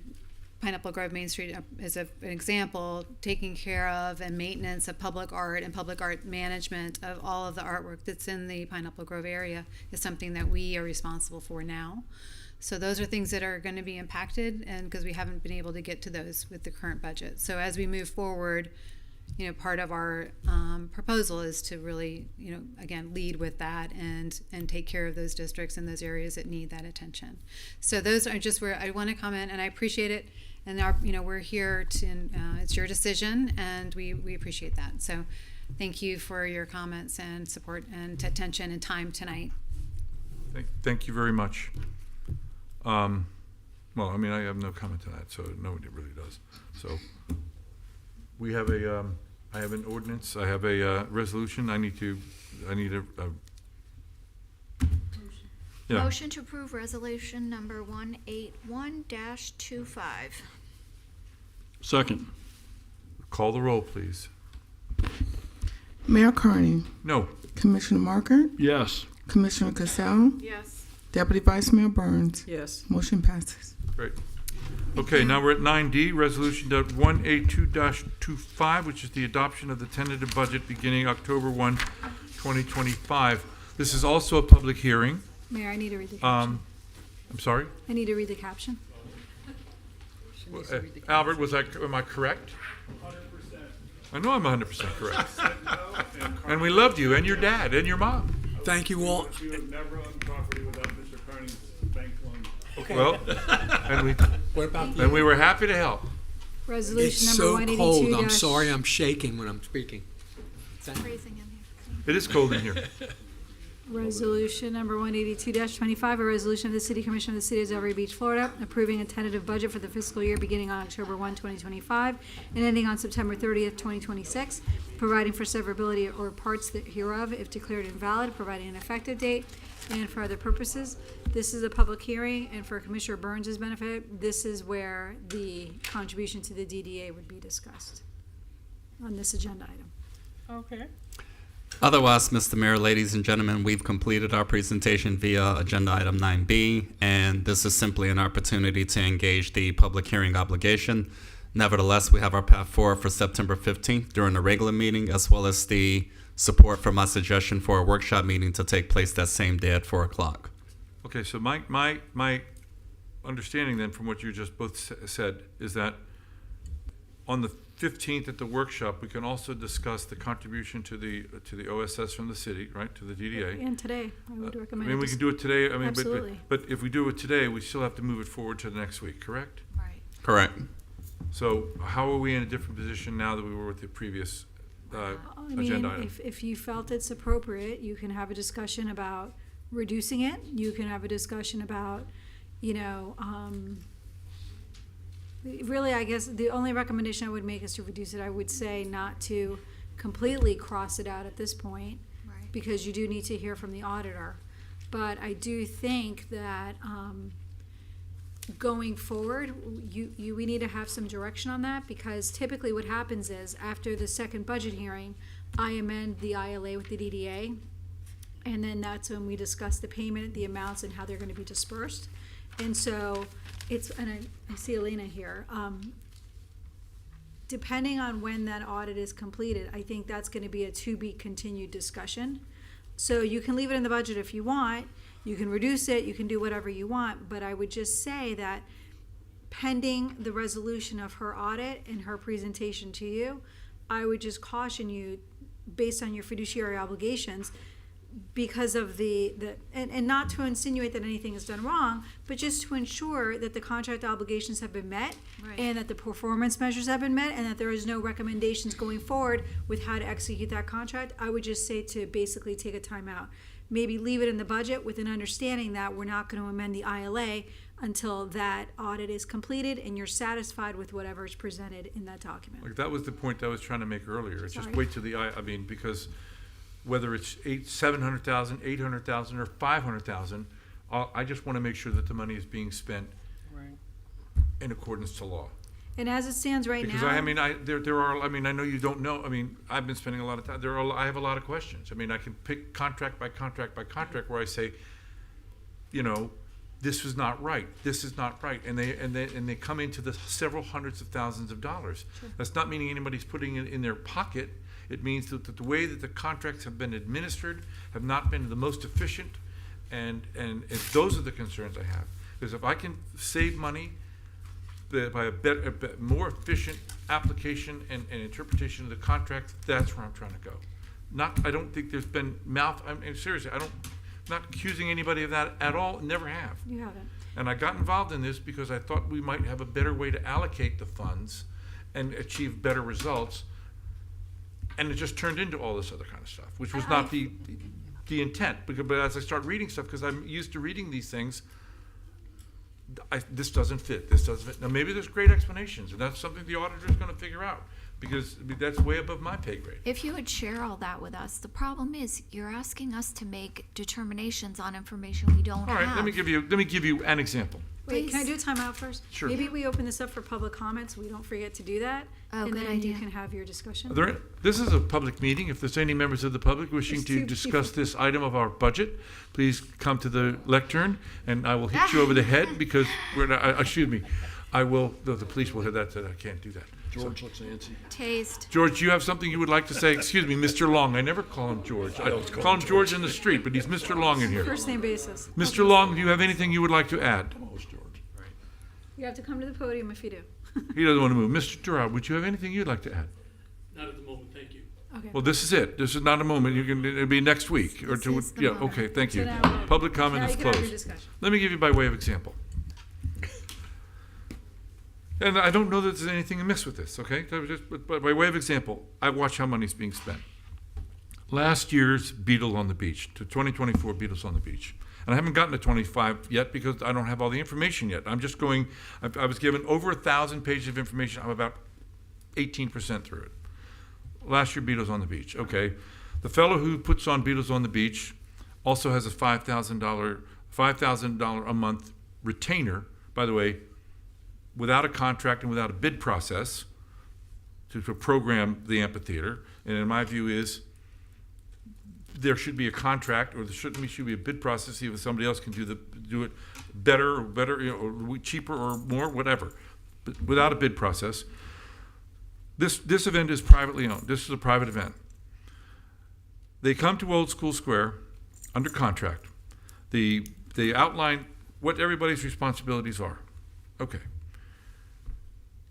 Pineapple Grove Main Street is an example, taking care of and maintenance of public art and public art management of all of the artwork that's in the Pineapple Grove area is something that we are responsible for now. So those are things that are going to be impacted, and because we haven't been able to get to those with the current budget. So as we move forward, part of our proposal is to really, again, lead with that and take care of those districts and those areas that need that attention. So those are just where I want to comment, and I appreciate it. And we're here to, it's your decision, and we appreciate that. So thank you for your comments and support and attention and time tonight. Thank you very much. Well, I mean, I have no comment to that, so nobody really does. So we have I have an ordinance, I have a resolution, I need a yeah. Motion to approve resolution number 181-25. Second. Call the roll, please. Mayor Carney. No. Commissioner Marker. Yes. Commissioner Cassell. Yes. Deputy Vice Mayor Burns. Yes. Motion passes. Great. Okay, now we're at 9D, Resolution 182-25, which is the adoption of the tentative budget beginning October 1, 2025. This is also a public hearing. Mayor, I need to read the caption. I'm sorry? I need to read the caption. Albert, am I correct? 100%. I know I'm 100% correct. And we loved you and your dad and your mom. Thank you all. We would never own property without Mr. Carney's bank loan. Okay. Well, and we were happy to help. Resolution It's number so 182. cold. I'm sorry. I'm shaking when I'm speaking. It is cold in here. Resolution number 182-25, a resolution of the City Commission of the City of Delray Beach, Florida, approving a tentative budget for the fiscal year beginning on October 1, 2025, and ending on September 30th, 2026, providing for severability or parts hereof if declared invalid, providing an effective date, and for other purposes. This is a public hearing, and for Commissioner Burns' benefit, this is where the contribution to the DDA would be discussed on this agenda item. Okay. Otherwise, Mr. Mayor, ladies and gentlemen, we've completed our presentation via agenda item 9B, and this is simply an opportunity to engage the public hearing obligation. Nevertheless, we have our path forward for September 15th during the regular meeting, as well as the support for my suggestion for a workshop meeting to take place that same day at 4 o'clock. Okay, so my understanding then from what you just both said is that on the 15th at the workshop, we can also discuss the contribution to the OSS from the city, right, to the DDA. And today, I would recommend. I mean, we can do it today. I mean, absolutely. But if we do it today, we still have to move it forward to the next week, correct? Right. Correct. So how are we in a different position now that we were with the previous agenda item? If you felt it's appropriate, you can have a discussion about reducing it. You can have a discussion about, really, I guess the only recommendation I would make is to reduce it. I would say not to completely cross it out at this point, Right. because you do need to hear from the auditor. But I do think that going forward, we need to have some direction on that, because typically what happens is after the second budget hearing, I amend the ILA with the DDA, and then that's when we discuss the payment, the amounts, and how they're going to be dispersed. And so it's, and I see Elena here, depending on when that audit is completed, I think that's gonna be a to be continued discussion. So you can leave it in the budget if you want, you can reduce it, you can do whatever you want, but I would just say that pending the resolution of her audit and her presentation to you, I would just caution you, based on your fiduciary obligations, because of and not to insinuate that anything is done wrong, but just to ensure that the contract obligations have been met, Right. and that the performance measures have been met, and that there is no recommendations going forward with how to execute that contract. I would just say to basically take a timeout. Maybe leave it in the budget with an understanding that we're not going to amend the ILA until that audit is completed and you're satisfied with whatever is presented in that document. Like, that was the point I was trying to make earlier. It's just Sorry. wait till I mean, because whether it's 700,000, 800,000, or 500,000, I just want to make sure that the money is being spent in accordance to law. And as it stands right Because now, there are, I mean, I know you don't know, I mean, I've been spending a lot of time, I have a lot of questions. I mean, I can pick contract by contract by contract where I say, you know, this is not right, this is not right, and they come into the several hundreds of thousands of dollars. Sure. That's not meaning anybody's putting it in their pocket. It means that the way that the contracts have been administered have not been the most efficient, and those are the concerns I have. Because if I can save money by a more efficient application and interpretation of the contract, that's where I'm trying to go. I don't think there's been seriously, I'm not accusing anybody of that at all, never have. you haven't. And I got involved in this because I thought we might have a better way to allocate the funds and achieve better results. And it just turned into all this other kind of stuff, which was not the intent. But as I start reading stuff, because I'm used to reading these things, this doesn't fit, this doesn't fit. Now, maybe there's great explanations, and that's something the auditor is going to figure out, because that's way above my pay grade. If you would share all that with us, the problem is you're asking us to make determinations on information we don't All have. right, let me give you an example. Wait, can I do a timeout first? Sure. Maybe we open this up for public comments, we don't forget to do that. Oh, and good then you idea. can have your discussion. This is a public meeting. If there's any members of the public wishing There's to two discuss people. this item of our budget, please come to the lectern, and I will hit you over the head because excuse me, the police will hear that, said I can't do that. George looks antsy. Taste. George, do you have something you would like to say? Excuse me, Mr. Long. I never call him George. I call him George in the street, but he's Mr. Long in here. First name basis. Mr. Long, do you have anything you would like to add? You have to come to the podium if you do. He doesn't want to move. Mr. Durrell, would you have anything you'd like to add? Not at the moment, thank you. Okay. Well, this is it. This is not a moment. It'll be next week or two. is the Yeah, moment. okay, thank So you. now- Public comment now is you can have your closed. discussion. Let me give you by way of example. And I don't know that there's anything amiss with this, okay? So but by way of example, I watch how money's being spent. Last year's Beatles on the Beach, to 2024 Beatles on the Beach. And I haven't gotten to 25 yet because I don't have all the information yet. I'm just going, I was given over 1,000 pages of information. I'm about 18% through it. Last year, Beatles on the Beach. Okay. The fellow who puts on Beatles on the Beach also has a $5,000 a month retainer, by the way, without a contract and without a bid process to program the amphitheater. And in my view is there should be a contract, or there should be a bid process, see if somebody else can do it better, or cheaper, or more, whatever, but without a bid process. This event is privately owned. This is a private event. They come to Old School Square under contract. They outline what everybody's responsibilities are. Okay.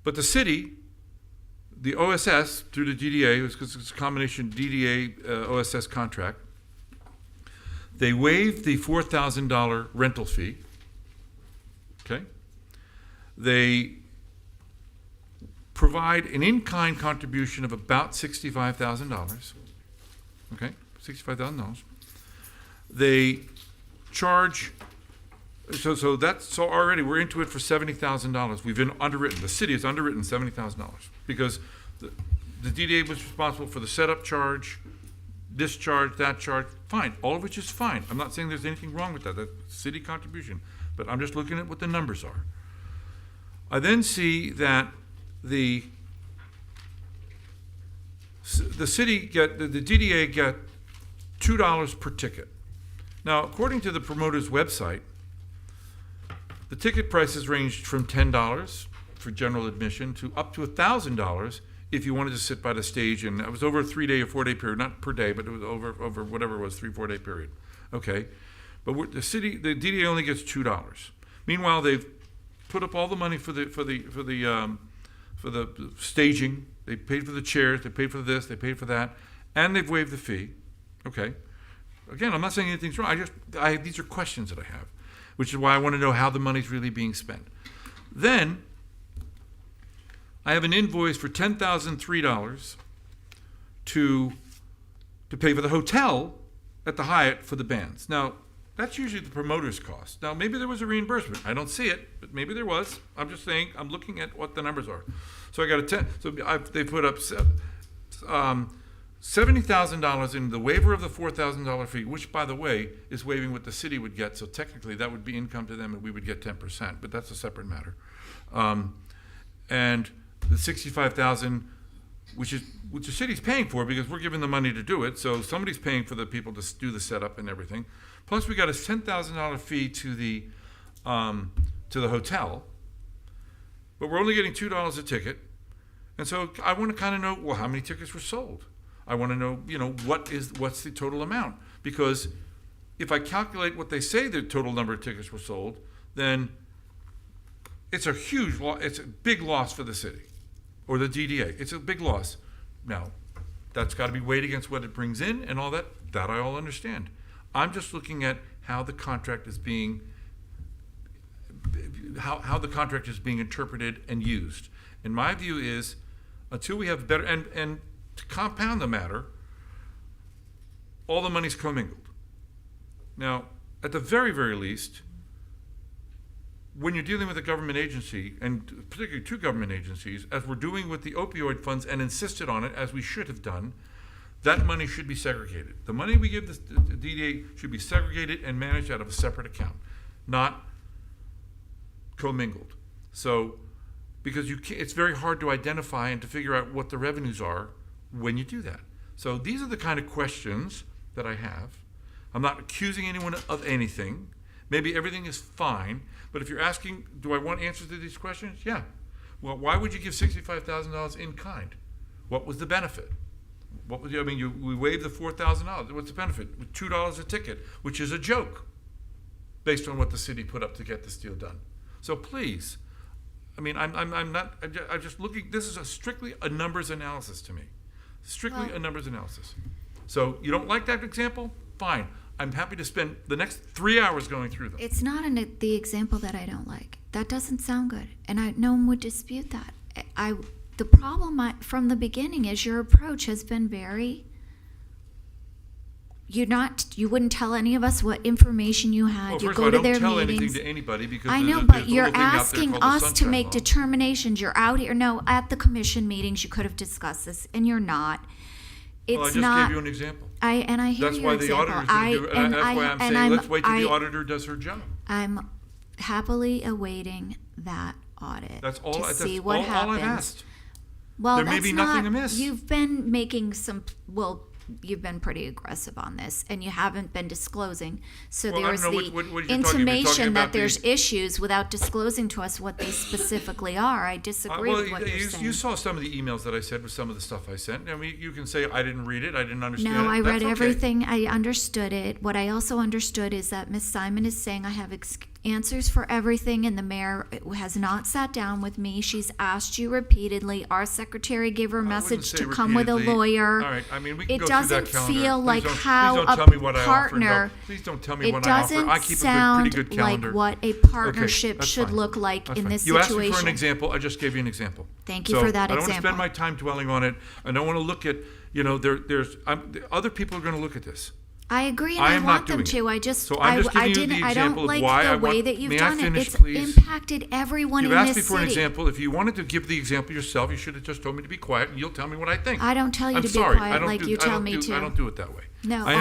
But the city, the OSS, through the DDA, because it's a combination DDA-OSS contract, they waive the $4,000 rental fee, okay? They provide an in-kind contribution of about $65,000, okay? $65,000. They charge, so already we're into it for $70,000. We've been underwritten, the city has underwritten $70,000 because the DDA was responsible for the setup charge, this charge, that charge, fine, all of which is fine. I'm not saying there's anything wrong with that, that's city contribution, but I'm just looking at what the numbers are. I then see that the city the DDA get $2 per ticket. Now, according to the promoter's website, the ticket prices ranged from $10 for general admission to up to $1,000 if you wanted to sit by the stage, and it was over a 3-day or 4-day period, not per day, but it was over whatever it was, 3-4 day period. Okay, but the DDA only gets $2. Meanwhile, they've put up all the money for the staging. They paid for the chairs. They paid for this. They paid for that, and they've waived the fee. Okay. Again, I'm not saying anything's wrong. These are questions that I have, which is why I want to know how the money's really being spent. Then I have an invoice for $10,003 to pay for the hotel at the Hyatt for the bands. Now, that's usually the promoter's cost. Now, maybe there was a reimbursement. I don't see it, but maybe there was. I'm just saying, I'm looking at what the numbers are. So I got they put up $70,000 in the waiver of the $4,000 fee, which, by the way, is waiving what the city would get. So technically, that would be income to them, and we would get 10%. But that's a separate matter. And the $65,000, which the city's paying for because we're giving the money to do it. So somebody's paying for the people to do the setup and everything. Plus, we got a $10,000 fee to the hotel, but we're only getting $2 a ticket. And so I want to kind of know, well, how many tickets were sold? I want to know, what's the total amount? Because if I calculate what they say the total number of tickets were sold, then it's a huge loss. It's a big loss for the city or the DDA. It's a big loss. Now, that's got to be weighed against what it brings in and all that. That I all understand. I'm just looking at how the contract is being interpreted and used. And my view is, until we have better, and to compound the matter, all the money's commingled. Now, at the very, very least, when you're dealing with a government agency, and particularly two government agencies, as we're doing with the opioid funds and insisted on it, as we should have done, that money should be segregated. The money we give the DDA should be segregated and managed out of a separate account, not commingled. So, because it's very hard to identify and to figure out what the revenues are when you do that. So these are the kind of questions that I have. I'm not accusing anyone of anything. Maybe everything is fine, but if you're asking, do I want answers to these questions? Yeah. Well, why would you give $65,000 in kind? What was the benefit? We waived the $4,000. What's the benefit? $2 a ticket, which is a joke based on what the city put up to get this deal done. So please, I'm just looking, this is strictly a numbers analysis to me. Strictly a numbers analysis. So you don't like that example? Fine. I'm happy to spend the next 3 hours going through them. It's not the example that I don't like. That doesn't sound good, and no one would dispute that. The problem from the beginning is your approach has been very. You wouldn't tell any of us what information you had. Well, you first go of all, to their I don't tell meetings. anything to anybody because I know, there's but a you're little thing out there asking called the us to Sunshine make Law. determinations. You're out here. No, at the commission meetings, you could have discussed this, and you're not. It's well, I just not. gave you an example. I hear that's your why example. the auditor's going to do it. That's why I'm saying let's wait till the auditor does her job. I'm happily awaiting that audit That's all. to That's see what all happens. I've asked. Well, there may be nothing amiss. You've been making you've been pretty aggressive on this, and you haven't been disclosing. So Well, I there's don't know the what you're talking intimation about that there's issues without disclosing to us what they specifically are. I disagree with what you're saying. You saw some of the emails that I sent with some of the stuff I sent. I mean, you can say I didn't read it, I didn't understand it. No, I read That's okay. everything. I understood it. What I also understood is that Ms. Simon is saying I have answers for everything, and the mayor has not sat down with me. She's asked you repeatedly. Our secretary gave her a message to come with a lawyer. All right, I mean, we can It go through doesn't that calendar. feel Please like don't- how please don't a tell me what I offer and partner. don't- Please don't tell me It what I offer. doesn't I keep a pretty sound good calendar. like what a Okay, partnership that's should fine. look like That's in fine. this You asked me for an situation. example. I just gave you an example. Thank you for that I don't want to example. spend my time dwelling on it. I don't want to look at, other people are going to look at this. I agree, and I I, am not want them doing to. it. I just, So I'm just I giving you didn't. the I example don't of like why I the way want- that you've May I done it. finish, It's please? impacted everyone You've in asked this me for city. an example. If you wanted to give the example yourself, you should have just told me to be quiet, and you'll tell me what I think. I don't tell you I'm to be sorry. quiet like you tell me to. I don't do it that way. No, I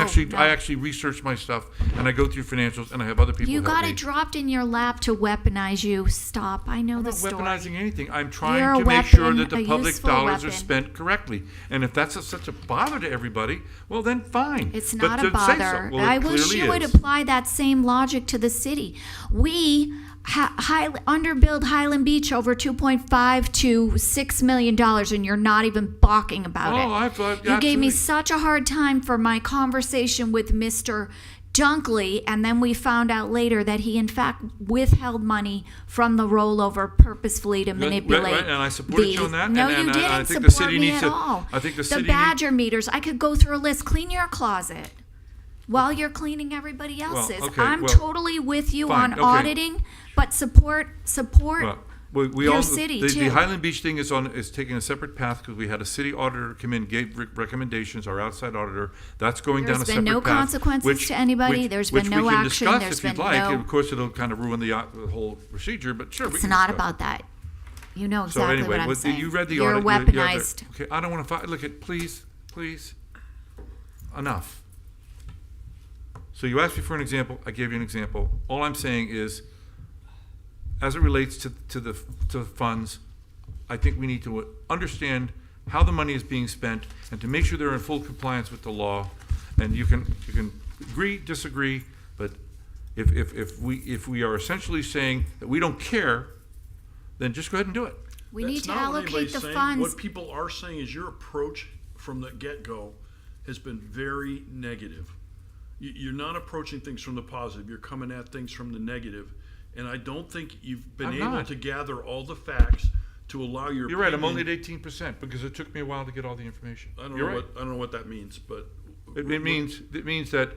actually research my stuff, and I go through financials, and I have other people You help got me. it dropped in your lap to weaponize you. Stop. I know I'm the not story. weaponizing anything. I'm trying You're a to make sure weapon, that the a public useful dollars are weapon. spent correctly. And if that's such a bother to everybody, well, then fine. It's But not to a say so- bother. well, it I wish clearly you would is. apply that same logic to the city. We underbilled Highland Beach over $2.5 to $6 million, and you're not even balking about it. You gave me such a hard time for my conversation with Mr. Dunkley, and then we found out later that he in fact withheld money from the rollover purposefully to manipulate. Right, and I supported you on that. No, and you didn't I think the support city me needs at to. all. I think the The city Badger meters, I could go through a list. Clean your closet while you're cleaning everybody else's. okay, I'm well, totally with you fine, on okay. auditing, but support we your all, city the too. Highland Beach thing is taking a separate path because we had a city auditor come in, gave recommendations. Our outside auditor, that's going down a separate path. There's been no consequences to anybody. There's been no action. Which we can discuss There's if you'd been like. no. Of course, it'll kind of ruin the whole procedure, but sure. It's we can not discuss about that. You know So exactly anyway, what I'm saying. you read the You're audit. weaponized. Okay, I don't want to fight. Look at, please, enough. So you asked me for an example. I gave you an example. All I'm saying is, as it relates to the funds, I think we need to understand how the money is being spent and to make sure they're in full compliance with the law. And you can agree, disagree, but if we are essentially saying that we don't care, then just go ahead and do it. We That's need to not what allocate anybody's the saying. funds. What people are saying is your approach from the get-go has been very negative. You're not approaching things from the positive. You're coming at things from the negative. And I don't think you've been I'm able not. to gather all the facts to allow your You're right. I'm only opinion. at 18% because it took me a while to get all the information. I don't You're know right. what I don't know what that means, but It means that.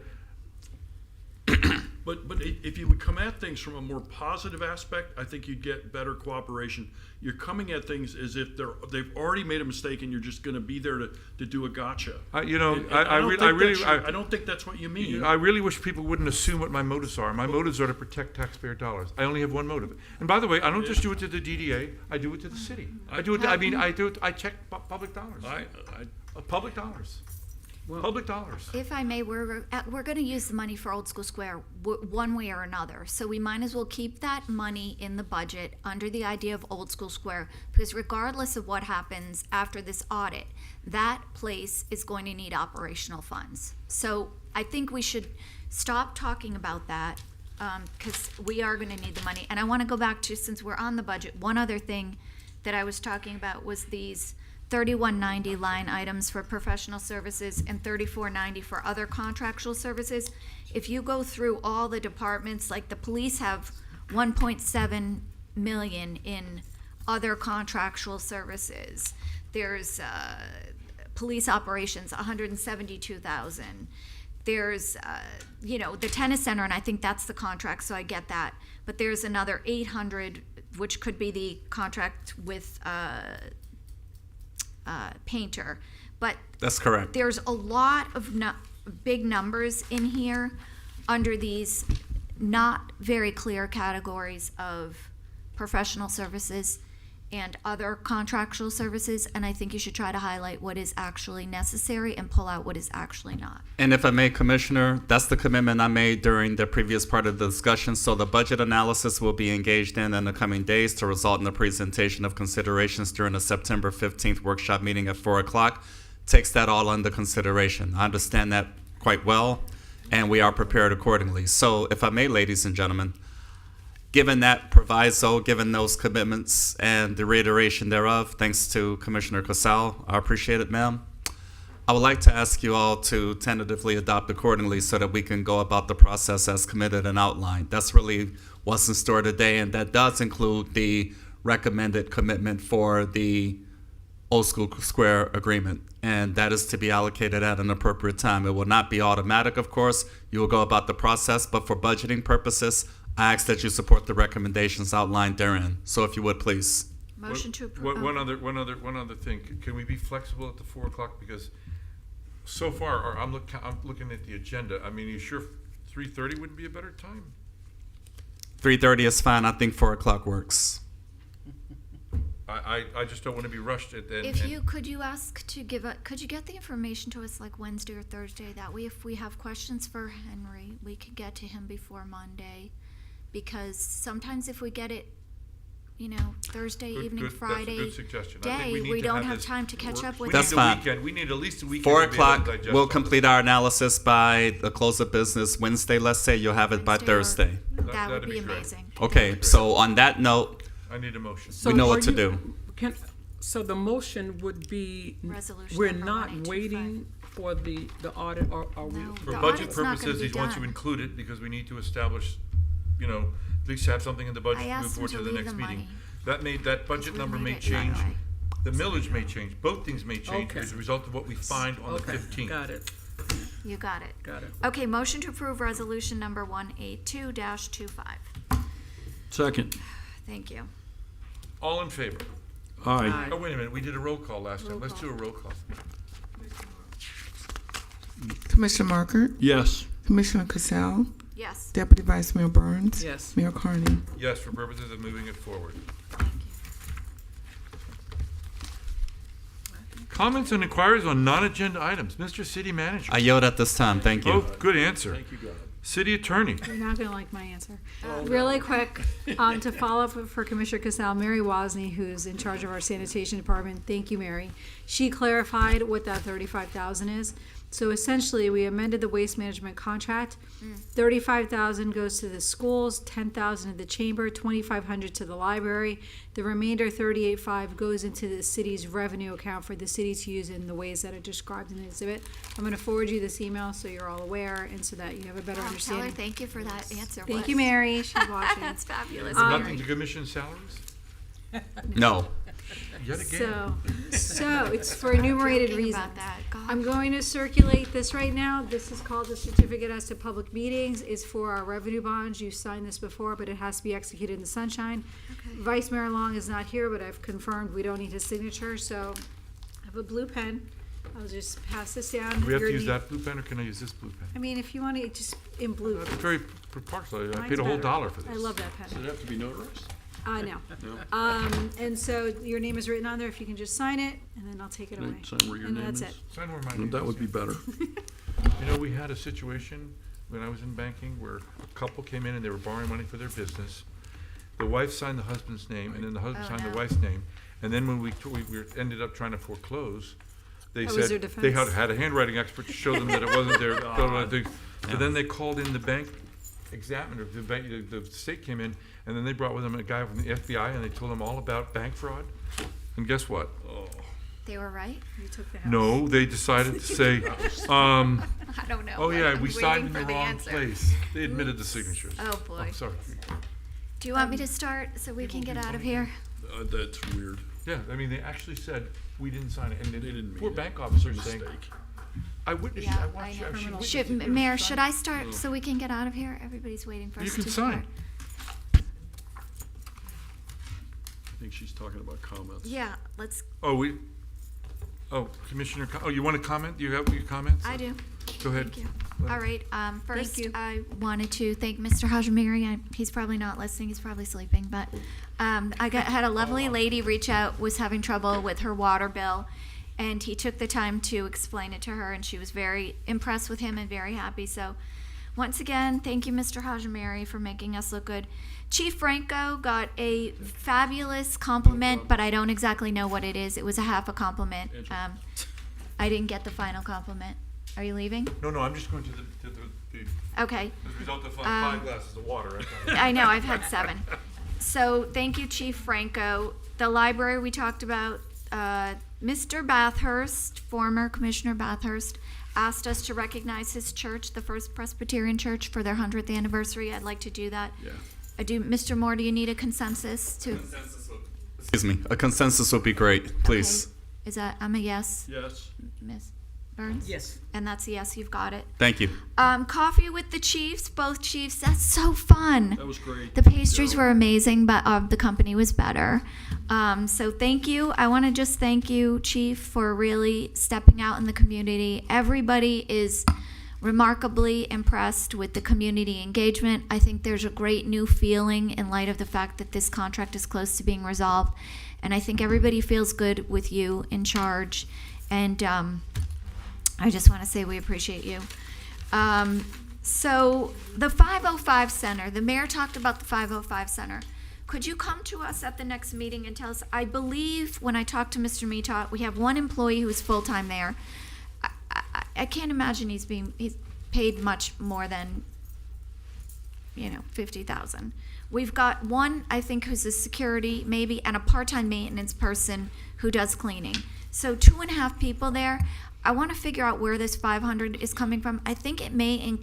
But if you would come at things from a more positive aspect, I think you'd get better cooperation. You're coming at things as if they've already made a mistake and you're just going to be there to do a gotcha. I don't think that's what you mean. I really wish people wouldn't assume what my motives are. My motives are to protect taxpayer dollars. I only have one motive. And by the way, I don't just do it to the DDA. I do it to the city. I do it. I check public dollars. Public dollars. Public dollars. If I may, we're going to use the money for Old School Square one way or another. So we might as well keep that money in the budget under the idea of Old School Square, because regardless of what happens after this audit, that place is going to need operational funds. So I think we should stop talking about that because we are going to need the money. And I want to go back to, since we're on the budget, one other thing that I was talking about was these 3190 line items for professional services and 3490 for other contractual services. If you go through all the departments, like the police have 1.7 million in other contractual services. There's police operations, 172,000. There's the tennis center, and I think that's the contract, so I get that. But there's another 800, which could be the contract with Painter, but That's correct. there's a lot of big numbers in here under these not very clear categories of professional services and other contractual services, and I think you should try to highlight what is actually necessary and pull out what is actually not. And if I may, Commissioner, that's the commitment I made during the previous part of the discussion. So the budget analysis will be engaged in the coming days to result in the presentation of considerations during the September 15th workshop meeting at 4 o'clock. Takes that all under consideration. I understand that quite well, and we are prepared accordingly. So if I may, ladies and gentlemen, given that proviso, given those commitments and the reiteration thereof, thanks to Commissioner Casal, I appreciate it, ma'am. I would like to ask you all to tentatively adopt accordingly so that we can go about the process as committed and outlined. That's really what's in store today, and that does include the recommended commitment for the Old School Square agreement, and that is to be allocated at an appropriate time. It will not be automatic, of course. You will go about the process, but for budgeting purposes, I ask that you support the recommendations outlined therein. So if you would, please. Motion to approve. One other thing. Can we be flexible at the 4 o'clock? Because so far, I'm looking at the agenda. I mean, are you sure 3:30 wouldn't be a better time? 3:30 is fine. I think 4 o'clock works. I just don't want to be rushed. Could you ask to could you get the information to us like Wednesday or Thursday? That way, if we have questions for Henry, we could get to him before Monday. Because sometimes if we get it, Thursday evening, Friday that's a good suggestion. I day, think we need we to don't have have this time to catch up with That's it. fine. We need at least a weekend. 4 to be able to o'clock, digest we'll all this. complete our analysis by the close of business Wednesday, let's say. You'll have it by Wednesday or- Thursday. That would that'd be great. amazing. Okay, so on that note, I need a motion. we know are what to you- do. So the motion would be, Resolution we're number not 1825. waiting for the audit, or are we? No. For The budget audit's not gonna purposes, be he wants to done. include it because we need to establish, at least have something in the budget I to move asked forward him to to the leave next the meeting. money. That budget we number made may it that change. way. The millage may change. Both things may change Okay. as a result of what we find on the 15th. Got it, You got it. got it. Okay, motion to approve resolution number 182-25. Second. Thank you. All in favor? Aye. Oh, wait a minute, we did a roll call last time. Roll Let's call. do a roll call. Commissioner Markert, Yes. Commissioner Cassell, Yes. Deputy Vice Mayor Burns. Yes. Mayor Carney. Yes, for purposes of moving it forward. Comments and inquiries on non-agenda items. Mr. City Manager. I yield at this time. Thank you. Oh, good answer. City Attorney. You're not going to like my answer. Really quick, to follow up for Commissioner Casal, Mary Wozni, who's in charge of our sanitation department, thank you, Mary. She clarified what that 35,000 is. So essentially, we amended the waste management contract. 35,000 goes to the schools, 10,000 to the chamber, 2,500 to the library. The remainder, 38.5, goes into the city's revenue account for the city to use in the ways that are described in the exhibit. I'm going to forward you this email so you're all aware and so that you have a better Tell her understanding. thank you for that answer. Thank you, Mary. She's watching. That's fabulous. Nothing to commission salaries? No. Yet again. So it's for enumerated Joking reasons. about that. God. I'm going to circulate this right now. This is called the certificate as to public meetings. It's for our revenue bonds. You signed this before, but it has to be executed in the sunshine. Okay. Vice Mayor Long is not here, but I've confirmed we don't need his signature, so I have a blue pen. I'll just pass this down. Do we have to Your use name- that blue pen or can I use this blue pen? I mean, if you want to, just in blue. That's very partial. I Mine's paid a whole better. dollar for this. I love that pen. Does it have to be notarized? No. And so your name is written on there. If you can just sign it, and then I'll take it away. Sign where your And name that's is? it. Sign where my name That is, would be yeah. better. You know, we had a situation when I was in banking where a couple came in and they were borrowing money for their business. The wife signed the husband's name, and then the husband Oh, signed no. the wife's name. And then when we ended up trying to foreclose, they That was said their they defense? had a handwriting expert to show them that it wasn't their. So then they called in the bank examiner. The state came in, and then they brought with them a guy from the FBI, and they told them all about bank fraud. And guess what? They were right? You took the house. No, they decided to say, I don't know. oh yeah, I'm we waiting signed in for the the wrong answer. place. They admitted the signatures. Oh, boy. Sorry. Do you want me to start so we can get out of here? That's weird. Yeah, I mean, they actually said, we didn't sign it, and then They didn't mean poor it. bank officers saying, Mistake. I witnessed you, Yeah, I I watched you, know. she witnessed Should, you. Mayor, should I start so we can get out of here? Everybody's waiting for You us can to sign. start. I think she's talking about comments. Yeah, let's, Commissioner, you want to comment? You have your comments? I do. Go ahead. Thank you. All right, first, you. I wanted to thank Mr. Hajimiri. He's probably not listening, he's probably sleeping, but had a lovely lady reach out, was having trouble with her water bill, and he took the time to explain it to her, and she was very impressed with him and very happy. So, once again, thank you, Mr. Hajimiri, for making us look good. Chief Franco got a fabulous compliment, but I don't exactly know what it is. It was a half a compliment. I didn't get the final compliment. Are you leaving? No, I'm just going to the Okay. as a result of 5 glasses of water. I know, I've had 7. So, thank you, Chief Franco. The library we talked about, Mr. Bathurst, former Commissioner Bathurst, asked us to recognize his church, the First Presbyterian Church, for their 100th anniversary. I'd like to do that. Yeah. Mr. Moore, do you need a consensus to? Excuse me. A consensus would be great, please. Okay. Is that, I'm a yes, Yes. Ms. Burns? Yes. And that's a yes, you've got it. Thank you. Coffee with the chiefs, both chiefs, that's so fun. That was great. The pastries were amazing, but the company was better. So thank you. I want to just thank you, Chief, for really stepping out in the community. Everybody is remarkably impressed with the community engagement. I think there's a great new feeling in light of the fact that this contract is close to being resolved. And I think everybody feels good with you in charge. And I just want to say we appreciate you. So the 505 Center, the mayor talked about the 505 Center. Could you come to us at the next meeting and tell us, I believe when I talked to Mr. Mita, we have one employee who is full-time there. I can't imagine he's paid much more than 50,000. We've got one, I think, who's a security maybe, and a part-time maintenance person who does cleaning. So 2.5 people there. I want to figure out where this 500 is coming from. I think it may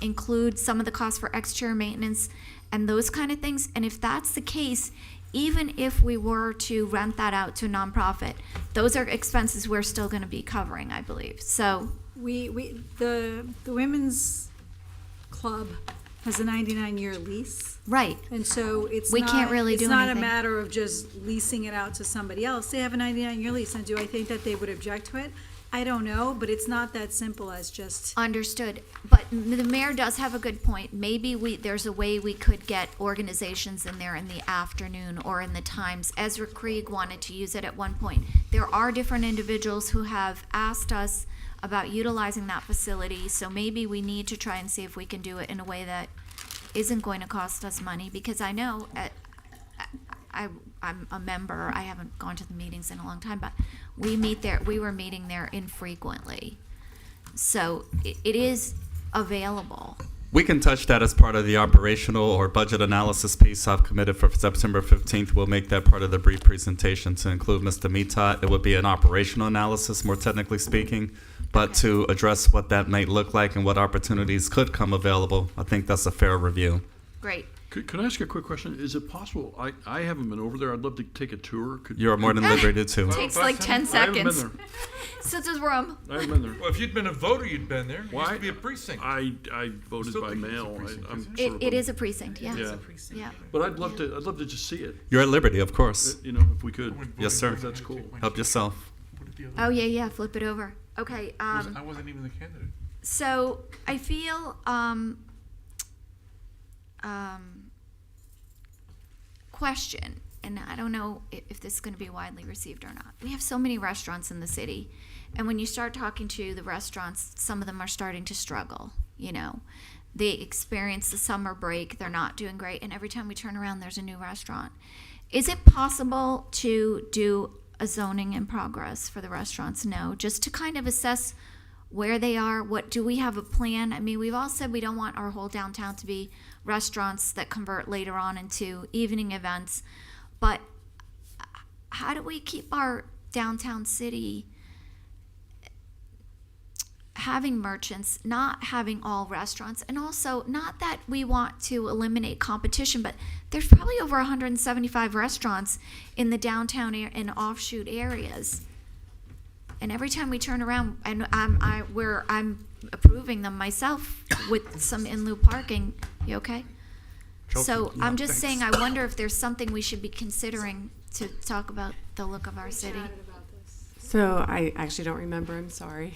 include some of the costs for exterior maintenance and those kind of things. And if that's the case, even if we were to rent that out to a nonprofit, those are expenses we're still going to be covering, I believe. So The women's club has a 99-year lease. Right. And so We can't really do It's not anything. a matter of just leasing it out to somebody else. They have a 99-year lease. And do I think that they would object to it? I don't know, but it's not that simple as just. Understood. But the mayor does have a good point. Maybe there's a way we could get organizations in there in the afternoon or in the times. Ezra Krieg wanted to use it at one point. There are different individuals who have asked us about utilizing that facility, so maybe we need to try and see if we can do it in a way that isn't going to cost us money, because I know I'm a member. I haven't gone to the meetings in a long time, but we were meeting there infrequently. So it is available. We can touch that as part of the operational or budget analysis piece I've committed for September 15th. We'll make that part of the brief presentation to include Mr. Mitat. It would be an operational analysis, more technically speaking, but to address what that might look like and what opportunities could come available. I think that's a fair review. Great. Could I ask a quick question? Is it possible, I haven't been over there, I'd love to take a tour. You're more than liberated to. Takes like 10 I haven't been seconds. there. Sits his room. I haven't been there. Well, if you'd been a voter, you'd been there. It Why? used to be a precinct. I voted Still by think it's a mail. precinct, I'm isn't sort of It is a precinct, yeah. Yeah. Yeah. But I'd love to just see it. You're at liberty, of course. If we could. Yes, sir. That's cool. Help yourself. Oh, yeah, flip it over. Okay. I wasn't even the candidate. So I feel question, and I don't know if this is going to be widely received or not. We have so many restaurants in the city, and when you start talking to the restaurants, some of them are starting to struggle. They experience the summer break, they're not doing great, and every time we turn around, there's a new restaurant. Is it possible to do a zoning in progress for the restaurants? No, just to kind of assess where they are. What do we have a plan? I mean, we've all said we don't want our whole downtown to be restaurants that convert later on into evening events, but how do we keep our downtown city having merchants, not having all restaurants? And also, not that we want to eliminate competition, but there's probably over 175 restaurants in the downtown and offshoot areas. And every time we turn around, and I'm approving them myself with some in lieu parking. You okay? So I'm just saying, I wonder if there's something we should be considering to talk about the look of our city. So I actually don't remember. I'm sorry.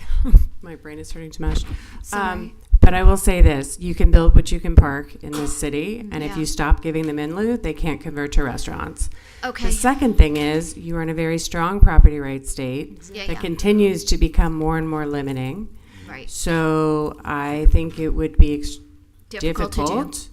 My brain is starting to mush. Sorry. But I will say this: you can build what you can park in this city, and if Yeah. you stop giving them in lieu, they can't convert to restaurants. Okay. The second thing is you are in a very strong property rights state Yeah, that yeah. continues to become more and more limiting. Right. So I think it would be Difficult to do. difficult,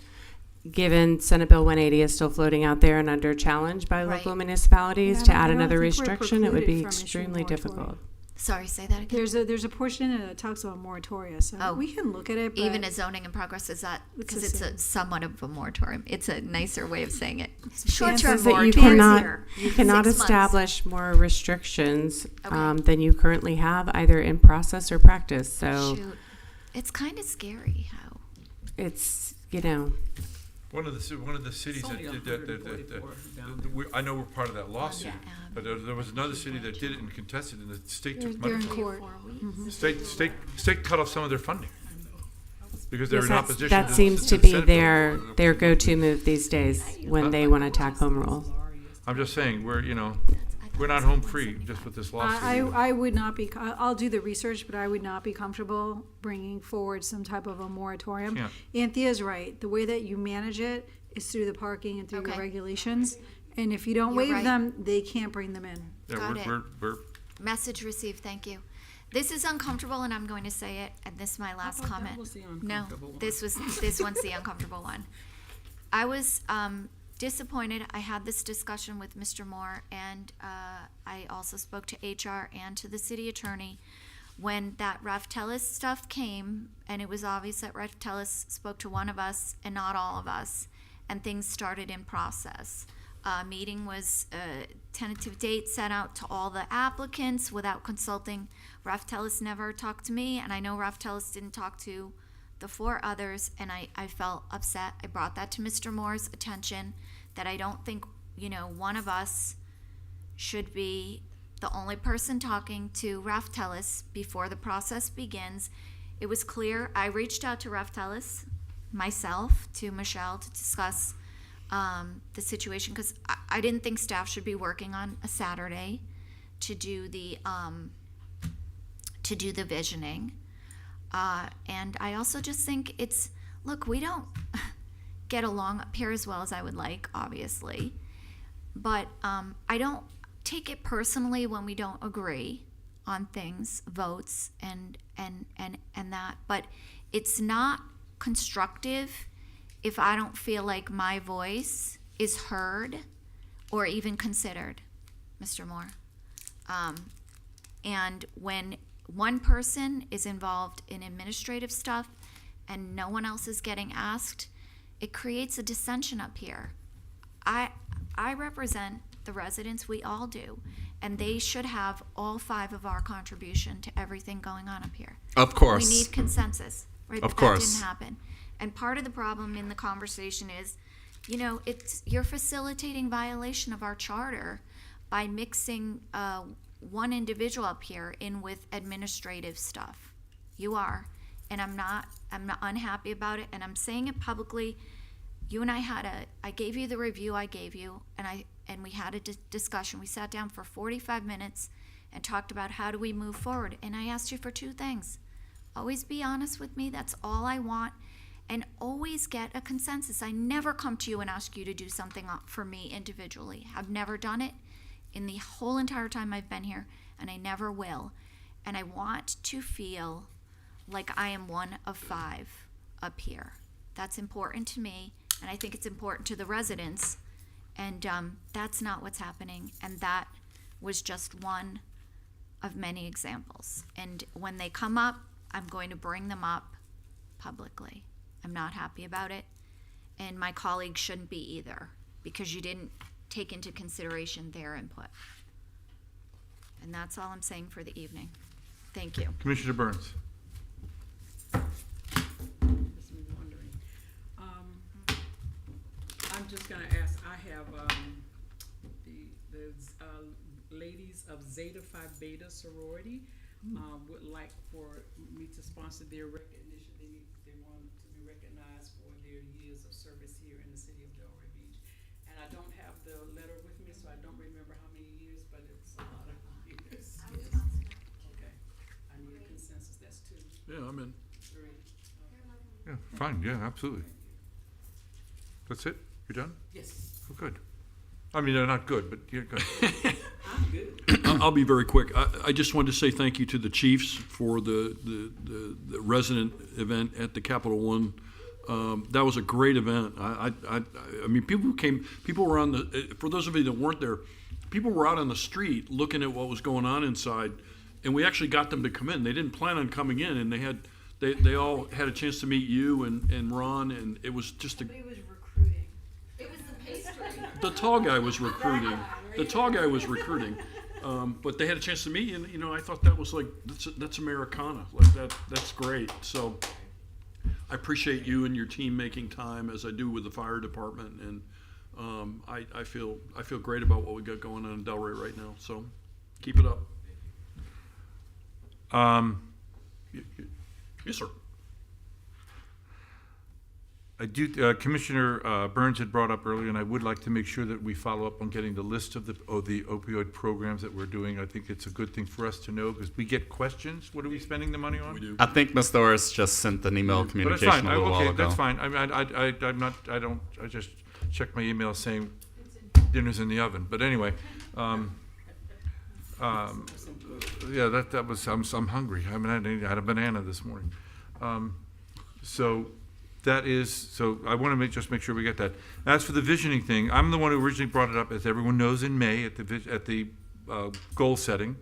given Senate Bill 180 is still floating out there and under challenge by Right. local municipalities, Yeah, to but I add don't another think we're restriction, it would be precluded from issuing extremely moratorium. difficult. Sorry, say that again. There's a portion in it that talks about moratoria, so Oh. we can look at it. But Even a zoning in progress, is that because It's it's the a somewhat of a moratorium? It's a nicer way of saying it. fancy. Short-term Says that you moratorium. cannot 6 months. establish more restrictions Okay. than you currently have, either in process or practice. So Shoot, it's kind of scary how. it's, One of the cities only I know we're part of that lawsuit, but there was another city that did it and contested, and the state took they're money. in court. State cut off some of their funding because they're yes, in that's- opposition. that to seems the to be Senate bill. their go-to move these days when they want to attack home rule. I'm just saying we're not home free just with this lawsuit. I would not be. I'll do the research, but I would not be comfortable bringing forward some type of a moratorium. Yeah. Anthea's right. The way that you manage it is through the parking and through Okay. your regulations. And if you don't You're waive right. them, they can't bring them in. Yeah, Got it. we're Message received, thank you. This is uncomfortable, and I'm going to say it, and this is my last comment. was the No, uncomfortable one. this one's the uncomfortable one. I was disappointed. I had this discussion with Mr. Moore, and I also spoke to HR and to the city attorney. when that Raftellus stuff came, and it was obvious that Raftellus spoke to one of us and not all of us, and things started in process. Meeting was tentative date sent out to all the applicants without consulting. Raftellus never talked to me, and I know Raftellus didn't talk to the 4 others, and I felt upset. I brought that to Mr. Moore's attention, that I don't think, one of us should be the only person talking to Raftellus before the process begins. It was clear. I reached out to Raftellus myself, to Michelle, to discuss the situation, because I didn't think staff should be working on a Saturday to do the visioning. And I also just think look, we don't get along up here as well as I would like, obviously, but I don't take it personally when we don't agree on things, votes, and that, but it's not constructive if I don't feel like my voice is heard or even considered, Mr. Moore. And when one person is involved in administrative stuff and no one else is getting asked, it creates a dissension up here. I represent the residents, we all do, and they should have all 5 of our contribution to everything going on up here. Of course. We need consensus, right? Of But course. that didn't happen. And part of the problem in the conversation is, you're facilitating violation of our charter by mixing one individual up here in with administrative stuff. You are, and I'm not unhappy about it, and I'm saying it publicly. You and I gave you the review I gave you, and we had a discussion. We sat down for 45 minutes and talked about how do we move forward. And I asked you for 2 things. Always be honest with me. That's all I want. And always get a consensus. I never come to you and ask you to do something for me individually. I've never done it in the whole entire time I've been here, and I never will. And I want to feel like I am one of 5 up here. That's important to me, and I think it's important to the residents. And that's not what's happening. And that was just one of many examples. And when they come up, I'm going to bring them up publicly. I'm not happy about it, and my colleagues shouldn't be either, because you didn't take into consideration their input. And that's all I'm saying for the evening. Thank you. Commissioner Burns. Just me wondering. I'm just gonna ask, I have the ladies of Zeta Phi Beta sorority would like for me to sponsor their recognition. They want to be recognized for their years of service here in the city of Delray Beach. And I don't have the letter with me, so I don't remember how many years, but it's a lot of years. Okay. I need a consensus. That's 2. Yeah, I'm in. 3. Yeah, fine, yeah, absolutely. That's it? You're done? Yes. Oh, good. I mean, they're not good, but you're good. I'm good. I'll be very quick. I just wanted to say thank you to the chiefs for the resident event at the Capital One. That was a great event. I mean, people were on the, for those of you that weren't there, people were out on the street looking at what was going on inside, and we actually got them to come in. They didn't plan on coming in, and they all had a chance to meet you and Ron, and it was just a. But it was recruiting. It was the pastry. The tall guy was recruiting. The tall guy was recruiting. But they had a chance to meet, and I thought that was like that's Americana. Like that's great. So I appreciate you and your team making time, as I do with the fire department, and I feel great about what we got going on in Delray right now. So keep it up. Yes, sir. I do. Commissioner Burns had brought up earlier, and I would like to make sure that we follow up on getting the list of the opioid programs that we're doing. I think it's a good thing for us to know, because we get questions. What are we spending the money on? We do. I think Ms. Doris just sent an email communication a little while ago. That's fine. I'm not. I just checked my email saying dinner's in the oven. But anyway, yeah, that was. I'm hungry. I mean, I had a banana this morning. So I want to just make sure we get that. As for the visioning thing, I'm the one who originally brought it up, as everyone knows, in May at the goal setting.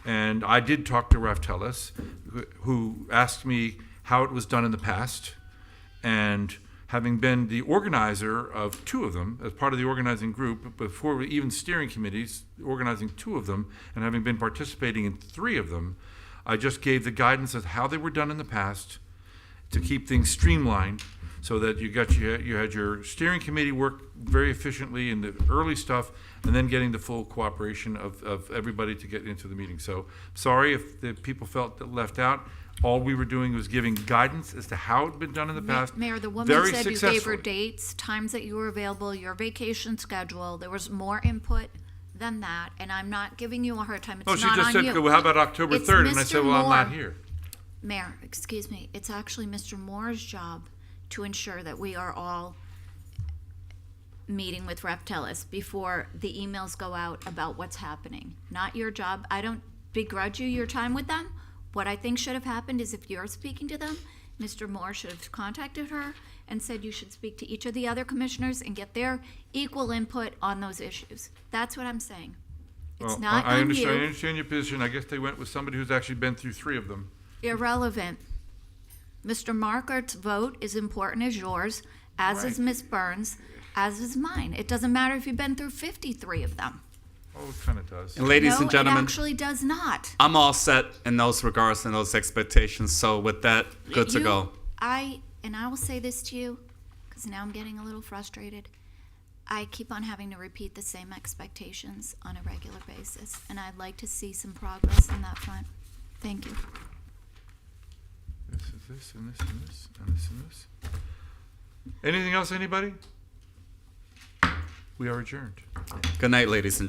And I did talk to Raftelis, who asked me how it was done in the past. And having been the organizer of two of them, as part of the organizing group, before even steering committees, organizing two of them, and having been participating in three of them, I just gave the guidance of how they were done in the past to keep things streamlined, so that you had your steering committee work very efficiently in the early stuff, and then getting the full cooperation of everybody to get into the meeting. So sorry if the people felt left out. All we were doing was giving guidance as to how it had been done in the past. Mayor, the woman very said you gave her successfully. dates, times that you were available, your vacation schedule. There was more input than that, and I'm not giving you a hard time. It's Oh, she not just on said, you. well, how about October It's 3rd? And I Mr. said, well, I'm not Moore. here. Mayor, excuse me, it's actually Mr. Moore's job to ensure that we are all meeting with Reptelis before the emails go out about what's happening. Not your job. I don't begrudge you your time with them. What I think should have happened is if you're speaking to them, Mr. Moore should have contacted her and said you should speak to each of the other commissioners and get their equal input on those issues. That's what I'm saying. It's Well, not I on understand, I you. understand your position. I guess they went with somebody who's actually been through three of them. Irrelevant. Mr. Markert's vote is important as yours, as is Right. Ms. Burns, as is mine. It doesn't matter if you've been through 53 of them. Oh, it kind of does. And ladies No, and gentlemen, it actually does not. I'm all set in those regards and those expectations. So with that, good to You- go. I will say this to you, because now I'm getting a little frustrated. I keep on having to repeat the same expectations on a regular basis, and I'd like to see some progress on that front. Thank you. This is this, and this, and this, and this, and this. Anything else, anybody? We are adjourned. Good night, ladies and